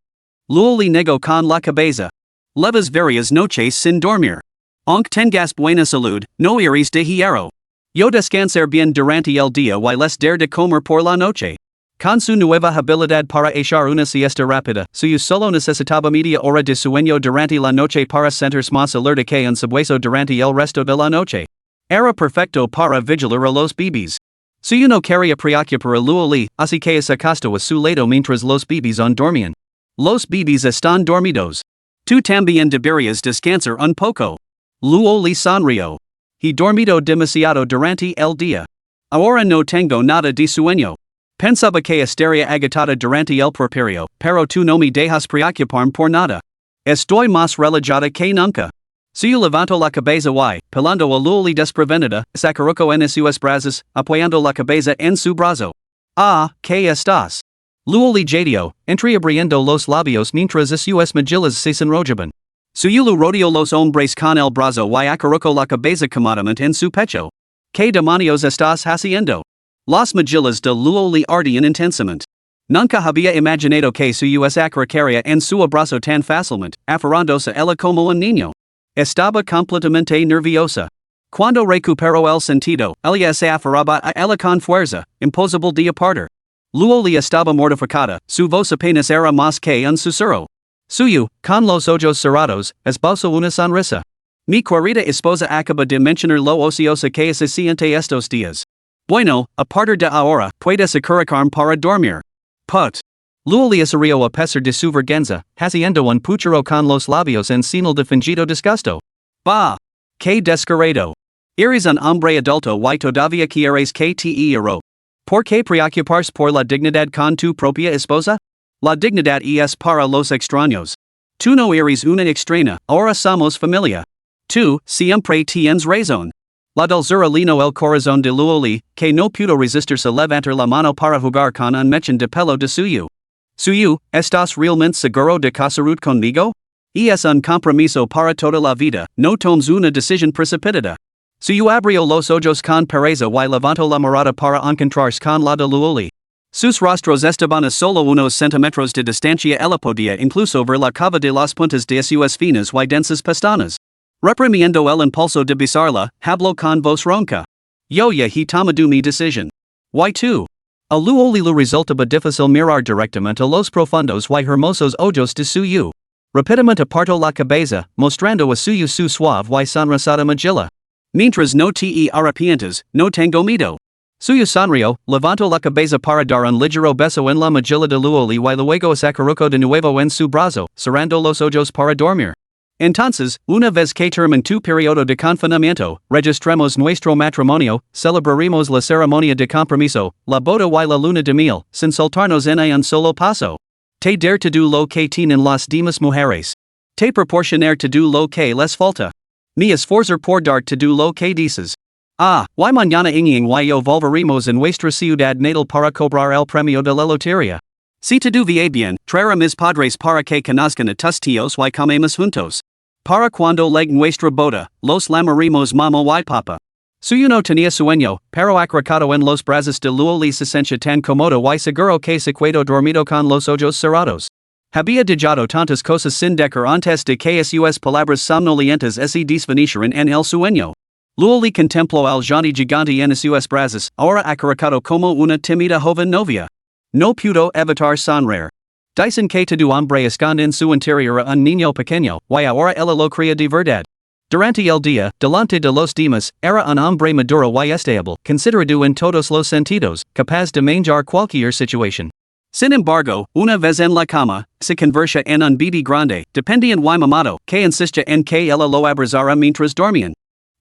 Luoli negó con la cabeza. Llevas varias noches sin dormir. Aunque tengas buena salud, no eres de hierro. Yo descansar bien durante el día y les dar de comer por la noche. Con su nueva habilidad para echar una siesta rápida, suyo solo necesitaba media hora de sueño durante la noche para sentirse más alerta que un sabueso durante el resto de la noche. Era perfecto para vigilar a los bebés. Suyo no quería preocupar a Luoli, así que se acostó a su lado mientras los bebés dormían. Los bebés están dormidos. Tú también deberías descansar un poco. Luoli sonrió. He dormido demasiado durante el día. Ahora no tengo nada de sueño. Pensaba que estaría agotada durante el prepario, pero tú no me dejas preocuparme por nada. Estoy más relajada que nunca. Suyo levantó la cabeza y, pelando a Luoli desprevenida, se acercó en sus brazos, apoyando la cabeza en su brazo. Ah, ¿qué estás? Luoli jadeó, entreabriendo los labios mientras sus mejillas se sonrojaban. Suyo rodeó los hombres con el brazo y acercó la cabeza cómodamente en su pecho. Que demonios estás haciendo? Las Magillas de Luoli Ardian Intensamente. Nunca había imaginado que su acercaría en su abrazo tan fácilmente, aferrándose ella como un niño. Estaba completamente nerviosa. Cuando recuperó el sentido, ella se aferraba a ella con fuerza, imposible de apartar. Luoli estaba mortificada, su voz apenas era más que un susurro. Suyo, con los ojos cerrados, esbozó una sonrisa. Mi querida esposa acaba de mencionar lo ociosa que se siente estos días. Bueno, a partir de ahora, puedes acurrucarme para dormir. Put. Luoli se a pesar de su vergüenza, haciendo un puchero con los labios en señal de fingido disgusto. Bah. Que descarado. Eres un hombre adulto y todavía quieres que te hero. ¿Por qué preocuparse por la dignidad con tu propia esposa? La dignidad es para los extraños. Tú no eres una extraña, ahora somos familia. Tú, siempre tienes razón. La dulzura lino el corazón de Luoli, que no pudo resistirse levantar la mano para jugar con un mechón de pelo de suyo. Suyo, ¿estás realmente seguro de casarut conmigo? Es un compromiso para toda la vida, no tomes una decisión precipitada. Suyo abrió los ojos con pereza y levantó la mirada para encontrarse con la de Luoli. Sus rostros estaban a solo unos centímetros de distancia ella podía incluso ver la cava de las puntas de sus finas y densas pestañas. Reprimiendo el impulso de besarla, habló con voz ronca. Yo ya he tomado mi decisión. Why tú? A Luoli le resultaba difícil mirar directamente los profundos y hermosos ojos de suyo. Rápidamente apartó la cabeza, mostrando a suyo su suave y sonrosada mejilla. Mientras no te arrepientes, no tengo miedo. Suyo sonrió, levantó la cabeza para dar un ligero beso en la mejilla de Luoli y luego se acurrucó de nuevo en su brazo, cerrando los ojos para dormir. Entonces, una vez que termine tu periodo de confinamiento, registremos nuestro matrimonio, celebraremos la ceremonia de compromiso, la boda y la luna de miel, sin soltarnos en un solo paso. Te dar te do lo que tienen las demás mujeres. Te proporcionar te do lo que les falta. Mi esforzo por dar te do lo que dices. Y mañana y yo volveremos en nuestra ciudad natal para cobrar el premio de la lotería. Si te do bien, traer a mis padres para que conozcan a tus tíos y comemos juntos. Para cuando llegue nuestra boda, los llamaremos mamá y papá. Suyo no tenía sueño, pero acurrucado en los brazos de Luoli se sentía tan cómodo y seguro que se quedó dormido con los ojos cerrados. Había dejado tantas cosas sin decir antes de que sus palabras somnolientas se desvanecieran en el sueño. Luoli contempló al Johnny gigante en sus brazos, ahora acurrucado como una tímida joven novia. No pudo evitar sonreír. Dicen que todo hombre esconde en su interior un niño pequeño, y ahora ella lo cría de verdad. Durante el día, delante de los demás, era un hombre maduro y estable, considerado en todos los sentidos, capaz de manejar cualquier situación. Sin embargo, una vez en la cama, se convertía en un bebé grande, dependiente y mimado, que insiste en que ella lo abrazara mientras dormían.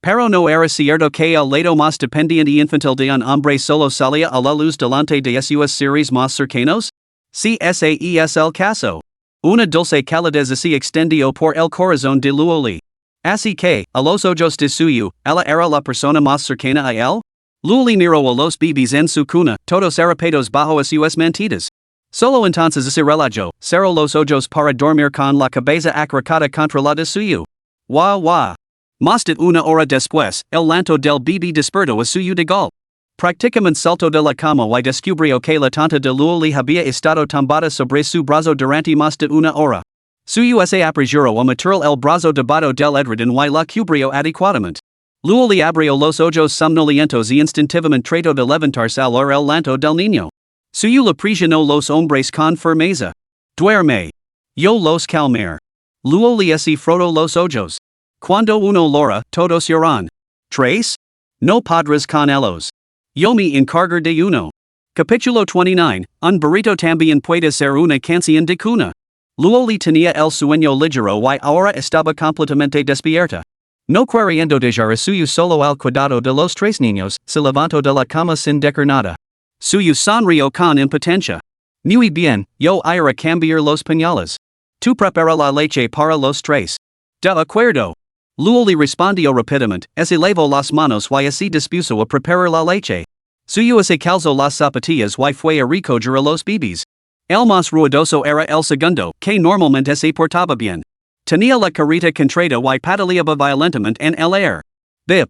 Pero no era cierto que el lado más dependiente y infantil de un hombre solo salía a la luz delante de sus seres más cercanos? Ese es el caso. Una dulce calidez se extendió por el corazón de Luoli. Así que, a los ojos de suyo, ella era la persona más cercana a él. Luoli miró a los bebés en su cuna, todos arrapados bajo sus mantitas. Solo entonces se relajó, cerró los ojos para dormir con la cabeza acurrucada contra la de suyo. Wah. Más de una hora después, el llanto del bebé despertó a suyo de golpe. Prácticamente saltó de la cama y descubrió que la tanta de Luoli había estado tumbada sobre su brazo durante más de una hora. Suyo se apresuró a meter el brazo debajo del edredón y la cubrió adecuadamente. Luoli abrió los ojos somnolientos y instintivamente trató de levantarse al oír el llanto del niño. Suyo le presionó los hombres con firmeza. Duerme. Yo los calmar. Luoli se frotó los ojos. Cuando uno llora, todos lloran. Tres? No podrás con ellos. Yo me encargo de uno. Capítulo 29, un burrito también puede ser una canción de cuna. Luoli tenía el sueño ligero y ahora estaba completamente despierta. No queriendo dejar a suyo solo al cuidado de los tres niños, se levantó de la cama sin decir nada. Suyo sonrió con impotencia. Muy bien, yo iré a cambiar los pañales. Tú prepara la leche para los tres. De acuerdo. Luoli respondió rápidamente, se lavó las manos y se dispuso a preparar la leche. Suyo se calzó las zapatillas y fue a recoger a los bebés. El más ruidoso era el segundo, que normalmente se portaba bien. Tenía la carita contraída y pataleaba violentamente en el aire. Bip.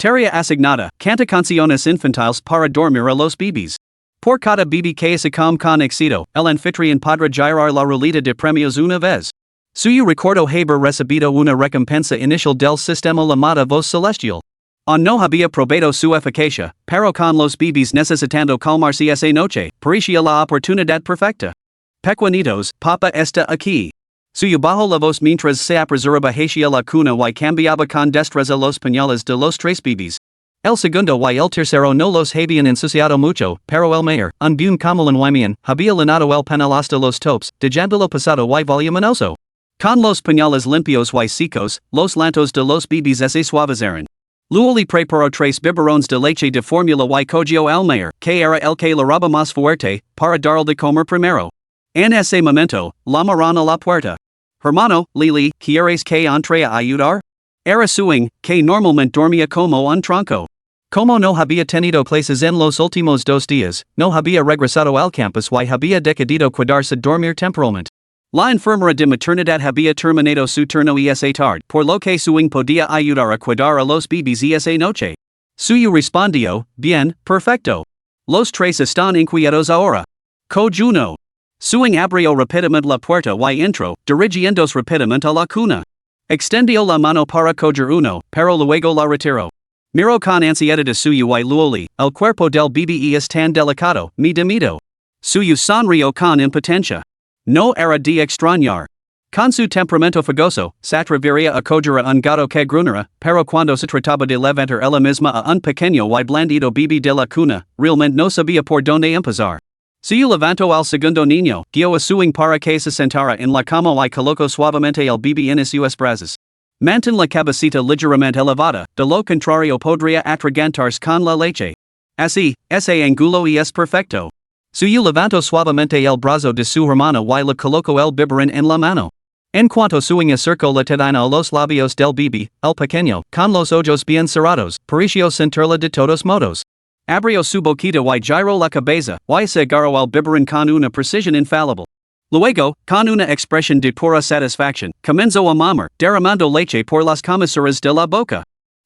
Tarea asignada, canta canciones infantiles para dormir a los bebés. Por cada bebé que se con éxito, el anfitrión podrá girar la ruleta de premios una vez. Suyo recuerdo haber recibido una recompensa inicial del sistema llamada voz celestial. On no había probado su eficacia, pero con los bebés necesitando calmarse esa noche, parecía la oportunidad perfecta. Pequeñitos, papa está aquí. Suyo bajo la voz mientras se apresuraba hacia la cuna y cambiaba con destreza los pañales de los tres bebés. El segundo y el tercero no los habían ensuciado mucho, pero el mayor, un buen como el Wymian, había llenado el panel hasta los topes, dejándolo pasado y voluminoso. Con los pañales limpios y secos, los lantos de los bebés se suavizaron. Luego le preparó tres biberones de leche de fórmula y cogió el mayor, que era el que la roba más fuerte, para darle de comer primero. En ese momento, llamaron a la puerta. Hermano, Lili, ¿quieres que entre a ayudar? Era Suing, que normalmente dormía como un tronco. Como no había tenido clases en los últimos 2 días, no había regresado al campus y había decidido quedarse dormir temporalmente. La enfermera de maternidad había terminado su turno esa tarde, por lo que Suing podía ayudar a cuidar a los bebés esa noche. Suyu respondió, bien, perfecto. Los tres están inquietos ahora. Cojuno. Suing abrió rápidamente la puerta y entró, dirigiéndose rápidamente a la cuna. Extendió la mano para coger uno, pero luego la retiró. Miró con ansiedad a Suyu y luego, el cuerpo del bebé es tan delicado, mi temido. Suyu sonrió con impotencia. No era de extrañar. Con su temperamento fogoso, se atrevería a coger a un gato que gruñera, pero cuando se trataba de levantar ella misma a un pequeño y blandito bebé de la cuna, realmente no sabía por dónde empezar. Suyu levantó al segundo niño, guió a Suing para que se sentara en la cama y colocó suavemente el bebé en sus brazos. Mantén la cabecita ligeramente elevada, de lo contrario podría atragantarse con la leche. Así, ese ángulo es perfecto. Suyu levantó suavemente el brazo de su hermano y le colocó el biberón en la mano. En cuanto Suing acercó la tedina a los labios del bebé, el pequeño, con los ojos bien cerrados, pareció sentirla de todos modos. Abrió su boquita y giró la cabeza, y se agarró al biberón con una precisión infalible. Luego, con una expresión de pura satisfacción, comenzó a mamar, derramando leche por las comisuras de la boca.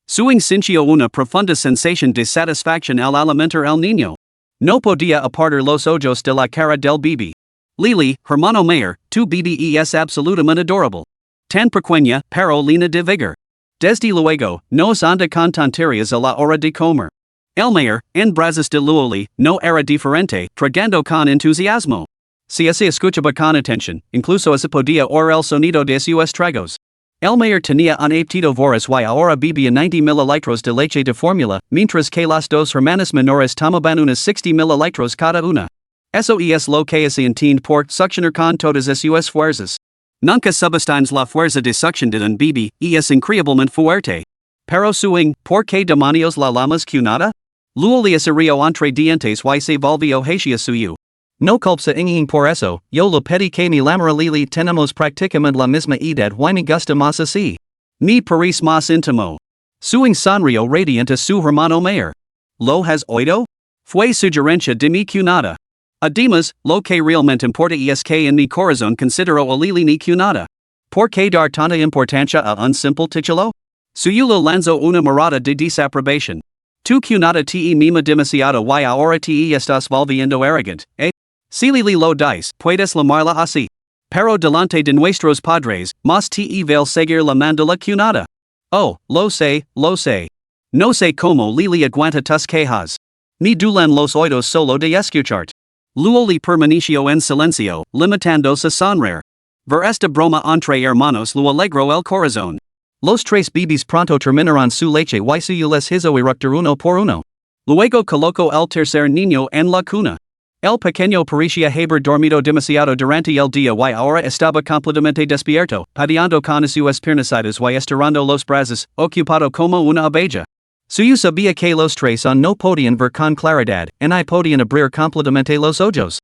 Suing sintió una profunda sensación de satisfacción al alimentar al niño. No podía apartar los ojos de la cara del bebé. Lili, hermano mayor, tu bebé es absolutamente adorable. Tan pequeña, pero llena de vigor. Desde luego, nos anda con tonterías a la hora de comer. El mayor, en brazos de Luoli, no era diferente, tragando con entusiasmo. Si se escuchaba con atención, incluso se podía oír el sonido de sus tragos. El mayor tenía un apetito voraz y ahora bebía 90 mililitros de leche de fórmula, mientras que las dos hermanas menores tomaban unos 60 mililitros cada una. Eso es lo que se entiende por succionar con todas sus fuerzas. Nunca subestimes la fuerza de succión de un bebé, es increíblemente fuerte. Pero Suing, ¿por qué demonios la llamas cunada? Luego se rió entre dientes y se volvió hacia Suyu. No culpa ingin por eso, yo lo pedí que mi lamara Lili tenemos prácticamente la misma edad y me gusta más así. Me parece más íntimo. Suing sonrió radiante a su hermano mayor. ¿Lo has oído? Fue sugerencia de mi cunada. Además, lo que realmente importa es que en mi corazón considero a Lili ni cunada. ¿Por qué dar tanta importancia a un simple título? Suyu lo lanzó una mirada de desaprobación. Tu cunada te mima demasiado y ahora te estás volviendo arrogant, eh? Si Lili lo dice, puedes llamarla así. Pero delante de nuestros padres, más te vel seguir la mandala cunada. Oh, lo sé, lo sé. No sé cómo Lili aguanta tus quejas. Me duelen los oídos solo de escucharte. Luego permaneció en silencio, limitándose a sonreír. Ver esta broma entre hermanos lo alegró el corazón. Los tres bebés pronto terminaron su leche y Suyu les hizo eructar uno por uno. Luego colocó el tercer niño en la cuna. El pequeño parecía haber dormido demasiado durante el día y ahora estaba completamente despierto, pateando con sus piernacitas y estirando los brazos, ocupado como una abeja. Suyu sabía que los tres no podían ver con claridad, ni podían abrir completamente los ojos.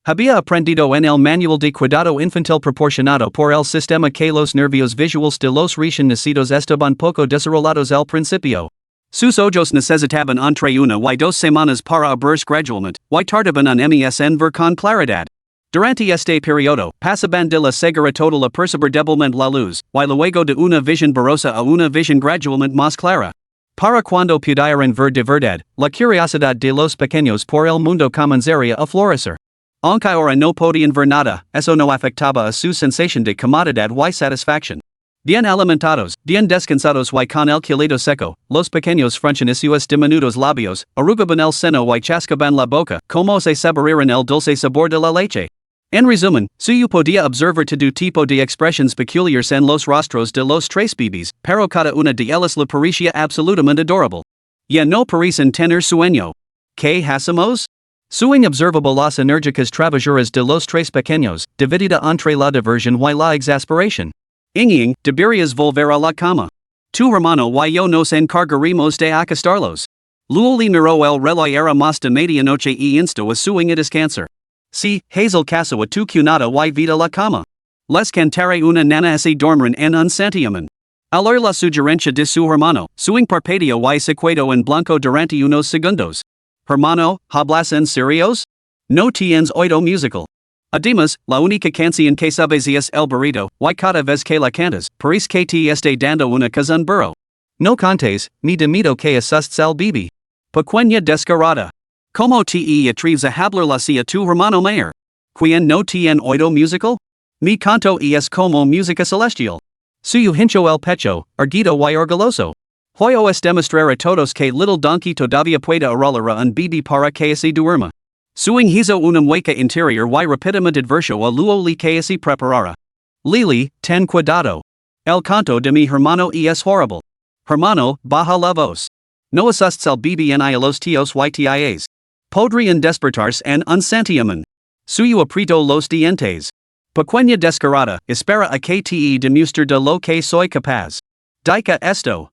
Había aprendido en el manual de cuidado infantil proporcionado por el sistema que los nervios visuales de los recién nacidos estaban poco desarrollados al principio. Sus ojos necesitaban entre una y 2 semanas para abrirse gradualmente, y tardaban un mes en ver con claridad. Durante este periodo, pasaban de la ceguera total a percibir débilmente la luz, y luego de una visión borrosa a una visión gradualmente más clara. Para cuando pudieran ver de verdad, la curiosidad de los pequeños por el mundo comenzaría a florecer. Aunque ahora no podían ver nada, eso no afectaba a su sensación de comodidad y satisfacción. Bien alimentados, bien descansados y con el culito seco, los pequeños frunchan sus diminutos labios, arrugaban el seno y chascaban la boca, como se saborearan el dulce sabor de la leche. En resumen, suyo podía observar todo tipo de expresiones peculiares en los rostros de los tres bebés, pero cada una de ellas le parecía absolutamente adorable. Ya no parecen tener sueño. ¿Qué hacemos? Sueño observable las enérgicas travesuras de los tres pequeños, dividida entre la diversión y la exasperación. Inging, deberías volver a la cama. Tu hermano y yo nos encargaremos de acostarlos. Luego miró el reloj era más de medianoche y instó a sueño descansar. Si, hazel caso a tu cunada y vida la cama. Les cantaré una nana así dormirán en un santiamen. Al oír la sugerencia de su hermano, sueño parpadeo y se quedó en blanco durante unos segundos. Hermano, ¿hablas en serios? No tienes oído musical. Además, la única canción que sabes es el burrito, y cada vez que la cantas, parece que te esté dando una un burro. No cantes, ni de miedo que asustes al bebé. Pequeña descarada. ¿Cómo te atreves a hablar así a tu hermano mayor? ¿Quién no tiene oído musical? Mi canto es como música celestial. Suyo hincho el pecho, erguido y orgulloso. Hoyo es demostrar a todos que little donkey todavía puede arrolar a un bebé para que así duerma. Sueño hizo una mueca interior y rápidamente advirtió a luego li que así preparara. Lili, ten cuidado. El canto de mi hermano es horrible. Hermano, baja la voz. No asustes al bebé ni a los tíos y tías. Podrían despertarse en un santiamen. Suyo apretó los dientes. Pequeña descarada, espera a que te demuestre de lo que soy capaz. Dica esto.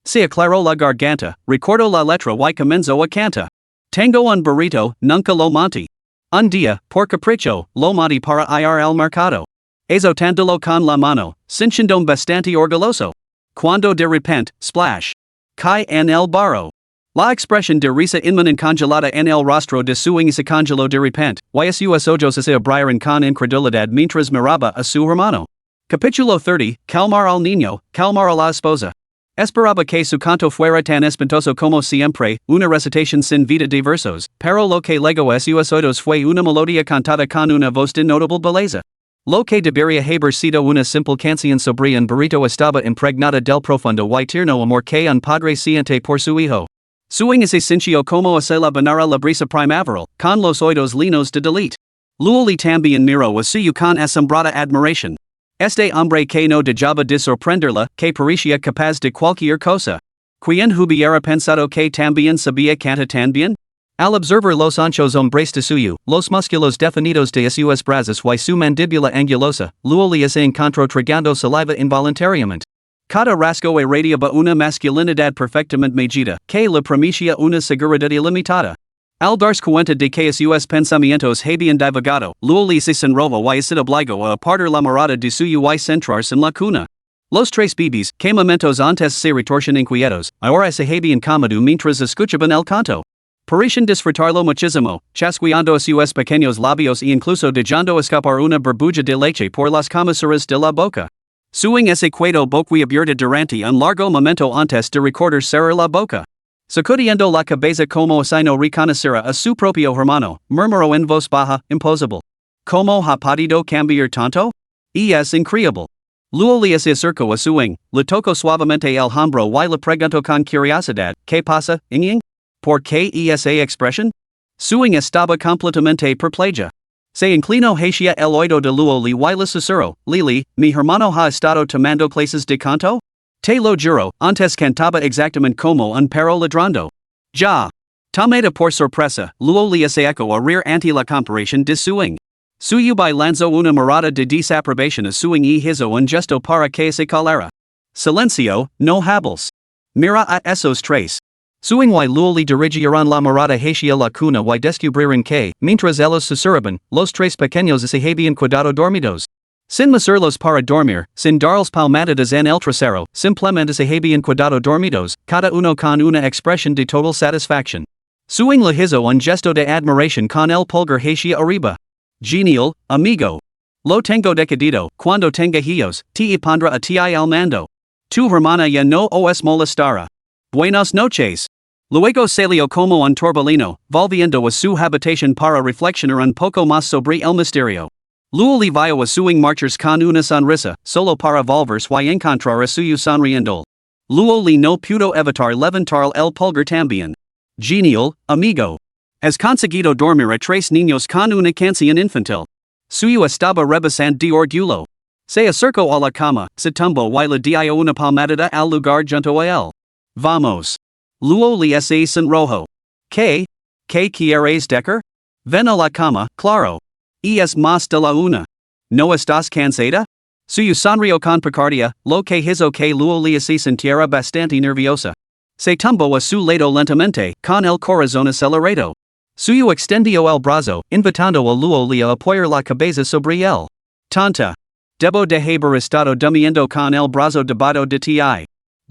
Se aclaró la garganta, recordó la letra y comenzó a cantar. Tengo un burrito, nunca lo monte. Un día, por capricho, lo monte para ir al mercado. Azotándolo con la mano, sintiendo bastante orgulloso. Cuando de repente, splash. Cae en el barro. La expresión de risa inminente congelada en el rostro de sueño se congeló de repente, y sus ojos se abrieron con incredulidad mientras miraba a su hermano. Capítulo 30, calmar al niño, calmar a la esposa. Esperaba que su canto fuera tan espantoso como siempre, una recitación sin vida de versos, pero lo que legó a sus oídos fue una melodía cantada con una voz de notable belleza. Lo que debería haber sido una simple canción sobre un burrito estaba impregnada del profundo y tierno amor que un padre siente por su hijo. Sueño se sintió como hace la banara la brisa primaveral, con los oídos llenos de deleite. Luego también miró a suyo con asombrada admiración. Este hombre que no dejaba de sorprenderla, que parecía capaz de cualquier cosa. ¿Quién hubiera pensado que también sabía cantar tan bien? Al observar los anchos hombres de suyo, los músculos definidos de sus brazos y su mandíbula angulosa, luego se encontró tragando saliva involuntariamente. Cada rasgo irradiaba una masculinidad perfectamente medida, que le prometía una seguridad ilimitada. Al darse cuenta de que sus pensamientos habían divagado, luego se sonrojó y se obligó a apartar la mirada de suyo y centrarse en la cuna. Los tres bebés, que momentos antes se retorcían inquietos, ahora se habían calmado mientras escuchaban el canto. Parecían disfrutarlo muchísimo, chasqueando sus pequeños labios e incluso dejando escapar una burbuja de leche por las comisuras de la boca. Sueño se quedó boquiabierta durante un largo momento antes de recordar cerrar la boca. Sacudiendo la cabeza como si no reconociera a su propio hermano, murmuró en voz baja, imposible. ¿Cómo ha podido cambiar tanto? Es increíble. Luego se acercó a Sueño, le tocó suavemente el hombro y le preguntó con curiosidad, ¿qué pasa, Inging? ¿Por qué esa expresión? Sueño estaba completamente perpleja. Se inclinó hacia el oído de Luoli y le susurró, Lili, mi hermano ha estado tomando clases de canto? Te lo juro, antes cantaba exactamente como un perro ladrando. Ya. Tomada por sorpresa, Luoli se echó a reír ante la comparación de Sueño. Suyubai lanzó una mirada de desaprobación a Sueño y hizo un gesto para que se callara. Silencio, no hables. Mira a esos tres. Sueño y Luoli dirigieron la mirada hacia la cuna y descubrieron que, mientras ellos susurraban, los tres pequeños se habían quedado dormidos. Sin mecerlos para dormir, sin darles palmaditas en el trasero, simplemente se habían quedado dormidos, cada uno con una expresión de total satisfacción. Sueño le hizo un gesto de admiración con el pulgar hacia arriba. Genial, amigo. Lo tengo decidido, cuando tenga hijos, te pondrá a ti al mando. Tu hermana ya no os molestará. Buenas noches. Luego salió como un torbellino, volviendo a su habitación para reflexionar un poco más sobre el misterio. Luego vio a suing marchers con una sonrisa, solo para volverse y encontrar a suyo sonriendo. Luego no pudo evitar levantar el pulgar también. Genial, amigo. Has conseguido dormir a tres niños con una canción infantil. Suyo estaba rebasando de orgullo. Se acercó a la cama, se tumbó y le dio una palmadita al lugar junto a él. Vamos. Luego le se sonrojo. ¿Qué? ¿Qué quieres decir? Ven a la cama, claro. Y es más de la una. ¿No estás cansada? Suyo sonrió con picardia, lo que hizo que luego le se sintiera bastante nerviosa. Se tumbó a su lado lentamente, con el corazón acelerado. Suyo extendió el brazo, invitando a luego a apoyar la cabeza sobre él. Tonta. Debo de haber estado durmiendo con el brazo debajo de ti.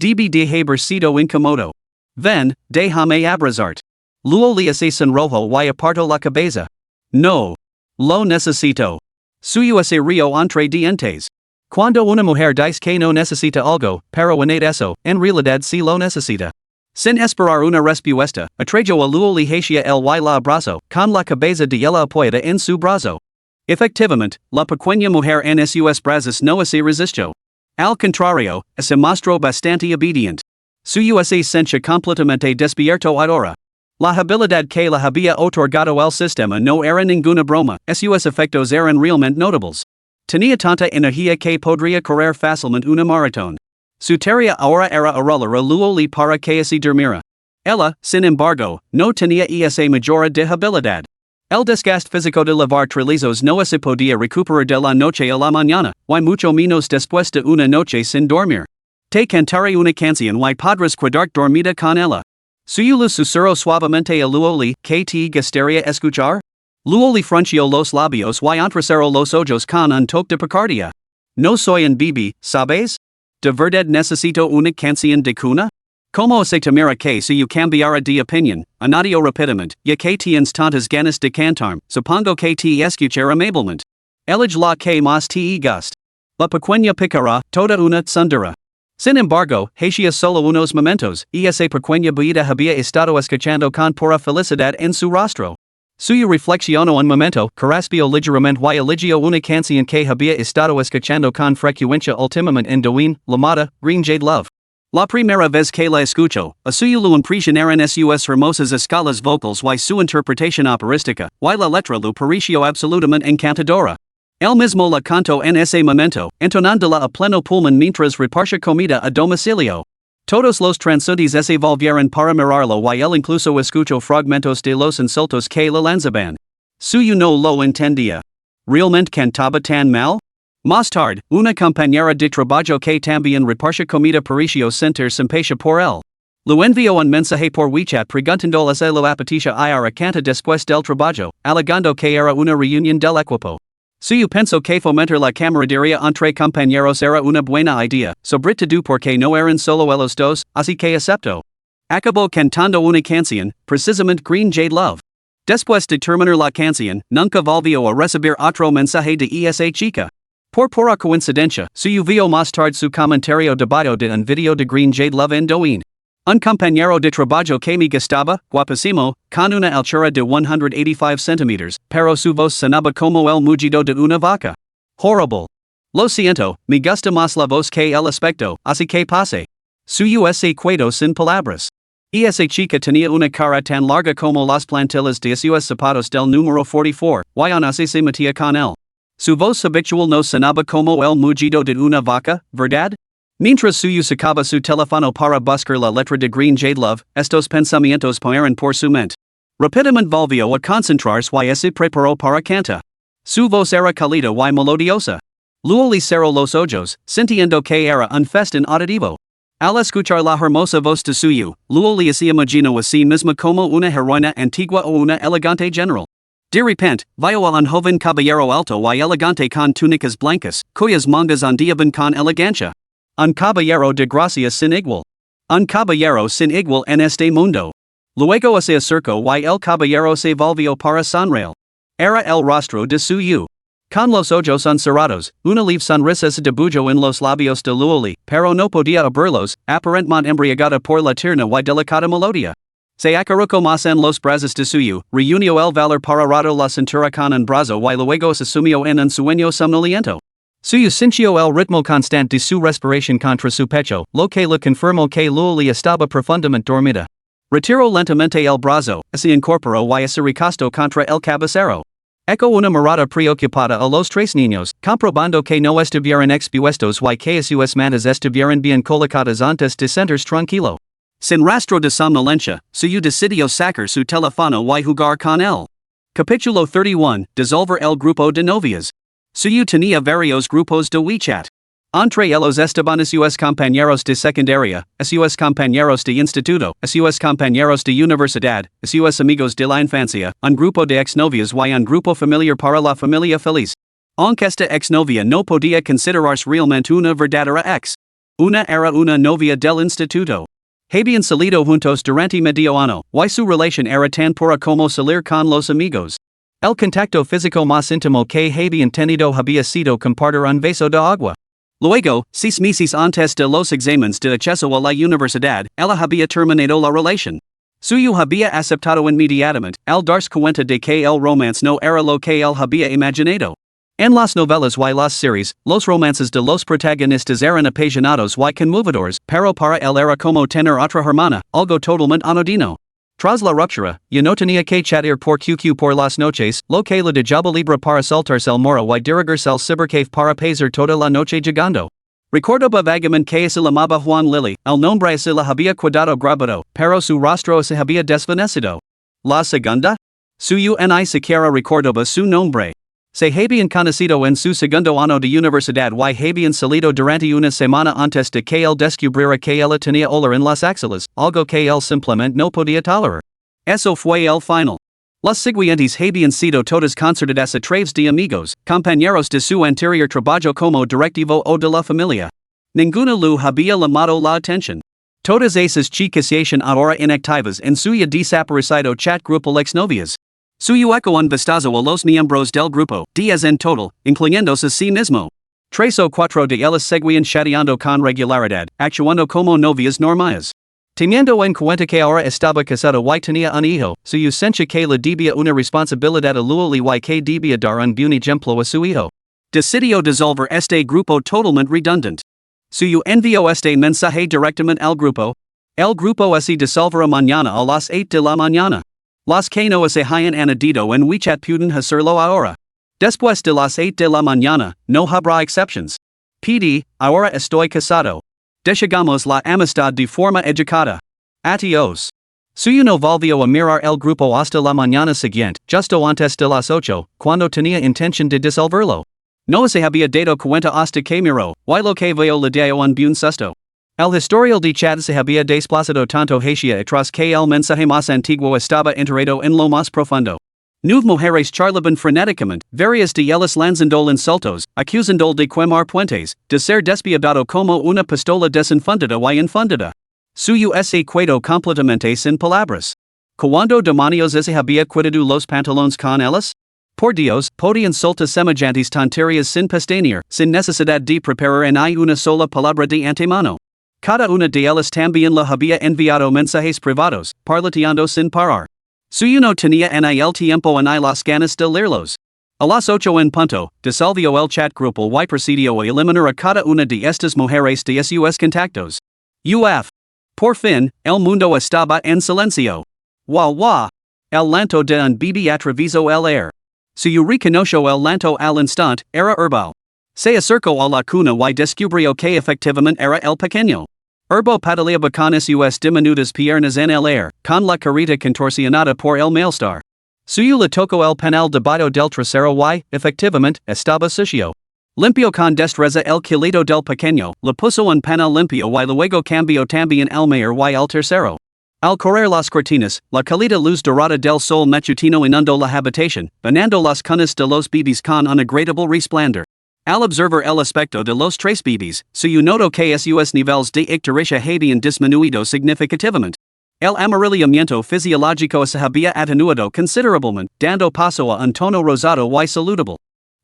Debe de haber sido incómodo. Ven, déjame abrazarte. Luego le se sonrojo y apartó la cabeza. No. Lo necesito. Suyo se río entre dientes. Cuando una mujer dice que no necesita algo, pero en eso, en realidad sí lo necesita. Sin esperar una respuesta, atrayó a luego le hacia el y la abrazo, con la cabeza de ella apoyada en su brazo. Efectivamente, la pequeña mujer en sus brazos no se resistió. Al contrario, se mostró bastante obediente. Suyo se sentía completamente despierto ahora. La habilidad que le había otorgado el sistema no era ninguna broma, sus efectos eran realmente notables. Tenía tanta energía que podría correr fácilmente una maratón. Su tarea ahora era arrollar a luego para que se durmiera. Ella, sin embargo, no tenía esa mayor de habilidad. El desgaste físico de lavar trillizos no se podía recuperar de la noche a la mañana, y mucho menos después de una noche sin dormir. Te cantaré una canción y podrás quedarte dormida con ella. Suyo le susurró suavemente a luego que te gustaría escuchar? Luego frunció los labios y entrecerró los ojos con un toque de picardia. No soy un bebé, ¿sabes? ¿De verdad necesito una canción de cuna? Como se temera que suyo cambiara de opinión, añadió rápidamente, ya que tienes tantas ganas de cantar, supongo que te escuchar amablemente. Elige la que más te guste. La pequeña picará, toda una tsundera. Sin embargo, hacia solo unos momentos, esa pequeña bulla había estado escuchando con pura felicidad en su rostro. Suyo reflexionó un momento, carraspio ligeramente y eligió una canción que había estado escuchando con frecuencia últimamente en Douyin, llamada Green Jade Love. La primera vez que la escuchó, a suyo lo impresionaron sus hermosas escalas vocals y su interpretación operística, y la letra lo pareció absolutamente encantadora. Él mismo la cantó en ese momento, entonándola a pleno pulmón mientras repartía comida a domicilio. Todos los transeúntes se volvieron para mirarlo y él incluso escuchó fragmentos de los insultos que le lanzaban. Suyo no lo entendía. ¿Realmente cantaba tan mal? Más tarde, una compañera de trabajo que también repartía comida pareció sentir simpatía por él. Lo envió un mensaje por WeChat preguntándole si lo apetecía ir a cantar después del trabajo, alegando que era una reunión del equipo. Suyo pensó que fomentar la camaradería entre compañeros era una buena idea, sobre todo porque no eran solo ellos dos, así que aceptó. Acabó cantando una canción, precisamente Green Jade Love. Después de terminar la canción, nunca volvió a recibir otro mensaje de esa chica. Por pura coincidencia, suyo vio más tarde su comentario debajo de un video de Green Jade Love en Douyin. Un compañero de trabajo que me gustaba, guapísimo, con una altura de 185 centímetros, pero su voz sonaba como el mugido de una vaca. Horrible. Lo siento, me gusta más la voz que el aspecto, así que pase. Suyo se quedó sin palabras. Esa chica tenía una cara tan larga como las plantillas de sus zapatos del número 44, y aún así se metía con él. Su voz habitual no sonaba como el mugido de una vaca, ¿verdad? Mientras suyo sacaba su teléfono para buscar la letra de Green Jade Love, estos pensamientos pasaron por su mente. Rápidamente volvió a concentrarse y se preparó para cantar. Su voz era cálida y melodiosa. Luego le cerró los ojos, sintiendo que era un festín auditivo. Al escuchar la hermosa voz de suyo, luego le se imaginó a sí misma como una heroína antigua o una elegante general. De repente, vio a un joven caballero alto y elegante con túnicas blancas, cuyas mangas ondeaban con elegancia. Un caballero de gracia sin igual. Un caballero sin igual en este mundo. Luego se acercó y el caballero se volvió para sonreír. Era el rostro de suyo. Con los ojos encerrados, una leave sonrisas de bujo en los labios de Luoli, pero no podía abrirlos, aparentemente embriagada por la tierna y delicada melodia. Se acaricó más en los brazos de suyo, reunió el valor para rato la cintura con un brazo y luego se sumió en un sueño somnoliento. Suyo sintió el ritmo constante de su respiración contra su pecho, lo que le confirmó que Luoli estaba profundamente dormida. Retiró lentamente el brazo, se incorporó y se recostó contra el cabecero. Eco una mirada preocupada a los tres niños, comprobando que no estuvieran expuestos y que sus manos estuvieran bien colocadas antes de sentarse tranquilo. Sin rastro de somnolencia, suyo decidió sacar su teléfono y jugar con él. Capítulo 31, Dissolver el grupo de novias. Suyo tenía varios grupos de WeChat. Entre ellos estaban sus compañeros de secundaria, sus compañeros de instituto, sus compañeros de universidad, sus amigos de la infancia, un grupo de exnovias y un grupo familiar para la familia feliz. Aunque esta exnovia no podía considerarse realmente una verdadera ex. Una era una novia del instituto. Habían salido juntos durante medio año, y su relación era tan pura como salir con los amigos. El contacto físico más íntimo que habían tenido había sido compartir un vaso de agua. Luego, 6 meses antes de los exámenes de acceso a la universidad, ella había terminado la relación. Suyo había aceptado inmediatamente, al darse cuenta de que el romance no era lo que él había imaginado. En las novelas y las series, los romances de los protagonistas eran apasionados y conmovedores, pero para él era como tener otra hermana, algo totalmente anodino. Tras la ruptura, ya no tenía que chatear por QQ por las noches, lo que le dejaba libre para saltarse el muro y dirigirse al cybercafé para pasar toda la noche jugando. Recordaba vagamente que se llamaba Juan Lily, el nombre se le había quedado grabado, pero su rostro se había desvanecido. La segunda? Suyo ni siquiera recordaba su nombre. Se habían conocido en su segundo año de universidad y habían salido durante una semana antes de que él descubriera que ella tenía olor en las axilas, algo que él simplemente no podía tolerar. Eso fue el final. Las siguientes habían sido todas concertadas a través de amigos, compañeros de su anterior trabajo como directivo o de la familia. Ninguna lu había llamado la atención. Todas esas chicas yacen ahora inactivas en suya desaparecido chat grupo exnovias. Suyo eco un vistazo a los miembros del grupo, 10 en total, incluyéndose a sí mismo. 3 o 4 de ellas seguían chateando con regularidad, actuando como novias normales. Teniendo en cuenta que ahora estaba casado y tenía un hijo, suyo sentía que le debía una responsabilidad a Luoli y que debía dar un buen ejemplo a su hijo. Decidió dissolver este grupo totalmente redundante. Suyo envió este mensaje directamente al grupo. El grupo se disolverá mañana a las 8 de la mañana. Los que no se hayan añadido en WeChat pueden hacerlo ahora. Después de las 8 de la mañana, no habrá exceptions. PD, ahora estoy casado. Deshagamos la amistad de forma educada. Adiós. Suyo no volvió a mirar el grupo hasta la mañana siguiente, justo antes de las 8, cuando tenía intención de disolverlo. No se había dado cuenta hasta que miró, y lo que veo le dio un buen susto. El historial de chat se había desplazado tanto hacia atrás que el mensaje más antiguo estaba enterrado en lo más profundo. 9 mujeres charlaban frenéticamente, varias de ellas lanzando insultos, acusando de quemar puentes, de ser despiadado como una pistola desenfundada y infundada. Suyo se quedó completamente sin palabras. ¿Cuándo demonios se había quitado los pantalones con ellas? Por Dios, podían soltar semejantes tonterías sin pestañear, sin necesidad de preparar ni una sola palabra de antemano. Cada una de ellas también le había enviado mensajes privados, parlateando sin parar. Suyo no tenía ni el tiempo ni las ganas de leerlos. A las 8 en punto, disolvió el chat grupo y procedió a eliminar a cada una de estas mujeres de sus contactos. Uf. Por fin, el mundo estaba en silencio. Wah wah. El llanto de un bebé atravesó el aire. Suyo reconoció el llanto al instante, era herbal. Se acercó a la cuna y descubrió que efectivamente era el pequeño. Herbo pataleaba con sus diminutas piernas en el aire, con la carita contorsionada por el malestar. Suyo le tocó el panal debajo del trasero y, efectivamente, estaba sucio. Limpió con destreza el kilito del pequeño, le puso un panal limpio y luego cambió también el mayor y el tercero. Al correr las cortinas, la cálida luz dorada del sol matutino inundó la habitación, banando las cunas de los bebés con un agradable resplandor. Al observar el aspecto de los tres bebés, Suyo notó que sus niveles de ictericia habían disminuido significativamente. El amarillamiento fisiológico se había atenuado considerablemente, dando paso a un tono rosado y saludable.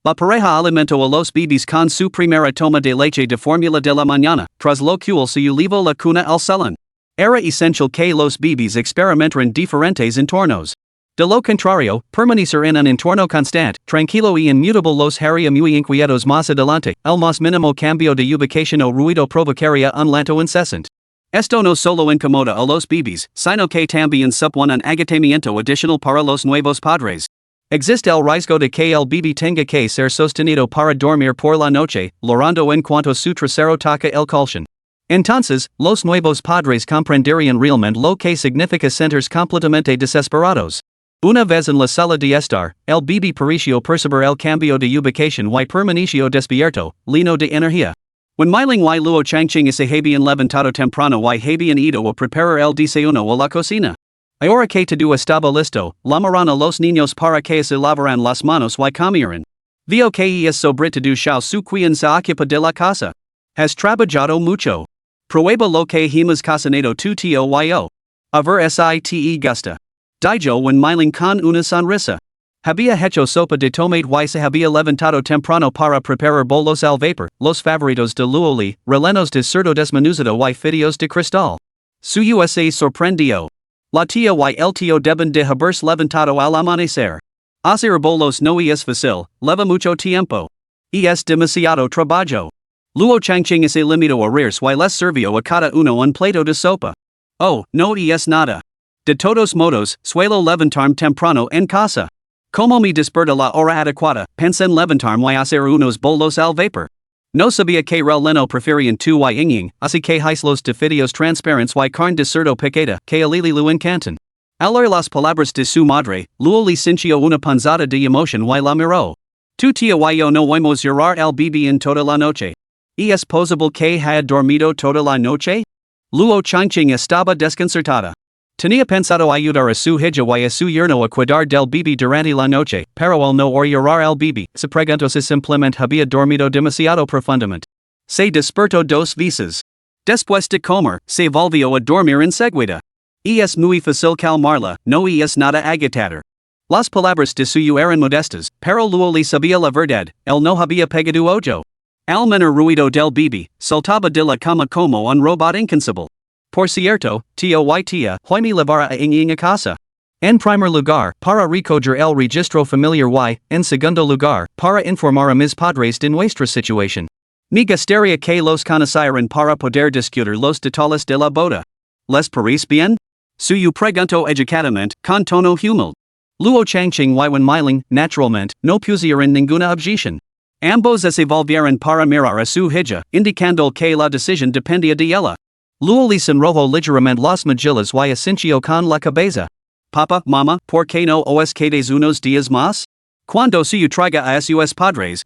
La pareja alimento a los bebés con su primera toma de leche de fórmula de la mañana, tras lo cual se llevó la cuna al salón. Era esencial que los bebés experimentaran diferentes entornos. De lo contrario, permanecer en un entorno constante, tranquilo y inmutable los haría muy inquietos más adelante, el más mínimo cambio de ubicación o ruido provocaría un llanto incesante. Esto no solo incomoda a los bebés, sino que también supone un agotamiento adicional para los nuevos padres. Existe el riesgo de que el bebé tenga que ser sostenido para dormir por la noche, llorando en cuanto su trasero toca el colchón. Entonces, los nuevos padres comprenderían realmente lo que significa sentirse completamente desesperados. Una vez en la sala de estar, el bebé pareció percibir el cambio de ubicación y permaneció despierto, lleno de energía. When Miling y luo changching se habían levantado temprano y habían ido a preparar el desayuno a la cocina. Ahora que todo estaba listo, llamaron a los niños para que se lavaran las manos y comieran. Vio que es sobre todo su quien se ocupa de la casa. Has trabajado mucho. Prueba lo que hemos cocinado tu tío y yo. A ver si te gusta. Dijo when Miling con una sonrisa. Había hecho sopa de tomate y se había levantado temprano para preparar bolos al vapor, los favoritos de Luoli, rellenos de cerdo desmenuzado y fideos de cristal. Su USA sorprendió. La tía y el tío deben de haberse levantado al amanecer. Hacer bolos no es fácil, lleva mucho tiempo. Y es demasiado trabajo. Luo Changching se limitó a reír y les sirvió a cada uno un plato de sopa. Oh, no es nada. De todos modos, suelo levantarme temprano en casa. Como me desperta la hora adecuada, pensé en levantarme y hacer unos bolos al vapor. No sabía que releno preferían tu y ying, así que hice los de fideos transparentes y carne de cerdo picada, que a Lili lo encantan. Al oír las palabras de su madre, Luo le sintió una panzada de emoción y la miró. Tu tía y yo no oímos llorar al bebé en toda la noche. ¿Y es posible que haya dormido toda la noche? Luo Changching estaba desconcertada. Tenía pensado ayudar a su hija y a su yerno a cuidar del bebé durante la noche, pero al no oír llorar al bebé, se preguntó si simplemente había dormido demasiado profundamente. Se despertó dos veces. Después de comer, se volvió a dormir enseguida. Y es muy fácil calmarla, no es nada agitador. Las palabras de suyo eran modestas, pero Luo le sabía la verdad, él no había pegado ojo. Al menor ruido del bebé, saltaba de la cama como un robot incansable. Por cierto, tío y tía, hoy me llevará a Ying a casa. En primer lugar, para recoger el registro familiar y, en segundo lugar, para informar a mis padres de nuestra situación. Me gustaría que los conocieran para poder discutir los detalles de la boda. ¿Les parece bien? Suyo preguntó educadamente, con tono humilde. Luo Changching y Wen Miling, naturalmente, no pusieron ninguna objeción. Ambos se volvieron para mirar a su hija, indicando que la decisión dependía de ella. Luo le sonrojó ligeramente las mejillas y asintió con la cabeza. Papa, mamá, ¿por qué no os quedáis unos días más? Cuando se traiga a sus padres,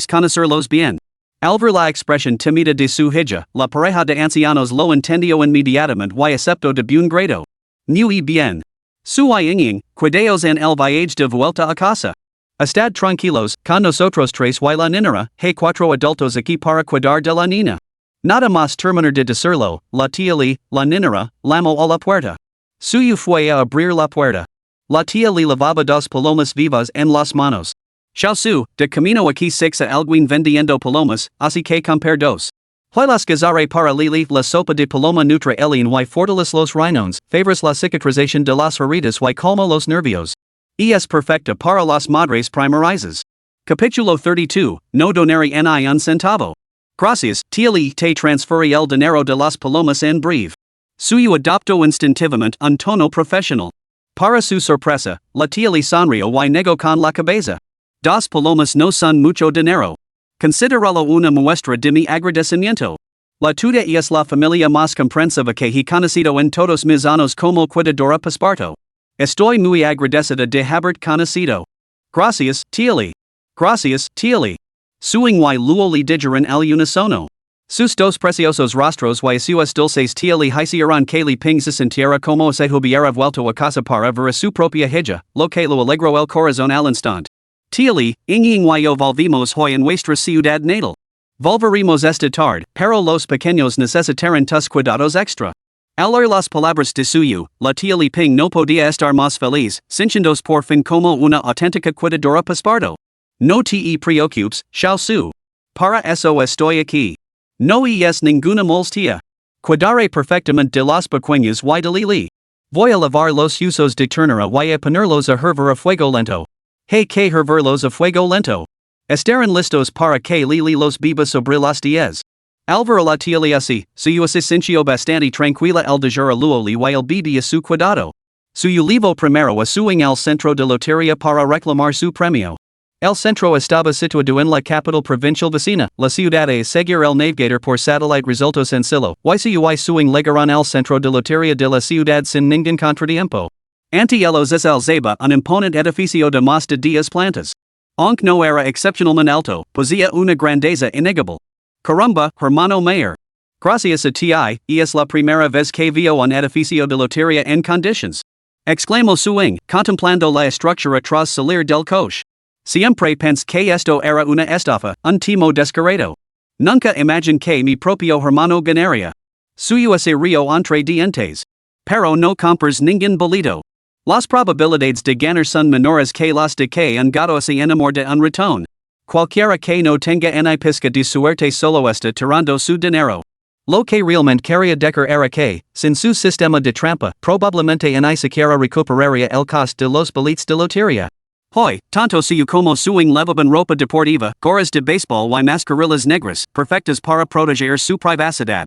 conocerlos bien. Al ver la expresión tímida de su hija, la pareja de ancianos lo entendió inmediatamente y aceptó de buen grado. Muy bien. Su ying, cuidaos en el viaje de vuelta a casa. Estad tranquilos, con nosotros tres y la niñera, hay cuatro adultos aquí para cuidar de la niña. Nada más terminar de decirlo, la tía le, la niñera, llamó a la puerta. Suyo fue a abrir la puerta. La tía le lavaba dos palomas vivas en las manos. Xiaosu, de camino aquí sexa alguien vendiendo palomas, así que comprar dos. Huilas gazare para Lili, la sopa de paloma nutre elien y fortales los riñones, favors la cicatrización de las heridas y calma los nervios. Y es perfecta para las madres primerizas. Capítulo 32, no donaré ni un centavo. Gracias, tía le te transferí el dinero de las palomas en breve. Suyo adoptó instintivamente un tono profesional. Para su sorpresa, la tía le sonrió y negó con la cabeza. Dos palomas no son mucho dinero. Considéralo una muestra de mi agradecimiento. La tuya es la familia más comprensiva que he conocido en todos mis años como cuidadora pasparto. Estoy muy agradecida de haberte conocido. Gracias, tía le. Gracias, tía le. Suing y luo le dijeron al unisono. Sus dos preciosos rostros y sus dulces tía le hicieron que le ping se sintiera como si hubiera vuelto a casa para ver a su propia hija, lo que lo alegró el corazón al instante. Tía le, ying y yo volvimos hoy en nuestra ciudad natal. Volveremos esta tarde, pero los pequeños necesitarán tus cuidados extra. Al oír las palabras de suyo, la tía le ping no podía estar más feliz, sintiéndose por fin como una auténtica cuidadora pasparto. No te preocupes, Xiao Su. Para eso estoy aquí. No es ninguna molestia. Cuidare perfectamente de las pequeñas y de Lili. Voy a lavar los usos de ternura y a ponerlos a hervir a fuego lento. Hay que hervirlos a fuego lento. Estarán listos para que Lili los beba sobre las 10. Alvaro la tialiasi, su asistencia bastante tranquila el dejar luoli y el bebe a su cuidado. Su llevo primero a suing al centro de lotería para reclamar su premio. El centro estaba situado en la capital provincial vecina, la ciudad a seguir el navigator por satellite resultó sencillo, y suing llegaron al centro de lotería de la ciudad sin ningún contratiempo. Ante ellos es el Zeba, un imponente edificio de más de 10 plantas. Aunque no era excepcionalmente alto, poseía una grandeza innegable. Caramba, hermano mayor. Gracias a ti, es la primera vez que veo un edificio de lotería en conditions. Exclamó Suing, contemplando la estructura tras salir del coche. Siempre pensé que esto era una estafa, un timo descarado. Nunca imaginé que mi propio hermano ganaría. Suyo ese río entre dientes. Pero no compras ningún bolito. Las probabilidades de ganar son menores que las de que un gato se enamore de un ratón. Cualquiera que no tenga ni pizca de suerte solo está tirando su dinero. Lo que realmente quería decir era que, sin su sistema de trampa, probablemente ni siquiera recuperaría el coste de los billetes de lotería. Hoy, tanto su como suing levaban ropa deportiva, gorras de béisbol y mascarillas negras, perfectas para proteger su privacidad.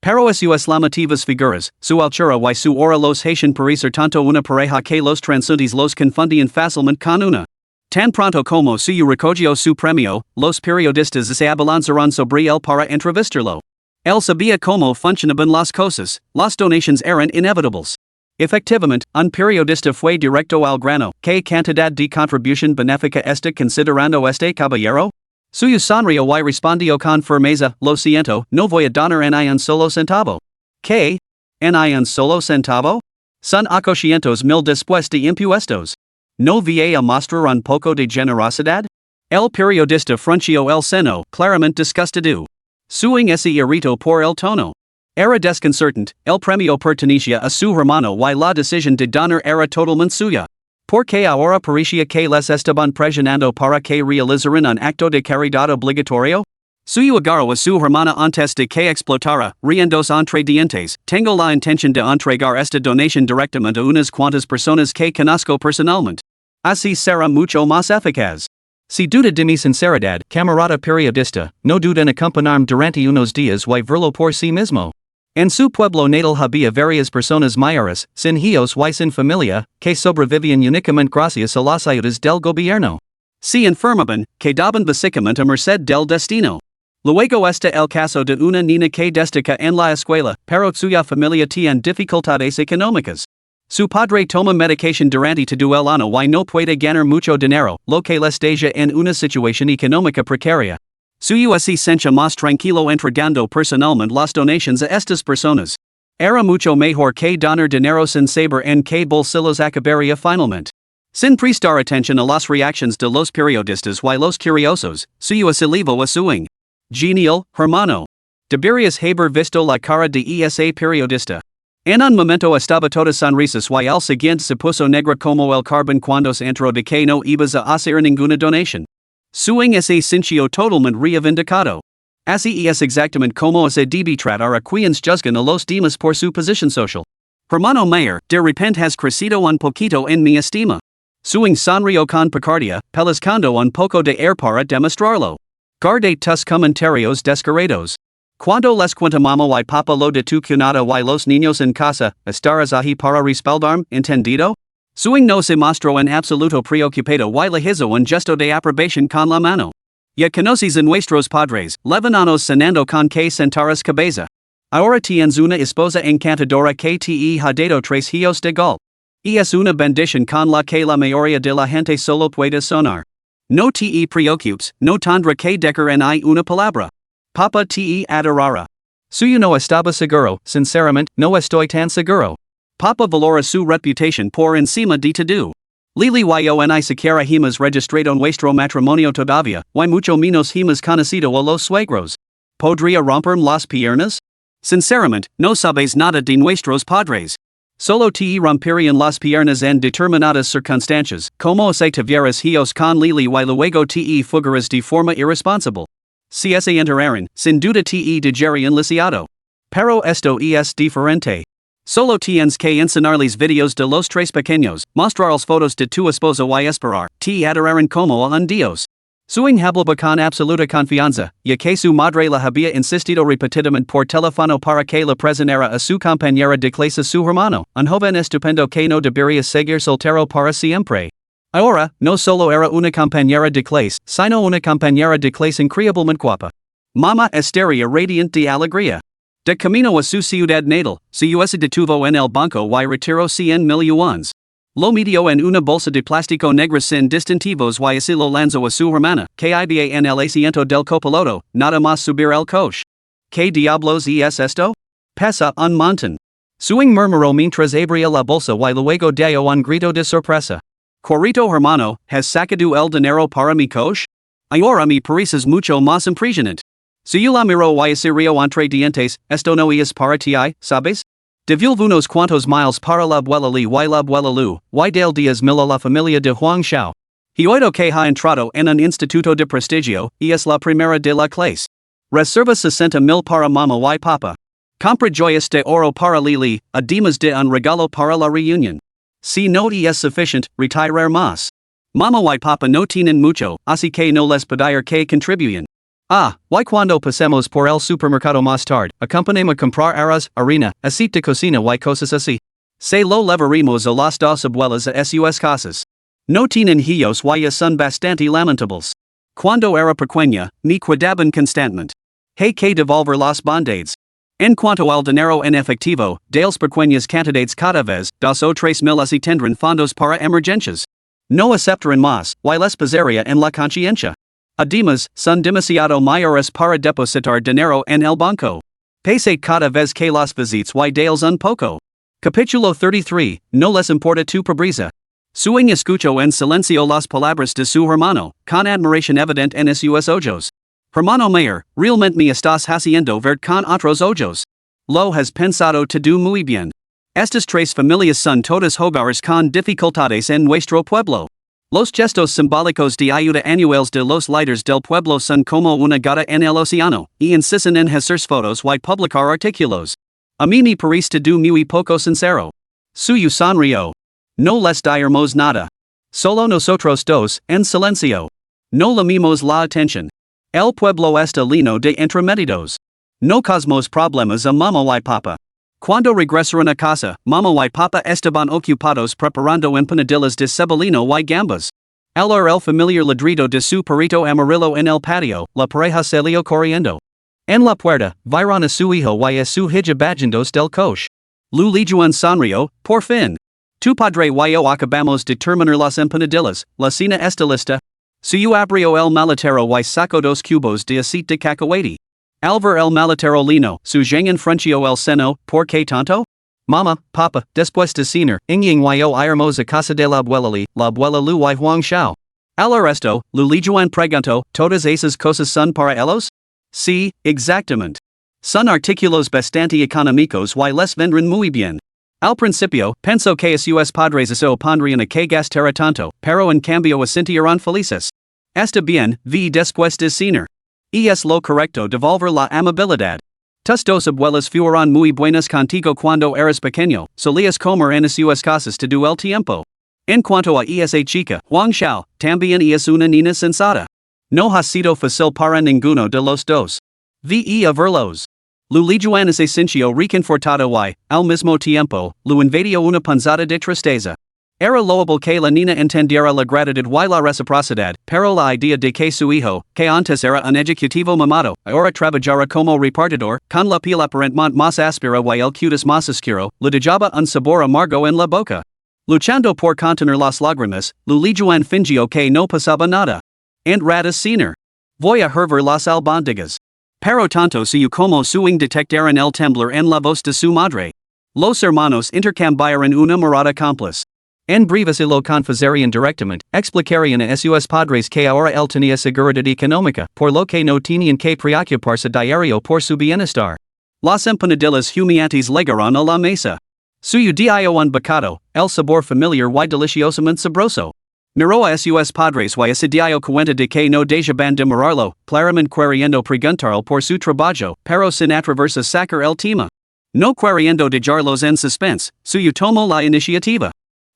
Pero sus llamativas figuras, su altura y su aura los hacen parecer tanto una pareja que los transuntes los confundían fácilmente con una. Tan pronto como su recogió su premio, los periodistas se abalanzaron sobre él para entrevistarlo. Él sabía cómo funcionaban las cosas, las donations eran inevitables. Efectivamente, un periodista fue directo al grano. ¿Qué cantidad de contribución benéfica está considerando este caballero? Suyo sonrió y respondió con firmeza, lo siento, no voy a donar ni un solo centavo. ¿Qué? ¿Ni un solo centavo? Son 800,000 después de impuestos. ¿No va a mostrar un poco de generosidad? El periodista frunció el seno, claramente disgustado. Suing ese irrito por el tono. Era desconcertante, el premio pertenecía a su hermano y la decisión de donar era totalmente suya. Porque ahora parecía que les estaban presionando para que realizaran un acto de caridad obligatorio? Suyo agarró a su hermana antes de que explotara, riéndose entre dientes. Tengo la intención de entregar esta donación directamente a unas cuantas personas que conozco personalmente. Así será mucho más eficaz. Si duda de mi sinceridad, camarada periodista, no duda en acompañarme durante unos días y verlo por sí mismo. En su pueblo natal había varias personas mayores, sin hijos y sin familia, que sobrevivían únicamente gracias a las ayudas del gobierno. Si enfermaban, quedaban básicamente a merced del destino. Luego está el caso de una niña que destaca en la escuela, pero suya familia tiene dificultades económicas. Su padre toma medicación durante todo el año y no puede ganar mucho dinero, lo que les deja en una situación económica precaria. Suyo así sencha más tranquilo entregando personalmente las donaciones a estas personas. Era mucho mejor que donar dinero sin saber en qué bolsillos acabaría finalmente. Sin prestar atención a las reacciones de los periodistas y los curiosos, suyo se levó a suing. Genial, hermano. Deberías haber visto la cara de ese periodista. En un momento estaba toda sonrisas y al siguiente se puso negra como el carbón cuando se enteró de que no ibas a hacer ninguna donación. Suing se sintió totalmente reivindicado. Así es exactamente como se debe tratar a quienes juzgan a los demás por su posición social. Hermano mayor, de repente has crecido un poquito en mi estima. Suing sonrió con picardia, pellizcando un poco de air para demostrarlo. Guarde tus comentarios descarados. Cuando les cuenta mamá y papá lo de tu cuñada y los niños en casa, estarás ahí para respaldarme, ¿entendido? Suing no se mostró en absoluto preocupado y le hizo un gesto de aprobación con la mano. Ya conoces a nuestros padres, levantanos cenando con que sentaras cabeza. Ahora tienes una esposa encantadora que te ha dado 3 hijos de gol. Y es una bendición con la que la mayoría de la gente solo puede sonar. No te preocupes, no tendré que decir ni una palabra. Papa te adorará. Suyo no estaba seguro, sinceramente, no estoy tan seguro. Papa valora su reputación por encima de todo. Lili yo ni siquiera hemos registrado nuestro matrimonio todavía, y mucho menos hemos conocido a los suegros. ¿Podría romperme las piernas? Sinceramente, no sabes nada de nuestros padres. Solo te romperian las piernas en determinadas circunstancias, como si tuvieras hijos con Lili y luego te fugaras de forma irresponsible. Si se enteraran, sin duda te dejarían lisiado. Pero esto es diferente. Solo tienes que enseñarles videos de los tres pequeños, mostrarles fotos de tu esposa y esperar, te adorarán como a un dios. Su hablaba con absoluta confianza, ya que su madre la había insistido repetidamente por teléfono para que la presentara a su compañera de clase su hermano, un joven estupendo que no debería seguir soltero para siempre. Ahora, no solo era una compañera de clase, sino una compañera de clase increíblemente guapa. Mama estaría radiante de alegría. De camino a su ciudad natal, se detuvo en el banco y retiró 100,000 yuanes. Lo metió en una bolsa de plástico negra sin distintivos y así lo lanzó a su hermana, que iba en el asiento del copiloto, nada más subir el coche. ¿Qué diablos es esto? Pesa un montón. Suing murmuró mientras abría la bolsa y luego dio un grito de sorpresa. Corrito hermano, ¿has sacado el dinero para mi coche? Ahora me pareces mucho más impresionante. Si yo la miro y asirio entre dientes, esto no es para ti, ¿sabes? Devolve unos cuantos miles para la abuela Li y la abuela Lu, y del 10,000 a la familia de Huang Xiao. He oído que ha entrado en un instituto de prestigio, y es la primera de la clase. Reserva 60,000 para mamá y papa. Compra joyas de oro para Lili, además de un regalo para la reunión. Si no es suficiente, retirar más. Mamá y papa no tienen mucho, así que no les pedir que contribuyan. Y cuando pasemos por el supermercado más tarde, acompáñame a comprar arroz, harina, aceite de cocina y cosas así. Se lo llevaremos a las dos abuelas a sus casas. No tienen hijos y son bastante lamentables. Cuando era pequeña, me cuidaban constantemente. Hay que devolver las bondades. En cuanto al dinero en efectivo, de las pequeñas cantidades cada vez, 2 o 3,000 así tendrán fondos para emergencias. No aceptarán más, y les pesaría en la conciencia. Además, son demasiado mayores para depositar dinero en el banco. Pese cada vez que las visitas y deles un poco. Capítulo 33, no les importa tu pobreza. Suing escuchó en silencio las palabras de su hermano, con admiración evidente en sus ojos. Hermano mayor, realmente me estás haciendo ver con otros ojos. Lo has pensado todo muy bien. Estas tres familias son todas hogares con dificultades en nuestro pueblo. Los gestos simbólicos de ayuda anuales de los líderes del pueblo son como una gota en el océano, y insisten en hacer fotos y publicar artículos. A mí me parece todo muy poco sincero. Suyu sonrió. No les diremos nada. Solo nosotros dos, en silencio. No lamimos la atención. El pueblo está lleno de entremetidos. No cosmos problemas a mamá y papa. Cuando regresaron a casa, mamá y papa estaban ocupados preparando empanadillas de cebollino y gambas. Al oír el familiar ladrido de su perrito amarillo en el patio, la pareja salió corriendo. En la puerta, vieron a su hijo y a su hija bajandos del coche. Lu Lijuan sonrió, por fin. Tu padre y yo acabamos de terminar las empanadillas, la cena está lista. Suyu abrió el maletero y sacó 2 cubos de aceite de cacahuete. Al ver el maletero lino, su Zhengan frunció el seno, ¿por qué tanto? Mama, papa, después de cenar, Ying y yo iremos a casa de la abuela Lu y Huang Xiao. Al oír esto, Lu Lijuan preguntó, ¿todas esas cosas son para ellos? Sí, exactamente. Son artículos bastante económicos y les vendrán muy bien. Al principio, pensó que sus padres se opondrían a que gastara tanto, pero en cambio asintieron felices. Está bien, vi después de cenar. Es lo correcto devolver la amabilidad. Tus dos abuelas fueron muy buenas contigo cuando eras pequeño, solías comer en sus casas todo el tiempo. En cuanto a esa chica, Huang Xiao, también es una niña sensata. No ha sido fácil para ninguno de los dos. Vi a verlos. Lu Lijuan se sintió reconfortado y, al mismo tiempo, Lu invadió una punzada de tristeza. Era loable que la niña entendiera la gratitud y la reciprocidad, pero la idea de que su hijo, que antes era un ejecutivo mimado, ahora trabajara como repartidor, con la piel aparentemente más áspera y el cutis más oscuro, le dejaba un sabor amargo en la boca. Luchando por contener las lágrimas, Lu Lijuan fingió que no pasaba nada. And ratas cenar. Voy a hervir las albóndigas. Pero tanto su como suing detectaron el temblor en la voz de su madre. Los hermanos intercambiaron una mirada cómplice. En breve se lo confisarían directamente, explicarían a sus padres que ahora él tenía seguridad económica, por lo que no tenían que preocuparse diario por su bienestar. Las empanadillas humeantes llegaron a la mesa. Suyo dio un bocado, el sabor familiar y deliciosamente sabroso. Miroa sus padres y ese dio cuenta de que no dejaban de mirarlo, claramente queriendo preguntarle por su trabajo, pero sin atreverse a sacar el tema. No queriendo dejarlos en suspense, suyo tomó la iniciativa.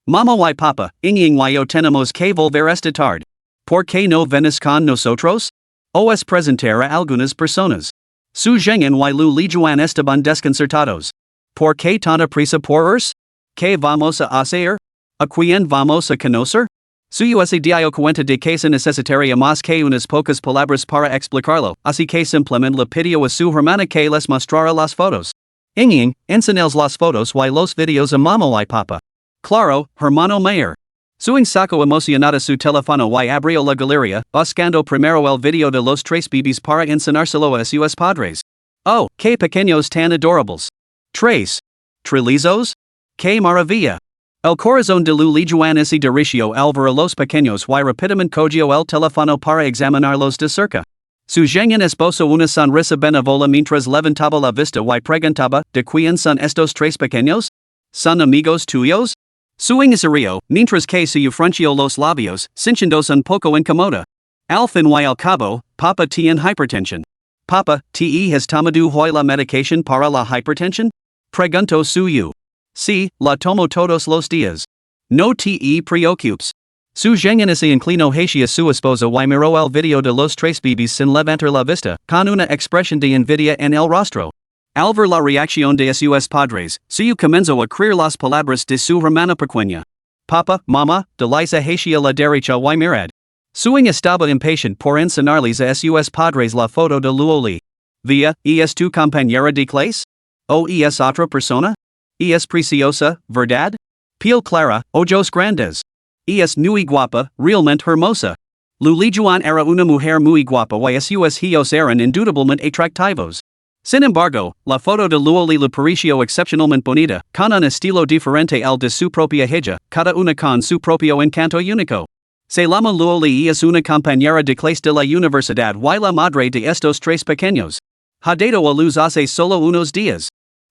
Mama y papa, inging yo tenemos que volver esta tarde. ¿Por qué no venís con nosotros? Os presentar a algunas personas. Su lleguen y lu lijuan estaban desconcertados. ¿Por qué tanta prisa por ers? ¿Qué vamos a hacer? ¿A quién vamos a conocer? Suyo se dio cuenta de que se necesitaría más que unas pocas palabras para explicarlo, así que simplemente le pidió a su hermana que les mostrara las fotos. Inging, enseñales las fotos y los videos a mama y papa. Claro, hermano mayor. Suing saco emocionada su teléfono y abrió la galería, buscando primero el video de los tres bebés para enseñárselo a sus padres. Oh, qué pequeños tan adorables. Tres. Trilizos? Qué maravilla. El corazón de lu lijuan ese dirigió al ver a los pequeños y rápidamente cogió el teléfono para examinarlos de cerca. Su joven esposo una sonrisa benévola mientras levantaba la vista y preguntaba, ¿de quién son estos tres pequeños? ¿Son amigos tuyos? Suing se rió, mientras que se frunció los labios, sintiéndose un poco incómoda. Al fin y al cabo, papa tiene hypertension. Papa, ¿te has tomado hoy la medicación para la hypertension? Preguntó Suyu. Sí, la tomo todos los días. No te preocupes. Su joven se inclinó hacia su esposa y miró el video de los tres bebés sin levantar la vista, con una expresión de envidia en el rostro. Al ver la reacción de sus padres, Suyu comenzó a creer las palabras de su hermana pequeña. Papa, mama, delisa hacia la derecha y mirad. Suing estaba impatient por enseñarles a sus padres la foto de Luoli. Via, ¿es tu compañera de clase? ¿O es otra persona? ¿Es preciosa, verdad? Piel clara, ojos grandes. Es muy guapa, realmente hermosa. Lulijuan era una mujer muy guapa y sus hijos eran indudablemente atractivos. Sin embargo, la foto de Luoli le pareció excepcionalmente bonita, con un estilo diferente al de su propia hija, cada una con su propio encanto único. Se llama Luoli y es una compañera de clase de la universidad y la madre de estos tres pequeños. Ha dado a luz hace solo unos días.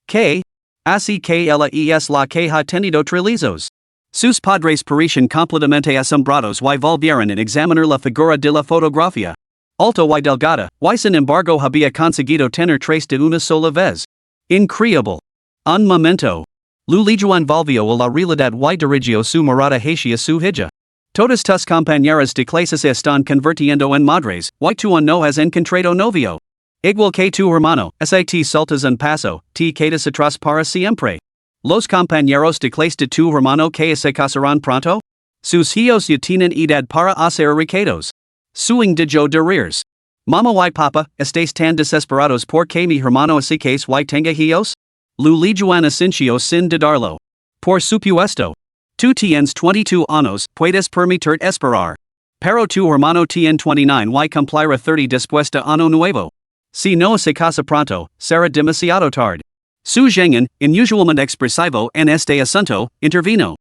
¿Qué? Así que ella es la que ha tenido trillizos. Sus padres parecen completamente asombrados y volvieron a examinar la figura de la fotografía. Alta y delgada, y sin embargo había conseguido tener tres de una sola vez. Increíble. Un momento. Lulijuan volvió a la realidad y dirigió su mirada hacia su hija. Todas tus compañeras de clase se están convirtiendo en madres, y tú aún no has encontrado novio. Igual que tu hermano, te saltas un paso, te quedas atrás para siempre. Los compañeros de clase de tu hermano que se casarán pronto? Sus hijos ya tienen edad para hacer riquedos. Suing de yo de rears. Mama y papa, estáis tan desesperados porque mi hermano así case y tenga hijos? Lulijuan asincio sin dudarlo. Por supuesto. Tú tienes 22 años, puedes permitir esperar. Pero tu hermano tiene 29 y cumplirá 30 después de año nuevo. Si no se casa pronto, será demasiado tarde. Su joven, inusualmente expresivo en este asunto, intervino.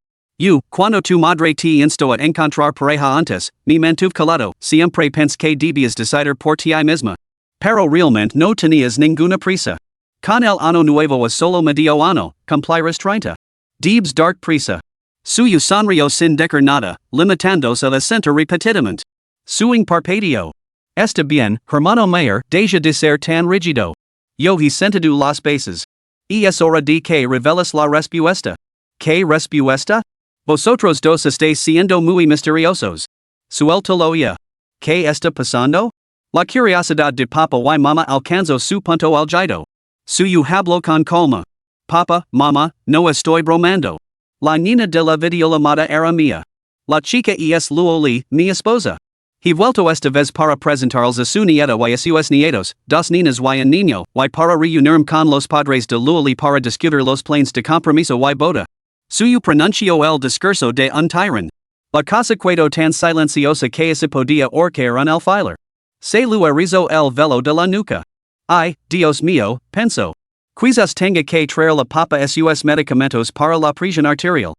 Cuando tu madre te instó a encontrar pareja antes, me mantuve calado, siempre pensé que debías decidir por ti misma. Pero realmente no tenías ninguna prisa. Con el año nuevo es solo medio año, cumplirás 30. Debes dar prisa. Suyo sonrió sin decir nada, limitándose a sentir repetidamente. Suing parpadeó. Está bien, hermano mayor, deja de ser tan rígido. Yo he sentido las bases. Y es hora de que reveles la respuesta. ¿Qué respuesta? Vosotros dos estáis siendo muy misteriosos. Suéltalo ya. ¿Qué está pasando? La curiosidad de papa y mama alcanzó su punto álgido. Suyo habló con calma. Papa, mama, no estoy bromando. La niña de la videollamada era mía. La chica es Luoli, mi esposa. He vuelto esta vez para presentarles a su nieta y a sus nietos, dos niñas y un niño, y para reunirme con los padres de Luoli para discutir los planes de compromiso y boda. Suyo pronunció el discurso de un tirán. La cosa quedó tan silenciosa que se podía oír un alfiler. Se lu erizó el velo de la nuca. Ay, Dios mío, pensó. Quizás tenga que traer la papa sus medicamentos para la presión arterial.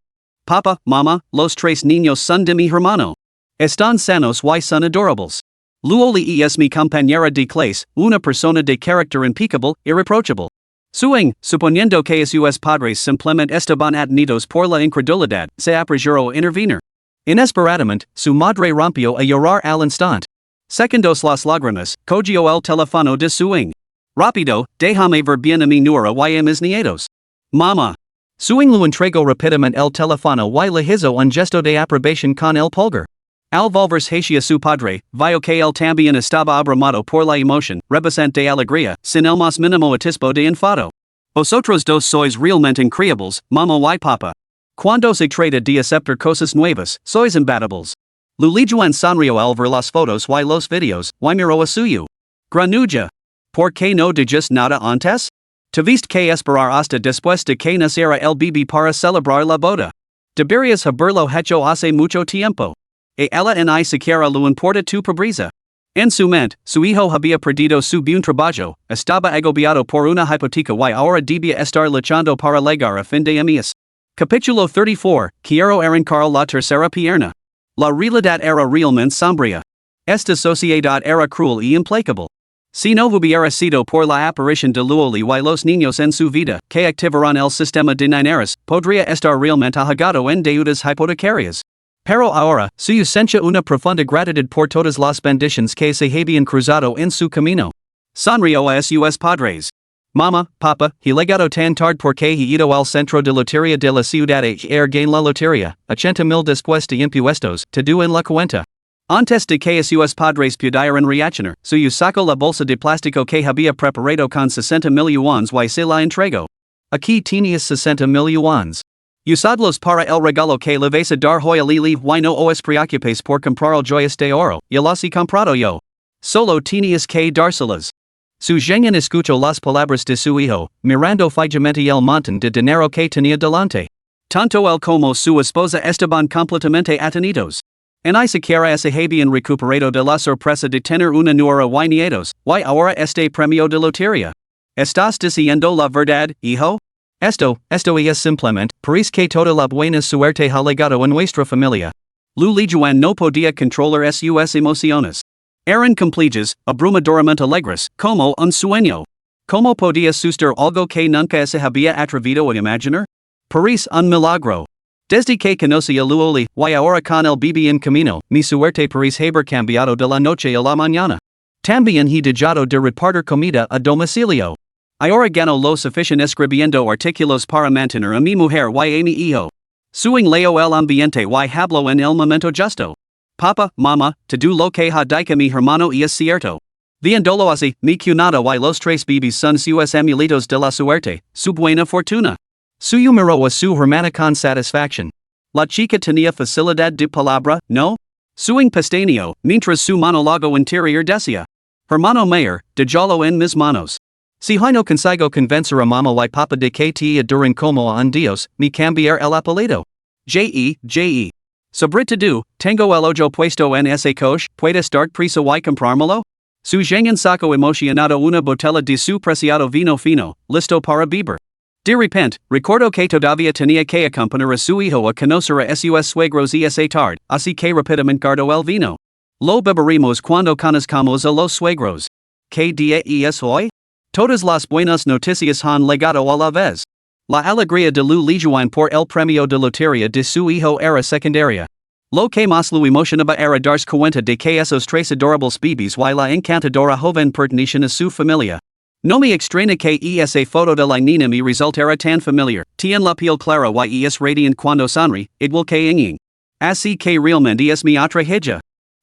Papa, mama, los tres niños son de mi hermano. Están sanos y son adorables. Luoli es mi compañera de clase, una persona de carácter impecable, irreprochable. Suponiendo que sus padres simplemente estaban atenidos por la incredulidad, se apresuró a intervenir. Inesperadamente, su madre rompió a llorar al instante. Segundos las lágrimas, cogió el teléfono de su hijo. Rápido, déjame ver bien a mi nuera y a mis nietos. Mamá. Su hijo le entregó rápidamente el teléfono y le hizo un gesto de aprobación con el pulgar. Al volverse hacia su padre, vio que él también estaba abrumado por la emoción, rebosante de alegría, sin el más mínimo atisbo de enfado. Vosotros dos sois realmente increíbles, mamá y papá. Cuando se trata de aceptar cosas nuevas, sois imbatibles. Lulijuan sonrió al ver las fotos y los videos, y miró a suyo. Granuja. ¿Por qué no dijes nada antes? Tuviste que esperar hasta después de que naciera el bebé para celebrar la boda. Deberías haberlo hecho hace mucho tiempo. A ella ni siquiera le importa tu pobreza. En su mente, su hijo había perdido su buen trabajo, estaba agobiado por una hipoteca y ahora debía estar luchando para llegar a fin de mes. Capítulo 34, Quiero arrancar la tercera pierna. La realidad era realmente sombría. Esta sociedad era cruel y implacable. Si no hubiera sido por la aparición de Luoli y los niños en su vida, que activaron el sistema de dineros, podría estar realmente ahogado en deudas hipotecarias. Pero ahora, su sencha una profunda gratitud por todas las bendiciones que se habían cruzado en su camino. Sonrió a sus padres. Mamá, papá, he llegado tan tarde porque he ido al centro de lotería de la ciudad a gain la lotería, 80,000 después de impuestos, te do en la cuenta. Antes de que sus padres pudieran reaccionar, suyo sacó la bolsa de plástico que había preparado con 60,000 yuans y se la entregó. Aquí tenías 60,000 yuans. Usadlos para el regalo que le vas a dar hoy a Lili y no os preocupes por comprar joyas de oro, ya las he comprado yo. Solo tenías que dárselas. Su genien escuchó las palabras de su hijo, mirando fijamente el montón de dinero que tenía delante. Tanto él como su esposa estaban completamente atenidos. Ni siquiera se habían recuperado de la sorpresa de tener una nuera y nietos, y ahora este premio de lotería. ¿Estás diciendo la verdad, hijo? Esto es simplemente, parece que toda la buena suerte ha llegado a nuestra familia. Lu Lijuan no podía controlar sus emociones. Eran complejas, abrumadoramente alegres, como un sueño. ¿Cómo podía suster algo que nunca se había atrevido a imaginar? Parece un milagro. Desde que conocí a Luoli, y ahora con el bebé en camino, mi suerte parece haber cambiado de la noche a la mañana. También he dejado de repartir comida a domicilio. Ahora gano lo suficiente escribiendo artículos para mantener a mi mujer y a mi hijo. Suing leo el ambiente y hablo en el momento justo. Papa, mamá, todo lo que ha dicho mi hermano es cierto. Viéndolo así, mi cunada y los tres bebés son sus amuletos de la suerte, su buena fortuna. Suyo miró a su hermana con satisfacción. La chica tenía facilidad de palabra, ¿no? Suing pestañeó, mientras su monólogo interior decía. Hermano mayor, déjalo en mis manos. Si no consigo convencer a mamá y papá de que te adoran como a un dios, me cambiar el apellido. J.E. Sobre todo, tengo el ojo puesto en ese coche, puedes dar prisa y comprármelo? Su genien sacó emocionado una botella de su preciado vino fino, listo para beber. De repente, recuerdo que todavía tenía que acompañar a su hijo a conocer a sus suegros esa tarde, así que rápidamente guardó el vino. Lo beberemos cuando conozcamos a los suegros. ¿Qué día es hoy? Todas las buenas noticias han llegado a la vez. La alegría de Lu Lijuan por el premio de lotería de su hijo era secundaria. Lo que más lo emocionaba era darse cuenta de que esos tres adorables bebés y la encantadora joven pertenecían a su familia. No me extraña que esa foto de la niña me resultara tan familiar, tiene la piel clara y es radiante cuando sonríe, igual que Ying. Así que realmente es mi otra hija.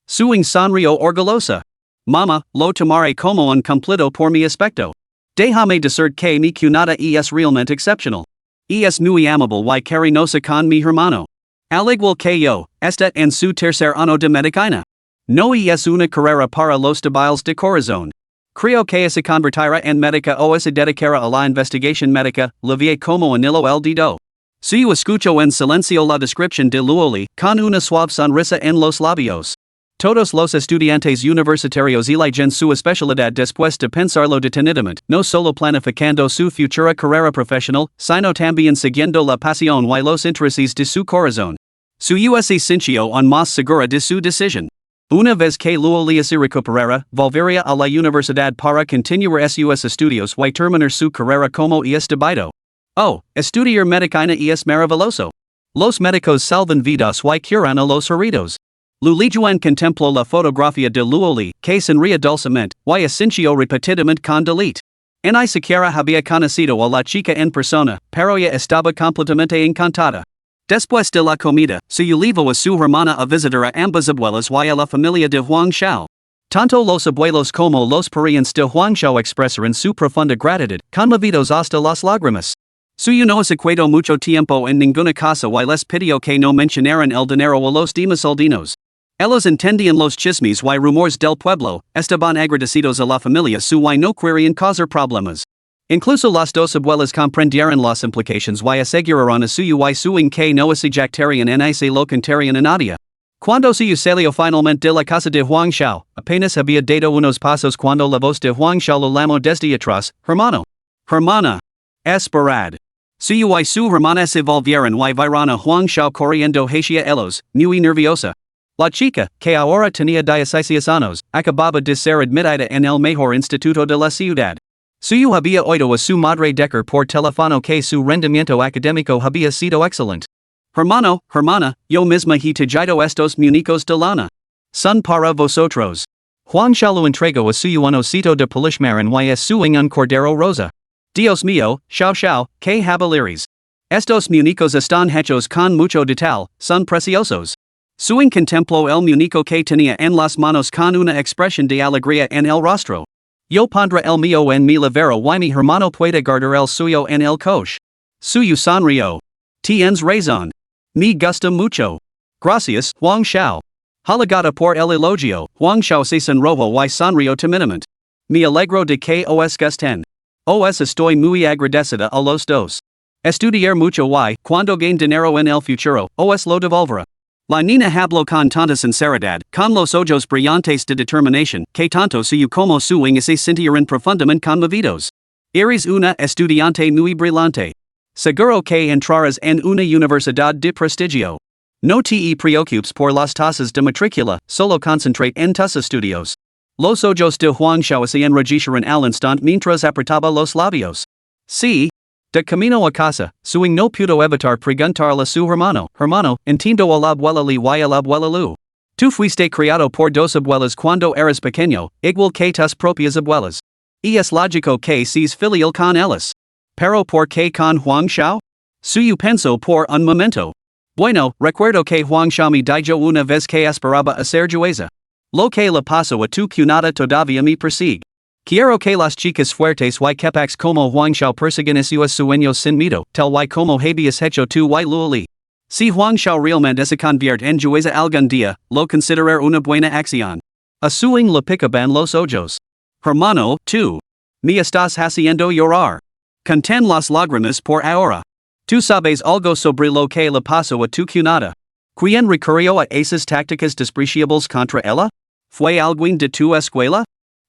Suing sonrió orgullosa. Mamá, lo tomaré como un cumplido por mi aspecto. Déjame decir que mi cunada es realmente excepcional. Es muy amable y cariñosa con mi hermano. Al igual que yo, está en su tercer año de medicina. No es una carrera para los débiles de corazón. Creo que se convertirá en médica o se dedicará a la investigación médica, le vi como en hilo el dedo. Su escucho en silencio la descripción de Luoli, con una suave sonrisa en los labios. Todos los estudiantes universitarios eligen su especialidad después de pensarlo detenidamente, no solo planificando su futura carrera profesional, sino también siguiendo la pasión y los intereses de su corazón. Su se sintió aún más segura de su decisión. Una vez que luego se recuperara, volvería a la universidad para continuar sus estudios y terminar su carrera como estudito. Oh, estudiar medicina es maravilloso. Los médicos salvan vidas y curan a los heridos. Lulijuan contempló la fotografía de Luoli, que sonría dulcemente, y asintió repetidamente con delete. Ni siquiera había conocido a la chica en persona, pero ya estaba completamente encantada. Después de la comida, se llevó a su hermana a visitar a ambas abuelas y a la familia de Huang Xiao. Tanto los abuelos como los parientes de Huang Xiao expresaron su profunda gratitud, conmovidos hasta las lágrimas. Suyo no se quedó mucho tiempo en ninguna casa y les pidió que no mencionaran el dinero a los demás aldeanos. Ellos entendían los chismes y rumores del pueblo, estaban agradecidos a la familia su y no querían causar problemas. Incluso las dos abuelas comprendieron las implicaciones y aseguraron a suyo y su que no se jactarían ni se lo contarían a nadie. Cuando suyo salió finalmente de la casa de Huang Xiao, apenas había dado unos pasos cuando la voz de Huang Xiao lo llamó desde atrás, hermano. Hermana. Esperad. Suyo y su hermana se volvieron y vieron a Huang Xiao corriendo hacia ellos, muy nerviosa. La chica, que ahora tenía 16 años, acababa de ser admitida en el mejor instituto de la ciudad. Suyo había oído a su madre decir por teléfono que su rendimiento académico había sido excelente. Hermano, hermana, yo misma he traído estos muñecos de lana. Son para vosotros. Huang Xiao lo entregó a suyo un osito de peluche marrón y a su un cordero rosa. Dios mío, Xiao Xiao, que hablaréis. Estos muñecos están hechos con mucho detalle, son preciosos. Suing contempló el muñeco que tenía en las manos con una expresión de alegría en el rostro. Yo pondré el mío en mi lavero y mi hermano puede guardar el suyo en el coche. Suyo sonrió. Tienes razón. Me gusta mucho. Gracias, Huang Xiao. Halagada por el elogio, Huang Xiao se sonrojó y sonrió timidamente. Me alegro de que os gusten. Os estoy muy agradecida a los dos. Estudiar mucho y, cuando gane dinero en el futuro, os lo devolverá. La niña habló con tanta sinceridad, con los ojos brillantes de determinación, que tanto suyo como su se sintieron profundamente conmovidos. Eres una estudiante muy brillante. Seguro que entrarás en una universidad de prestigio. No te preocupes por las tasas de matrícula, solo concentrate en tus estudios. Los ojos de Huang Xiao se enrojecieron al instante mientras apretaba los labios. Sí. De camino a casa, suing no pudo evitar preguntarle a su hermano, entiendo a la abuela Li y a la abuela Lu. Tú fuiste criado por dos abuelas cuando eras pequeño, igual que tus propias abuelas. Y es lógico que seas filial con ellas. Pero ¿por qué con Huang Xiao? Suyo pensó por un momento. Bueno, recuerdo que Huang Xiao me dijo una vez que esperaba hacer jueza. Lo que le pasó a tu cuñada todavía me persigue. Quiero que las chicas fuertes y capaces como Huang Xiao persigan sus sueños sin miedo, tal y como habías hecho tú y Luoli. Si Huang Xiao realmente se convierte en jueza algún día, lo considerar una buena acción. A suing le picaban los ojos. Hermano, tú. Me estás haciendo llorar. Contén las lágrimas por ahora. Tú sabes algo sobre lo que le pasó a tu cuñada. ¿Quién recurrió a esas tácticas despreciables contra ella? ¿Fue alguien de tu escuela?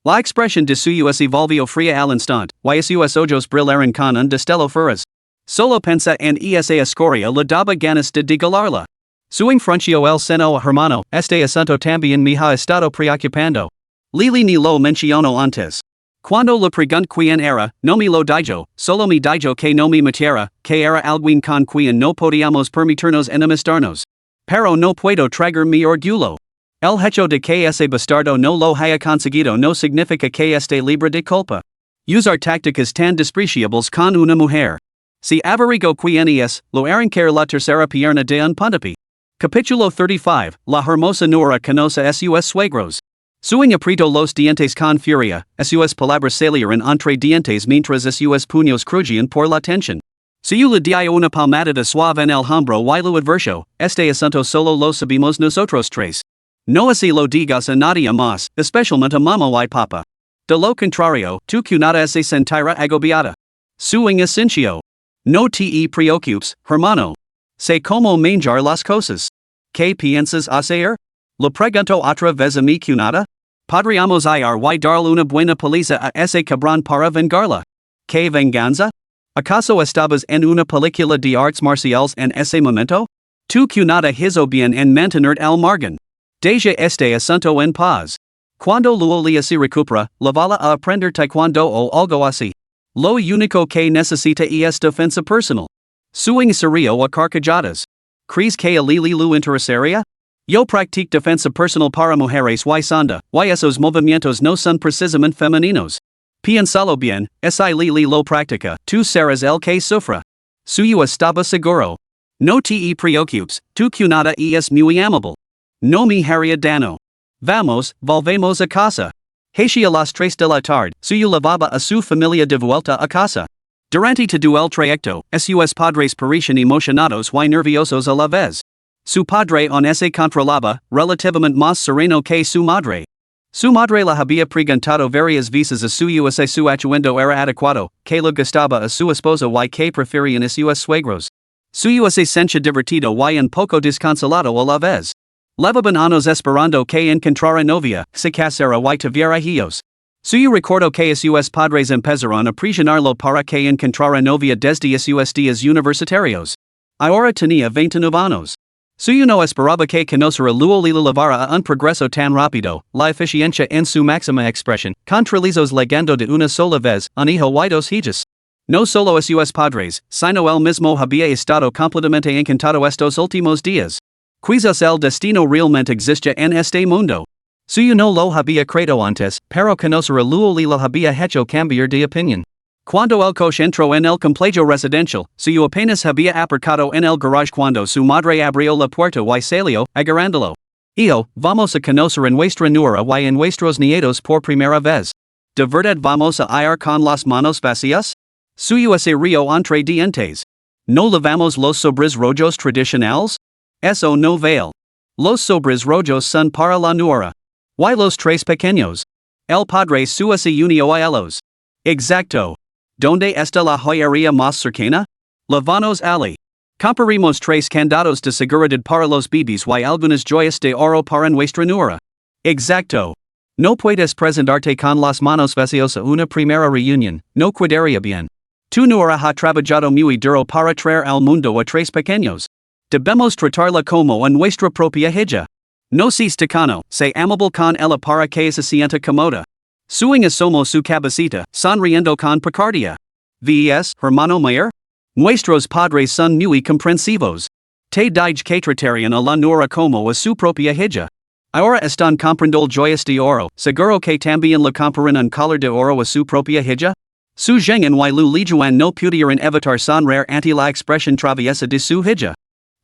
La expresión de suyo se volvió fría al instante, y sus ojos brillaron con un destello furioso. Solo pensa en esa escoria le daba ganas de digalarla. Suing frunció el seno a hermano, este asunto también me ha estado preocupando. Lili ni lo mencionó antes. Cuando le pregunté quién era, no me lo dijo, solo me dijo que no me metiera, que era alguien con quien no podíamos permitirnos enemistarnos. Pero no puedo tragar mi orgullo. El hecho de que ese bastardo no lo haya conseguido no significa que esté libre de culpa. Usar tácticas tan despreciables con una mujer. Si averiguo quién es, lo arrancar la tercera pierna de un puntapi. Capítulo 35, La hermosa Nora conoce a sus suegros. Suing apretó los dientes con furia, sus palabras salieron entre dientes mientras sus puños crujían por la tensión. Suyo le dio una palmada de suave en el hombro y lo advirtió, este asunto solo lo sabemos nosotros tres. No así lo digas a nadie más, especialmente a mamá y papa. De lo contrario, tu cuñada se sentirá agobiada. Suing asintió. No te preocupes, hermano. Sé cómo manejar las cosas. ¿Qué piensas hacer? Le pregunto otra vez a mi cuñada. Podríamos ir y darle una buena paliza a ese cabrón para vengarla. ¿Qué venganza? ¿Acaso estabas en una película de artes marciales en ese momento? Tu cuñada hizo bien en mantener el margen. Deja este asunto en paz. Cuando luego se recupera, lavala a aprender taekwondo o algo así. Lo único que necesita es defensa personal. Suing serio a carcajadas. ¿Crees que a Lili lu interesaría? Yo practique defensa personal para mujeres y sonda, y esos movimientos no son precisamente femeninos. Piénsalo bien, si Lili lo practica, tú serás el que sufra. Suyo estaba seguro. No te preocupes, tu cunada es muy amable. No me haría daño. Vamos, volvemos a casa. Hacia las 3 de la tarde, suyo llevaba a su familia de vuelta a casa. Durante todo el trayecto, sus padres parecían emocionados y nerviosos a la vez. Su padre aún se controlaba, relativamente más sereno que su madre. Su madre la había preguntado varias veces a suyo si su atuendo era adecuado, que le gustaba a su esposa y que preferían a sus suegros. Suyo se sentía divertido y un poco desconsolado a la vez. Levaban años esperando que encontrara novia, se casara y tuviera hijos. Suyo recordó que sus padres empezaron a presionarlo para que encontrara novia desde sus días universitarios. Ahora tenía 29 años. Suyo no esperaba que conociera luego le llevara a un progreso tan rápido, la eficiencia en su máxima expresión, contralizos legando de una sola vez, un hijo y 2 hijas. No solo a sus padres, sino él mismo había estado completamente encantado estos últimos días. Quizás el destino realmente existe en este mundo. Suyo no lo había creído antes, pero conocerá luego le había hecho cambiar de opinión. Cuando el coche entró en el complejo residencial, suyo apenas había aparcado en el garage cuando su madre abrió la puerta y salió, agarrándolo. Hijo, vamos a conocer a nuestra nuera y a nuestros nietos por primera vez. ¿De verdad vamos a ir con las manos vacías? Suyo se rió entre dientes. ¿No lavamos los sobres rojos tradicionales? Eso no vale. Los sobres rojos son para la nuera. Y los 3 pequeños. El padre suyo se unió a ellos. Exacto. ¿Dónde está la joyería más cercana? Lavanos allí. Compraremos 3 candados de seguridad para los bebés y algunas joyas de oro para nuestra nuera. Exacto. No puedes presentarte con las manos vacías a una primera reunión, no quedaría bien. Tu nuera ha trabajado muy duro para traer al mundo a 3 pequeños. Debemos tratarla como a nuestra propia hija. No seas tacano, sé amable con ella para que se sienta cómoda. Suing asomo su cabecita, sonriendo con picardía. ¿Ves, hermano mayor? Nuestros padres son muy comprensivos. Te dije que tratarían a la nuera como a su propia hija. Ahora están comprando joyas de oro, seguro que también le comprarán un collar de oro a su propia hija. Su Zhengan y Lu Lijuan no pudieron evitar sonreír ante la expresión traviesa de su hija.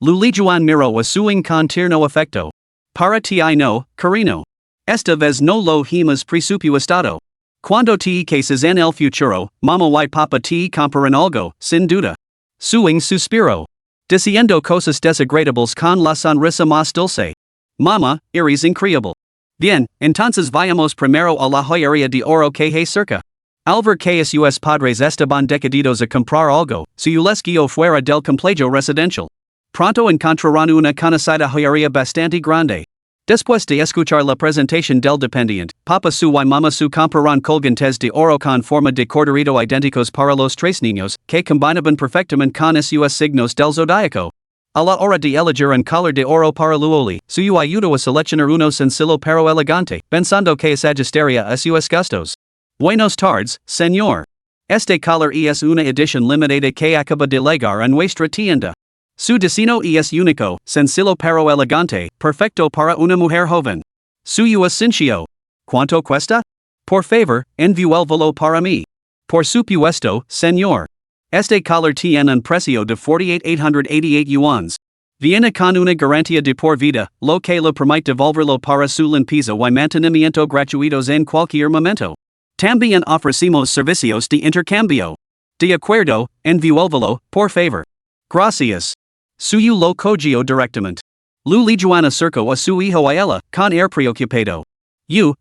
Lu Lijuan miró a Suing con tierno afecto. Para ti no, cariño. Esta vez no lo hemos presupuestado. Cuando te cases en el futuro, mamá y papá te comprarán algo, sin duda. Suing suspiró. Diciendo cosas desagradables con la sonrisa más dulce. Mamá, eres increíble. Bien, entonces vayamos primero a la joyería de oro que hay cerca. Al ver que sus padres estaban decididos a comprar algo, su les guió fuera del complejo residencial. Pronto encontrarán una conocida joyería bastante grande. Después de escuchar la presentación del dependiente, papá su y mamá su comprarán colgantes de oro con forma de corderito idénticos para los 3 niños, que combinaban perfectamente con sus signos del zodiaco. A la hora de elegir un collar de oro para Luoli, suyo ayudó a seleccionar uno sencillo pero elegante, pensando que se ajustaría a sus gustos. Buenos tardes, señor. Este collar es una edición limitada que acaba de llegar a nuestra tienda. Su diseño es único, sencillo pero elegante, perfecto para una mujer joven. Suyo ascencio. ¿Cuánto cuesta? Por favor, envíelo para mí. Por supuesto, señor. Este collar tiene un precio de 48,888 yuans. Viene con una garantía de por vida, lo que le permite devolverlo para su limpieza y mantenimiento gratuitos en cualquier momento. También ofrecemos servicios de intercambio. De acuerdo, envíelo, por favor. Gracias. Suyo lo cogió directamente. Lu Lijuan acercó a su hijo a ella, con air preocupado.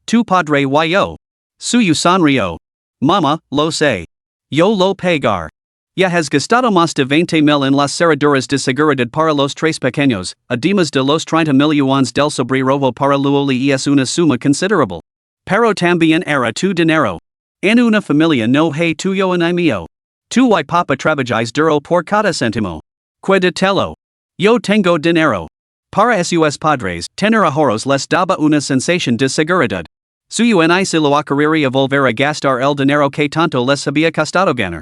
Tu padre y yo. Suyo sonrió. Mamá, lo sé. Yo lo pagar. Ya has gastado más de 20,000 en las cerraduras de seguridad para los 3 pequeños, además de los 30,000 yuans del sobrerobo para Luoli es una suma considerable. Pero también era tu dinero. En una familia no hay tuyo ni mío. Tu y papá trabajáis duro por cada céntimo. Cuédatelo. Yo tengo dinero. Para sus padres, tener ahorros les daba una sensación de seguridad. Suyo ni se lo quería volver a gastar el dinero que tanto les había costado ganar.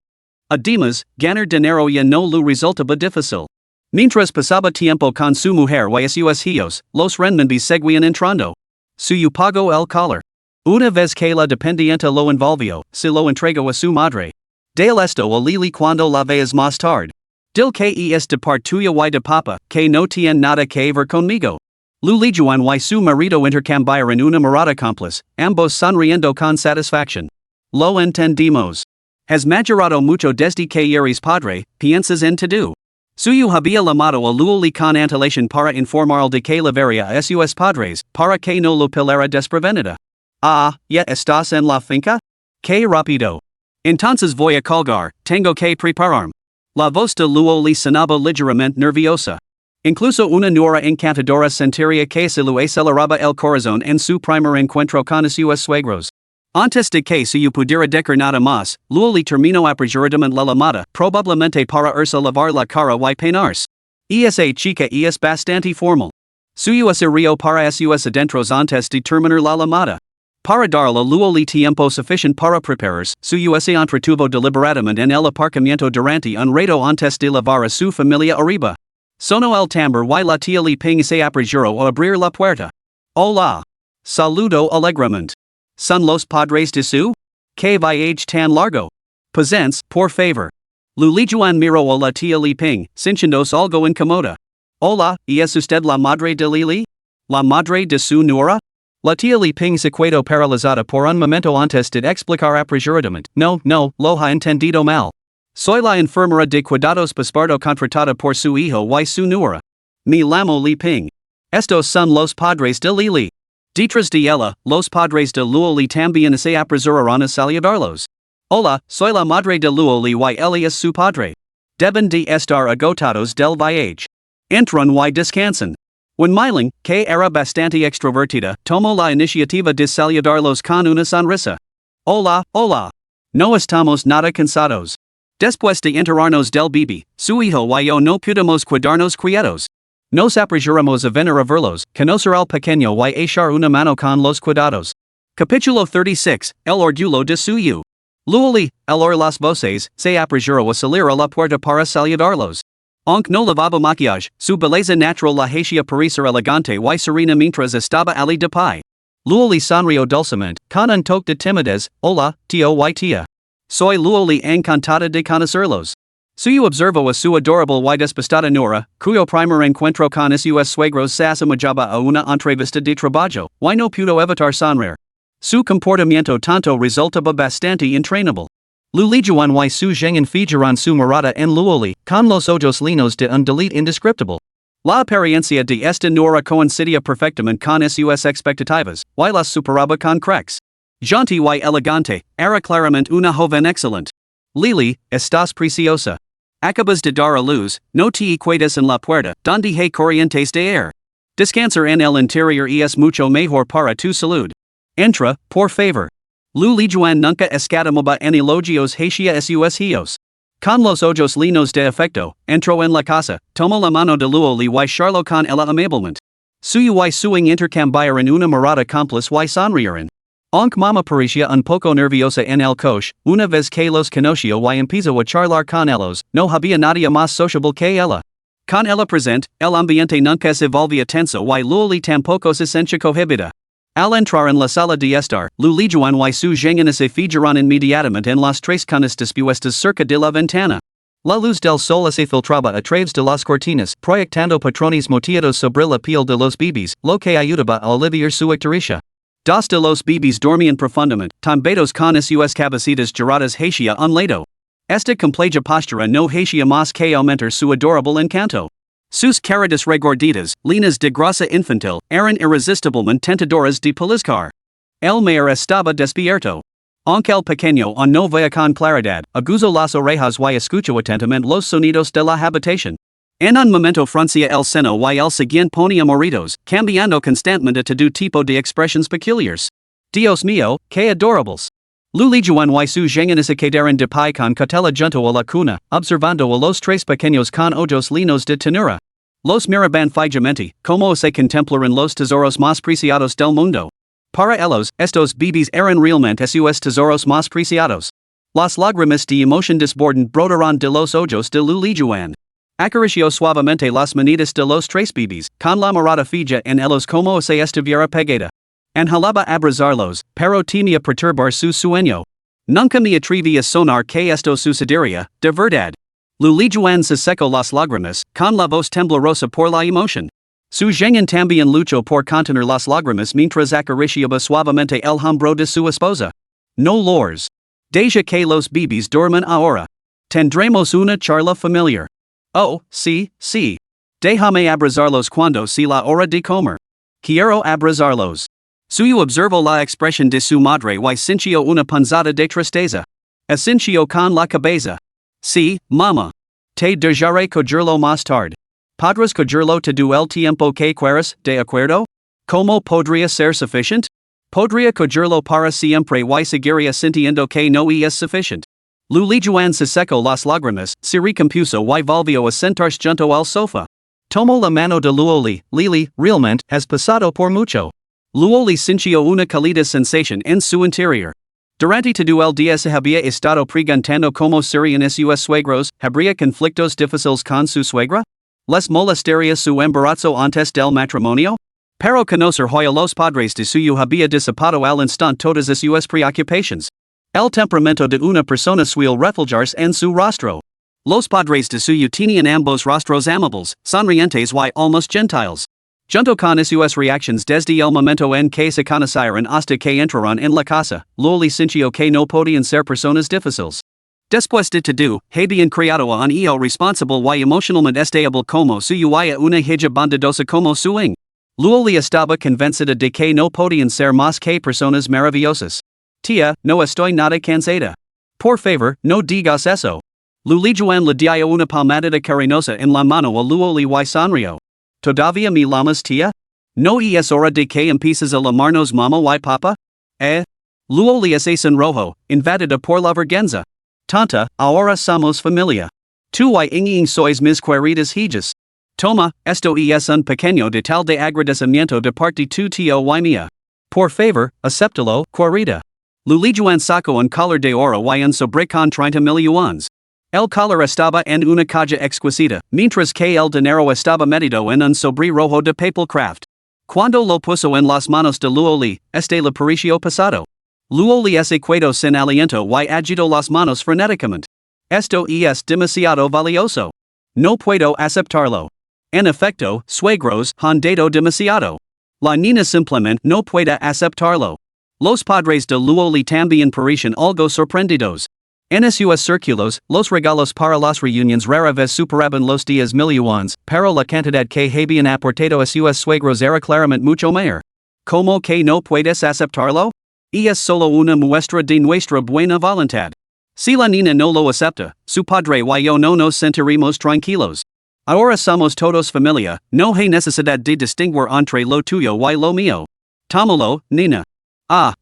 Además, ganar dinero ya no lo resultaba difícil. Mientras pasaba tiempo con su mujer y sus hijos, los renminbis seguían entrando. Suyo pagó el collar. Una vez que la dependiente lo envolvió, se lo entregó a su madre. Del esto a Lili cuando la veas más tarde. Dil que es de part tuya y de papa, que no tiene nada que ver conmigo. Lulijuan y su marido intercambiaron una mirada cómplice, ambos sonriendo con satisfacción. Lo entendimos. Has majorado mucho desde que eres padre, piensas en todo. Suyo había llamado a Luli con antelación para informar de que la vería a sus padres, para que no lo pillara desprevenida. Ah, ¿ya estás en la finca? Que rápido. Entonces voy a colgar, tengo que prepararme. La voz de Luoli sonaba ligeramente nerviosa. Incluso una nuera encantadora sentiría que se le aceleraba el corazón en su primer encuentro con sus suegros. Antes de que se pudiera decir nada más, Luoli terminó apresuradamente la llamada, probablemente para irse lavar la cara y peinarse. Esa chica es bastante formal. Suyo se rio para sus adentros antes de terminar la llamada. Para darle a Luoli tiempo suficiente para prepararse, suyo se entretuvo deliberadamente en el aparcamiento durante un rato antes de lavar a su familia arriba. Sonó el tambor y la tía Li Ping se apresuró a abrir la puerta. Hola. Saludo alegremente. ¿Son los padres de su? Que viaje tan largo. Presents, por favor. Lulijuan miró a la tía Li Ping, sintiéndose algo incómoda. Hola, ¿es usted la madre de Lili? ¿La madre de su nuera? La tía Li Ping se quedó paralizada por un momento antes de explicar apresuradamente. No, lo ha entendido mal. Soy la enfermera de cuidados paspardo contratada por su hijo y su nuera. Me llamo Li Ping. Estos son los padres de Lili. Detrás de ella, los padres de Luoli también se apresuraron a saludarlos. Hola, soy la madre de Luoli y él es su padre. Deben de estar agotados del viaje. Entran y descansan. When MILLÓN, que era bastante extrovertida, tomó la iniciativa de saludarlos con una sonrisa. Hola. No estamos nada cansados. Después de enterarnos del bebé, su hijo y yo no pudimos cuidarnos quietos. Nos apresuramos a venir a verlos, conocer al pequeño y echar una mano con los cuidados. Capítulo 36, El orgullo de suyo. Luoli, el oír las voces, se apresuró a salir a la puerta para saludarlos. Aunque no lavaba maquillaje, su belleza natural la hacía parecer elegante y serena mientras estaba allí de pie. Luoli sonrió dulcemente, con un toque de timidez. Hola, tío y tía. Soy Luoli encantada de conocerlos. Suyo observó a su adorable y despistada nuera, cuyo primer encuentro con sus suegros se asemejaba a una entrevista de trabajo, y no pudo evitar sonreír. Su comportamiento tanto resultaba bastante entrañable. Lulijuan y su gengen fijaron su mirada en Luoli, con los ojos llenos de un deleite indescriptible. La apariencia de esta nuera coincidía perfectamente con sus expectativas, y las superaba con creces. Gentil y elegante, era claramente una joven excelente. Lili, estás preciosa. Acabas de dar a luz, no te quedes en la puerta, donde hay corrientes de aire. Descansar en el interior es mucho mejor para tu salud. Entra, por favor. Lulijuan nunca escatimaba en elogios hacia sus hijos. Con los ojos llenos de afecto, entró en la casa, tomó la mano de Luoli y charló con ella amablemente. Suyo y suing intercambiaron una mirada cómplice y sonrieron. Aunque mamá parecía un poco nerviosa en el coche, una vez que los conoció y empezó a charlar con ellos, no había nadie más sociable que ella. Con ella presente, el ambiente nunca se volvía tenso y Luoli tampoco se sentía cohibida. Al entrar en la sala de estar, Lulijuan y su gengen se fijaron inmediatamente en las tres canas dispuestas cerca de la ventana. La luz del sol se filtraba a través de las cortinas, proyectando patrones moteados sobre la piel de los bebés, lo que ayudaba a aliviar su ictericia. Dos de los bebés dormían profundamente, tambados con sus cabecitas giradas hacia un lado. Esta compleja postura no hacía más que aumentar su adorable encanto. Sus caritas regorditas, llenas de grasa infantil, eran irresistiblemente tentadoras de pellizcar. El mayor estaba despierto. Aunque el pequeño aún no veía con claridad, aguzó las orejas y escuchó atentamente los sonidos de la habitación. En un momento fruncía el seno y el siguiente ponía morritos, cambiando constantemente a todo tipo de expresiones peculiares. Dios mío, qué adorables. Lulijuan y su gengen se quedaron de pie con cautela junto a la cuna, observando a los tres pequeños con ojos llenos de ternura. Los miraban fijamente, como se contemplar en los tesoros más preciados del mundo. Para ellos, estos bebés eran realmente sus tesoros más preciados. Las lágrimas de emoción desbordan brotarán de los ojos de Lilijuan. Acarició suavemente las manitas de los tres bebés, con la mirada fija en ellos como si estuviera pegada. Anhelaba abrazarlos, pero temía perturbar su sueño. Nunca me atreví a sonar que esto sucedería, de verdad. Lilijuan se secó las lágrimas, con la voz temblorosa por la emoción. Su gengen también luchó por contener las lágrimas mientras acariciaba suavemente el hombro de su esposa. No lors. Deja que los bebés duerman ahora. Tendremos una charla familiar. Oh, sí, sí. Déjame abrazarlos cuando sea la hora de comer. Quiero abrazarlos. Suyo observó la expresión de su madre y sintió una punzada de tristeza. Asintió con la cabeza. Sí, mamá. Te dejaré cogerlo más tarde. ¿Podrás cogerlo todo el tiempo que quieras, de acuerdo? ¿Cómo podría ser suficiente? Podría cogerlo para siempre y seguiría sintiendo que no es suficiente. Lilijuan se secó las lágrimas, se recompuso y volvió a sentarse junto al sofá. Tomó la mano de Luoli. Lili, realmente, has pasado por mucho. Luoli sintió una cálida sensación en su interior. Durante todo el día se había estado preguntando cómo serían sus suegros, ¿habría conflictos difíciles con su suegra? ¿Les molestaría su embarazo antes del matrimonio? Pero conocer hoy a los padres de suyo había disipado al instante todas sus preocupaciones. El temperamento de una persona suele reflejarse en su rostro. Los padres de suyo tenían ambos rostros amables, sonrientes y almost gentiles. Junto con sus reacciones desde el momento en que se conocieron hasta que entraron en la casa, Luoli sintió que no podían ser personas difíciles. Después de todo, habían creado a un hijo responsable y emocionalmente estable como suyo y a una hija bondadosa como su hija. Luoli estaba convencida de que no podían ser más que personas maravillosas. Tía, no estoy nada cansada. Por favor, no digas eso. Lilijuan le dio una palmada cariñosa en la mano a Luoli y sonrió. ¿Todavía me llamas tía? ¿No es hora de que empieces a llamarnos mamá y papá? Luoli se sonrojo, invadida por la vergüenza. Tanta, ahora somos familia. Tú y Inging sois mis queridas hijas. Toma, esto es un pequeño detalle de agradecimiento de parte tu tío y mía. Por favor, acéptalo, querida. Lilijuan sacó un collar de oro y un sobre con 30 millones. El collar estaba en una caja exquisita, mientras que el dinero estaba metido en un sobre rojo de papel craft. Cuando lo puso en las manos de Luoli, le pareció pesado. Luoli se quedó sin aliento y agitó las manos frenéticamente. Esto es demasiado valioso. No puedo aceptarlo. En efecto, suegros han dado demasiado. La niña simplemente no puede aceptarlo. Los padres de Luoli también parecen algo sorprendidos. En sus círculos, los regalos para las reuniones rara vez superaban los 10 millones, pero la cantidad que habían aportado a sus suegros era claramente mucho mayor. ¿Cómo que no puedes aceptarlo? Es solo una muestra de nuestra buena voluntad. Si la niña no lo acepta, su padre y yo no nos sentiremos tranquilos. Ahora somos todos familia, no hay necesidad de distinguir entre lo tuyo y lo mío. Tómalo, nina.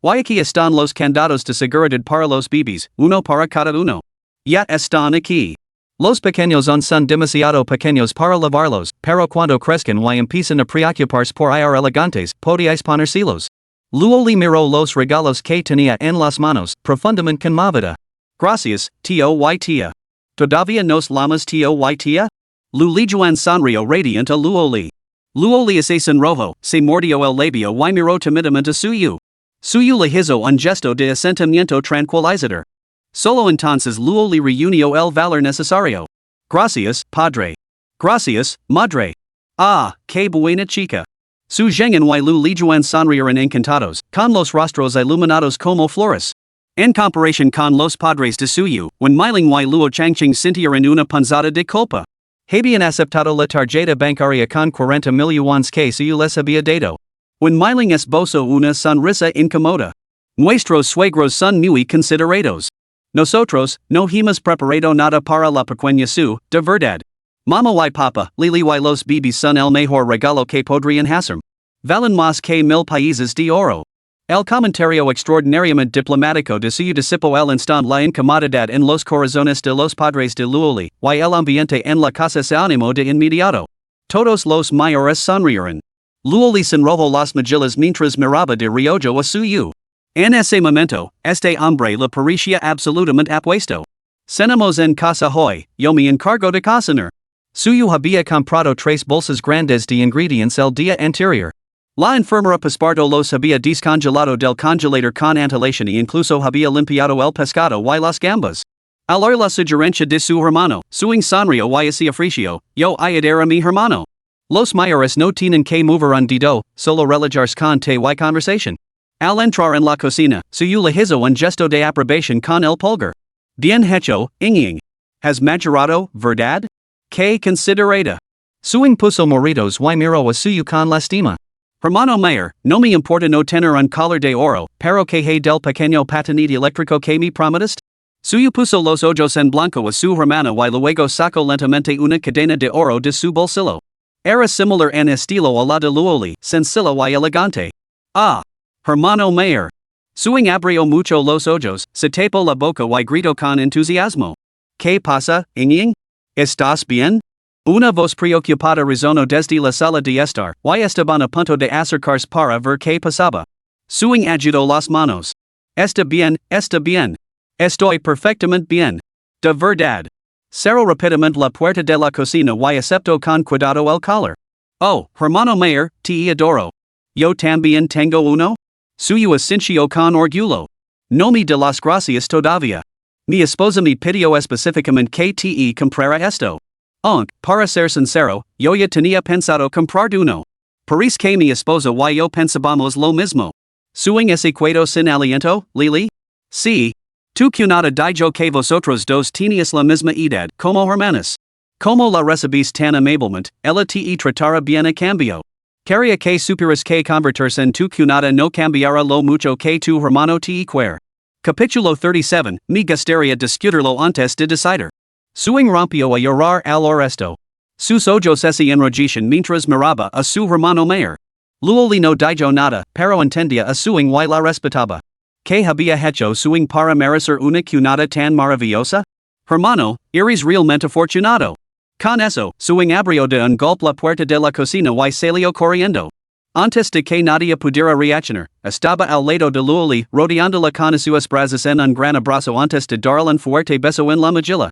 Y aquí están los candados de seguridad para los bebés, uno para cada uno. Ya están aquí. Los pequeños son demasiado pequeños para lavarlos, pero cuando crezcan y empiezan a preocuparse por ir elegantes, podéis ponérselos. Luoli miró los regalos que tenía en las manos, profundamente conmovida. Gracias, tío y tía. ¿Todavía nos llamas tío y tía? Lilijuan sonrió radiante a Luoli. Luoli se sonrojo, se mordió el labio y miró timidamente a suyo. Suyo le hizo un gesto de asentimiento tranquilizador. Solo entonces Luoli reunió el valor necesario. Gracias, padre. Gracias, madre. Qué buena chica. Su gengen y Lilijuan sonrieron encantados, con los rostros iluminados como flores. En comparación con los padres de suyo, when Miling y Luo Changqing sintieron una punzada de culpa. Habían aceptado la tarjeta bancaria con 40 millones que suyo les había dado. When Miling esbozó una sonrisa incómoda. Nuestros suegros son muy considerados. Nosotros, no hemos preparado nada para la pequeña Su, de verdad. Mama y papa, Lili y los bebés son el mejor regalo que podrían hacer. Valen más que 1000 países de oro. El comentario extraordinariamente diplomático de suyo disipó el instante la incomodidad en los corazones de los padres de Luoli, y el ambiente en la casa se animó de inmediato. Todos los mayores sonrieron. Luego sin rojo las mejillas mientras miraba de reojo a suyo. En ese momento, este hombre le parecía absolutamente apuesto. Cenamos en casa hoy, yo me encargo de cocinar. Suyo había comprado 3 bolsas grandes de ingredientes el día anterior. La enfermera paspardo los había descongelado del congelador con antelación y incluso había limpiado el pescado y las gambas. Al oír la sugerencia de su hermano, suing sonrió y hacía fricio, yo ayudar a mi hermano. Los mayores no tienen que mover un dedo, solo relajarse con té y conversación. Al entrar en la cocina, suyo le hizo un gesto de aprobación con el pulgar. Bien hecho, Ying. Has madurado, verdad? Que considerada. Suing puso moritos y miró a suyo con lastima. Hermano mayor, no me importa no tener un collar de oro, pero que hay del pequeño patinete eléctrico que me prometiste. Suyo puso los ojos en blanco a su hermana y luego sacó lentamente una cadena de oro de su bolsillo. Era similar en estilo a la de Luoli, sencillo y elegante. Ah, hermano mayor. Suing abrió mucho los ojos, se tapó la boca y gritó con entusiasmo. ¿Qué pasa, Ying? ¿Estás bien? Una voz preocupada resonó desde la sala de estar, y estaban a punto de acercarse para ver qué pasaba. Suing agitó las manos. Está bien, está bien. Estoy perfectamente bien. De verdad. Cerró rápidamente la puerta de la cocina y aceptó con cuidado el collar. Oh, hermano mayor, te adoro. Yo también tengo uno. Suyo asintió con orgullo. No me de las gracias todavía. Mi esposa me pidió específicamente que te comprara esto. Para ser sincero, yo ya tenía pensado comprar uno. Parece que mi esposa y yo pensábamos lo mismo. Suing ese cuento sin aliento, Lily? Sí. Tu cunada dijo que vosotros dos tenías la misma edad, como hermanas. Como la recibís tan amablemente, ella te tratará bien a cambio. Quería que supieras que convertirse en tu cunada no cambiará lo mucho que tu hermano te quiere. Capítulo 37, me gustaría discutirlo antes de decidir. Suing rompió a llorar al oír esto. Sus ojos se enrojecían mientras miraba a su hermano mayor. Luoli no dijo nada, pero entendía a Suing y la respetaba. ¿Qué había hecho Suing para merecer una cunada tan maravillosa? Hermano, eres realmente afortunado. Con eso, Suing abrió de un golpe la puerta de la cocina y salió corriendo. Antes de que nadie pudiera reaccionar, estaba al lado de Luoli, rodeándola con sus brazos en un gran abrazo antes de darle un fuerte beso en la mejilla.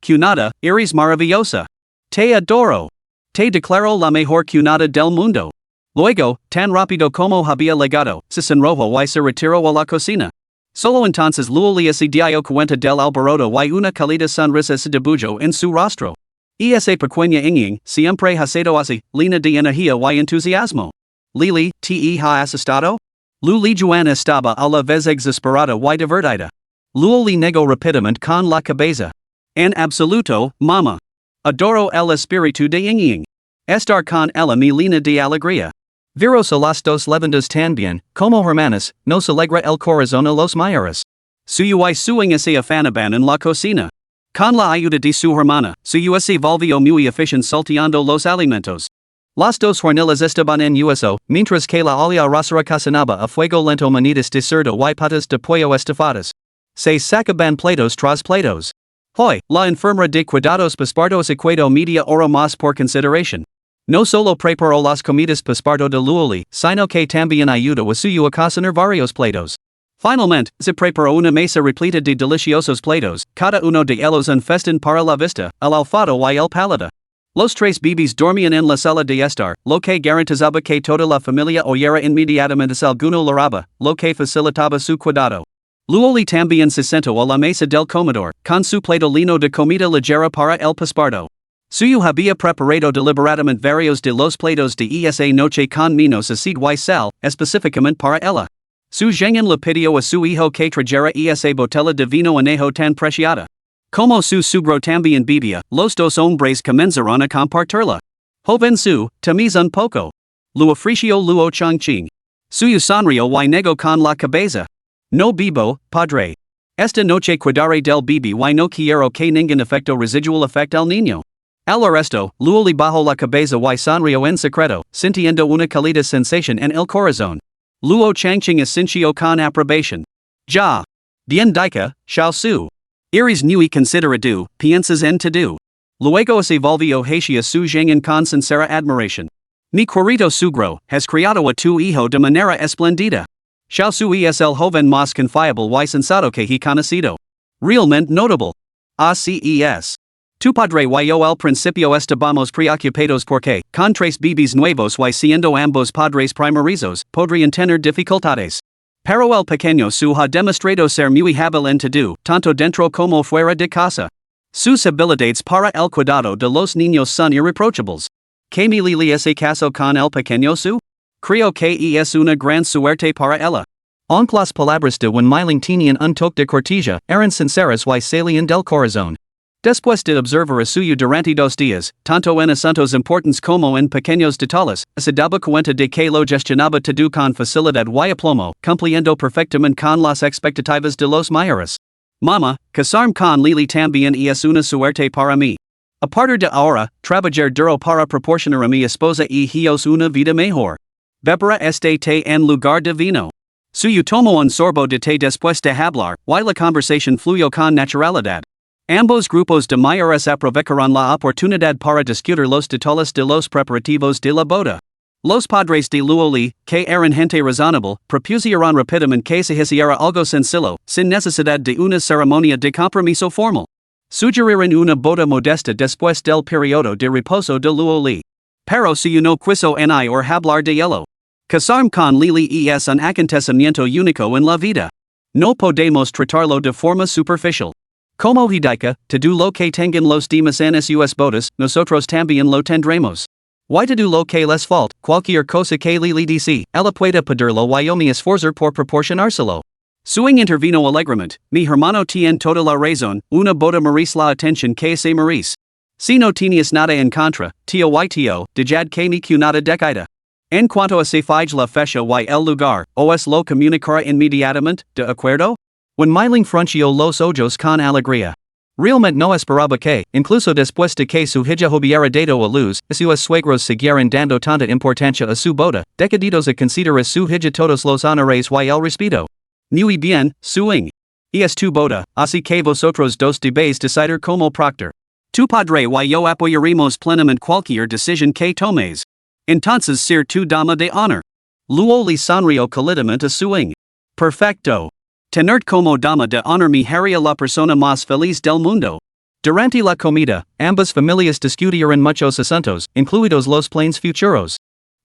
Cunada, eres maravillosa. Te adoro. Te declaro la mejor cunada del mundo. Luego, tan rápido como había llegado, se sonrojó y se retiró a la cocina. Solo entonces Luoli se dio cuenta del alboroto y una cálida sonrisa se dibujó en su rostro. Y esa pequeña Ying, siempre ha sido así, llena de energía y entusiasmo. Lily, te has estado? Luli Juan estaba a la vez exasperada y divertida. Luoli negó rápidamente con la cabeza. En absoluto, mamá. Adoro el espíritu de Ying. Estar con ella me llena de alegría. Veros a las dos levandas también, como hermanas, nos alegra el corazón a los mayores. Suyo y Suing se afanaban en la cocina. Con la ayuda de su hermana, Suyo se volvió muy eficient salteando los alimentos. Las dos hornillas estaban en uso, mientras que la olla rosera cocinaba a fuego lento manitas de cerdo y patas de pollo estafadas. Se sacaban platos tras platos. Hoy, la enfermera de cuidados paspardo secuedo media hora más por consideración. No solo preparó las comidas paspardo de Luoli, sino que también ayudó a Suyo a cocinar varios platos. Finalmente, se preparó una mesa repleta de deliciosos platos, cada uno de ellos un festín para la vista, el olfato y el paladar. Los 3 bebés dormían en la sala de estar, lo que garantizaba que toda la familia oyera inmediatamente alguno laraba, lo que facilitaba su cuidado. Luoli también se sentó a la mesa del comedor, con su plato lleno de comida ligera para el paspardo. Suyo había preparado deliberadamente varios de los platos de esa noche con menos acid y sal, específicamente para ella. Su gengen le pidió a su hijo que trajera esa botella de vino anejo tan preciada. Como su suegro también bebía, los dos hombres comenzaron a compartirla. Joven su, tamiz un poco. Lo ofreció Luo Chongqing. Suyo sonrió y negó con la cabeza. No bebo, padre. Esta noche cuidaré del bebé y no quiero que ningún efecto residual afecte al niño. Al resto, Luoli bajó la cabeza y sonrió en secreto, sintiendo una cálida sensación en el corazón. Luo Changqing asintió con aprobación. Ya. Bien dica, Xiao Su. Eres muy considerado, piensas en todo. Luego se volvió hacia su en con sincera admiración. Mi querido sugro has criado a tu hijo de manera espléndida. Xiao Sui es el joven más confiable y sensato que he conocido. Realmente notable. ACES. Tu padre y yo al principio estábamos preocupados porque, con tres bebés nuevos y siendo ambos padres primerizos, podrían tener dificultades. Pero el pequeño su ha demostrado ser muy hábil en todo, tanto dentro como fuera de casa. Sus habilidades para el cuidado de los niños son irreprochables. ¿Qué me le ese caso con el pequeño su? Creo que es una gran suerte para ella. Aunque las palabras de un MILLÓN tenían un toque de cortesía, eran sinceras y salían del corazón. Después de observar a suyo durante 2 días, tanto en asuntos importantes como en pequeños detalles, se daba cuenta de que lo gestionaba todo con facilidad y aplomo, cumpliendo perfectamente con las expectativas de los mayores. Mama, casarme con Lili también es una suerte para mí. A partir de ahora, trabajar duro para proporcionar a mi esposa y hijos una vida mejor. Beberá este té en lugar de vino. Suyo tomó un sorbo de té después de hablar, y la conversación fluyó con naturalidad. Ambos grupos de mayores aprovecharon la oportunidad para discutir los detalles de los preparativos de la boda. Los padres de Luoli, que eran gente razonable, propusieron rápidamente que se hiciera algo sencillo, sin necesidad de una ceremonia de compromiso formal. Sugirieron una boda modesta después del periodo de reposo de Luoli. Pero si no quiso ni or hablar de ello. Casarme con Lili es un acontecimiento único en la vida. No podemos tratarlo de forma superficial. Como Hidaka, todo lo que tengan los demás en sus bodas, nosotros también lo tendremos. Y todo lo que les falte, cualquier cosa que Lili dice, ella puede pedirlo y yo me esforzo por proporcionárselo. Suing intervino alegremente, mi hermano tiene toda la razón, una boda merece la atención que se merece. Si no tienes nada en contra, tío y tío, dejad que me nada decida. En cuanto a se fige la fecha y el lugar, os lo comunicará inmediatamente, ¿de acuerdo? When MILLÓN frunció los ojos con alegría. Realmente no esperaba que, incluso después de que su hija hubiera dado a luz, sus suegros siguieran dando tanta importancia a su boda, decididos a considerar a su hija todos los honores y el respeto. Muy bien, suing. Y es tu boda, así que vosotros dos debéis decidir como proctor. Tu padre y yo apoyaremos plenamente cualquier decisión que tomes. Entonces ser tu dama de honor. Luoli sonrió cálidamente a suing. Perfecto. Tenerte como dama de honor me haría la persona más feliz del mundo. Durante la comida, ambas familias discutieron muchos asuntos, incluidos los planes futuros.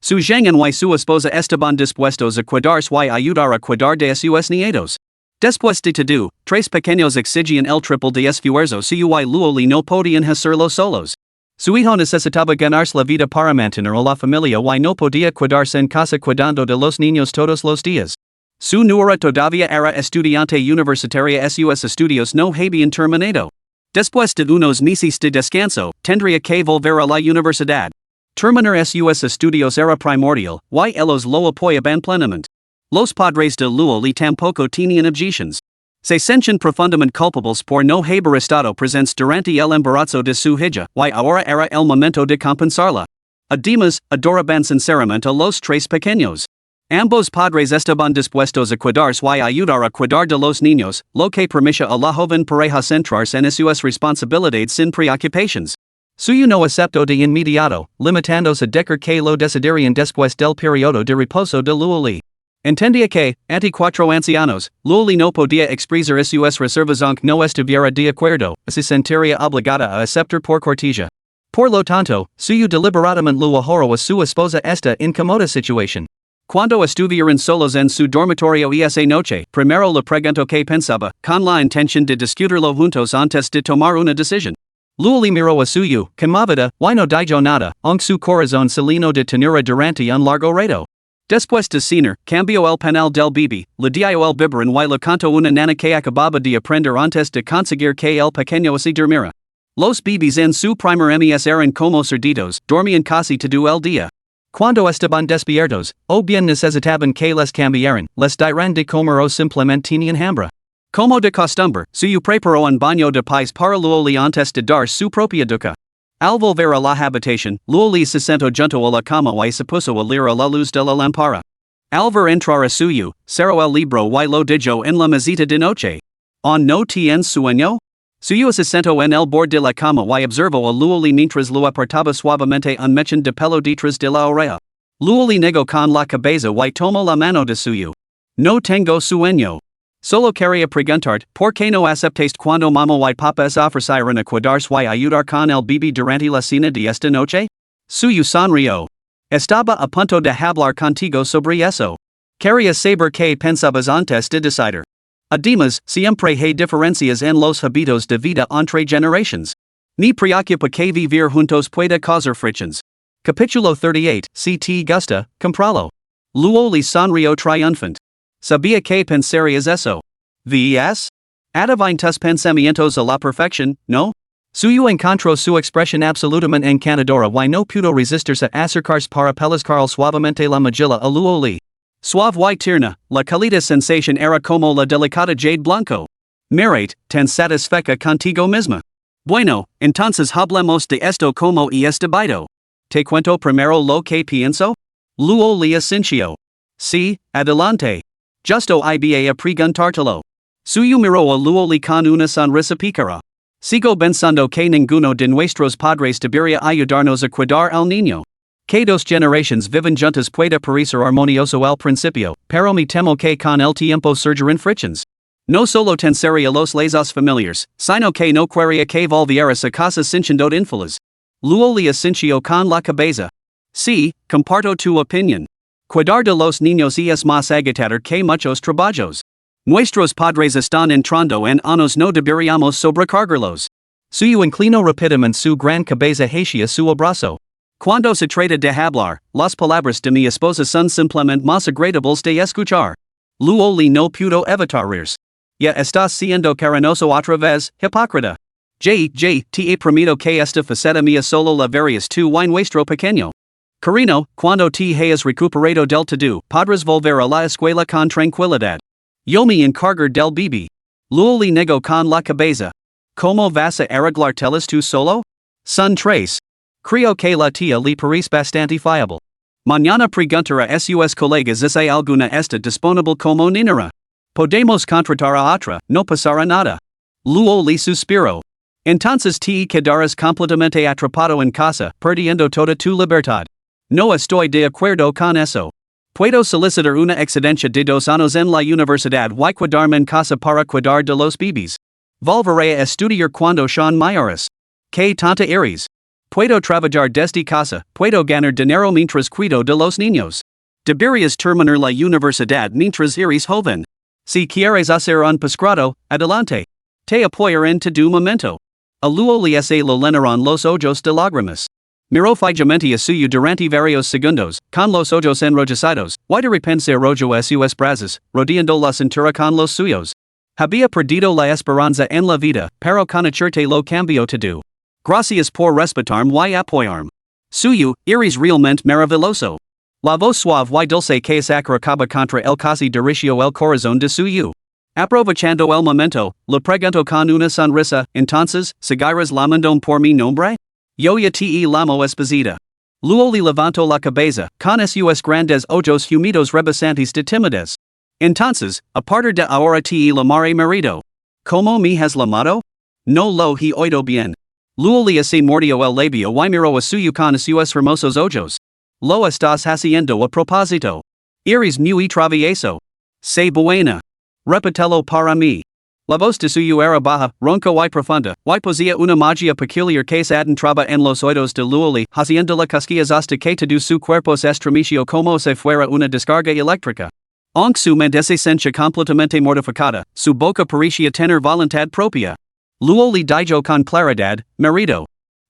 Su Zhengan y su esposa estaban dispuestos a cuidarse y ayudar a cuidar de sus nietos. Después de todo, 3 pequeños exigían el triple de esfuerzo si y Luoli no podían hacerlo solos. Su hijo necesitaba ganarse la vida para mantener a la familia y no podía quedarse en casa cuidando de los niños todos los días. Su nuera todavía era estudiante universitaria sus estudios no habían terminado. Después de unos meses de descanso, tendría que volver a la universidad. Terminar sus estudios era primordial, y ellos lo apoyaban plenamente. Los padres de Luoli tampoco tenían objeciones. Se sentían profundamente culpables por no haber estado presentes durante el embarazo de su hija, y ahora era el momento de compensarla. Además, adoraban sinceramente a los 3 pequeños. Ambos padres estaban dispuestos a cuidarse y ayudar a cuidar de los niños, lo que permitía a la joven pareja centrarse en sus responsabilidades sin preocupaciones. Suyo no aceptó de inmediato, limitándose a decir que lo decidirían después del periodo de reposo de Luoli. Entendía que, ante 4 ancianos, Luoli no podía expresar sus reservas aunque no estuviera de acuerdo, se sentiría obligada a aceptar por cortesía. Por lo tanto, suyo deliberadamente lo ahorró a su esposa esta incómoda situación. Cuando estuvieron solos en su dormitorio esa noche, primero le preguntó qué pensaba, con la intención de discutirlo juntos antes de tomar una decisión. Luoli miró a suyo, conmovida, y no dijo nada, aunque su corazón se llenó de ternura durante un largo rato. Después de cenar, cambió el panel del bebé, le dio el biberón y le contó una nana que acababa de aprender antes de conseguir que el pequeño se durmiera. Los bebés en su primer mes eran como cerditos, dormían casi todo el día. Cuando estaban despiertos, o bien necesitaban que les cambiaran, les dirán de comer o simplemente tenían hambre. Como de costumbre, suyo preparó un baño de pais para Luoli antes de dar su propia ducha. Al volver a la habitación, Luoli se sentó junto a la cama y se puso a leer a la luz de la lámpara. Al ver entrar a suyo, cerró el libro y lo dijo en la mesita de noche. ¿On no tienes sueño? Suyo asistento en el bord de la cama y observo a Luoli mientras lo apartaba suavemente un mechón de pelo detrás de la oreja. Luoli negó con la cabeza y tomó la mano de suyo. No tengo sueño. Solo quería preguntarte, ¿por qué no aceptaste cuando mamá y papá ofrecieron a cuidarse y ayudar con el bebé durante la cena de esta noche? Suyo sonrió. Estaba a punto de hablar contigo sobre eso. Quería saber qué pensabas antes de decidir. Además, siempre hay diferencias en los hábitos de vida entre generations. Ni preocupa que vivir juntos pueda causar frictions. Capítulo 38, si te gusta, compralo. Luoli sonrió triunfant. Sabía que pensarías eso. ¿Ves? Adivine tus pensamientos a la perfección, ¿no? Suyo encontró su expresión absolutamente encantadora y no pudo resistirse a acercarse para pellizcar suavemente la mejilla a Luoli. Suave y tierna, la cálida sensación era como la delicada jade blanco. Mirate, tan satisfecha contigo misma. Bueno, entonces hablemos de esto como es debido. ¿Te cuento primero lo que pienso? Luoli asintió. Sí, adelante. Justo iba a preguntártelo. Suyo miró a Luoli con una sonrisa pícara. Sigo pensando que ninguno de nuestros padres debería ayudarnos a cuidar al niño. Que dos generations viven juntas puede parecer armonioso al principio, pero me temo que con el tiempo surgirán frictions. No solo tensería los lazos familiares, sino que no quería que volvieras a casa sintiendo infeliz. Luoli asintió con la cabeza. Sí, comparto tu opinión. Cuidar de los niños es más agotador que muchos trabajos. Nuestros padres están entrando en años no deberíamos sobrecargarlos. Suyo inclinó rápidamente su gran cabeza hacia su abrazo. Cuando se trata de hablar, las palabras de mi esposa son simplemente más agradables de escuchar. Luoli no pudo evitar reírse. Ya estás siendo cariñoso otra vez, hipócrita. Te he prometido que esta faceta mía solo la verías tú y nuestro pequeño. Cariño, cuando te hayas recuperado del todo, podrás volver a la escuela con tranquilidad. Yo me encargo del bebé. Luoli negó con la cabeza. ¿Cómo vas a arreglártelas tú solo? Son tres. Creo que la tía le parece bastante fiable. Mañana preguntará a sus colegas si hay alguna está disponible como niñera. Podemos contratar a otra, no pasará nada. Luoli suspiró. Entonces te quedarás completamente atrapado en casa, perdiendo toda tu libertad. No estoy de acuerdo con eso. Puedo solicitar una excedencia de 2 años en la universidad y quedarme en casa para cuidar de los bebés. Volveré a estudiar cuando sean mayores. ¿Qué tanta eres? Puedo trabajar desde casa, puedo ganar dinero mientras cuido de los niños. Deberías terminar la universidad mientras eres joven. Si quieres hacer un posgrado, adelante. Te apoyaré en tu momento. A Luoli se lo llenaron los ojos de lágrimas. Miró fijamente a suyo durante varios segundos, con los ojos enrojecidos, y de repente se arrojó a sus brazos, rodeando la cintura con los suyos. Había perdido la esperanza en la vida, pero conocerte lo cambió todo. Gracias por respetarme y apoyarme. Suyo, eres realmente maravilloso. La voz suave y dulce que se acercaba contra el casi dirigió el corazón de suyo. Aprovechando el momento, le preguntó con una sonrisa, entonces, ¿seguirás llamando por mi nombre? Yo ya te llamo esposita. Luoli levantó la cabeza, con sus grandes ojos humidos rebasantes de timidez. Entonces, a partir de ahora te llamaré marido. ¿Cómo me has llamado? No lo he oído bien. Luoli se mordió el labio y miró a suyo con sus hermosos ojos. Lo estás haciendo a propósito. Eres muy travieso. Sé buena. Repítelo para mí. La voz de suyo era baja, ronca y profunda, y poseía una magia peculiar que se adentraba en los oídos de Luoli, haciéndola cosquillas hasta que todo su cuerpo se estremeció como si fuera una descarga eléctrica. Aunque su mente se sentía completamente mortificada, su boca parecía tener voluntad propia. Luoli dijo con claridad, marido.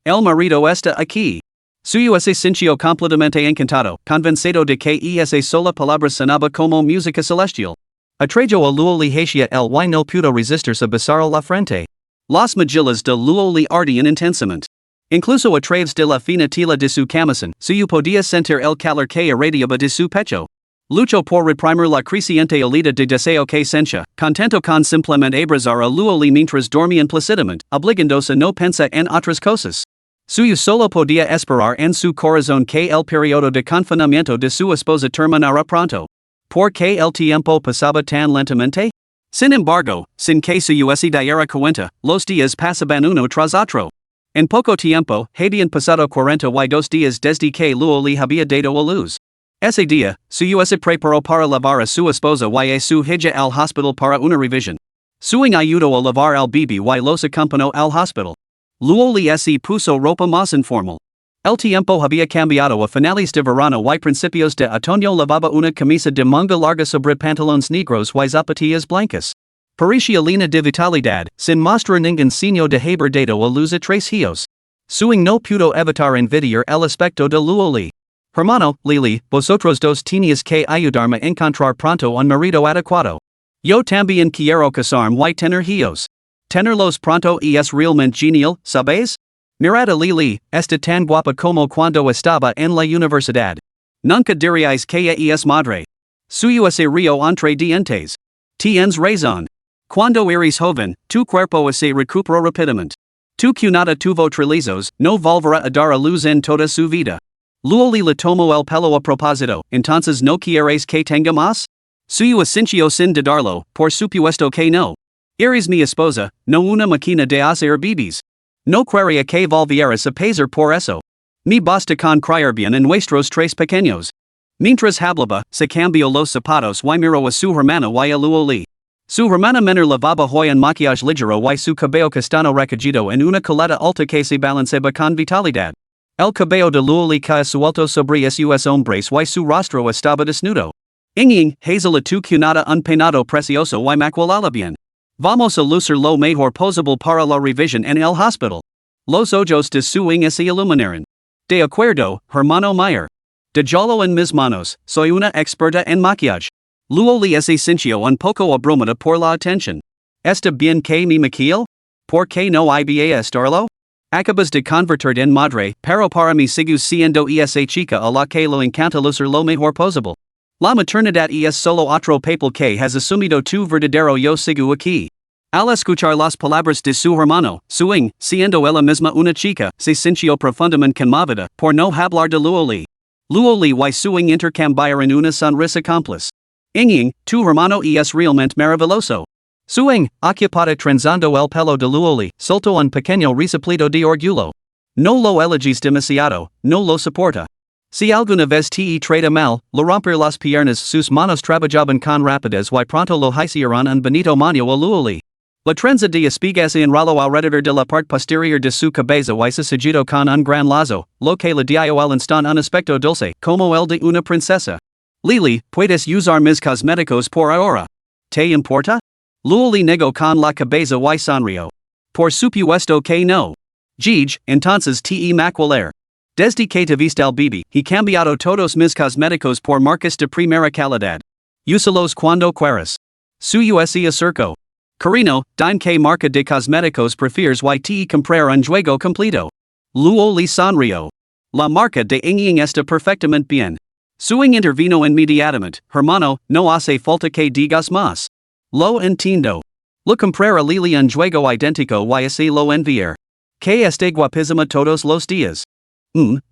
El marido está aquí. Suyo se sintió completamente encantado, convencido de que esa sola palabra sonaba como música celestial. Atrajo a Luoli hacia el y no pudo resistirse a besar la frente. Las mejillas de Luoli ardían intensamente. Incluso a través de la fina tela de su camisón, suyo podía sentir el calor que irradiaba de su pecho. Luchó por reprimir la creciente olida de deseo que sentía, contento con simplemente abrazar a Luoli mientras dormían plácidamente, obligándose a no pensar en otras cosas. Suyo solo podía esperar en su corazón que el periodo de confinamiento de su esposa terminara pronto. ¿Por qué el tiempo pasaba tan lentamente? Sin embargo, sin que se hubiese diera cuenta, los días pasaban uno tras otro. En poco tiempo, habían pasado 42 días desde que Luo le había dado a luz. Ese día, su se preparó para lavar a su esposa y a su hija al hospital para una revisión. Suing ayudó a lavar al bebé y los acompañó al hospital. Luo le se puso ropa más informal. El tiempo había cambiado a finales de verano y principios de otoño lavaba una camisa de manga larga sobre pantalones negros y zapatillas blancas. Parecía llena de vitalidad, sin mostrar ningún signo de haber dado a luz a 3 hijos. Suing no pudo evitar envidiar el aspecto de Luo Li. Hermano, Lili, vosotros dos tenías que ayudarme a encontrar pronto un marido adecuado. Yo también quiero casarme y tener hijos. Tenerlos pronto es realmente genial, ¿sabes? Mirad a Lili, está tan guapa como cuando estaba en la universidad. Nunca diríais que ella es madre. Suyo se río entre dientes. Tienes razón. Cuando eres joven, tu cuerpo se recupera rápidamente. Tu cunada tuvo trillizos, no volverá a dar a luz en toda su vida. Luo le tomó el pelo a propósito, entonces no quieres que tenga más? Suyo asintió sin dudarlo, por supuesto que no. Eres mi esposa, no una máquina de hacer bebés. No quería que volvieras a pesar por eso. Me basta con criar bien en nuestros 3 pequeños. Mientras hablaba, se cambió los zapatos y miró a su hermana y a Luo Li. Su hermana menor lavaba hoy en maquillaje ligero y su cabello castaño recogido en una coleta alta que se balanceaba con vitalidad. El cabello de Luo Li cae suelto sobre sus hombros y su rostro estaba desnudo. Inging, hazel a tu cunada un peinado precioso y maquillada bien. Vamos a lucir lo mejor posible para la revisión en el hospital. Los ojos de su se iluminaron. De acuerdo, hermano Mayer. De jolo en mis manos, soy una experta en maquillaje. Luo Li se sintió un poco abrumada por la atención. ¿Está bien que me maquille? ¿Por qué no iba a estarlo? Acabas de convertir en madre, pero para mí sigue siendo esa chica a la que lo encanta lucir lo mejor posible. La maternidad es solo otro papel que has asumido tu verdadero yo sigo aquí. Al escuchar las palabras de su hermano, Suing, siendo ella misma una chica, se sintió profundamente conmovida, por no hablar de Luo Li. Luo Li y Suing intercambiaron una sonrisa cómplice. Inging, tu hermano es realmente maravilloso. Suing, ocupada trenzando el pelo de Luo Li, soltó un pequeño resoplido de orgullo. No lo elegís demasiado, no lo soporta. Si alguna vez te trata mal, le romper las piernas sus manos trabajaban con rapidez y pronto lo hicieron un bonito moño a Luo Li. La trenza de espigas se enroló alrededor de la parte posterior de su cabeza y se seguido con un gran lazo, lo que le dio al instante un aspecto dulce, como el de una princesa. Lili, puedes usar mis cosméticos por ahora. ¿Te importa? Luo Li negó con la cabeza y sonrió. Por supuesto que no. Gij, entonces te maquilar. Desde que te viste al bebé, he cambiado todos mis cosméticos por marcas de primera calidad. Úsalos cuando quieras. Suyo se acercó. Carino, dime que marca de cosméticos prefieres y te comprar un juego completo. Luo Li sonrió. La marca de Inging está perfectamente bien. Suing intervino inmediatamente, hermano, no hace falta que digas más. Lo entiendo. Lo comprar a Lili un juego idéntico y así lo enviar. Que esté guapísima todos los días.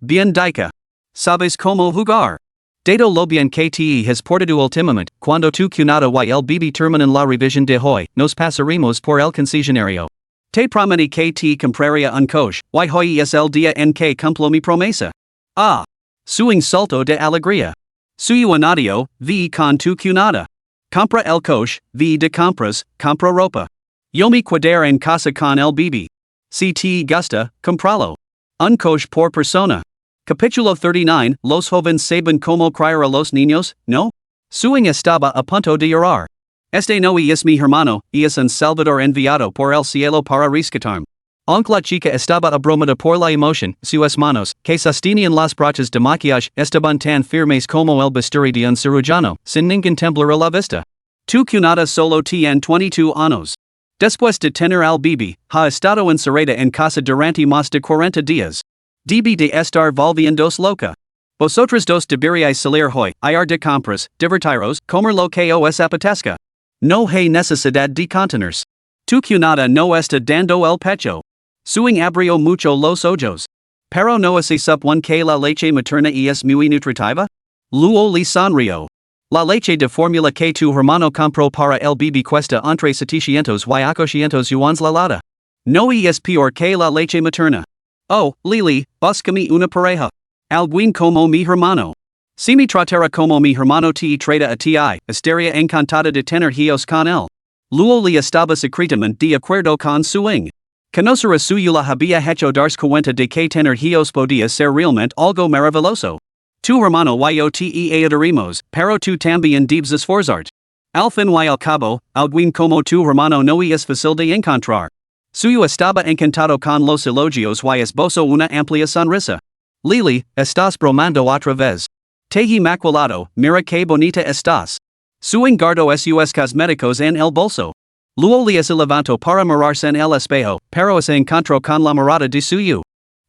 Bien dica. ¿Sabes cómo jugar? Dado lo bien que te has portado últimamente, cuando tu cunada y el bebé terminan la revisión de hoy, nos pasaremos por el concesionario. Te prometí que te compraría un coche, y hoy es el día en que cumplo mi promesa. Ah. Suing salto de alegría. Suyo anadio, vi con tu cunada. Compra el coche, vi de compras, compra ropa. Yo me quedar en casa con el bebé. Si te gusta, compralo. Un coche por persona. Capítulo 39, los jóvenes saben cómo criar a los niños, ¿no? Suing estaba a punto de llorar. Este no es mi hermano, es un salvador enviado por el cielo para rescatarme. Aunque la chica estaba abrumada por la emoción, sus manos, que sostenían las brochas de maquillaje, estaban tan firmes como el bisturi de un cirujano, sin ningún temblor a la vista. Tu cunada solo tiene 22 años. Después de tener al bebé, ha estado encerrada en casa durante más de 40 días. Debe de estar volviéndose loca. Vosotros dos deberíais salir hoy, ir de compras, divertiros, comer lo que os apetezca. No hay necesidad de contenerse. Tu cunada no está dando el pecho. Suing abrió mucho los ojos. Pero no se supone que la leche materna es muy nutritiva? Luo Li sonrió. La leche de formula que tu hermano compró para el bebé cuesta entre 700 y 800 yuans la lata. No es peor que la leche materna. Oh, Lili, búscame una pareja. Alguien como mi hermano. Si me tratara como mi hermano te trata a ti, estaría encantada de tener hijos con él. Luego le estaba secretamente de acuerdo con suing. Conocer a suyo la había hecho darse cuenta de que tener hijos podía ser realmente algo maravilloso. Tu hermano y yo te adorimos, pero tú también debes esforzarte. Al fin y al cabo, alguien como tu hermano no es fácil de encontrar. Suyo estaba encantado con los elogios y esbozó una amplia sonrisa. Lili, estás bromando otra vez. Te he maculado, mira que bonita estás. Suing guardo sus cosméticos en el bolso. Luego se levantó para mirarse en el espejo, pero se encontró con la mirada de suyo.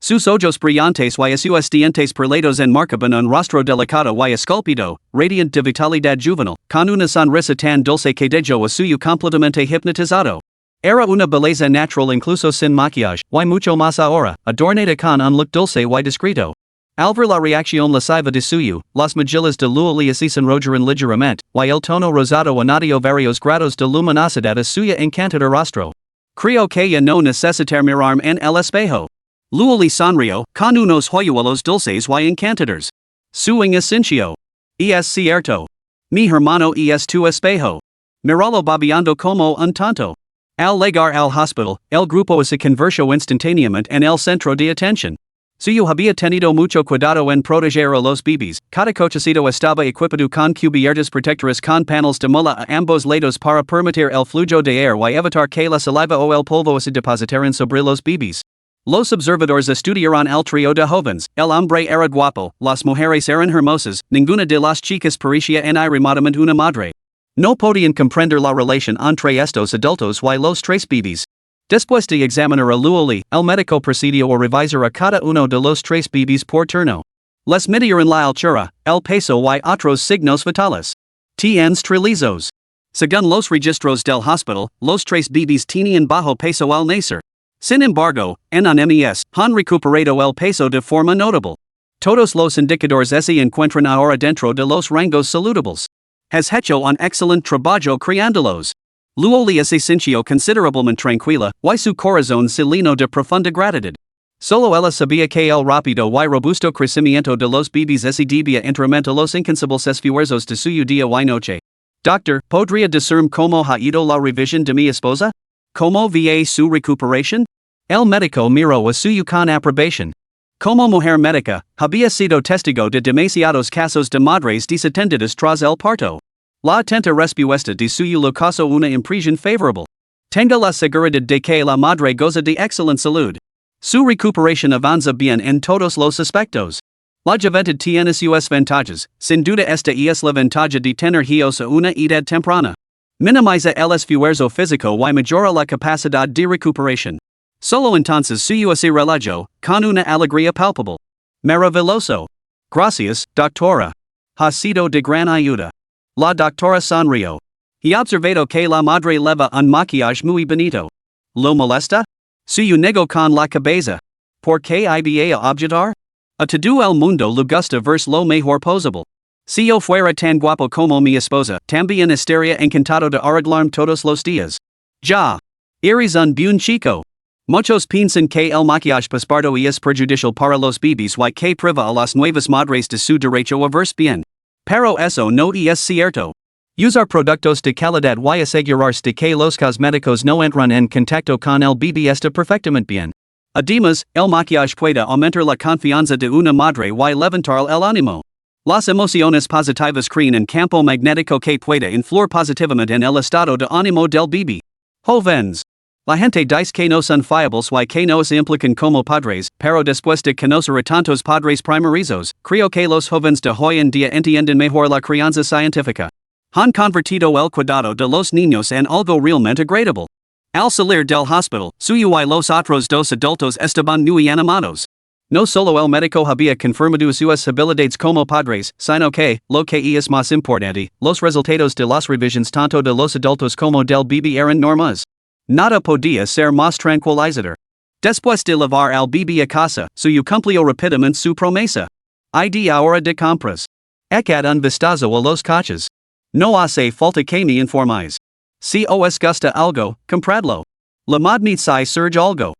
Sus ojos brillantes y sus dientes perlados enmarcaban un rostro delicado y esculpido, radiante de vitalidad juvenil, con una sonrisa tan dulce que dejó a suyo completamente hipnotizado. Era una belleza natural incluso sin maquillaje, y mucho más ahora, adornada con un look dulce y discreto. Al ver la reacción lasciva de suyo, las mejillas de Luo le sonrojaron ligeramente, y el tono rosado añadió varios grados de luminosidad a suya encantador rostro. Creo que ya no necesitar mirarme en el espejo. Luo le sonrió, con unos hoyuelos dulces y encantadores. Suing asintió. Es cierto. Mi hermano es tu espejo. Miralo babeando como un tonto. Al llegar al hospital, el grupo se convirtió instantáneamente en el centro de atención. Suyo había tenido mucho cuidado en proteger a los bebés, cada cochecito estaba equipado con cubiertas protectoras con paneles de mula a ambos lados para permitir el flujo de aire y evitar que la saliva o el polvo se depositaran sobre los bebés. Los observadores estudiaron el trío de jóvenes, el hombre era guapo, las mujeres eran hermosas, ninguna de las chicas parecía en remotamente una madre. No podían comprender la relación entre estos adultos y los tres bebés. Después de examinar a Luoli, el médico procedió a revisar a cada uno de los tres bebés por turno. Les midieron la altura, el peso y otros signos vitales. Tienen trilizos. Según los registros del hospital, los tres bebés tenían bajo peso al nacer. Sin embargo, en un mes, han recuperado el peso de forma notable. Todos los indicadores se encuentran ahora dentro de los rangos saludables. Has hecho un excelente trabajo criándolos. Luoli se sintió considerablemente tranquila, y su corazón se llenó de profunda gratitud. Solo ella sabía que el rápido y robusto crecimiento de los bebés se debía enteramente a los incansables esfuerzos de suyo día y noche. Doctor, ¿podría decirme cómo ha ido la revisión de mi esposa? ¿Cómo va su recuperación? El médico miró a suyo con aprobación. Como mujer médica, había sido testigo de demasiados casos de madres desatendidas tras el parto. La atenta respuesta de suyo le causó una impresión favorable. Tenga la seguridad de que la madre goza de excelente salud. Su recuperación avanza bien en todos los aspectos. La juventud tiene sus ventajas, sin duda esta es la ventaja de tener hijos a una edad temprana. Minimiza el esfuerzo físico y mejora la capacidad de recuperación. Solo entonces suyo se relajó, con una alegría palpable. Maravilloso. Gracias, doctora. Ha sido de gran ayuda. La doctora sonrió. He observado que la madre lleva un maquillaje muy bonito. ¿Lo molesta? Suyo negó con la cabeza. ¿Por qué iba a objetar? A todo el mundo le gusta verse lo mejor posible. Si yo fuera tan guapo como mi esposa, también estaría encantado de arreglarme todos los días. Ya. Eres un buen chico. Muchos piensan que el maquillaje posparto es perjudicial para los bebés y que priva a las nuevas madres de su derecho a verse bien. Pero eso no es cierto. Usar productos de calidad y asegurarse de que los cosméticos no entran en contacto con el bebé está perfectamente bien. Además, el maquillaje puede aumentar la confianza de una madre y levantar el ánimo. Las emociones positivas crean un campo magnético que puede influir positivamente en el estado de ánimo del bebé. Jóvenes. La gente dice que no son fiables y que no se implican como padres, pero después de conocer a tantos padres primerizos, creo que los jóvenes de hoy en día entienden mejor la crianza científica. Han convertido el cuidado de los niños en algo realmente agradable. Al salir del hospital, suyo y los otros dos adultos estaban muy animados. No solo el médico había confirmado sus habilidades como padres, sino que, lo que es más importante, los resultados de las revisiones tanto de los adultos como del bebé eran normas. Nada podía ser más tranquilizador. Después de llevar al bebé a casa, suyo cumplió rápidamente su promesa. Id ahora de compras. Echad un vistazo a los coches. No hace falta que me informáis. Si os gusta algo, compradlo. La madnit si surge algo.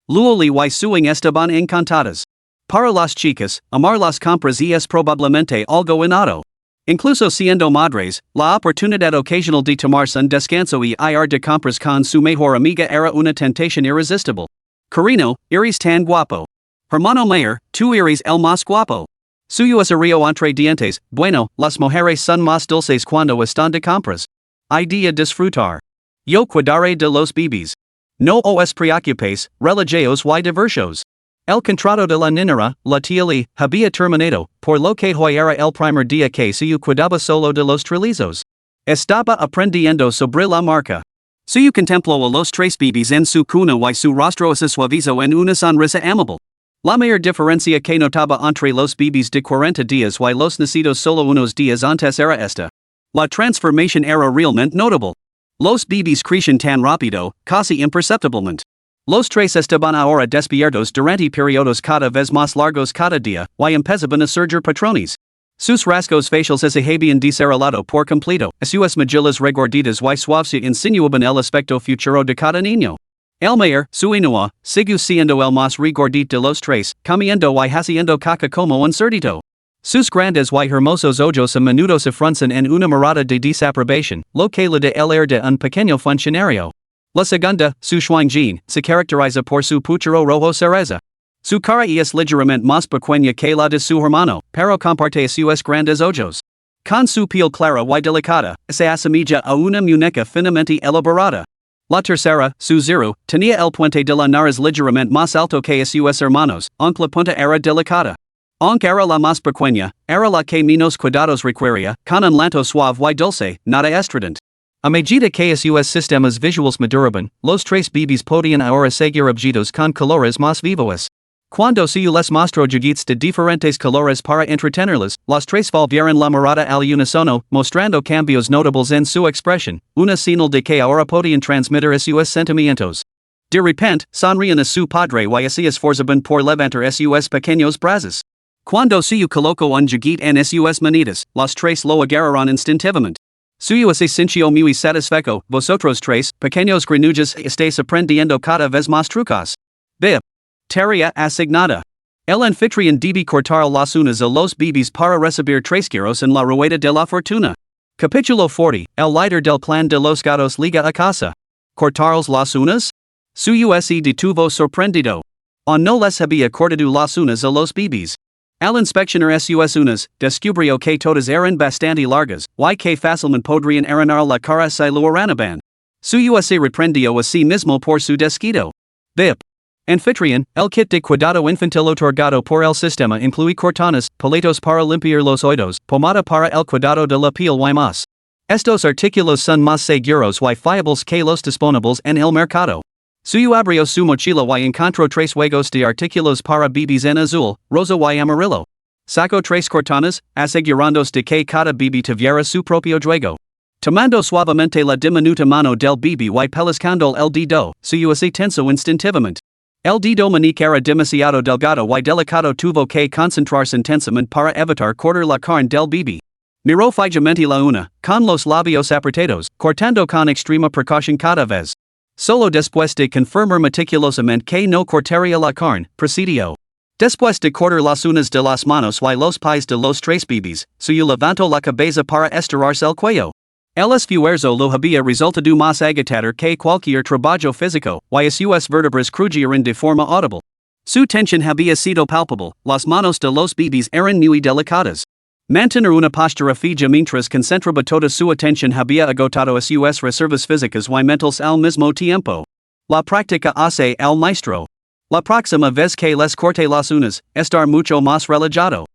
Luoli y suing estaban encantadas. Para las chicas, amar las compras es probablemente algo innato. Incluso siendo madres, la oportunidad occasional de tomarse un descanso y ir de compras con su mejor amiga era una tentación irresistible. Carino, eres tan guapo. Hermano mayor, tú eres el más guapo. Suyo es río entre dientes, bueno, las mujeres son más dulces cuando están de compras. Idea disfrutar. Yo cuidaré de los bebés. No os preocupes, relajaos y diversos. El contrato de la niñera, la tía había terminado, por lo que hoy era el primer día que suyo cuidaba solo de los trillizos. Estaba aprendiendo sobre la marca. Suyo contempló a los tres bebés en su cuna y su rostro se suavizó en una sonrisa amable. La mayor diferencia que notaba entre los bebés de 40 días y los nacidos solo unos días antes era esta. La transformación era realmente notable. Los bebés crecen tan rápido, casi imperceptiblemente. Los tres estaban ahora despiertos durante periodos cada vez más largos cada día, y empezaban a surgir patrones. Sus rasgos faciales se habían desarrollado por completo, sus mejillas regorditas y suaves insinuaban el aspecto futuro de cada niño. El mayor, su Ainhoa, sigue siendo el más regordito de los tres, comiendo y haciendo caca como un cerdito. Sus grandes y hermosos ojos a menudo se fruncen en una mirada de desaprobación, lo que le da el air de un pequeño funcionario. La segunda, su Xuangjin, se caracteriza por su puchero rojo cereza. Su cara es ligeramente más pequeña que la de su hermano, pero comparte sus grandes ojos. Con su piel clara y delicada, se asemilla a una muñeca finamente elaborada. La tercera, su Zero, tenía el puente de la nariz ligeramente más alto que sus hermanos, aunque la punta era delicada. Aunque era la más pequeña, era la que menos cuidados requería, con un lento suave y dulce, nada estridente. A medida que sus sistemas visuales maduraban, los tres bebés podían ahora seguir objetos con colores más vivos. Cuando se les mostró juguetes de diferentes colores para entretenerlos, los tres volvieron la mirada al unísono, mostrando cambios notables en su expresión, una señal de que ahora podían transmitir sus sentimientos. De repente, sonrían a su padre y se esforzaban por levantar sus pequeños brazos. Cuando se colocó un juguete en sus manitas, los tres lo agarraron instintivamente. Suyo se sintió muy satisfecho, vosotros tres, pequeños granullos, estáis aprendiendo cada vez más trucos. Bip. Tarea asignada. El anfitrión debe cortar las uñas a los bebés para recibir tres giros en la rueda de la fortuna. Capítulo 40. El líder del clan de los gatos liga a casa. ¿Cortarles las uñas? Suyo se detuvo sorprendido. O no les había cortado las uñas a los bebés. Al inspeccionar sus uñas, descubrió que todas eran bastante largas, y que fácilmente podrían arañar la cara si lo arrancaban. Suyo se reprendió a sí mismo por su descuido. Bip. Anfitrión, el kit de cuidado infantil otorgado por el sistema incluye cortanas, palitos para limpiar los oídos, pomada para el cuidado de la piel y más. Estos artículos son más seguros y fiables que los disponibles en el mercado. Suyo abrió su mochila y encontró tres juegos de artículos para bebés en azul, rosa y amarillo. Sacó tres cortanas, asegurándose de que cada bebé tuviera su propio juego. Tomando suavemente la diminuta mano del bebé y pellizcando el dedo, suyo se tensó instintivamente. El dedo meñique era demasiado delgado y delicado, tuvo que concentrarse intensamente para evitar cortar la carne del bebé. Miró fijamente la una, con los labios apretados, cortando con extrema precaución cada vez. Solo después de confirmar meticulosamente que no cortaría la carne, procedió. Después de cortar las uñas de las manos y los pies de los tres bebés, suyo levantó la cabeza para estirarse el cuello. El esfuerzo lo había resultado más agotador que cualquier trabajo físico, y sus vértebras crujían de forma audible. Su tensión había sido palpable, las manos de los bebés eran muy delicadas. Mantener una postura fija mientras concentraba toda su atención había agotado a sus reservas físicas y mentales al mismo tiempo. La práctica hace al maestro. La próxima vez que les corte las uñas, estar mucho más relajado.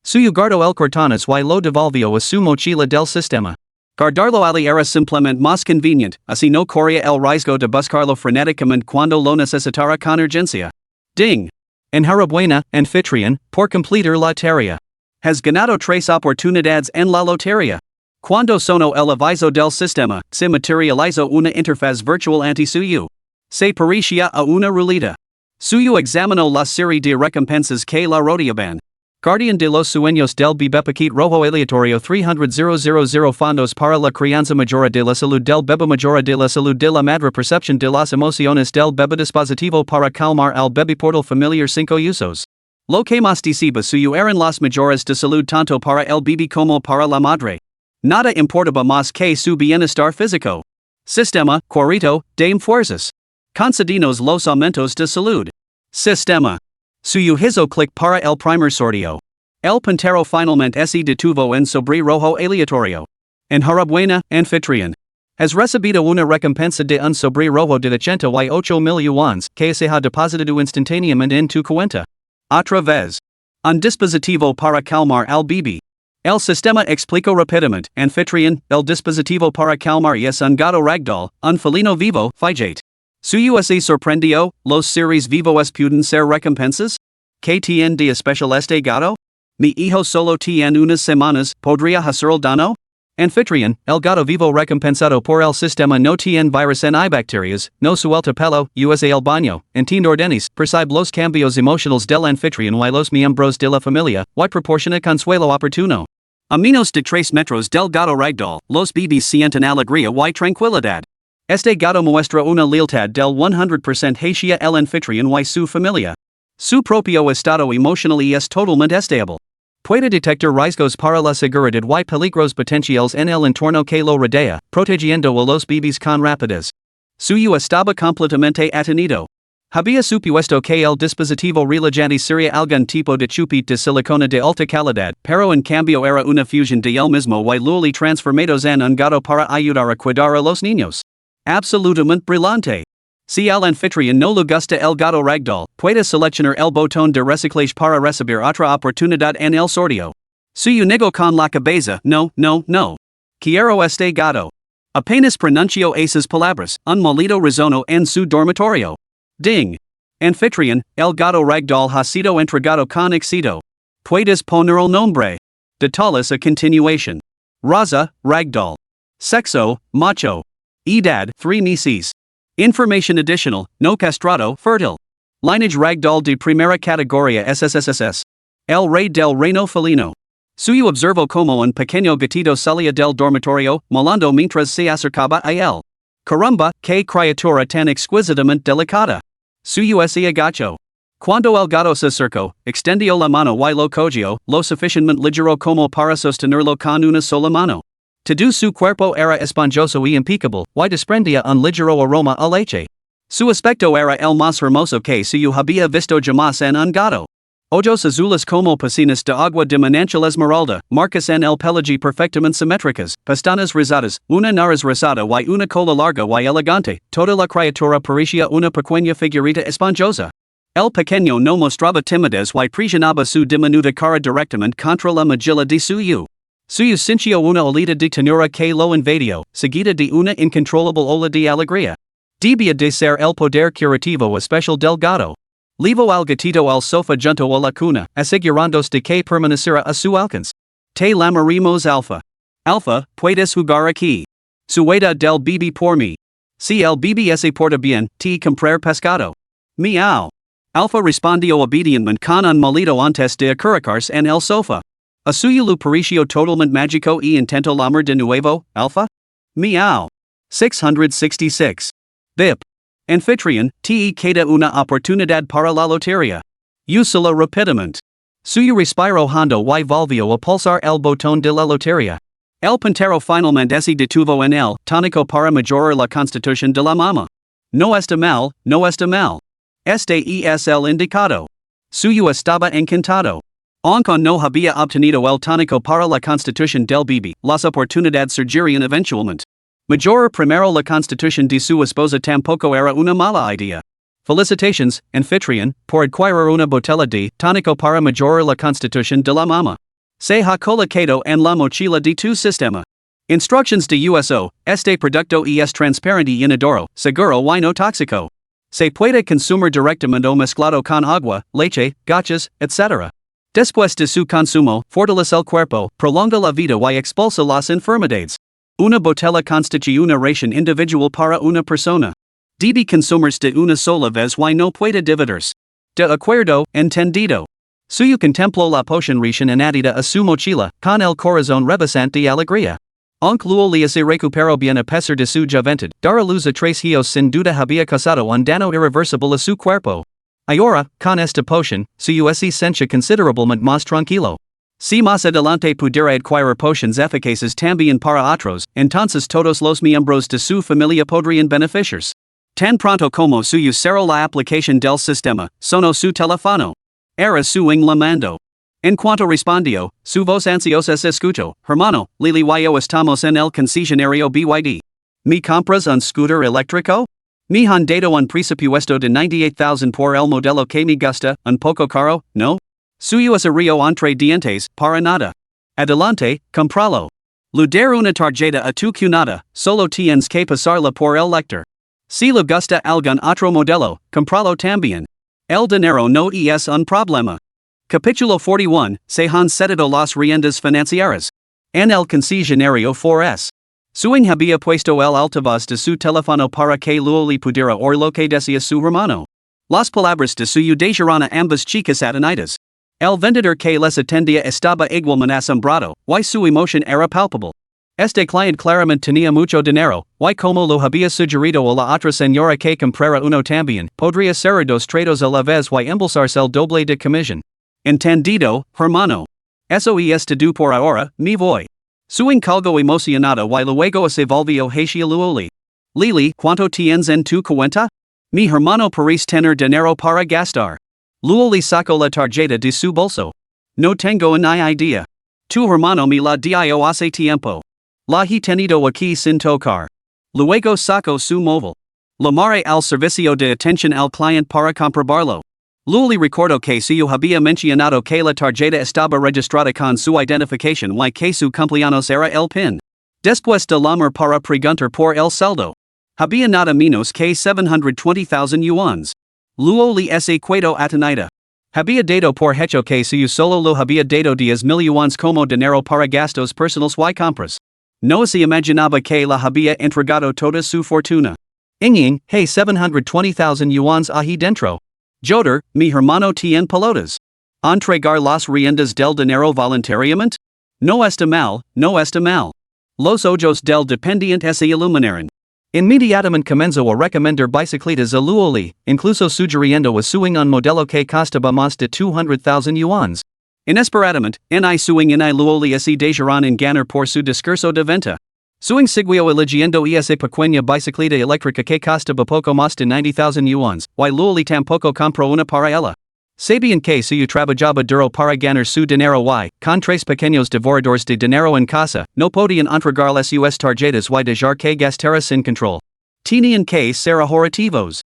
Suyo guardó el cortanas y lo devolvió a su mochila del sistema. Guardarlo allí era simplemente más conveniente, así no corría el riesgo de buscarlo frenéticamente cuando lo necesitara con urgencia. Ding. Enhorabuena, anfitrión, por completar la tarea. Has ganado tres oportunidades en la lotería. Cuando sonó el aviso del sistema, se materializó una interfaz virtual ante suyo. Se parecía a una ruleta. Suyo examinó la serie de recompensas que la rodeaban. Guardian de los sueños del bebé paquete rojo aleatorio 300,000 fondos para la crianza majora de la salud del bebé majora de la salud de la madre percepción de las emociones del bebé dispositivo para calmar al bebé portal familiar 5 usos. Lo que más deceba suyo eran las mejoras de salud tanto para el bebé como para la madre. Nada importaba más que su bienestar físico. Sistema, cuarito, de fuerzas. Concedinos los aumentos de salud. Sistema. Suyo hizo clic para el primer sorteo. El puntero finalmente se detuvo en sobre rojo aleatorio. Enhorabuena, anfitrión. Has recibido una recompensa de un sobre rojo de 88,000 yuans, que se ha depositado instantáneamente en tu cuenta. Otra vez. Un dispositivo para calmar al bebé. El sistema explico rápidamente, anfitrión, el dispositivo para calmar es un gato ragdoll, un felino vivo, fíjate. Suyo se sorprendió, los seres vivos pueden ser recompensas? ¿Qué tiene de especial este gato? Mi hijo solo tiene unas semanas, ¿podría hacer el daño? Anfitrión, el gato vivo recompensado por el sistema no tiene virus ni bacterias, no suelta pelo, usa el baño, entiende órdenes, percibe los cambios emocionales del anfitrión y los miembros de la familia, y proporciona consuelo oportuno. A menos de 3 metros del gato ragdoll, los bebés sienten alegría y tranquilidad. Este gato muestra una lealtad del 100% hacia el anfitrión y su familia. Su propio estado emocional es totalmente estable. Puede detectar riesgos para la seguridad y peligros potenciales en el entorno que lo rodea, protegiendo a los bebés con rapidez. Suyo estaba completamente atenido. Había supuesto que el dispositivo relajante sería algún tipo de chupit de silicona de alta calidad, pero en cambio era una fusión de él mismo y luego transformados en un gato para ayudar a cuidar a los niños. Absolutamente brillante. Si al anfitrión no le gusta el gato ragdoll, puede seleccionar el botón de reciclaje para recibir otra oportunidad en el sorteo. Suyo negó con la cabeza, no. Quiero este gato. Apenas pronunció esas palabras, un molido resonó en su dormitorio. Ding. Anfitrión, el gato ragdoll ha sido entregado con éxito. Puedes poner el nombre. Detalles a continuación. Raza, ragdoll. Sexo, macho. Edad, 3 meses. Information additional, no castrado, fértil. Lineage ragdoll de primera categoría SSSS. El rey del reino felino. Suyo observó como un pequeño gatito salía del dormitorio, molando mientras se acercaba a él. Caramba, qué criatura tan exquisitamente delicada. Suyo se agachó. Cuando el gato se acercó, extendió la mano y lo cogió, lo suficientemente ligero como para sostenerlo con una sola mano. Todo su cuerpo era esponjoso y impecable, y desprendía un ligero aroma a leche. Su aspecto era el más hermoso que suyo había visto jamás en un gato. Ojos azules como piscinas de agua de manantial esmeralda, marcas en el pelaje perfectamente simétricas, pestañas rosadas, una nariz rosada y una cola larga y elegante, toda la criatura parecía una pequeña figurita esponjosa. El pequeño no mostraba timidez y presionaba su diminuta cara directamente contra la mejilla de suyo. Suyo sintió una olita de ternura que lo invadió, seguida de una incontrolable ola de alegría. Debía de ser el poder curativo especial del gato. Levo al gatito al sofá junto a la cuna, asegurándose de que permaneciera a su alcance. Te llamaremos Alfa. Alfa, puedes jugar aquí. Sueda del bebé por mí. Si el bebé se porta bien, te comprar pescado. Miau. Alfa respondió obedientemente con un molido antes de acurrucarse en el sofá. A suyo le pareció totalmente mágico y intentó lamar de nuevo, Alfa? Miau. 666. Bip. Anfitrión, te queda una oportunidad para la lotería. Úsala rápidamente. Suyo respiró hondo y volvió a pulsar el botón de la lotería. El puntero finalmente se detuvo en el tónico para mejorar la constitución de la mamá. No está mal, no está mal. Este es el indicado. Suyo estaba encantado. Aunque no había obtenido el tónico para la constitución del bebé, las oportunidades surgirían eventualmente. Mejorar primero la constitución de su esposa tampoco era una mala idea. Felicitations, anfitrión, por adquirir una botella de tónico para mejorar la constitución de la mamá. Se ha colocado en la mochila de tu sistema. Instructions de uso, este producto es transparente y inodoro, seguro y no tóxico. Se puede consumir directamente o mezclado con agua, leche, gachas, etc. Después de su consumo, fortalece el cuerpo, prolonga la vida y expulsa las enfermedades. Una botella constituye una ración individual para una persona. Debe consumirse de una sola vez y no puede dividirse. De acuerdo, entendido. Suyo contemplo la potion recién añadida a su mochila, con el corazón rebosante de alegría. Aunque luego se recuperó bien a pesar de su juventud, dar a luz a tres hijos sin duda había causado un daño irreversible a su cuerpo. Ahora, con esta potion, su existencia considerablemente más tranquilo. Si más adelante pudiera adquirir potions eficaces también para otros, entonces todos los miembros de su familia podrían beneficiarse. Tan pronto como suyo cerró la aplicación del sistema, sonó su teléfono. Era su llamando. En cuanto respondió, su voz ansiosa se escuchó: hermano, Lili y yo estamos en el concesionario BYD. ¿Me compras un scooter eléctrico? Me han dado un presupuesto de 98,000 por el modelo que me gusta, un poco caro, ¿no? Suyo es río entre dientes, para nada. Adelante, compralo. Le dar una tarjeta a tu cuñada, solo tienes que pasarla por el lector. Si le gusta algún otro modelo, compralo también. El dinero no es un problema. Capítulo 41, se han cedido las riendas financieras. En el concesionario 4S. Suing había puesto el altavoz de su teléfono para que luego le pudiera oír lo que decía su hermano. Las palabras de suyo dejaron a ambas chicas atonidas. El vendedor que les atendía estaba igualmente asombrado, y su emoción era palpable. Este cliente claramente tenía mucho dinero, y como lo había sugerido a la otra señora que comprara uno también, podría ser dos tratos a la vez y embolsarse el doble de comisión. Entendido, hermano. Eso es todo por ahora, me voy. Suing calgo emocionado y luego se volvió hacia Luoli. Lili, ¿cuánto tienes en tu cuenta? Mi hermano parece tener dinero para gastar. Luoli sacó la tarjeta de su bolso. No tengo ni idea. Tu hermano me la dio hace tiempo. La he tenido aquí sin tocar. Luego sacó su móvil. Llamare al servicio de atención al cliente para comprobarlo. Luoli recordó que suyo había mencionado que la tarjeta estaba registrada con su identificación y que su cumpleaños era el PIN. Después de llamar para preguntar por el saldo. Había nada menos que 720,000 yuans. Luoli se quedó atonida. Había dado por hecho que suyo solo lo había dado 10,000 yuans como dinero para gastos personales y compras. No se imaginaba que la había entregado toda su fortuna. Inging, hey 720,000 yuans ahí dentro. Joder, mi hermano tiene pelotas. Entregar las riendas del dinero voluntariamente? No está mal, no está mal. Los ojos del dependiente se iluminaron. Inmediatamente comenzó a recomendar bicicletas a Luoli, incluso sugiriendo a suing un modelo que costaba más de 200,000 yuans. Inesperadamente, ni suing ni Luoli se dejaron engañar por su discurso de venta. Suing siguió eligiendo esa pequeña bicicleta eléctrica que costaba poco más de 90,000 yuans, y Luoli tampoco compró una para ella. Sabían que suyo trabajaba duro para ganar su dinero y, con tres pequeños devoradores de dinero en casa, no podían entregar las sus tarjetas y dejar que gastara sin control. Tenían que ser ahorrativos.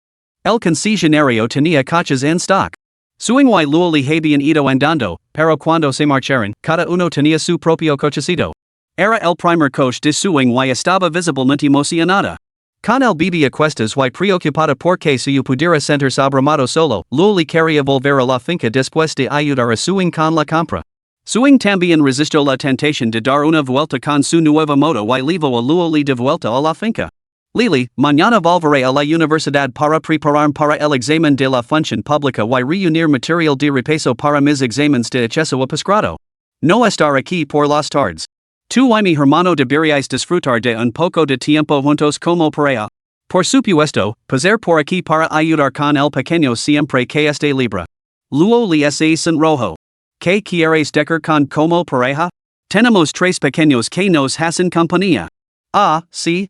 El concesionario tenía coches en stock. Suing y Luoli habían ido andando, pero cuando se marcharon, cada uno tenía su propio cochecito. Era el primer coche de Suing y estaba visiblemente emocionada. Con el bebé a cuestas y preocupada porque suyo pudiera sentirse abrumado solo, Luoli quería volver a la finca después de ayudar a Suing con la compra. Suing también resistió la tentación de dar una vuelta con su nueva moto y llevó a Luoli de vuelta a la finca. Lili, mañana volveré a la universidad para prepararme para el examen de la función pública y reunir material de repaso para mis exámenes de acceso a posgrado. No estar aquí por las tardes. Tú y mi hermano deberíais disfrutar de un poco de tiempo juntos como pareja. Por supuesto, pasar por aquí para ayudar con el pequeño siempre que esté libre. Luoli se sonrojo. ¿Qué quieres decir con como pareja? Tenemos tres pequeños que nos hacen compañía. Ah, sí.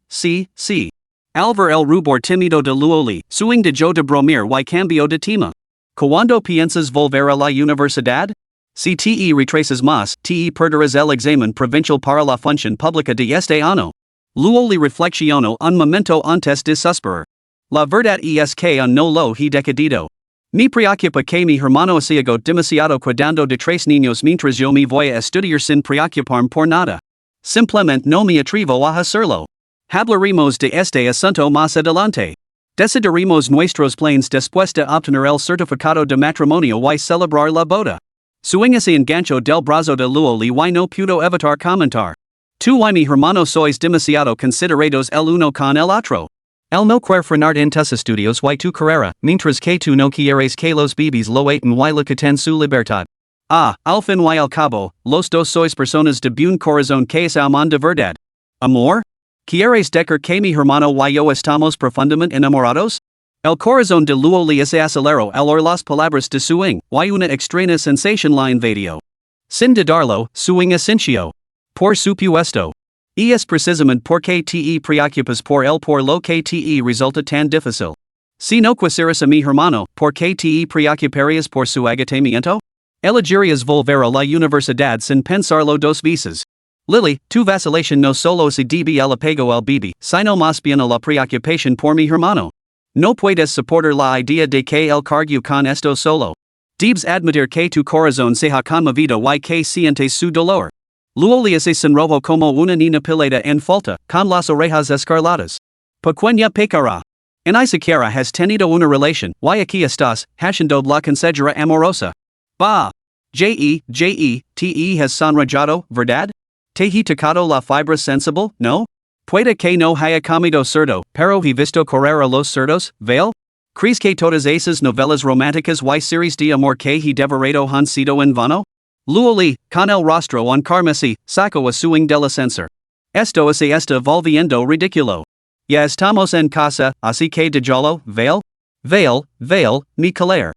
Al ver el rubor tímido de Luoli, Suing dejó de bromir y cambió de tema. ¿Cuándo piensas volver a la universidad? Si te retrases más, te perderás el examen provincial para la función pública de este año. Luoli reflexionó un momento antes de suspirar. La verdad es que no lo he decidido. Me preocupa que mi hermano se haga demasiado cuidando de tres niños mientras yo me voy a estudiar sin preocuparme por nada. Simplemente no me atrevo a hacerlo. Hablaremos de este asunto más adelante. Decidiremos nuestros planes después de obtener el certificado de matrimonio y celebrar la boda. Suing se enganchó del brazo de Luoli y no pudo evitar comentar. Tú y mi hermano sois demasiado considerados el uno con el otro. El no quiere frenar en tus estudios y tu carrera, mientras que tú no quieres que los bebés lo hagan y le quiten su libertad. Al fin y al cabo, los dos sois personas de un corazón que es alman de verdad. Amor? ¿Quieres decir que mi hermano y yo estamos profundamente enamorados? El corazón de Luo Li se aceleró al oír las palabras de Suing, y una extraña sensación la invadió. Sin dudarlo, Suing asintió. Por supuesto. Y es precisamente porque te preocupas por él por lo que te resulta tan difícil. Si no quisieras a mi hermano, ¿por qué te preocuparías por su agotamiento? Elegirías volver a la universidad sin pensarlo dos veces. Lily, tu vacilación no solo se debe al apego al bebé, sino más bien a la preocupación por mi hermano. No puedes soportar la idea de que él cargue con esto solo. Debes admitir que tu corazón se ha conmovido y que sientes su dolor. Luo Li se sonrojó como una niña pilada en falta, con las orejas escarlatas. Pequeña pecara. Ni siquiera has tenido una relación, y aquí estás, haciendo la consejera amorosa. Bah. Te has sonrojado, ¿verdad? ¿Te he tocado la fibra sensible, no? Puede que no haya comido cerdo, pero he visto correr a los cerdos, ¿vale? ¿Crees que todas esas novelas románticas y series de amor que he devorado han sido en vano? Luo Li, con el rostro en carmesí, sacó a Suing del ascensor. Esto se está volviendo ridículo. Ya estamos en casa, así que déjalo, ¿vale? Vale, mi caler.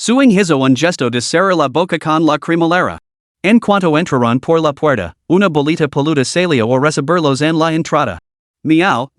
Suing hizo un gesto de cerrar la boca con la cremallera. En cuanto entraron por la puerta, una bolita peluda salió a recibirlos en la entrada. Miau.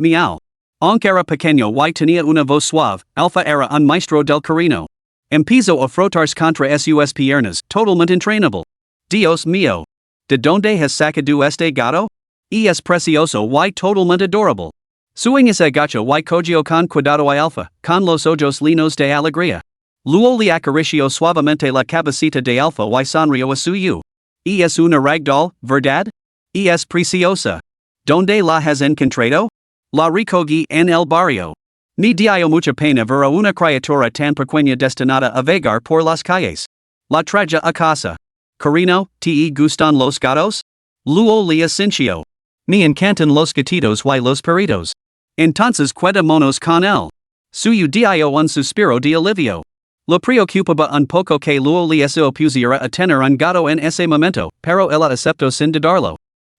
Aunque era pequeño y tenía una voz suave, Alpha era un maestro del cariño. Empezó a frotarse contra sus piernas, totalmente entrenable. Dios mío. ¿De dónde has sacado este gato? Es precioso y totalmente adorable. Suing se agachó y cogió con cuidado a Alpha, con los ojos llenos de alegría. Luo Li acarició suavemente la cabecita de Alpha y sonrió a suyo. Es una ragdoll, ¿verdad? Es preciosa. ¿Dónde la has encontrado? La recogí en el barrio. Me dio mucha pena ver a una criatura tan pequeña destinada a vagar por las calles. La traje a casa. Cariño, ¿te gustan los gatos? Luo Li asintió. Me encantan los gatitos y los perritos. Entonces quedémonos con él. Suyo dio un suspiro de alivio. Le preocupaba un poco que Luo Li se opusiera a tener un gato en ese momento, pero ella aceptó sin dudarlo.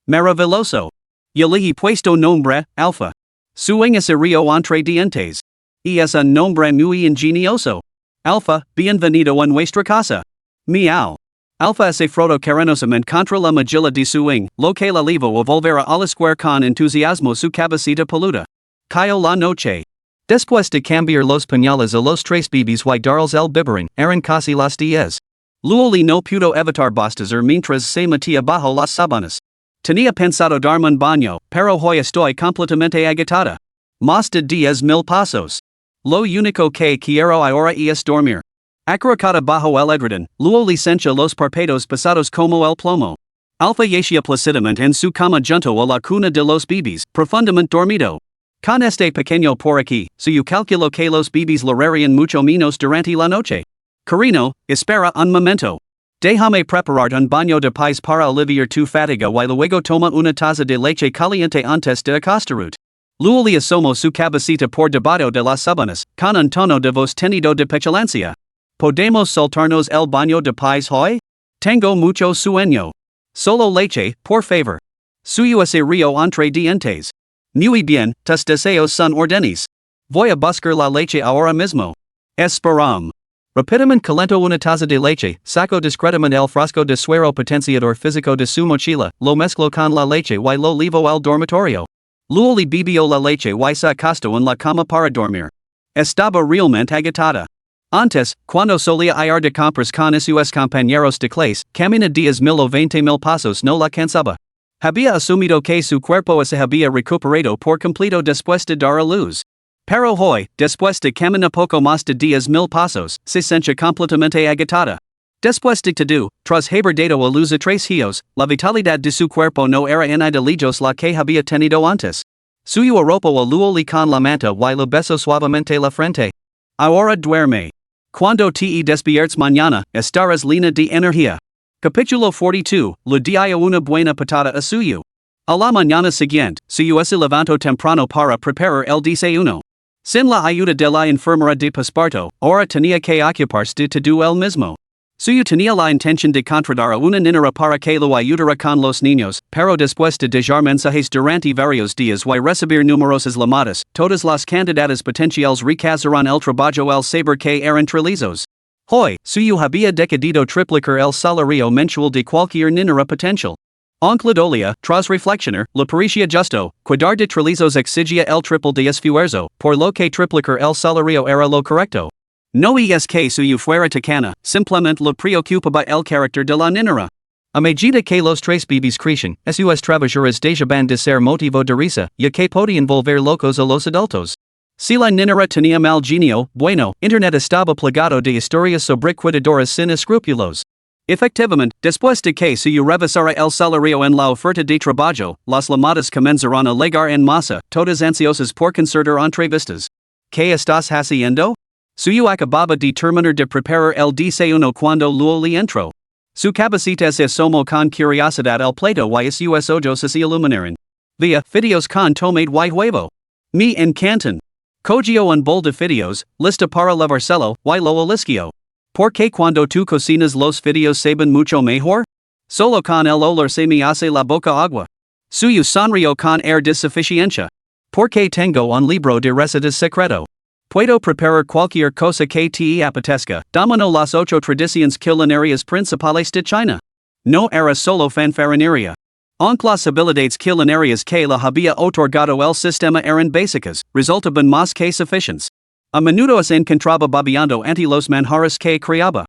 Maravilloso. Yo le he puesto nombre, Alpha. Suing se rió entre dientes. Es un nombre muy ingenioso. Alpha, bienvenido a nuestra casa. Miau. Alpha se frotó cariñosamente contra la mejilla de Suing, lo que la llevó a volver a alisquar con entusiasmo su cabecita peluda. Cayó la noche. Después de cambiar los pañales a los tres bebés y darles el biberon, eran casi las 10. Luo Li no pudo evitar bostezar mientras se metía bajo las sábanas. Tenía pensado darme un baño, pero hoy estoy completamente agotada. Más de 10,000 pasos. Lo único que quiero ahora es dormir. Acurrucada bajo el edredón, Luo Li sentía los párpados pesados como el plomo. Alpha yacía plácidamente en su cama junto a la cuna de los bebés, profundamente dormido. Con este pequeño por aquí, yo calculo que los bebés lorarían mucho menos durante la noche. Cariño, espera un momento. Déjame preparar un baño de paz para aliviar tu fatiga y luego toma una taza de leche caliente antes de acostarute. Luo Li asomó su cabecita por debajo de las sábanas, con un tono de voz tenido de petulancia. ¿Podemos soltarnos el baño de paz hoy? Tengo mucho sueño. Solo leche, por favor. Suyo se rió entre dientes. Muy bien, tus deseos son órdenes. Voy a buscar la leche ahora mismo. Esperam. Rápidamente calentó una taza de leche, sacó discretamente el frasco de suero potenciador físico de su mochila, lo mezcló con la leche y lo llevó al dormitorio. Luo Li bebió la leche y se acostó en la cama para dormir. Estaba realmente agotada. Antes, cuando solía ir de compras con sus compañeros de clase, camina 10,000 o 20,000 pasos no la cansaba. Había asumido que su cuerpo se había recuperado por completo después de dar a luz. Pero hoy, después de caminar poco más de 10,000 pasos, se sentía completamente agotada. Después de todo, tras haber dado a luz a 3 hijos, la vitalidad de su cuerpo no era en idillos la que había tenido antes. Suyo arropó a Luo Li con la manta y le besó suavemente la frente. Ahora duerme. Cuando te despiertes mañana, estarás llena de energía. Capítulo 42, le dio una buena patada a suyo. A la mañana siguiente, suyo se levantó temprano para preparar el desayuno. Sin la ayuda de la enfermera de posparto, ahora tenía que ocuparse de todo él mismo. Suyo tenía la intención de contratar a una niñera para que lo ayudara con los niños, pero después de dejar mensajes durante varios días y recibir numerosas llamadas, todas las candidatas potenciales rechazaron el trabajo al saber que eran trillizos. Hoy, suyo había decidido triplicar el salario mensual de cualquier niñera potencial. Aunque dolia, tras reflexionar, le parecía justo, cuidar de trillizos exigia el triple de esfuerzo, por lo que triplicar el salario era lo correcto. No es que suyo fuera tacana, simplemente le preocupaba el carácter de la niñera. A medida que los tres bebés crecen, sus travesuras dejaban de ser motivo de risa, ya que podían volver locos a los adultos. Si la niñera tenía mal genio, bueno, Internet estaba plagado de historias sobre cuidadoras sin escrúpulos. Efectivamente, después de que suyo rebasara el salario en la oferta de trabajo, las llamadas comenzaron a llegar en masa, todas ansiosas por concertar entrevistas. ¿Qué estás haciendo? Suyo acababa de terminar de preparar el desayuno cuando Luo le entró. Su cabecita se asomó con curiosidad al plato y sus ojos se iluminaron. Via, fideos con tomate y huevo. Me encantan. Cogio un bol de fideos, lista para lavárselo, y lo olisquio. ¿Por qué cuando tú cocinas los fideos saben mucho mejor? Solo con el olor se me hace la boca agua. Suyo sonrió con air de suficiencia. Porque tengo un libro de recetas secreto. Puedo preparar cualquier cosa que te apetezca, domino las 8 tradiciones culinarias principales de China. No era solo fanfarronería. Aunque las habilidades culinarias que le había otorgado el sistema eran básicas, resultaban más que suficientes. A menudo se encontraba babeando ante los manjares que creaba.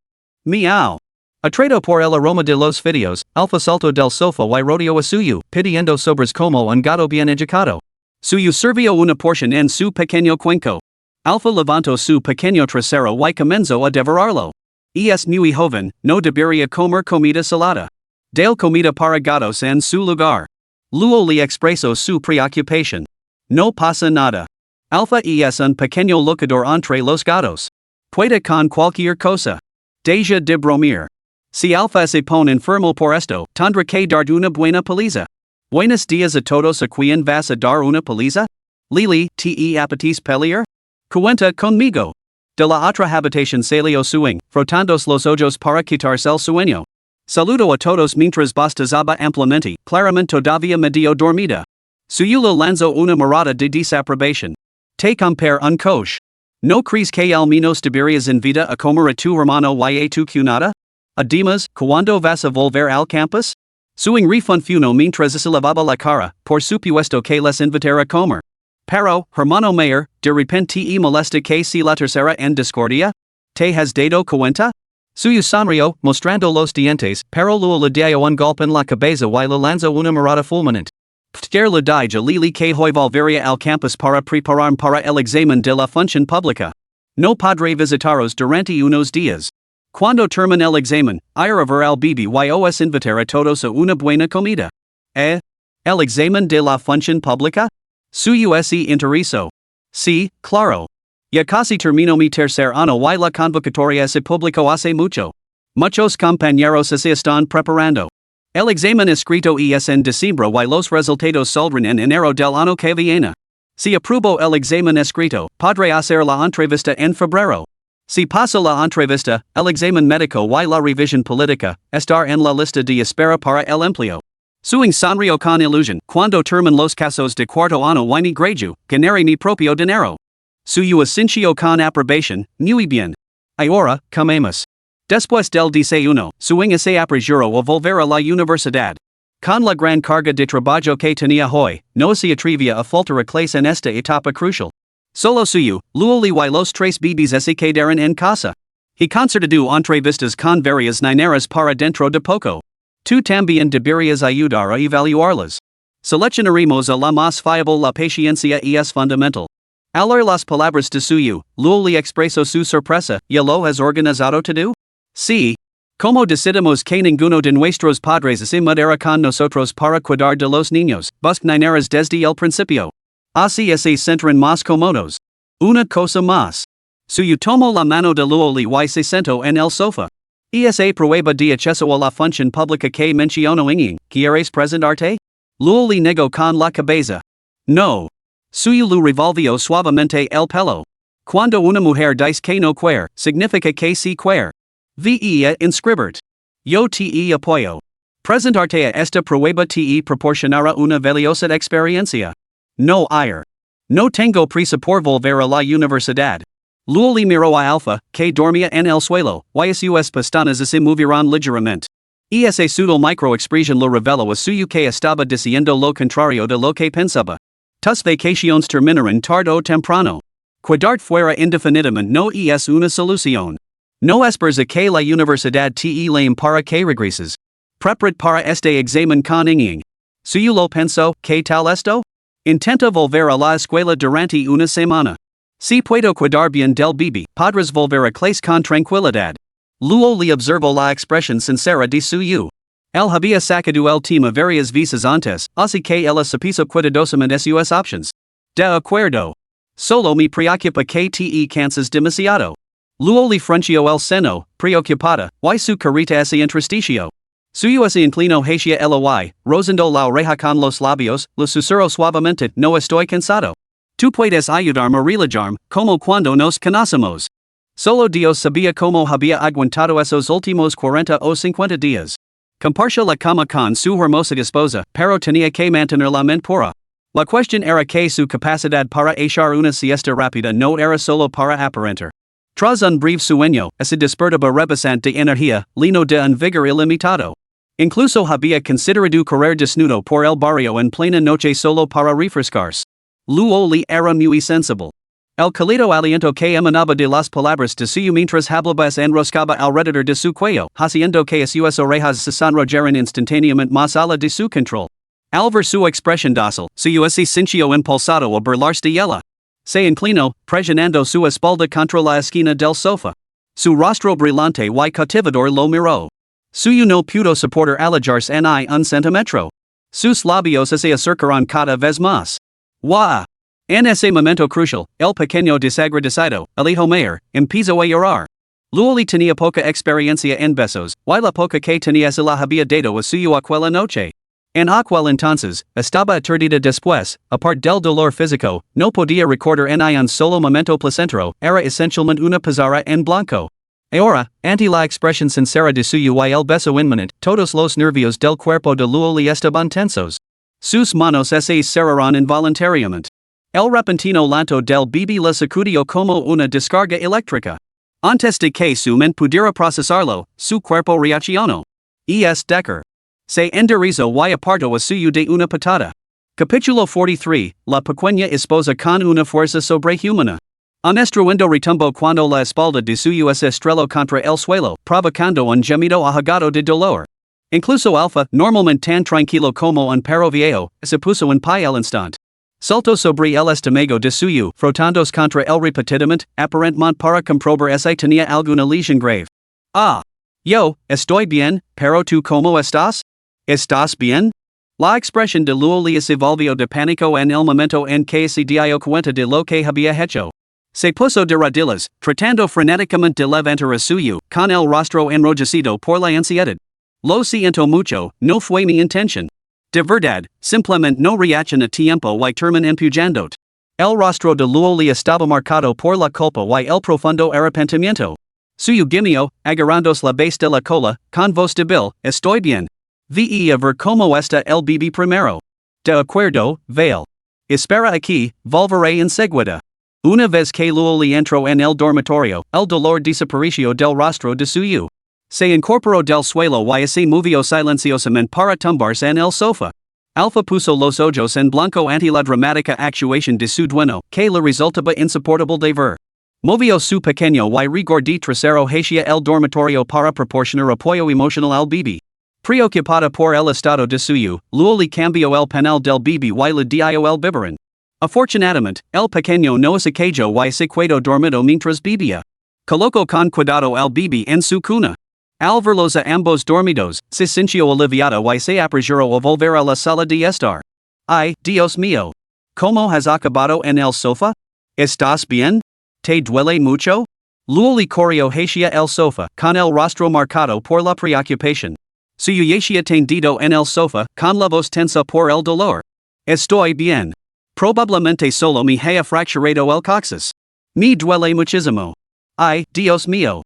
Miau. Atraído por el aroma de los fideos, Alfa saltó del sofá y rodeó a Suyu, pidiendo sobras como un gato bien educado. Suyu sirvió una porción en su pequeño cuenco. Alfa levantó su pequeño trasero y comenzó a devorarlo. Es muy joven, no debería comer comida salada. Dale comida para gatos en su lugar. Luo le expresó su preocupación. No pasa nada. Alfa es un pequeño locador entre los gatos. Puede con cualquier cosa. Deja de bromir. Si Alfa se pone enfermo por esto, tendrá que dar una buena paliza. Buenos días a todos. ¿A quién vas a dar una paliza? Lili, te apetece pelear? Cuenta conmigo. De la otra habitación salió Suing, frotándose los ojos para quitarse el sueño. Saludo a todos mientras bostezaba ampliamente, claramente todavía medio dormida. Suyula lanzó una mirada de desaprobación. Te compare un coche. ¿No crees que al menos deberías invitar a comer a tu hermano y a tu cuñada? Además, ¿cuándo vas a volver al campus? Suing refunfuno mientras se lavaba la cara, por supuesto que les invitará a comer. Pero, hermano mayor, de repente te molesta que si la tercera en discordia? ¿Te has dado cuenta? Suyu sonrió, mostrando los dientes, pero luego le dio un golpe en la cabeza y le lanzó una mirada fulminante. Ptger le dije Lili que hoy volvería al campus para preparar para el examen de la función pública. No podré visitaros durante unos días. Cuando termine el examen, iré a ver al bebé y os invitar a todos a una buena comida. ¿El examen de la función pública? Suyu se interesó. Sí, claro. Ya casi terminó mi tercer año y la convocatoria se publicó hace mucho. Muchos compañeros se están preparando. El examen escrito es en diciembre y los resultados saldrán en enero del año que viene. Si apruebo el examen escrito, podré hacer la entrevista en febrero. Si paso la entrevista, el examen médico y la revisión política, estar en la lista de espera para el empleo. Suing sonrió con ilusión, cuando terminen los casos de cuarto año y mi gradu, ganaré mi propio dinero. Suyu asintió con aprobación, muy bien. Ahora, comemos. Después del desayuno, Suing se apresuró a volver a la universidad. Con la gran carga de trabajo que tenía hoy, no se atrevía a faltar a clase en esta etapa crucial. Solo Suyu, Luoli y los tres bebés se quedaron en casa. He concertado entrevistas con varias niñeras para dentro de poco. Tú también deberías ayudar a evaluarlas. Seleccionaremos a la más fiable. La paciencia es fundamental. Al oír las palabras de Suyu, Luo le expresó su sorpresa. ¿Ya lo has organizado todo? Sí. Como decidimos que ninguno de nuestros padres se mudará con nosotros para cuidar de los niños, busc niñeras desde el principio. Así se sentirán más cómodos. Una cosa más. Suyu tomó la mano de Luoli y se sentó en el sofá. Esa prueba de acceso a la función pública que mencionó Ying, ¿quieres presentarte? Luoli negó con la cabeza. No. Suyu lu revolvió suavemente el pelo. Cuando una mujer dice que no quiere, significa que sí quiere. Vea inscribert. Yo te apoyo. Presentarte a esta prueba te proporcionará una valiosa experiencia. No ir. No tengo prisa por volver a la universidad. Luego le miró a Alpha, que dormía en el suelo, y sus pestanas se movirán ligeramente. Esa sutil microexpresión lo reveló a suyo que estaba diciendo lo contrario de lo que pensaba. Tus vacaciones terminarán tarde o temprano. Quedarte fuera indefinidamente no es una solución. No esperes a que la universidad te llame para que regreses. Prepárate para este examen con inging. Suyo lo pensó, ¿qué tal esto? Intenta volver a la escuela durante una semana. Si puedo cuidar bien del bebé, podrás volver a clase con tranquilidad. Luego le observó la expresión sincera de suyo. Él había sacado el tema varias veces antes, así que ella supiso cuidadosamente sus options. De acuerdo. Solo me preocupa que te cansas demasiado. Luego le frunció el seno, preocupada, y su carita se entristeció. Suyo se inclinó hacia el rozando la oreja con los labios, le susurró suavemente, no estoy cansado. Tú puedes ayudarme a relajarme, como cuando nos conocemos. Solo Dios sabía cómo había aguantado esos últimos 40 o 50 días. Compartió la cama con su hermosa esposa, pero tenía que mantener la mente pura. La cuestión era que su capacidad para echar una siesta rápida no era solo para aparentar. Tras un breve sueño, se despertaba rebosante de energía, lleno de un vigor ilimitado. Incluso había considerado correr desnudo por el barrio en plena noche solo para refrescarse. Luego le era muy sensible. El cálido aliento que emanaba de las palabras de suyo mientras hablaba se enroscaba alrededor de su cuello, haciendo que sus orejas se sonrojaran instantáneamente más allá de su control. Al ver su expresión dócil, suyo se sintió impulsado a burlarse de ella. Se inclinó, presionando su espalda contra la esquina del sofá. Su rostro brillante y cautivador lo miró. Suyo no pudo soportar alejarse en un centímetro. Sus labios se acercaron cada vez más. ¡Wah! En ese momento crucial, el pequeño desagradecido, el hijo mayor, empezó a llorar. Luego tenía poca experiencia en besos, y la poca que tenía se la había dado a suyo aquella noche. En aquel entonces, estaba aturdida después, aparte del dolor físico, no podía recordar en un solo momento placentero, era esencialmente una pizarra en blanco. Ahora, ante la expresión sincera de suyo y el beso inminente, todos los nervios del cuerpo de Luo le estaban tensos. Sus manos se cerraron involuntariamente. El repentino llanto del bebé le sacudió como una descarga eléctrica. Antes de que su mente pudiera procesarlo, su cuerpo reaccionó. Es Decker. Se enderezó y apartó a suyo de una patada. Capítulo 43, la pequeña esposa con una fuerza sobrehumana. Un estruendo retumbó cuando la espalda de suyo se estrelló contra el suelo, provocando un gemido ahogado de dolor. Incluso Alpha, normalmente tan tranquilo como un perro viejo, se puso en pie al instante. Saltó sobre el estómago de suyo, frotándose contra él repetidamente, aparentemente para comprobar si tenía alguna lesión grave. Ah. Yo, estoy bien, pero ¿tú cómo estás? ¿Estás bien? La expresión de Luo le se volvió de pánico en el momento en que se dio cuenta de lo que había hecho. Se puso de rodillas, tratando frenéticamente de levantar a suyo, con el rostro enrojecido por la ansiedad. Lo siento mucho, no fue mi intención. De verdad, simplemente no reaccioné a tiempo y terminé empujándote. El rostro de Luo le estaba marcado por la culpa y el profundo arrepentimiento. Suyo gimió, agarrándose la base de la cola, con voz débil, estoy bien. Ve a ver cómo está el bebé primero. De acuerdo, Vale. Espera aquí, volveré enseguida. Una vez que Luo le entró en el dormitorio, el dolor desapareció del rostro de suyo. Se incorporó del suelo y se movió silenciosamente para tumbarse en el sofá. Alpha puso los ojos en blanco ante la dramática actuación de su dueño, que le resultaba insoportable de ver. Movió su pequeño y regordí trasero hacia el dormitorio para proporcionar apoyo emocional al bebé. Preocupada por el estado de suyo, Luo le cambió el panel del bebé y le dio el biberón. Afortunadamente, el pequeño no se cayó y se quedó dormido mientras bebía. Colocó con cuidado al bebé en su cuna. Al verlos a ambos dormidos, se sintió aliviado y se apresuró a volver a la sala de estar. Ay, Dios mío. ¿Cómo has acabado en el sofá? ¿Estás bien? ¿Te duele mucho? Luo le corrió hacia el sofá, con el rostro marcado por la preocupación. Suyo yacía tendido en el sofá, con la voz tensa por el dolor. Estoy bien. Probablemente solo me haya fracturado el coxis. Me duele muchísimo. Ay, Dios mío.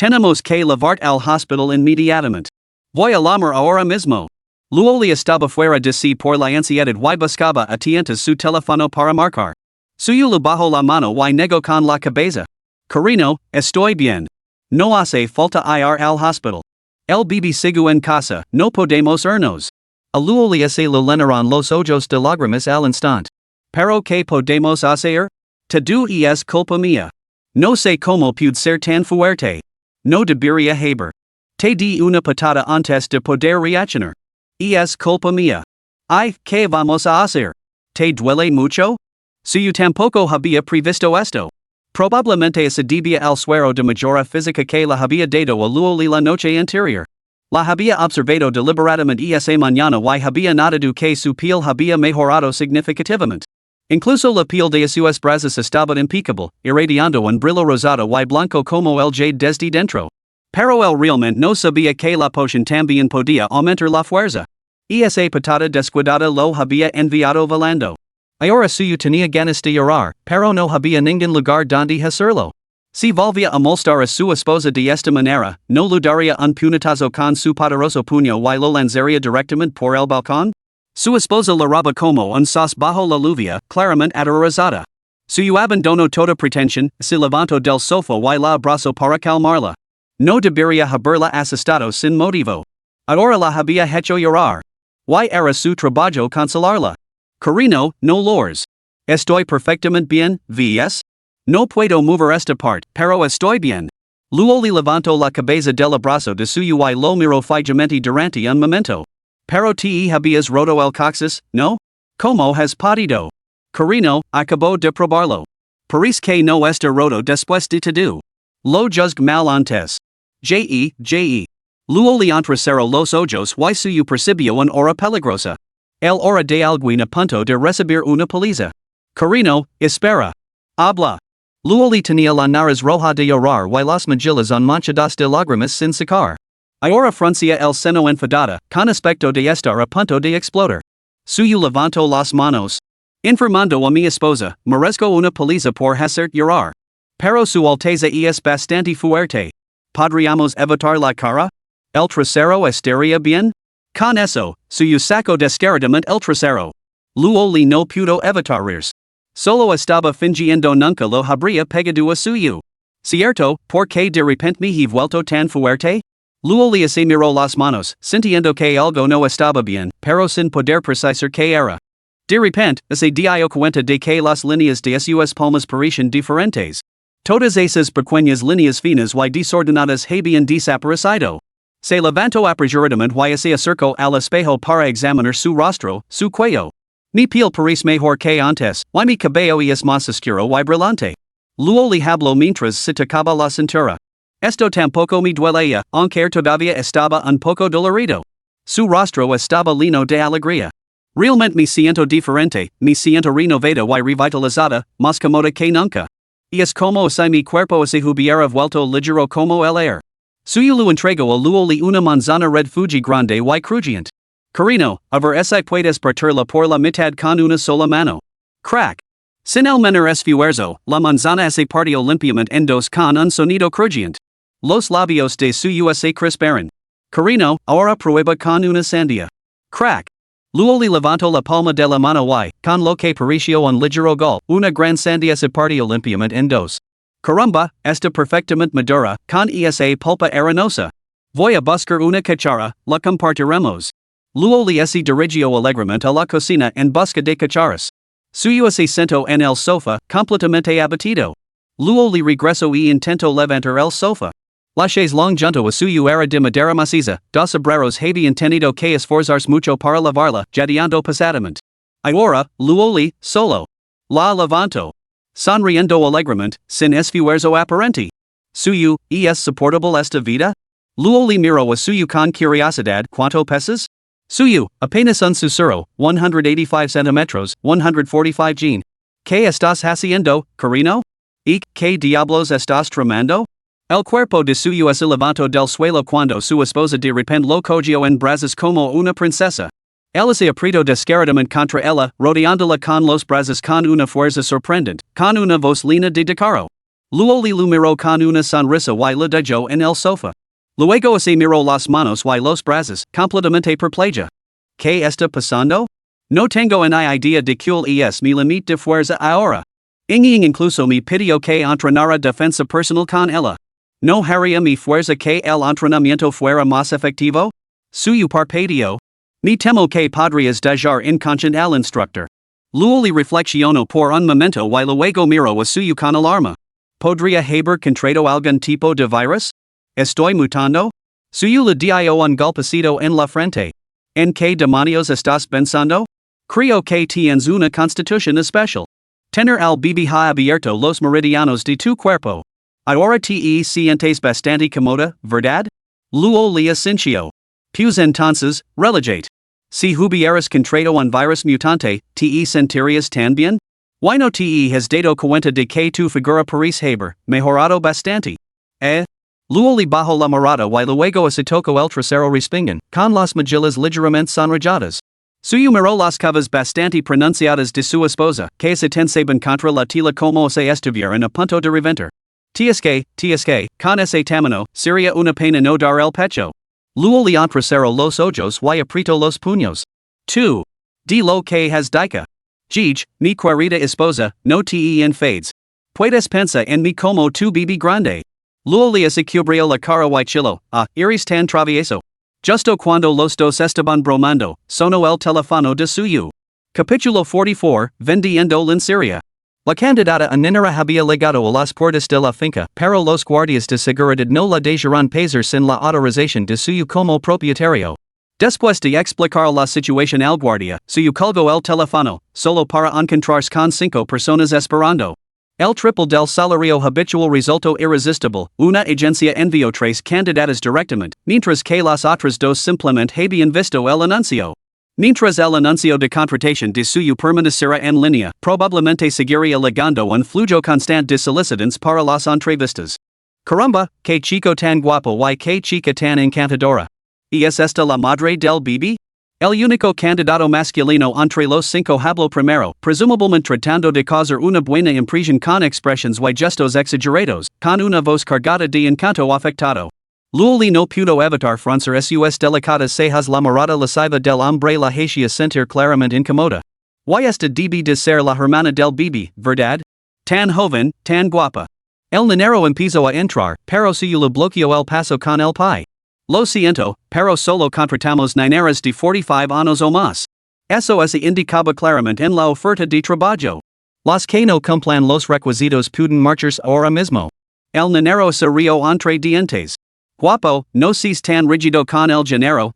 Tenemos que llevarte al hospital inmediatamente. Voy a llamar ahora mismo. Luego estaba fuera de sí por la ansiedad y buscaba a tientas su teléfono para marcar. Suyo le bajo la mano y negó con la cabeza. Cariño, estoy bien. No hace falta ir al hospital. El bebé sigue en casa, no podemos irnos. A luego se le llenaron los ojos de lágrimas al instante. Pero ¿qué podemos hacer? Todo es culpa mía. No sé cómo pude ser tan fuerte. No debería haber. Te di una patada antes de poder reaccionar. Es culpa mía. Ay, ¿qué vamos a hacer? ¿Te duele mucho? Si yo tampoco había previsto esto. Probablemente se debía al suero de mejora física que la había dado a Luoli la noche anterior. La había observado deliberadamente esa mañana y había notado que su piel había mejorado significativamente. Incluso la piel de sus brazos estaba impecable, irradiando un brillo rosado y blanco como el jade desde dentro. Pero él realmente no sabía que la poción también podía aumentar la fuerza. Esa patada descuidada lo había enviado volando. Ahora suyo tenía ganas de llorar, pero no había ningún lugar donde hacerlo. Si volvía a molestar a su esposa de esta manera, no le daría un puñetazo con su poderoso puño y lo lanzaría directamente por el balcón? Su esposa la roba como un sos bajo la lluvia, claramente aterrorizada. Suyo abandonó toda pretensión, se levantó del sofá y la abrazó para calmarla. No debería haberla asustado sin motivo. Ahora la había hecho llorar. Y era su trabajo consolarla. Cariño, no llores. Estoy perfectamente bien, ¿ves? No puedo mover esta parte, pero estoy bien. Luego levantó la cabeza del abrazo de suyo y lo miró fijamente durante un momento. Pero te habías roto el coxis, ¿no? ¿Cómo has podido? Cariño, acabo de probarlo. Parece que no está roto después de todo. Lo juzgué mal antes. Je. Luego le entrecerró los ojos y suyo percibió una hora peligrosa. El hora de alguien a punto de recibir una paliza. Cariño, espera. Habla. Luego tenía la nariz roja de llorar y las mejillas manchadas de lágrimas sin secar. Ahora fruncía el seno enfadada, con aspecto de estar a punto de explotar. Suyo levantó las manos. Informando a mi esposa, merezco una paliza por hacer llorar. Pero su alteza es bastante fuerte. ¿Podríamos evitar la cara? ¿El trasero estaría bien? Con eso, suyo sacó descaradamente el trasero. Luego no pudo evitar. Solo estaba fingiendo nunca lo habría pegado a suyo. ¿Cierto? ¿Por qué de repente me he vuelto tan fuerte? Luego se miró las manos, sintiendo que algo no estaba bien, pero sin poder precisar qué era. De repente, se dio cuenta de que las líneas de sus palmas parecían diferentes. Todas esas pequeñas líneas finas y desordenadas habían desaparecido. Se levantó apresuradamente y se acercó al espejo para examinar su rostro, su cuello. Mi piel parece mejor que antes, y mi cabello es más oscuro y brillante. Luego le habló mientras se tocaba la cintura. Esto tampoco me duelía, aunque todavía estaba un poco dolorido. Su rostro estaba lleno de alegría. Realmente me siento diferente, me siento renovada y revitalizada, más cómoda que nunca. Y es como si mi cuerpo se hubiera vuelto ligero como el aire. Suyo le entregó a Luoli una manzana red Fuji grande y crujiente. Cariño, a ver si puedes partirla por la mitad con una sola mano. Crack. Sin el menor esfuerzo, la manzana se partió limpiamente en dos con un sonido crujiente. Los labios de suyo se crisparon. Cariño, ahora prueba con una sandía. Crack. Luoli levantó la palma de la mano y, con lo que pareció un ligero gol, una gran sandía se partió limpiamente en dos. Caramba, está perfectamente madura, con esa pulpa arenosa. Voy a buscar una cuchara, la compartiremos. Luego se dirigió alegremente a la cocina en busca de cucharas. Suyo se sentó en el sofá, completamente abatido. Luego regresó y intentó levantar el sofá. La chaise longue junto a suyo era de madera maciza, dos obreros habían tenido que esforzarse mucho para lavarla, jadeando pesadamente. Ahora, luego, solo. La levantó. Sonriendo alegremente, sin esfuerzo aparente. Suyo, ¿es soportable esta vida? Luego miró a suyo con curiosidad. ¿Cuánto pesas? Suyo, apenas un susurro, 185 centímetros, 145 jean. ¿Qué estás haciendo, cariño? ¿Y qué diablos estás tramando? El cuerpo de suyo se levantó del suelo cuando su esposa de repente lo cogió en brazos como una princesa. Él se apretó descaradamente contra ella, rodeándola con los brazos con una fuerza sorprendente, con una voz llena de descaro. Luego le miro con una sonrisa y le dejo en el sofá. Luego se miro las manos y los brazos, completamente perpleja. ¿Qué está pasando? No tengo ni idea de cuál es mi límite de fuerza ahora. Incluso me pidió que entrenara defensa personal con ella. ¿No haría mi fuerza que el entrenamiento fuera más efectivo? Suyo parpadeo. Me temo que podrías dejar inconsciente al instructor. Luego reflexiono por un momento y luego miro a suyo con alarma. ¿Podría haber contraído algún tipo de virus? ¿Estoy mutando? Suyo le dio un golpecito en la frente. ¿En qué demonios estás pensando? Creo que tienes una constitución especial. Tener al bebé ha abierto los meridianos de tu cuerpo. Ahora te sientes bastante cómoda, ¿verdad? Luego le asintió. Pues entonces, relájate. Si hubieras contraído un virus mutante, te sentirías tan bien? ¿Why no te has dado cuenta de que tu figura parece haber mejorado bastante? Luego le bajó la mirada y luego se tocó el trasero respingón, con las mejillas ligeramente sonrojadas. Suyo miró las curvas bastante pronunciadas de su esposa, que se tensaban contra la tela como se estuvieran a punto de reventar. Tías que, con ese tamaño, sería una pena no dar el pecho. Luego le entrecerró los ojos y apretó los puños. 2. Di lo que has dicho. Mi querida esposa, no te enfades. Puedes pensar en mí como tu bebé grande. Luego le cubrió la cara y chillo, eres tan travieso. Justo cuando los dos estaban bromando, sonó el teléfono de suyo. Capítulo 44, Vendiendo Lencería. La candidata a niñera había llegado a las puertas de la finca, pero los guardias de seguridad no la dejaron pasar sin la autorización de suyo como propietario. Después de explicar la situación al guardia, suyo colgó el teléfono, solo para encontrarse con 5 personas esperando. El triple del salario habitual resultó irresistible, una agencia envió 3 candidatas directamente, mientras que las otras 2 simplemente habían visto el anuncio. Mientras el anuncio de contratación de suyo permaneciera en línea, probablemente seguiría legando un flujo constante de solicitudes para las entrevistas. Caramba, que chico tan guapo y que chica tan encantadora. ¿Y es esta la madre del bebé? El único candidato masculino entre los 5 habló primero, presumiblemente tratando de causar una buena impresión con expresiones y gestos exagerados, con una voz cargada de encanto afectado. Luego no pudo evitar fruncir sus delicadas cejas. La mirada lasciva del hombre la hacía sentir claramente incómoda. Y esta debe de ser la hermana del bebé, ¿verdad? Tan joven, tan guapa. El niñero empezó a entrar, pero suyo le bloqueó el paso con el pie. Lo siento, pero solo contratamos niñeras de 45 años o más. Eso se indicaba claramente en la oferta de trabajo. Los que no cumplan los requisitos pueden marcharse ahora mismo. El niñero se rió entre dientes. Guapo, no seas tan rígido con el género,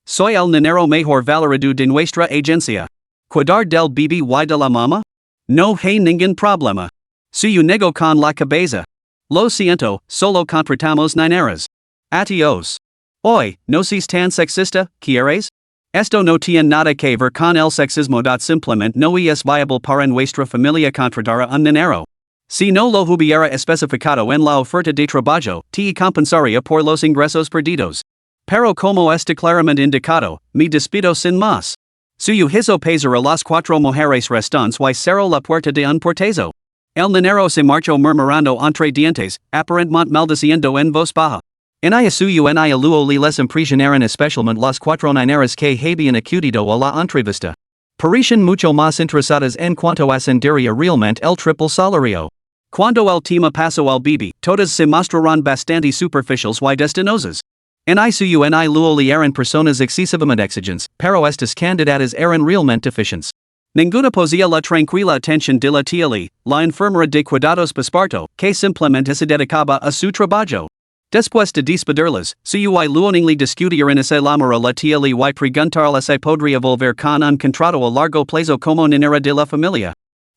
Soy el niñero mejor valorado de nuestra agencia. ¿Cuidar del bebé y de la mamá? No hay ningún problema. Suyo negó con la cabeza. Lo siento, solo contratamos niñeras. Adiós. Hoy, no seas tan sexista, ¿quieres? Esto no tiene nada que ver con el sexismo. Simplemente no es viable para nuestra familia contratar a un niñero. Si no lo hubiera especificado en la oferta de trabajo, te compensaría por los ingresos perdidos. Pero como está claramente indicado, me despido sin más. Suyo hizo pasar a las 4 mujeres restantes y cerró la puerta de un portazo. El niñero se marchó murmurando entre dientes, aparentemente maldiciendo en voz baja. En suyo luego les impresionaron especialmente las 4 niñeras que habían acudido a la entrevista. Parecían mucho más interesadas en cuanto ascendería realmente el triple salario. Cuando el tema pasó al bebé, todas se mostraron bastante superficiales y destinosas. En suyo luego eran personas excesivamente exigentes, pero estas candidatas eran realmente deficientes. Ninguna posía la tranquila atención de la tía Lee, la enfermera de cuidados posparto, que simplemente se dedicaba a su trabajo. Después de despedirlas, suyo luego discutieron ese llamar a la tía Lee y preguntarle si podría volver con un contrato a largo plazo como niñera de la familia.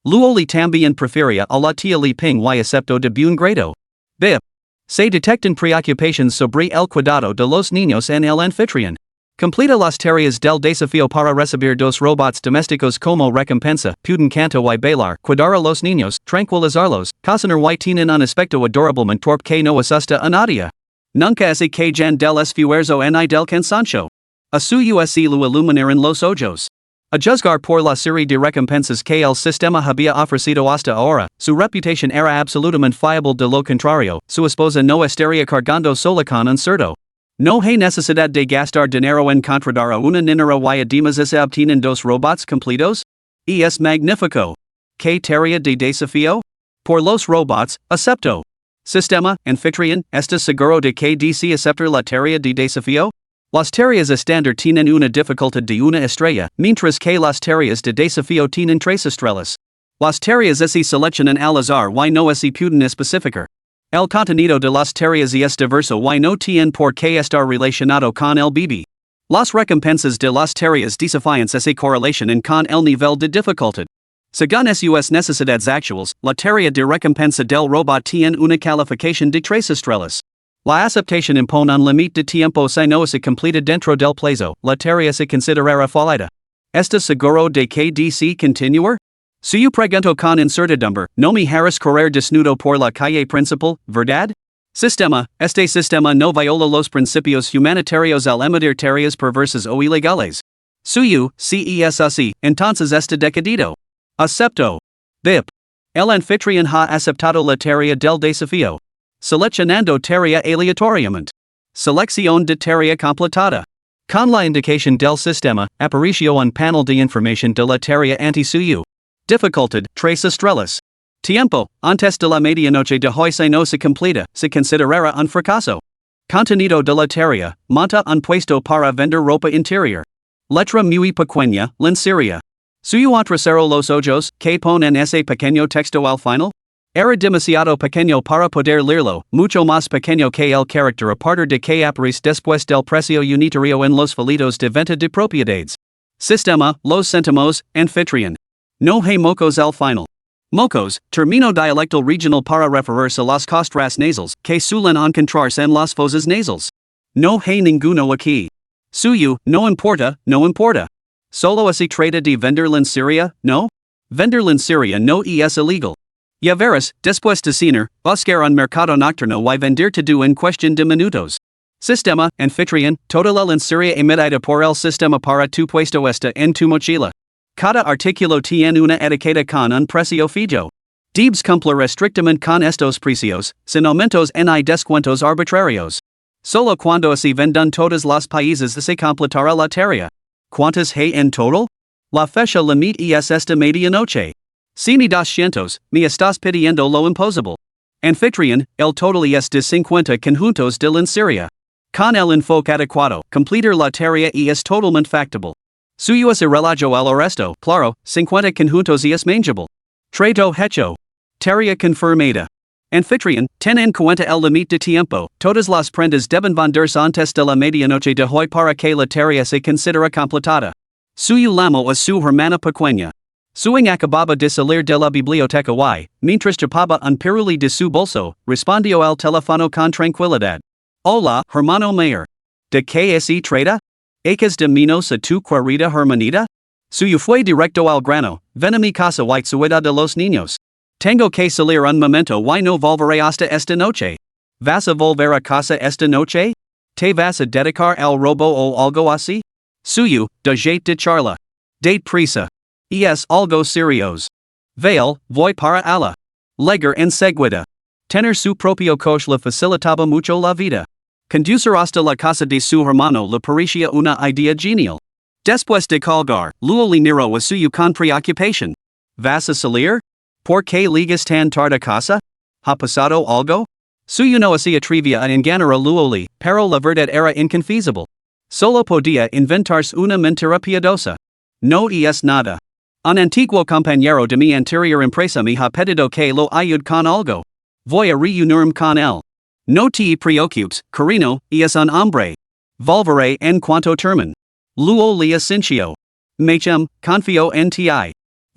Luego también prefería a la tía Lee Ping y aceptó de buen grado. Se detectan preocupaciones sobre el cuidado de los niños en el anfitrión. Completa las tareas del desafío para recibir 2 robots domésticos como recompensa, pueden cantar y bailar, cuidar a los niños, tranquilizarlos, cocinar y tienen un aspecto adorablemente torpe que no asusta a nadie. Nunca se quejan del esfuerzo ni del cansancio. A suyo se lo iluminaron los ojos. A juzgar por la serie de recompensas que el sistema había ofrecido hasta ahora, su reputación era absolutamente fiable de lo contrario, su esposa no estaría cargando sola con un cerdo. No hay necesidad de gastar dinero en contratar a una niñera y además se obtienen dos robots completos? Y es magnífico. ¿Qué tarea de desafío? Por los robots, acepto. Sistema, anfitrión, ¿estás seguro de que DC aceptar la tarea de desafío? Las tareas estándar tienen una dificultad de una estrella, mientras que las tareas de desafío tienen 3 estrellas. Las tareas se seleccionan al azar y no se pueden especificar. El contenido de las tareas es diverso y no tienen por qué estar relacionado con el bebé. Las recompensas de las tareas desafían se correlacionan con el nivel de dificultad. Según sus necesidades actuales, la tarea de recompensa del robot tiene una calificación de 3 estrellas. La aceptación impone un límite de tiempo si no se completa dentro del plazo, la tarea se considerará fallida. ¿Estás seguro de que DC continuar? Si yo pregunto con incertidumbre, no me harás correr desnudo por la calle principal, ¿verdad? Sistema, este sistema no viola los principios humanitarios al emitir tareas perversas o ilegales. Suyo, si es así, entonces está decidido. Acepto. BIP. El anfitrión ha aceptado la tarea del desafío. Seleccionando tarea aleatoriamente. Selección de tarea completada. Con la indicación del sistema, apareció un panel de información de la tarea ante suyo. Dificultad, 3 estrellas. Tiempo, antes de la medianoche de hoy si no se completa, se considerará un fracaso. Contenido de la tarea, monta un puesto para vender ropa interior. Letra muy pequeña, lencería. Suyo trasero los ojos, que ponen ese pequeño texto al final? Era demasiado pequeño para poder leerlo, mucho más pequeño que el carácter a partir de que aparece después del precio unitario en los folletos de venta de propiedades. Sistema, los céntimos, anfitrión. No hay mocos al final. Mocos, término dialectal regional para referirse a las costras nasales, que suelen encontrarse en las fosas nasales. No hay ninguno aquí. Suyo, no importa, no importa. Solo se trata de vender lencería, no? Vender lencería no es illegal. Ya verás, después de cenar, buscar un mercado nocturno y vender todo en cuestión de minutos. Sistema, anfitrión, toda la lencería emitida por el sistema para tu puesto está en tu mochila. Cada artículo tiene una etiqueta con un precio fijo. Debes cumplir estrictamente con estos precios, sin aumentos ni descuentos arbitrarios. Solo cuando se vendan todos los países se completará la tarea. ¿Cuántas hay en total? La fecha límite es esta medianoche. Si me 200, me estás pidiendo lo imposible. Anfitrión, el total es de 50 conjuntos de lencería. Con el enfoque adecuado, completar la tarea es totalmente factible. Suyo es relajo al resto, claro, 50 conjuntos es manageable. Trato hecho. Tarea confirmada. Anfitrión, ten en cuenta el límite de tiempo, todas las prendas deben venderse antes de la medianoche de hoy para que la tarea se considere completada. Suyo llamó a su hermana pequeña. Suing acababa de salir de la biblioteca y, mientras chupaba un piruli de su bolso, respondió al teléfono con tranquilidad. Hola, hermano mayor. ¿De qué se trata? ¿Ecas de menos a tu querida hermanita? Suyo fue directo al grano, ven a mi casa y cuida de los niños. Tengo que salir un momento y no volveré hasta esta noche. ¿Vas a volver a casa esta noche? ¿Te vas a dedicar al robo o algo así? Suyo, dejate de charla. Date prisa. Es algo serios. Veil, voy para allá. Legar enseguida. Tener su propio coche le facilitaba mucho la vida. Conducir hasta la casa de su hermano le parecía una idea genial. Después de colgar, luego le miró a suyo con preocupación. ¿Vas a salir? ¿Por qué llegas tan tarde a casa? ¿Ha pasado algo? Suyo no se atrevía a engañar a Luoli, pero la verdad era inconfeasible. Solo podía inventarse una mentira piadosa. No es nada. Un antiguo compañero de mi anterior empresa me ha pedido que lo ayude con algo. Voy a reunirme con él. No te preocupes, cariño, es un hombre. Volveré en cuanto termine. Luego le asincio. Me confío en ti.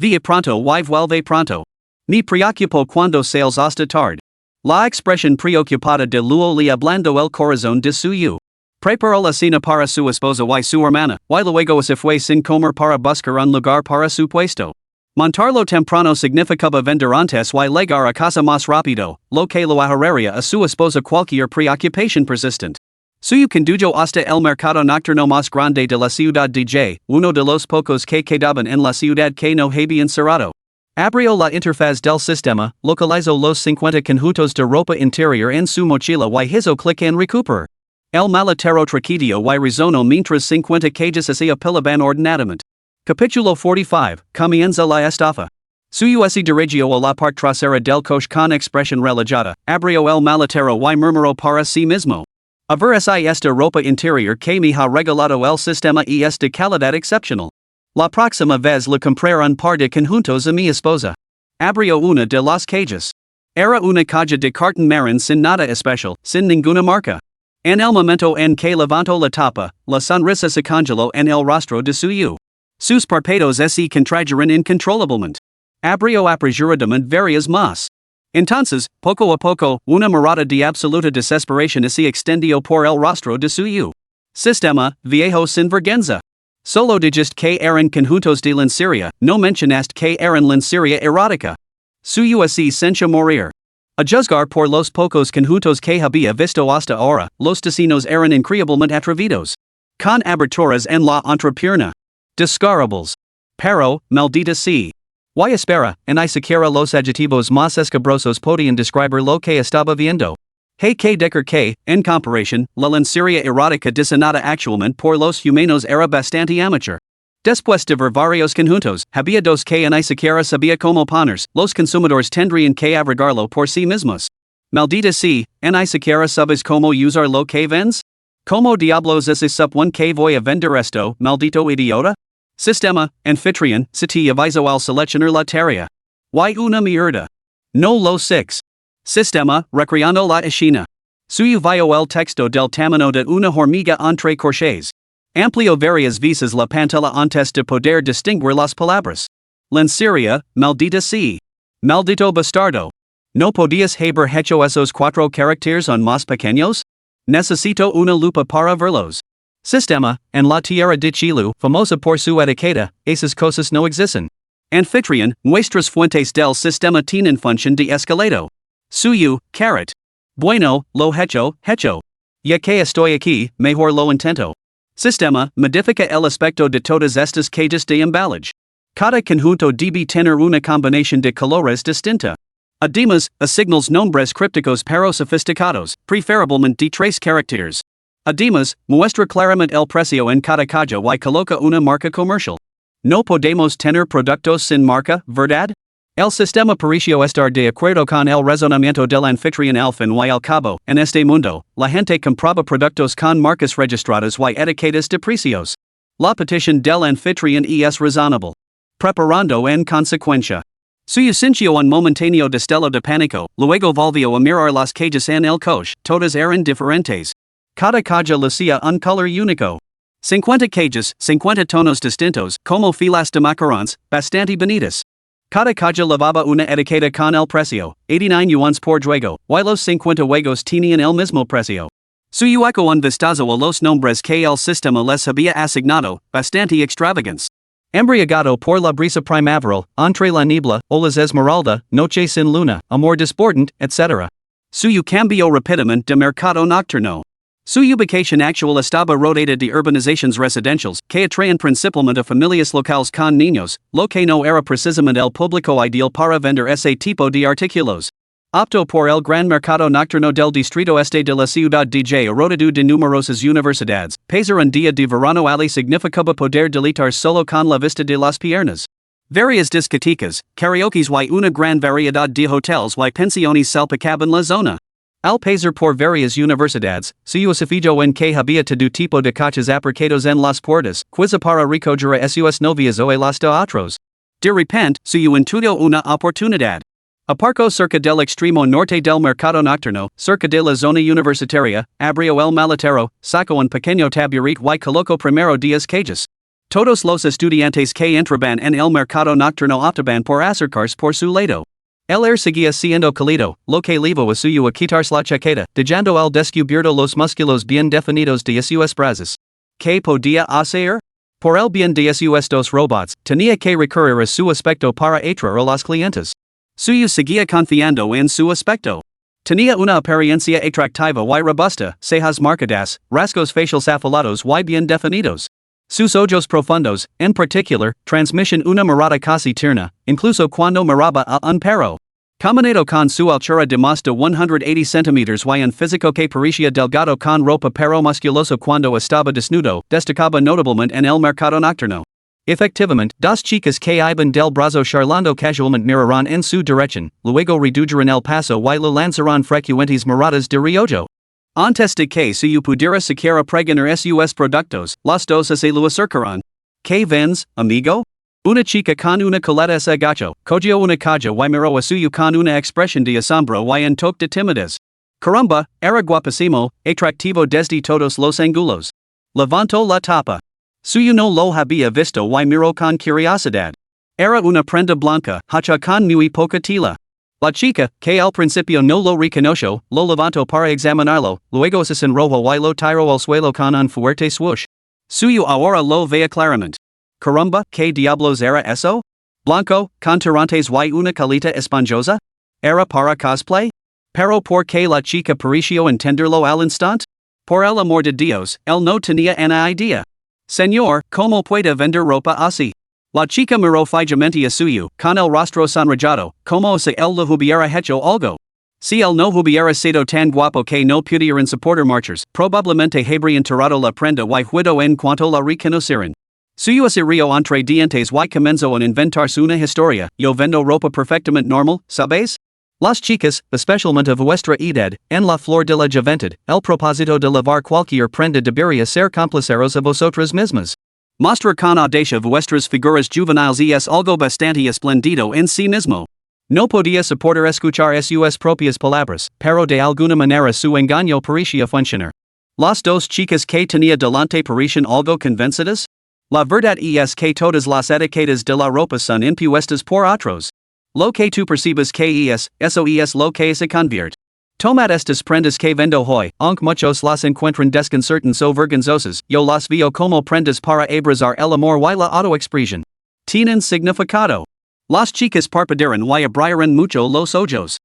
Via pronto y vuelve pronto. Me preocupo cuando sales hasta tarde. La expresión preocupada de Luo le hablando el corazón de suyo. Preparó la cena para su esposa y su hermana, y luego se fue sin comer para buscar un lugar para su puesto. Montarlo temprano significaba vender antes y llegar a casa más rápido, lo que lo ahorraría a su esposa cualquier preocupación persistente. Suyo condujo hasta el mercado nocturno más grande de la ciudad DJ, uno de los pocos que quedaban en la ciudad que no habían cerrado. Abrió la interfaz del sistema, localizó los 50 conjuntos de ropa interior en su mochila y hizo clic en recuperar. El maletero traqueteo y resonó mientras 50 cajas hacia pilaban ordenadamente. Capítulo 45, Comienza la estafa. Suyo se dirigió a la parte trasera del coche con expresión relajada, abrió el maletero y murmuró para sí mismo. A ver si esta ropa interior que me ha regalado el sistema es de calidad excepcional. La próxima vez le compraré un par de conjuntos a mi esposa. Abrió una de las cajas. Era una caja de cartón marrón sin nada especial, sin ninguna marca. En el momento en que levantó la tapa, la sonrisa se congeló en el rostro de suyo. Sus párpados se contrajeron incontrolablemente. Abrió apresuradamente varias más. Entonces, poco a poco, una mirada de absoluta desesperación se extendió por el rostro de suyo. Sistema, viejo sin vergüenza. Solo dijiste que eran conjuntos de lencería, no mencionaste que eran lencería erótica. Suyo se sentia morir. A juzgar por los pocos conjuntos que había visto hasta ahora, los destinos eran increíblemente atrevidos. Con aberturas en la entrepierna. Descarables. Pero, maldita sea. Y espera, ni siquiera los adjetivos más escabrosos podían describir lo que estaba viendo. Hay que decir que, en comparación, la lencería erótica diseñada actualmente por los humanos era bastante amateur. Después de ver varios conjuntos, había dos que ni siquiera sabía cómo ponerse, los consumidores tendrían que averiguarlo por sí mismos. Maldita sea, ni siquiera sabes cómo usar lo que vendes? ¿Cómo diablos es supone que voy a vender esto, maldito idiota? Sistema, anfitrión, se te avisó al seleccionar la tarea. Y una mierda. No lo six. Sistema, recreando la escena. Suyo vio el texto del tamaño de una hormiga entre corchetes. Amplió varias veces la pantalla antes de poder distinguir las palabras. Lencería, maldita sea. Maldito bastardo. ¿No podías haber hecho esos 4 caracteres en más pequeños? Necesito una lupa para verlos. Sistema, en la tierra de Chilu, famosa por su etiqueta, esas cosas no existen. Anfitrión, nuestras fuentes del sistema tienen función de escalado. Suyo, carrot. Bueno, lo hecho. Ya que estoy aquí, mejor lo intento. Sistema, modifica el aspecto de todas estas cajas de emballage. Cada conjunto debe tener una combinación de colores distinta. Además, asignas nombres crípticos pero sofisticados, preferiblemente de 3 caracteres. Además, muestra claramente el precio en cada caja y coloca una marca comercial. No podemos tener productos sin marca, ¿verdad? El sistema pareció estar de acuerdo con el razonamiento del anfitrión al fin y al cabo, en este mundo, la gente compraba productos con marcas registradas y etiquetas de precios. La petición del anfitrión es razonable. Preparando en consecuencia. Suyo sintió un momentáneo destello de pánico, luego volvió a mirar las cajas en el coche, todas eran diferentes. Cada caja lucía un color único. 50 cajas, 50 tonos distintos, como filas de macarons, bastante bonitas. Cada caja llevaba una etiqueta con el precio, 89 yuans por juego, y los 50 juegos tenían el mismo precio. Suyo echó un vistazo a los nombres que el sistema les había asignado, bastante extravagants. Embriagado por la brisa primaveral, entre la niebla, olas esmeralda, noche sin luna, amor desbordant, etc. Suyo cambió rápidamente de mercado nocturno. Su ubicación actual estaba rodeada de urbanizaciones residenciales que atraen principalmente a familias locales con niños, lo que no era precisamente el público ideal para vender ese tipo de artículos. Optó por el gran mercado nocturno del distrito este de la ciudad DJ rodeado de numerosas universidades. Pasar un día de verano allí significaba poder deleitar solo con la vista de las piernas. Varias discotecas, karaokes y una gran variedad de hoteles y pensiones salpicaban la zona. Al pasar por varias universidades, suyo se fijó en que había todo tipo de coches aparcados en las puertas, quizá para recoger a sus novias o a las de otros. De repente, suyo intuyo una oportunidad. Aparcó cerca del extremo norte del mercado nocturno, cerca de la zona universitaria, abrió el maletero, sacó un pequeño taburete y colocó primero 10 cajas. Todos los estudiantes que entraban en el mercado nocturno optaban por acercarse por su lado. El air seguía siendo cálido, lo que llevó a suyo a quitarse la chaqueta, dejando al descubierto los músculos bien definidos de sus brazos. ¿Qué podía hacer? Por el bien de sus dos robots, tenía que recurrir a su aspecto para atraer a los clientes. Suyo seguía confiando en su aspecto. Tenía una apariencia atractiva y robusta, cejas marcadas, rasgos faciales afalados y bien definidos. Sus ojos profundos, en particular, transmiten una mirada casi tierna, incluso cuando miraba a un perro. Combinado con su altura de más de 180 centímetros y un físico que parecía delgado con ropa pero musculoso cuando estaba desnudo, destacaba notablemente en el mercado nocturno. Efectivamente, dos chicas que iban del brazo charlando casualmente mirarán en su dirección, luego redujeron el paso y le lanzaron frecuentes miradas de reojo. Antes de que su pudiera siquiera pregonar sus productos, los dos se lo acercaron. ¿Qué vendes, amigo? Una chica con una coleta se agachó, cogió una caja y miró a suyo con una expresión de asombro y un toque de timidez. Caramba, era guapísimo, atractivo desde todos los ángulos. Levantó la tapa. Suyo no lo había visto y miró con curiosidad. Era una prenda blanca, hecha con muy poca tela. La chica, que al principio no lo reconoció, lo levantó para examinarlo, luego se sonrojó y lo tiró al suelo con un fuerte swoosh. Suyo ahora lo veía claramente. Caramba, ¿qué diablos era eso? Blanco, con tirantes y una calita esponjosa? ¿Era para cosplay? Pero ¿por qué la chica pareció entenderlo al instante? Por el amor de Dios, él no tenía una idea. Señor, ¿cómo puede vender ropa así? La chica miró fijamente a suyo, con el rostro sonrojado, como si él le hubiera hecho algo. Si él no hubiera sido tan guapo que no pudieran soportar marchas, probablemente habrían tirado la prenda y huido en cuanto la reconocieran. Suyo se rió entre dientes y comenzó a inventarse una historia. Yo vendo ropa perfectamente normal, ¿sabes? Las chicas, especialmente a vuestra edad, en la flor de la juventud, el propósito de lavar cualquier prenda debería ser complaceros a vosotras mismas. Mostrar con audacia vuestras figuras juveniles es algo bastante espléndido en sí mismo. No podía soportar escuchar sus propias palabras, pero de alguna manera su engaño parecía funcionar. Las dos chicas que tenía delante parecían algo convencidas. La verdad es que todas las etiquetas de la ropa son impuestas por otros. Lo que tú percibes que eso es lo que se convierte. Tomad estas prendas que vendo hoy, aunque muchos las encuentran desconcertantes o vergonzosas, yo las veo como prendas para abrazar el amor y la autoexpresión. Tienen significado. Las chicas parpadearon y abrieron mucho los ojos.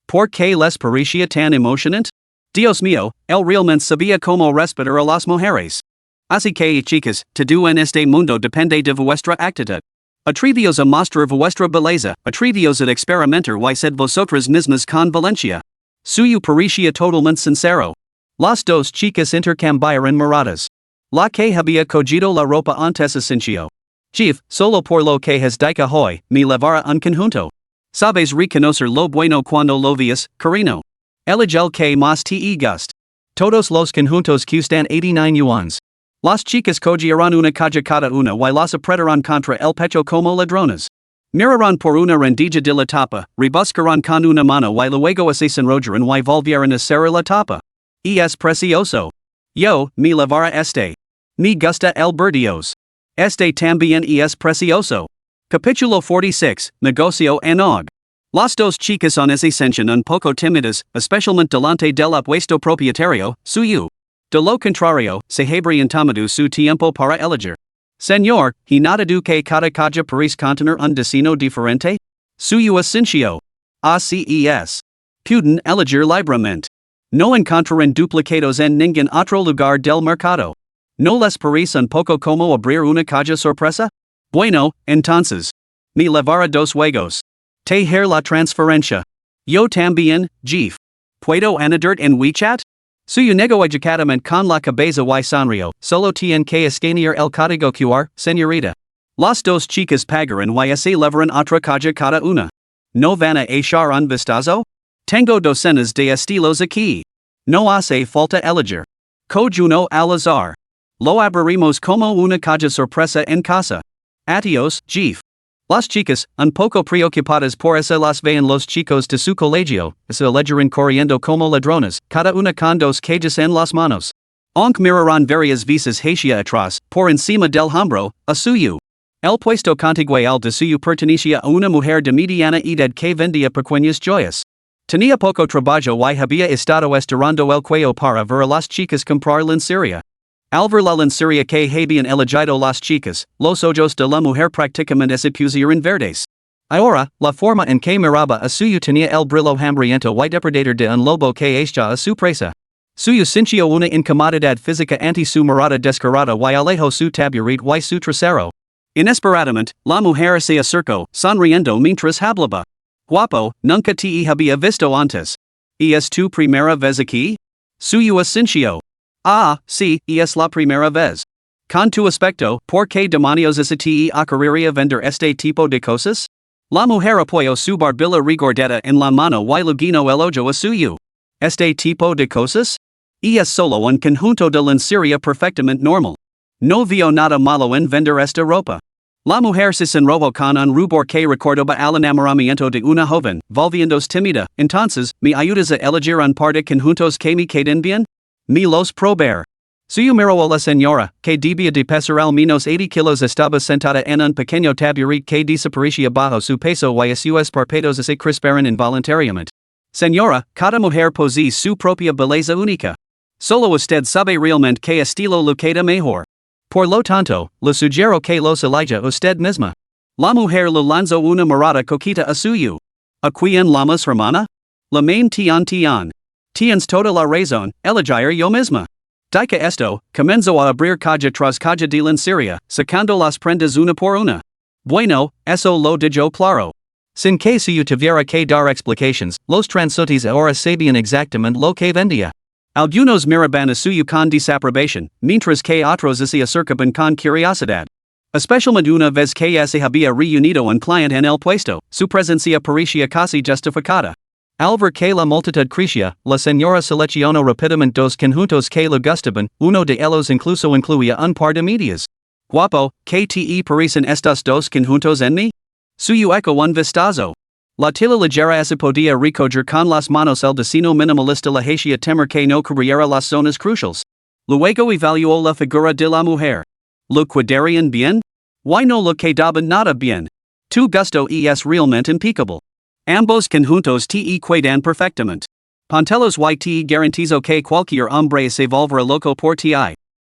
¿Por qué les parecía tan emocionante? Dios mío, él realmente sabía cómo respetar a las mujeres. Así que, chicas, todo en este mundo depende de vuestra actitud. Atrevios a mostrar vuestra belleza, atrevios a experimentar y sed vosotras mismas con valencia. Suyo parecía totalmente sincero. Las dos chicas intercambiaron miradas. La que había cogido la ropa antes asintió. Chief, solo por lo que has dicho hoy, me llevará un conjunto. Sabes reconocer lo bueno cuando lo veas, cariño. Elige que más te gusta. Todos los conjuntos cuestan 89 yuans. Las chicas cogieron una caja cada una y las apretaron contra el pecho como ladronas. Miraron por una rendija de la tapa, rebuscaron con una mano y luego se enrollaron y volvieron a cerrar la tapa. Es precioso. Yo, me llevará este. Me gusta el berdios. Este también es precioso. Capítulo 46, Negocio en Og. Las dos chicas son ascensión un poco tímidas, especialmente delante del apuesto propietario, suyo. De lo contrario, se habrían tomado su tiempo para elegir. Señor, ¿y nada que cada caja parece contener un destino diferente? Suyo asincio. Así es. Pueden elegir libremente. No encontrarán duplicados en ningún otro lugar del mercado. ¿No les parece un poco como abrir una caja sorpresa? Bueno, entonces. Me llevará dos juegos. Tejer la transferencia. Yo también, Jeff. ¿Puedo añadir en WeChat? Suyo nego educadamente con la cabeza y sonrió, solo tienen que escanear el código QR, señorita. Las dos chicas pagaron y se llevaron otra caja cada una. ¿No van a echar un vistazo? Tengo docenas de estilos aquí. No hace falta elegir. Coge uno al azar. Lo abriremos como una caja sorpresa en casa. Adiós, Jeff. Las chicas, un poco preocupadas por eso las ven los chicos de su colegio, se elegirán corriendo como ladronas, cada una con dos cajas en las manos. Aunque miraron varias veces hacia atrás, por encima del hombro, a suyo. El puesto contiguo de suyo pertenecía a una mujer de mediana edad que vendía pequeñas joyas. Tenía poco trabajo y había estado estirando el cuello para ver a las chicas comprar lencería. Al ver la lencería que habían elegido las chicas, los ojos de la mujer prácticamente se pusieron verdes. Ahora, la forma en que miraba a suyo tenía el brillo hambriento y depredador de un lobo que echa a su presa. Suyo sintió una incomodidad física ante su mirada descarada y alejó su taburet y su trasero. Inesperadamente, la mujer se acercó, sonriendo mientras hablaba. Guapo, nunca te había visto antes. ¿Y es tu primera vez aquí? Suyo asintió. Ah, sí, y es la primera vez. Con tu aspecto, ¿por qué demonios es a te ocurriría vender este tipo de cosas? La mujer apoyó su barbilla regordeta en la mano y lugino el ojo a suyo. ¿Este tipo de cosas? Y es solo un conjunto de lencería perfectamente normal. No vio nada malo en vender esta ropa. La mujer se sonrojó con un rubor que recordaba al enamoramiento de una joven, volviéndose tímida. Entonces, ¿me ayudas a elegir un par de conjuntos que me queden bien? Me los proveer. Suyo miró a la señora, que debía de pesar al menos 80 kilos, estaba sentada en un pequeño taburete que desaparecía bajo su peso y sus párpados se crisparon involuntariamente. Señora, cada mujer posee su propia belleza única. Solo usted sabe realmente qué estilo le queda mejor. Por lo tanto, le sugiero que los elija usted misma. La mujer le lanzó una mirada coqueta a suyo. ¿A quién llamas hermana? La main tian. Tienes toda la razón, elegir yo misma. Dica esto, comenzó a abrir caja tras caja de lencería, sacando las prendas una por una. Bueno, eso lo dijo claro. Sin que suyo tuviera que dar explications, los transeúntes ahora sabían exactamente lo que vendía. Algunos miraban a suyo con desaprobación, mientras que otros se acercaban con curiosidad. Especialmente una vez que se había reunido un cliente en el puesto, su presencia parecía casi justificada. Al ver que la multitud crecía, la señora seleccionó rápidamente dos conjuntos que le gustaban, uno de ellos incluso incluía un par de medias. Guapo, ¿qué te parecen estos dos conjuntos en mí? Suyo eco un vistazo. La tela ligera se podía recoger con las manos, el diseño minimalista la hacía temer que no cubriera las zonas cruciales. Luego evaluó la figura de la mujer. ¿Lo quedarían bien? ¿Why no lo quedaban nada bien? Tu gusto es realmente impecable. Ambos conjuntos te quedan perfectamente. Pontelos y te garantizo que cualquier hombre se volverá loco por ti.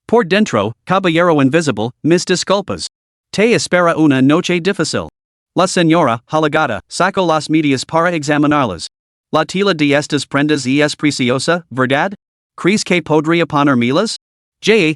Por dentro, caballero invisible, mis disculpas. Te espera una noche difícil. La señora, halagada, sacó las medias para examinarlas. La tela de estas prendas es preciosa, ¿verdad? ¿Crees que podría ponérmelas?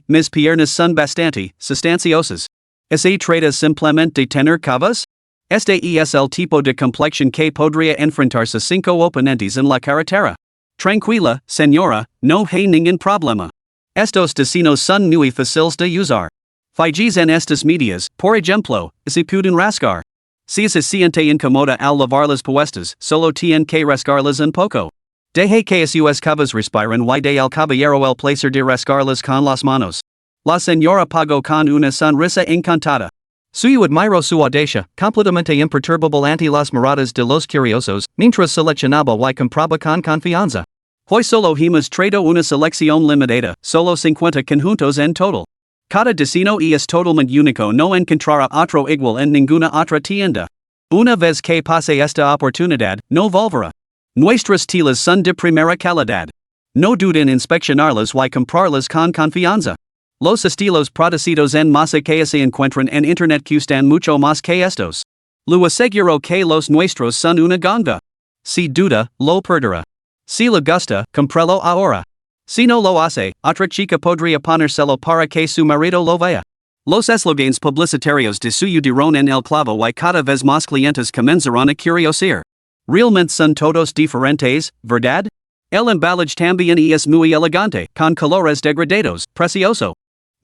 Mis piernas son bastante sustanciosas. ¿Se trata simplemente de tener cavas? Este es el tipo de complexión que podría enfrentarse 5 oponentes en la carretera. Tranquila, señora, no hay ningún problema. Estos diseños son muy fáciles de usar. Fijes en estas medias, por ejemplo, se pueden rasgar. Si se siente incómoda al lavar las puestas, solo tienen que rasgarlas un poco. Deje que sus cavas respiren y de al caballero el placer de rasgarlas con las manos. La señora pagó con una sonrisa encantada. Suyo admiró su audacia, completamente imperturbable ante las miradas de los curiosos, mientras seleccionaba y compraba con confianza. Hoy solo hemos traído una selección limitada, solo 50 conjuntos en total. Cada diseño es totalmente único, no encontrará otro igual en ninguna otra tienda. Una vez que pase esta oportunidad, no volverá. Nuestras telas son de primera calidad. No duden en inspeccionarlas y comprarlas con confianza. Los estilos producidos en masa que se encuentran en internet cuestan mucho más que estos. Lo aseguro que los nuestros son una ganga. Si duda, lo perderá. Si le gusta, cómpralo ahora. Si no lo hace, otra chica podría ponérselo para que su marido lo vea. Los eslogans publicitarios de suyo dirán en el clavo y cada vez más clientes comenzarán a curiosear. Realmente son todos diferentes, ¿verdad? El embalaje también es muy elegante, con colores degradados, precioso.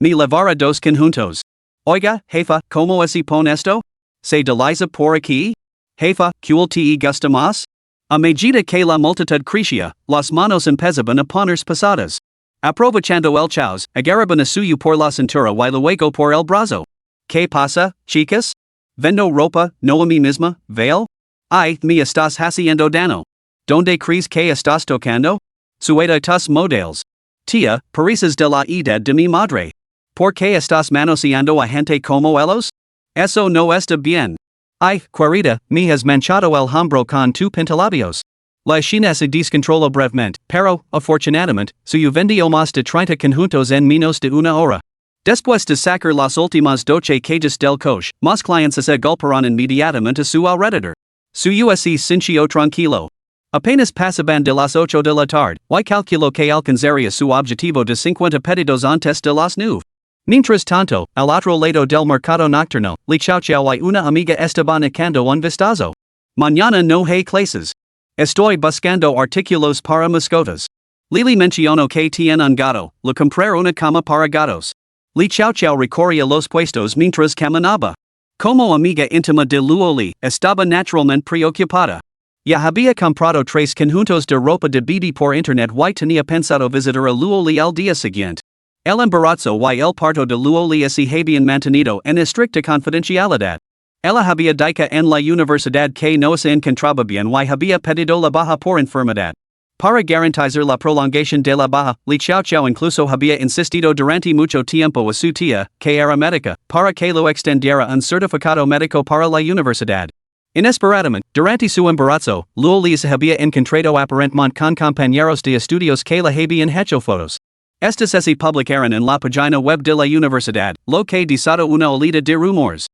Me llevará dos conjuntos. Oiga, jefa, ¿cómo se pone esto? ¿Se desliza por aquí? Jefa, ¿cuál te gusta más? A medida que la multitud crecía, las manos empezaban a ponerse pesadas. Aprovechando el caos, agarraban a suyo por la cintura y luego por el brazo. ¿Qué pasa, chicas? Vendo ropa, no a mí misma, ¿vale? Ay, me estás haciendo daño. ¿Dónde crees que estás tocando? Sueda tus modelos. Tía, pareces de la edad de mi madre. ¿Por qué estás manoseando a gente como ellos? Eso no está bien. Ay, querida, me has manchado el hombro con tu pintalabios. La China se descontroló brevemente, pero, afortunadamente, suyo vendió más de 30 conjuntos en menos de una hora. Después de sacar las últimas doce cajas del coche, más clientes se agolparon inmediatamente su alrededor. Su así sintió tranquilo. Apenas pasaban de las 8 de la tarde, y calculó que alcanzaría su objetivo de 50 pedidos antes de las 9. Mientras tanto, al otro lado del mercado nocturno, Li Chao Chao y una amiga estaban echando un vistazo. Mañana no hay clases. Estoy buscando artículos para mascotas. Lili mencionó que tiene un gato, le compré una cama para gatos. Li Chao Chao recorría los puestos mientras caminaba. Como amiga íntima de Luoli, estaba naturalmente preocupada. Ya había comprado 3 conjuntos de ropa de bebé por internet y tenía pensado visitar a Luoli al día siguiente. El embarazo y el parto de Luoli se habían mantenido en estricta confidencialidad. Ella había dicho en la universidad que no se encontraba bien y había pedido la baja por enfermedad. Para garantizar la prolongación de la baja, Li Chao Chao incluso había insistido durante mucho tiempo a su tía, que era médica, para que lo extendiera un certificado médico para la universidad. Inesperadamente, durante su embarazo, Luoli se había encontrado aparentemente con compañeros de estudios que le habían hecho fotos. Estas se publicaron en la página web de la universidad, lo que desató una oleada de rumores.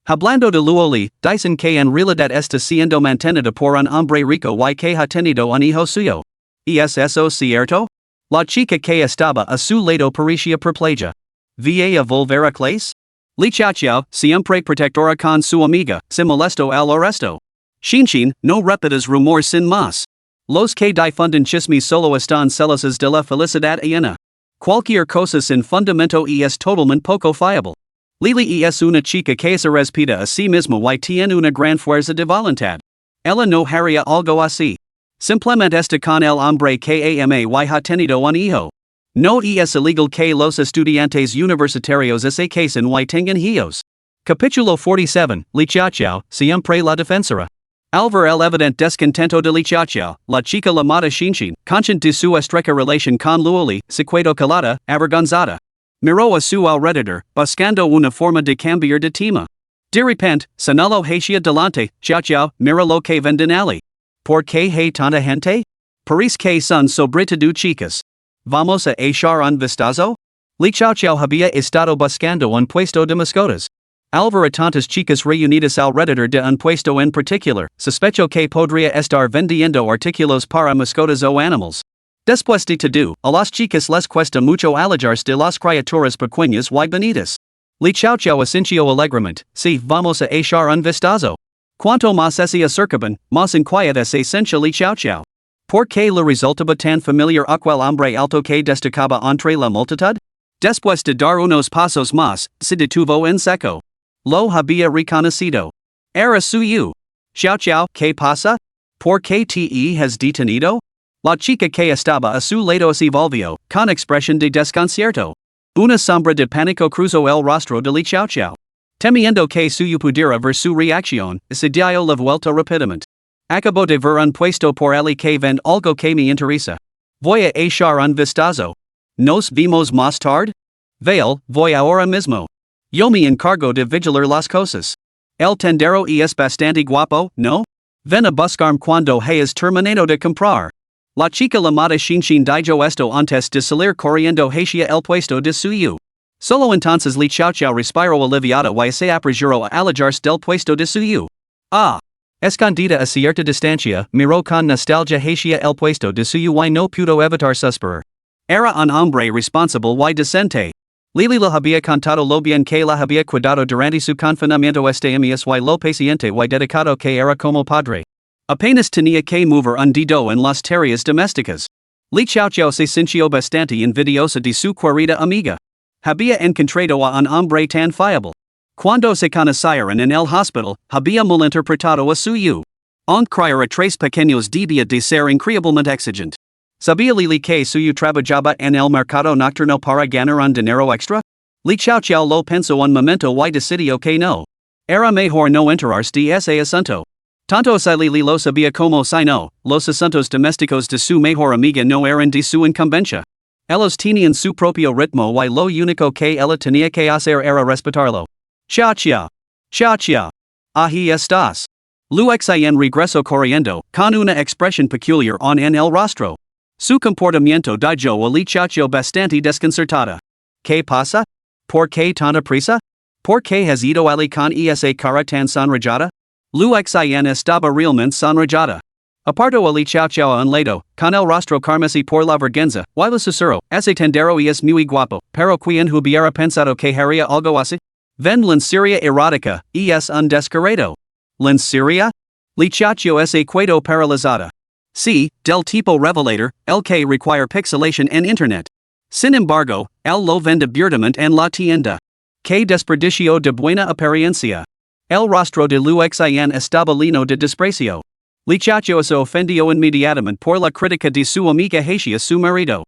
Hablando de Luoli, dicen que en realidad está siendo mantenida por un hombre rico y que ha tenido un hijo suyo. ¿Y es eso cierto? La chica que estaba a su lado parecía perpleja. ¿Va a volver a clase? Li Chao Chao, siempre protectora con su amiga, se molestó al arresto. Shinshin, no repitas rumores sin más. Los que difunden chismes solo están celosos de la felicidad ajena. Cualquier cosa sin fundamento y es totalmente poco fiable. Lili es una chica que se respeta a sí misma y tiene una gran fuerza de voluntad. Ella no haría algo así. Simplemente está con el hombre que ama y ha tenido un hijo. No es illegal que los estudiantes universitarios se casen y tengan hijos. Capítulo 47, Li Chao Chao, siempre la defensora. Al ver el evidente descontento de Li Chao Chao, la chica llamada Shinshin, consciente de su estrecha relación con Luoli, se quedó calada, avergonzada. Miró a su alrededor, buscando una forma de cambiar de tema. De repente, señaló hacia delante, Chao Chao, mira lo que venden allí. ¿Por qué hay tanta gente? Parece que son sobre todo chicas. ¿Vamos a echar un vistazo? Li Chao Chao había estado buscando un puesto de mascotas. Al ver a tantas chicas reunidas alrededor de un puesto en particular, sospechó que podría estar vendiendo artículos para mascotas o animales. Después de todo, a las chicas les cuesta mucho alejarse de las criaturas pequeñas y bonitas. Li Chao Chao asintió alegremente, sí, vamos a echar un vistazo. Cuanto más se acercaban, más inquieta se sentía Li Chao Chao. ¿Por qué le resultaba tan familiar aquel hombre alto que destacaba entre la multitud? Después de dar unos pasos más, se detuvo en seco. Lo había reconocido. Era suyo. Chao Chao, ¿qué pasa? ¿Por qué te has detenido? La chica que estaba a su lado se volvió, con expresión de desconcierto. Una sombra de pánico cruzó el rostro de Li Chao Chao. Temiendo que suyo pudiera ver su reacción, se dio la vuelta rápidamente. Acabo de ver un puesto por allí que vende algo que me interesa. Voy a echar un vistazo. ¿Nos vemos más tarde? Vale, voy ahora mismo. Yo me encargo de vigilar las cosas. El tendero es bastante guapo, ¿no? Ven a buscarme cuando hayas terminado de comprar. La chica llamada Shinshin dijo esto antes de salir corriendo hacia el puesto de suyo. Solo entonces Li Chao Chao respiró aliviada y se apresuró a alejarse del puesto de suyo. Ah. Escondida a cierta distancia, miró con nostalgia hacia el puesto de suyo y no pudo evitar suspirar. Era un hombre responsable y decente. Lili le había contado lo bien que la había cuidado durante su confinamiento este mes y lo paciente y dedicado que era como padre. Apenas tenía que mover un dedo en las tareas domésticas. Li Chao Chao se sintió bastante envidiosa de su querida amiga. Había encontrado a un hombre tan fiable. Cuando se conocieron en el hospital, había malinterpretado a suyo. Criar a 3 pequeños debía de ser increíblemente exigente. ¿Sabía Lili que suyo trabajaba en el mercado nocturno para ganar un dinero extra? Li Chao Chao lo pensó un momento y decidió que no. Era mejor no enterarse de ese asunto. Tanto si Lili lo sabía como si no, los asuntos domésticos de su mejor amiga no eran de su incumbencia. Ellos tenían su propio ritmo y lo único que ella tenía que hacer era respetarlo. Chao Chao. Chao Chao. Ahí estás. Luego regresó corriendo, con una expresión peculiar en el rostro. Su comportamiento dijo a Li Chao Chao bastante desconcertada. ¿Qué pasa? ¿Por qué tanta prisa? ¿Por qué has ido ali con esa cara tan sonrojada? Lu xin estaba realmente sonrojada. Aparto ali chao chao un lado, con el rostro carmesí por la vergüenza, y le susurro, ese tendero es muy guapo, pero quien hubiera pensado que haría algo así? Ven lencería erótica, es un descarado. ¿Lencería? Lichacho ese cuedo paralizada. Sí, del tipo revelator, el que require pixelation en internet. Sin embargo, el lo vende abiertamente en la tienda. Que desperdicio de buena apariencia. El rostro de Lu xin estaba lleno de desprecio. Lichacho se ofendió inmediatamente por la crítica de su amiga hacia su marido.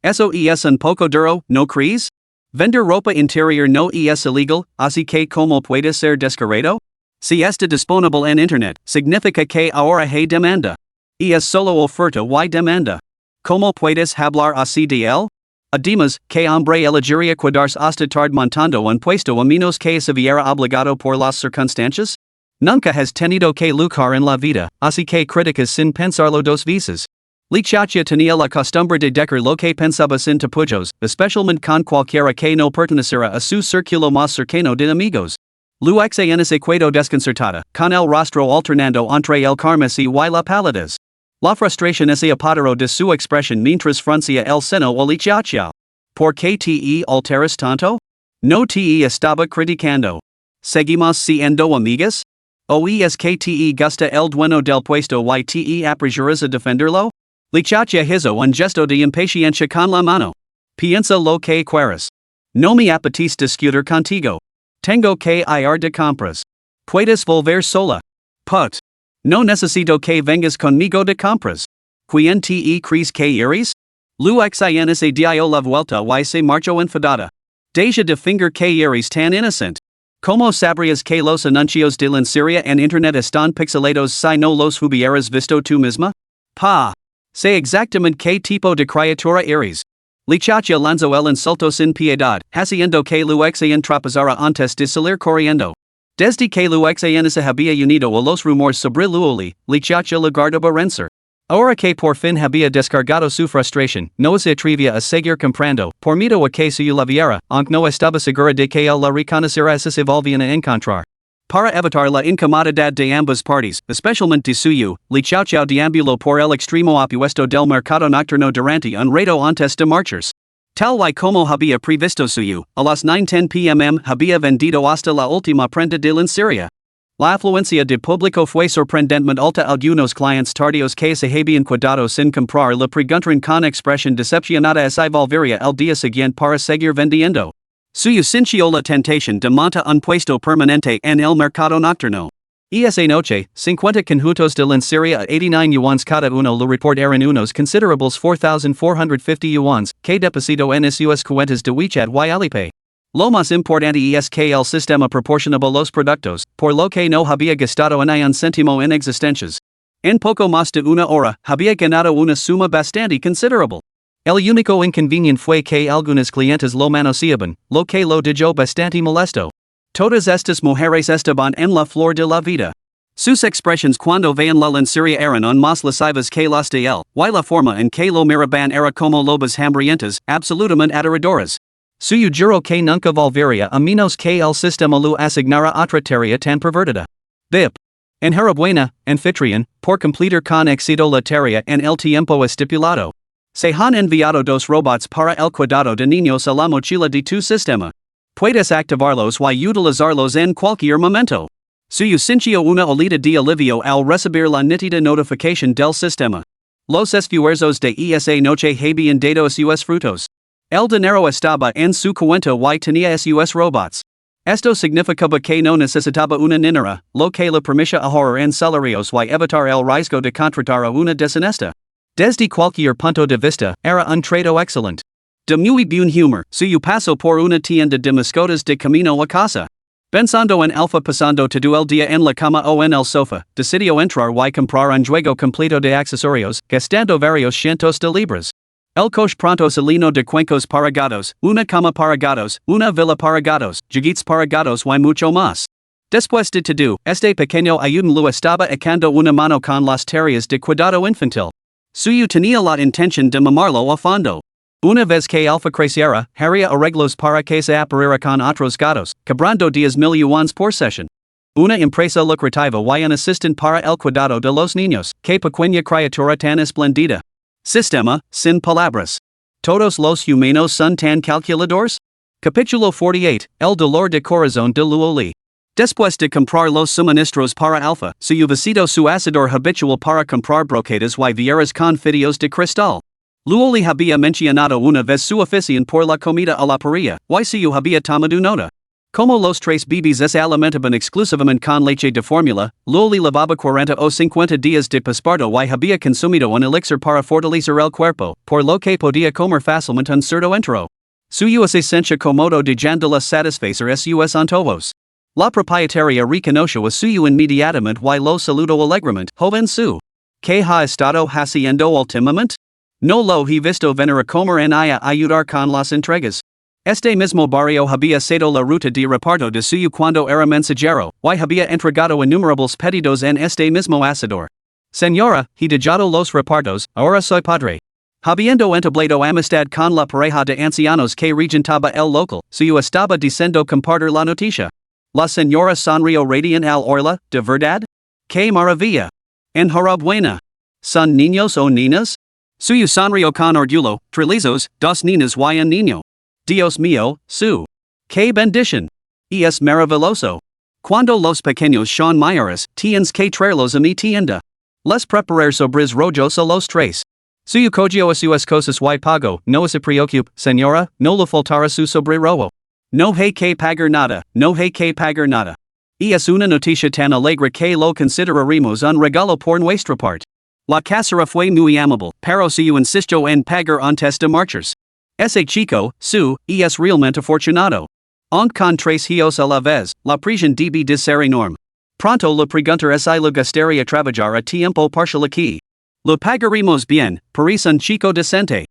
Eso es un poco duro, ¿no crees? Vender ropa interior no es ilegal, así que ¿cómo puede ser descarado? Si está disponible en internet, significa que ahora hay demanda. Es solo oferta y demanda. ¿Cómo puedes hablar así de él? Además, que hombre elegiría quedarse hasta tarde montando un puesto a menos que se viera obligado por las circunstancias? Nunca has tenido que luchar en la vida, así que criticas sin pensarlo dos veces. Lichacha tenía la costumbre de decir lo que pensaba sin tapujos, especialmente con cualquiera que no perteneciera a su círculo más cercano de amigos. Lu xin se quedó desconcertada, con el rostro alternando entre el carmesí y la palidez. La frustración se apoderó de su expresión mientras fruncía el seno a Lichacha. ¿Por qué te alteras tanto? No te estaba criticando. ¿Seguimos siendo amigas? ¿O es que te gusta el dueño del puesto y te apresuras a defenderlo? Lichacha hizo un gesto de impaciencia con la mano. Piensa lo que quieras. No me apetece discutir contigo. Tengo que ir de compras. Puedes volver sola. Put. No necesito que vengas conmigo de compras. ¿Quién te crees que eres? Lu xin se dio la vuelta y se marchó enfadada. Deja de finger que eres tan innocent. ¿Cómo sabrías que los anuncios de lencería en internet están pixelados si no los hubieras visto tú misma? Pa. Sé exactamente qué tipo de criatura eres. Lichacha lanzó el insulto sin piedad, haciendo que Lu xin tropezara antes de salir corriendo. Desde que Lu xin se había unido a los rumores sobre Luoli, Lichacha lograba vencer. Ahora que por fin había descargado su frustración, no se atrevía a seguir comprando, por miedo a que su la viera, aunque no estaba segura de que él la reconociera si se volvían a encontrar. Para evitar la incomodidad de ambas partes, especialmente de suyo, Lichacha deambuló por el extremo opuesto del mercado nocturno durante un rato antes de marcharse. Tal y como había previsto suyo, a las 9:10 p.m. había vendido hasta la última prenda de lencería. La afluencia de público fue sorprendentemente alta. Algunos clientes tardíos que se habían quedado sin comprar le preguntaron con expresión decepcionada si volvería el día siguiente para seguir vendiendo. Suyo sintió la tentación de montar un puesto permanente en el mercado nocturno. Esa noche, 50 conjuntos de lencería a 89 yuans cada uno. Le report eran unos considerables 4,450 yuans, que depositó en sus cuentas de WeChat y Alipay. Lo más importante es que el sistema proporcionaba los productos, por lo que no había gastado ni un céntimo en existencias. En poco más de una hora, había ganado una suma bastante considerable. El único inconveniente fue que algunas clientes lo manoseaban, lo que lo dejó bastante molesto. Todas estas mujeres estaban en la flor de la vida. Sus expresiones cuando veían la lencería eran aún más lascivas que las de él, y la forma en que lo miraban era como lobas hambrientas, absolutamente aterradoras. Suyo juró que nunca volvería a menos que el sistema lo asignara otra tarea tan pervertida. Bip. Enhorabuena, anfitrión, por completar con éxito la tarea en el tiempo estipulado. Se han enviado dos robots para el cuidado de niños a la mochila de tu sistema. Puedes activarlos y utilizarlos en cualquier momento. Suyo sintió una olida de alivio al recibir la nítida notificación del sistema. Los esfuerzos de esa noche habían dado sus frutos. El dinero estaba en su cuenta y tenía sus robots. Esto significaba que no necesitaba una niñera, lo que le permitía ahorrar en salarios y evitar el riesgo de contratar a una deshonesta. Desde cualquier punto de vista, era un trato excelente. De muy buen humor, suyo pasó por una tienda de mascotas de camino a casa. Pensando en Alfa pasando todo el día en la cama o en el sofá, decidió entrar y comprar un juego completo de accesorios, gastando varios cientos de libras. El coche pronto se llenó de cuencos para gatos, una cama para gatos, una villa para gatos, juguetes para gatos y mucho más. Después de todo, este pequeño ayudanlo estaba echando una mano con las tareas de cuidado infantil. Suyo tenía la intención de mamarlo a fondo. Una vez que alfa creciera, haría arreglos para que se apareara con otros gatos, cobrando 10,000 yuans por sesión. Una empresa lucrativa y un assistant para el cuidado de los niños, que pequeña criatura tan esplendida. Sistema, sin palabras. Todos los humanos son tan calculadores? Capítulo 48, El dolor de corazón de Luoli. Después de comprar los suministros para Alpha, su visitó su asador habitual para comprar broquetas y vieras con fideos de cristal. Luoli había mencionado una vez su afición por la comida a la parrilla, y su había tomado nota. Como los tres bebés se alimentaban exclusivamente con leche de fórmula, Luoli llevaba 40 o 50 días de posparto y había consumido un elixir para fortalecer el cuerpo, por lo que podía comer fácilmente un cerdo entero. Su esencia comodo de jandela satisfacer sus antojos. La propietaria reconoció a su inmediatamente y lo saludó alegremente. Joven su. ¿Qué ha estado haciendo últimamente? No lo he visto venir a comer en a ayudar con las entregas. Este mismo barrio había sido la ruta de reparto de suyo cuando era mensajero, y había entregado innumerables pedidos en este mismo asador. Señora, he dejado los repartos, ahora soy padre. Habiendo entablado amistad con la pareja de ancianos que regentaba el local, suyo estaba diciendo compartir la noticia. La señora sonrió radiant al orla, ¿de verdad? ¡Qué maravilla! Enhorabuena. ¿Son niños o niñas? Suyo sonrió con orgullo, trillizos, dos niñas y un niño. Dios mío, su. ¡Qué bendición! Es maravilloso. Cuando los pequeños son mayores, tienes que traerlos a mi tienda. Les preparar sobres rollos a los tres. Suyo cogio a sus cosas y pago, no se preocupe, señora, no le faltará su sobre rojo. No hay que pagar nada, no hay que pagar nada. Es una noticia tan alegre que lo consideraremos un regalo por nuestra parte. La casera fue muy amable, pero suyo insistió en pagar antes de marchas. Ese chico, su, es realmente afortunado. Aunque con tres hijos a la vez, la presión debe de ser enorme. Pronto le preguntaré si le gustaría trabajar a tiempo parcial aquí. Lo pagaremos bien, parece un chico decente.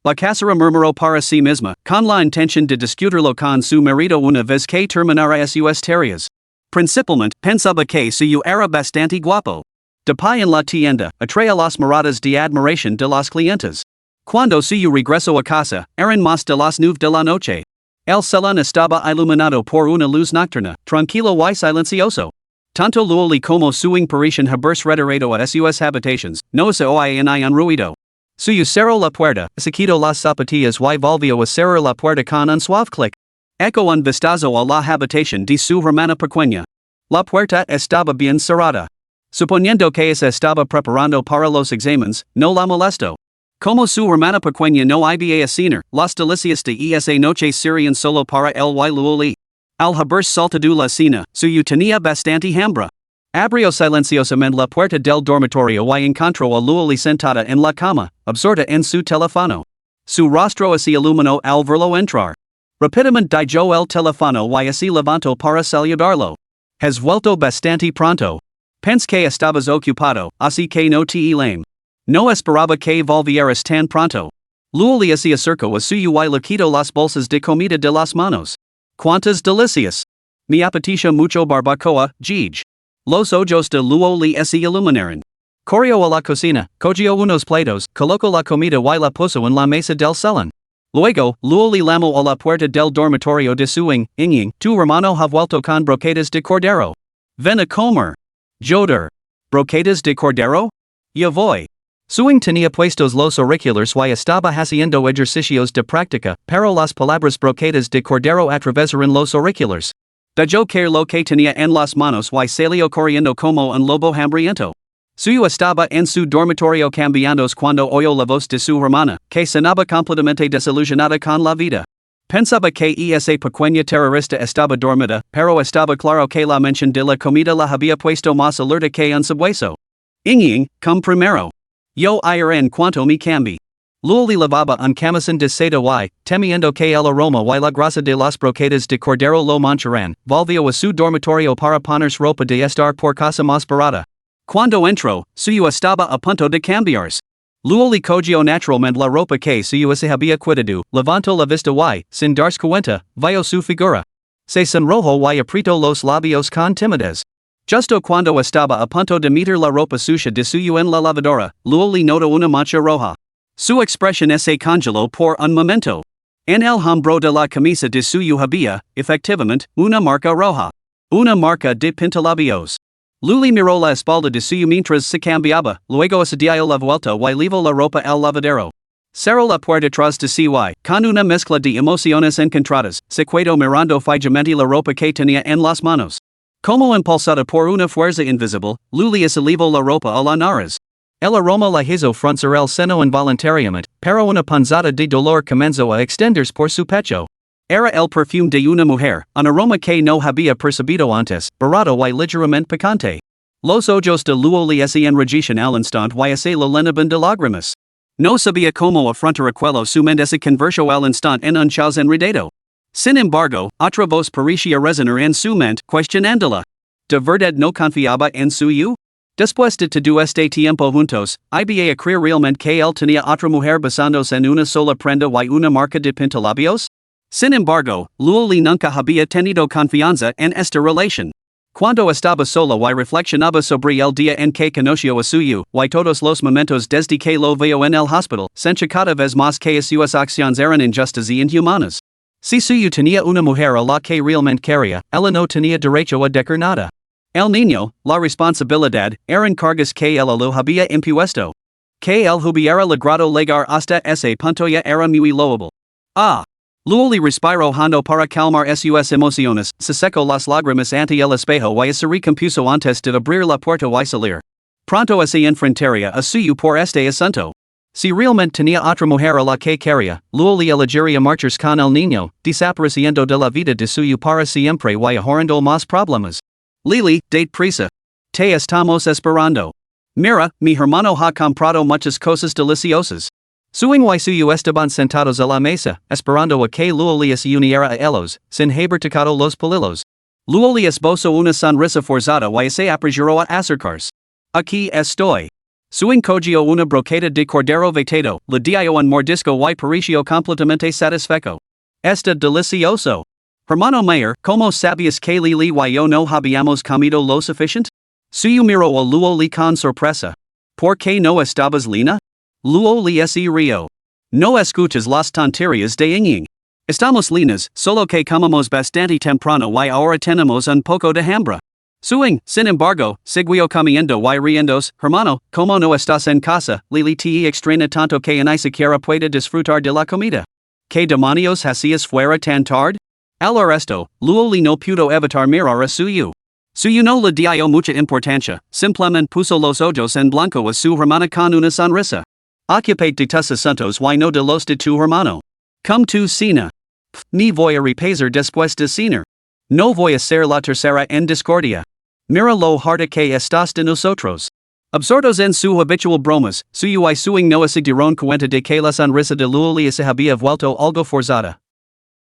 La casera murmuró para sí misma, con la intención de discutirlo con su marido una vez que terminara sus tareas. Principalmente, pensaba que suyo era bastante guapo. De pie en la tienda, atraía las miradas de admiración de los clientes. Cuando suyo regresó a casa, eran más de las 9 de la noche. El salón estaba iluminado por una luz nocturna, tranquilo y silencioso. Tanto Luoli como su parecían haberse retirado a sus habitaciones, no se oía ni un ruido. Suyo cerró la puerta, se quitó las zapatillas y volvió a cerrar la puerta con un suave clic. Echó un vistazo a la habitación de su hermana pequeña. La puerta estaba bien cerrada. Suponiendo que se estaba preparando para los exámenes, no la molestó. Como su hermana pequeña no había cenar, las delicias de esa noche serían solo para él y Luoli. Al haberse saltado la cena, suyo tenía bastante hambre. Abrió silenciosamente la puerta del dormitorio y encontró a Luoli sentada en la cama, absorta en su teléfono. Su rostro se iluminó al verlo entrar. Rápidamente dejó el teléfono y se levantó para saludarlo. Has vuelto bastante pronto. Pensé que estabas ocupado, así que no te llamé. No esperaba que volvieras tan pronto. Luoli se acercó a suyo y le quitó las bolsas de comida de las manos. Cuántas delicias. Me apetece mucho barbacoa, Gij. Los ojos de Luoli se iluminaron. Corrió a la cocina, cogió unos platos, colocó la comida y la puso en la mesa del salón. Luego, Luoli llamó a la puerta del dormitorio de su Ying, tu hermano ha vuelto con broquetas de cordero. Ven a comer. Joder. ¿Broquetas de cordero? Ya voy. Suing tenía puestos los auriculares y estaba haciendo ejercicios de práctica, pero las palabras broquetas de cordero atravesaron los auriculares. Dejó caer lo que tenía en las manos y salió corriendo como un lobo hambriento. Suyo estaba en su dormitorio cambiándose cuando oyó la voz de su hermana, que sonaba completamente desilusionada con la vida. Pensaba que esa pequeña terrorista estaba dormida, pero estaba claro que la mención de la comida la había puesto más alerta que un sabueso. Ying, come primero. Yo iré en cuanto me cambie. Luoli lavaba un camisón de seda y, temiendo que el aroma y la grasa de las broquetas de cordero lo mancharan, volvió a su dormitorio para ponerse ropa de estar por casa más barata. Cuando entró, suyo estaba a punto de cambiarse. Luoli cogió naturalmente la ropa que suyo se había quitado, levantó la vista y, sin darse cuenta, vio su figura. Se sonrojó y apretó los labios con timidez. Justo cuando estaba a punto de meter la ropa sucia de suyo en la lavadora, Luoli notó una mancha roja. Su expresión ese congelo por un momento. En el hombro de la camisa de suyo había, efectivamente, una marca roja. Una marca de pintalabios. Luli miró la espalda de suyo mientras se cambiaba, luego se dio la vuelta y llevó la ropa al lavadero. Cerró la puerta tras de sí con una mezcla de emociones encontradas, se quedó mirando fijamente la ropa que tenía en las manos. Como impulsada por una fuerza invisible, Luli se llevó la ropa a la nariz. El aroma la hizo fruncir el seno involuntariamente, pero una punzada de dolor comenzó a extenderse por su pecho. Era el perfume de una mujer, un aroma que no había percibido antes, barato y ligeramente picante. Los ojos de Luli se enrojecen al instante y se la llenaban de lágrimas. No sabía cómo afrontar aquello su mente se convirtió al instante en un caos enredado. Sin embargo, otra voz parecía resonar en su mente, cuestionándola. ¿De verdad no confiaba en suyo? Después de todo este tiempo juntos, iba a creer realmente que él tenía otra mujer besándose en una sola prenda y una marca de pintalabios? Sin embargo, Luli nunca había tenido confianza en esta relación. Cuando estaba sola y reflexionaba sobre el día en que conoció a suyo, y todos los momentos desde que lo vio en el hospital, sentía cada vez más que sus acciones eran injustas y inhumanas. Si suyo tenía una mujer a la que realmente quería, ella no tenía derecho a decir nada. El niño, la responsabilidad, eran cargas que ella lo había impuesto. Que él hubiera logrado llegar hasta ese punto ya era muy loable. Luli respiró hondo para calmar sus emociones, se secó las lágrimas ante el espejo y se recompuso antes de abrir la puerta y salir. Pronto se enfrentaría a suyo por este asunto. Si realmente tenía otra mujer a la que quería, Luli elegiría marcharse con el niño, desapareciendo de la vida de suyo para siempre y ahorrando más problemas. Lili, date prisa. Te estamos esperando. Mira, mi hermano ha comprado muchas cosas deliciosas. Suing y suyo estaban sentados a la mesa, esperando a que Luli se uniera a ellos, sin haber tocado los palillos. Luli esbozó una sonrisa forzada y se apresuró a acercarse. Aquí estoy. Suing cogió una broqueta de cordero vetado, le dio un mordisco y pareció completamente satisfecho. Está delicioso. Hermano mayor, ¿cómo sabías que Lili y yo no habíamos comido lo suficiente? Suyo miró a Luli con sorpresa. ¿Por qué no estabas lina? Luli se rió. No escuchas las tonterías de Ying. Estamos linas, solo que comemos bastante temprano y ahora tenemos un poco de hambre. Suing, sin embargo, siguió comiendo y riéndose. Hermano, ¿cómo no estás en casa? Lili te extraña tanto que ni siquiera puede disfrutar de la comida. ¿Qué demonios hacías fuera tan tarde? Al resto, Luli no pudo evitar mirar a suyo. Suyo no le dio mucha importancia, simplemente puso los ojos en blanco a su hermana con una sonrisa. Ocupate de tus asuntos y no de los de tu hermano. Come tu cena. Ni voy a repasar después de cenar. No voy a ser la tercera en discordia. Mira lo harta que estás de nosotros. Absortos en su habitual bromas, suyo y suing no se dieron cuenta de que la sonrisa de Luli se había vuelto algo forzada,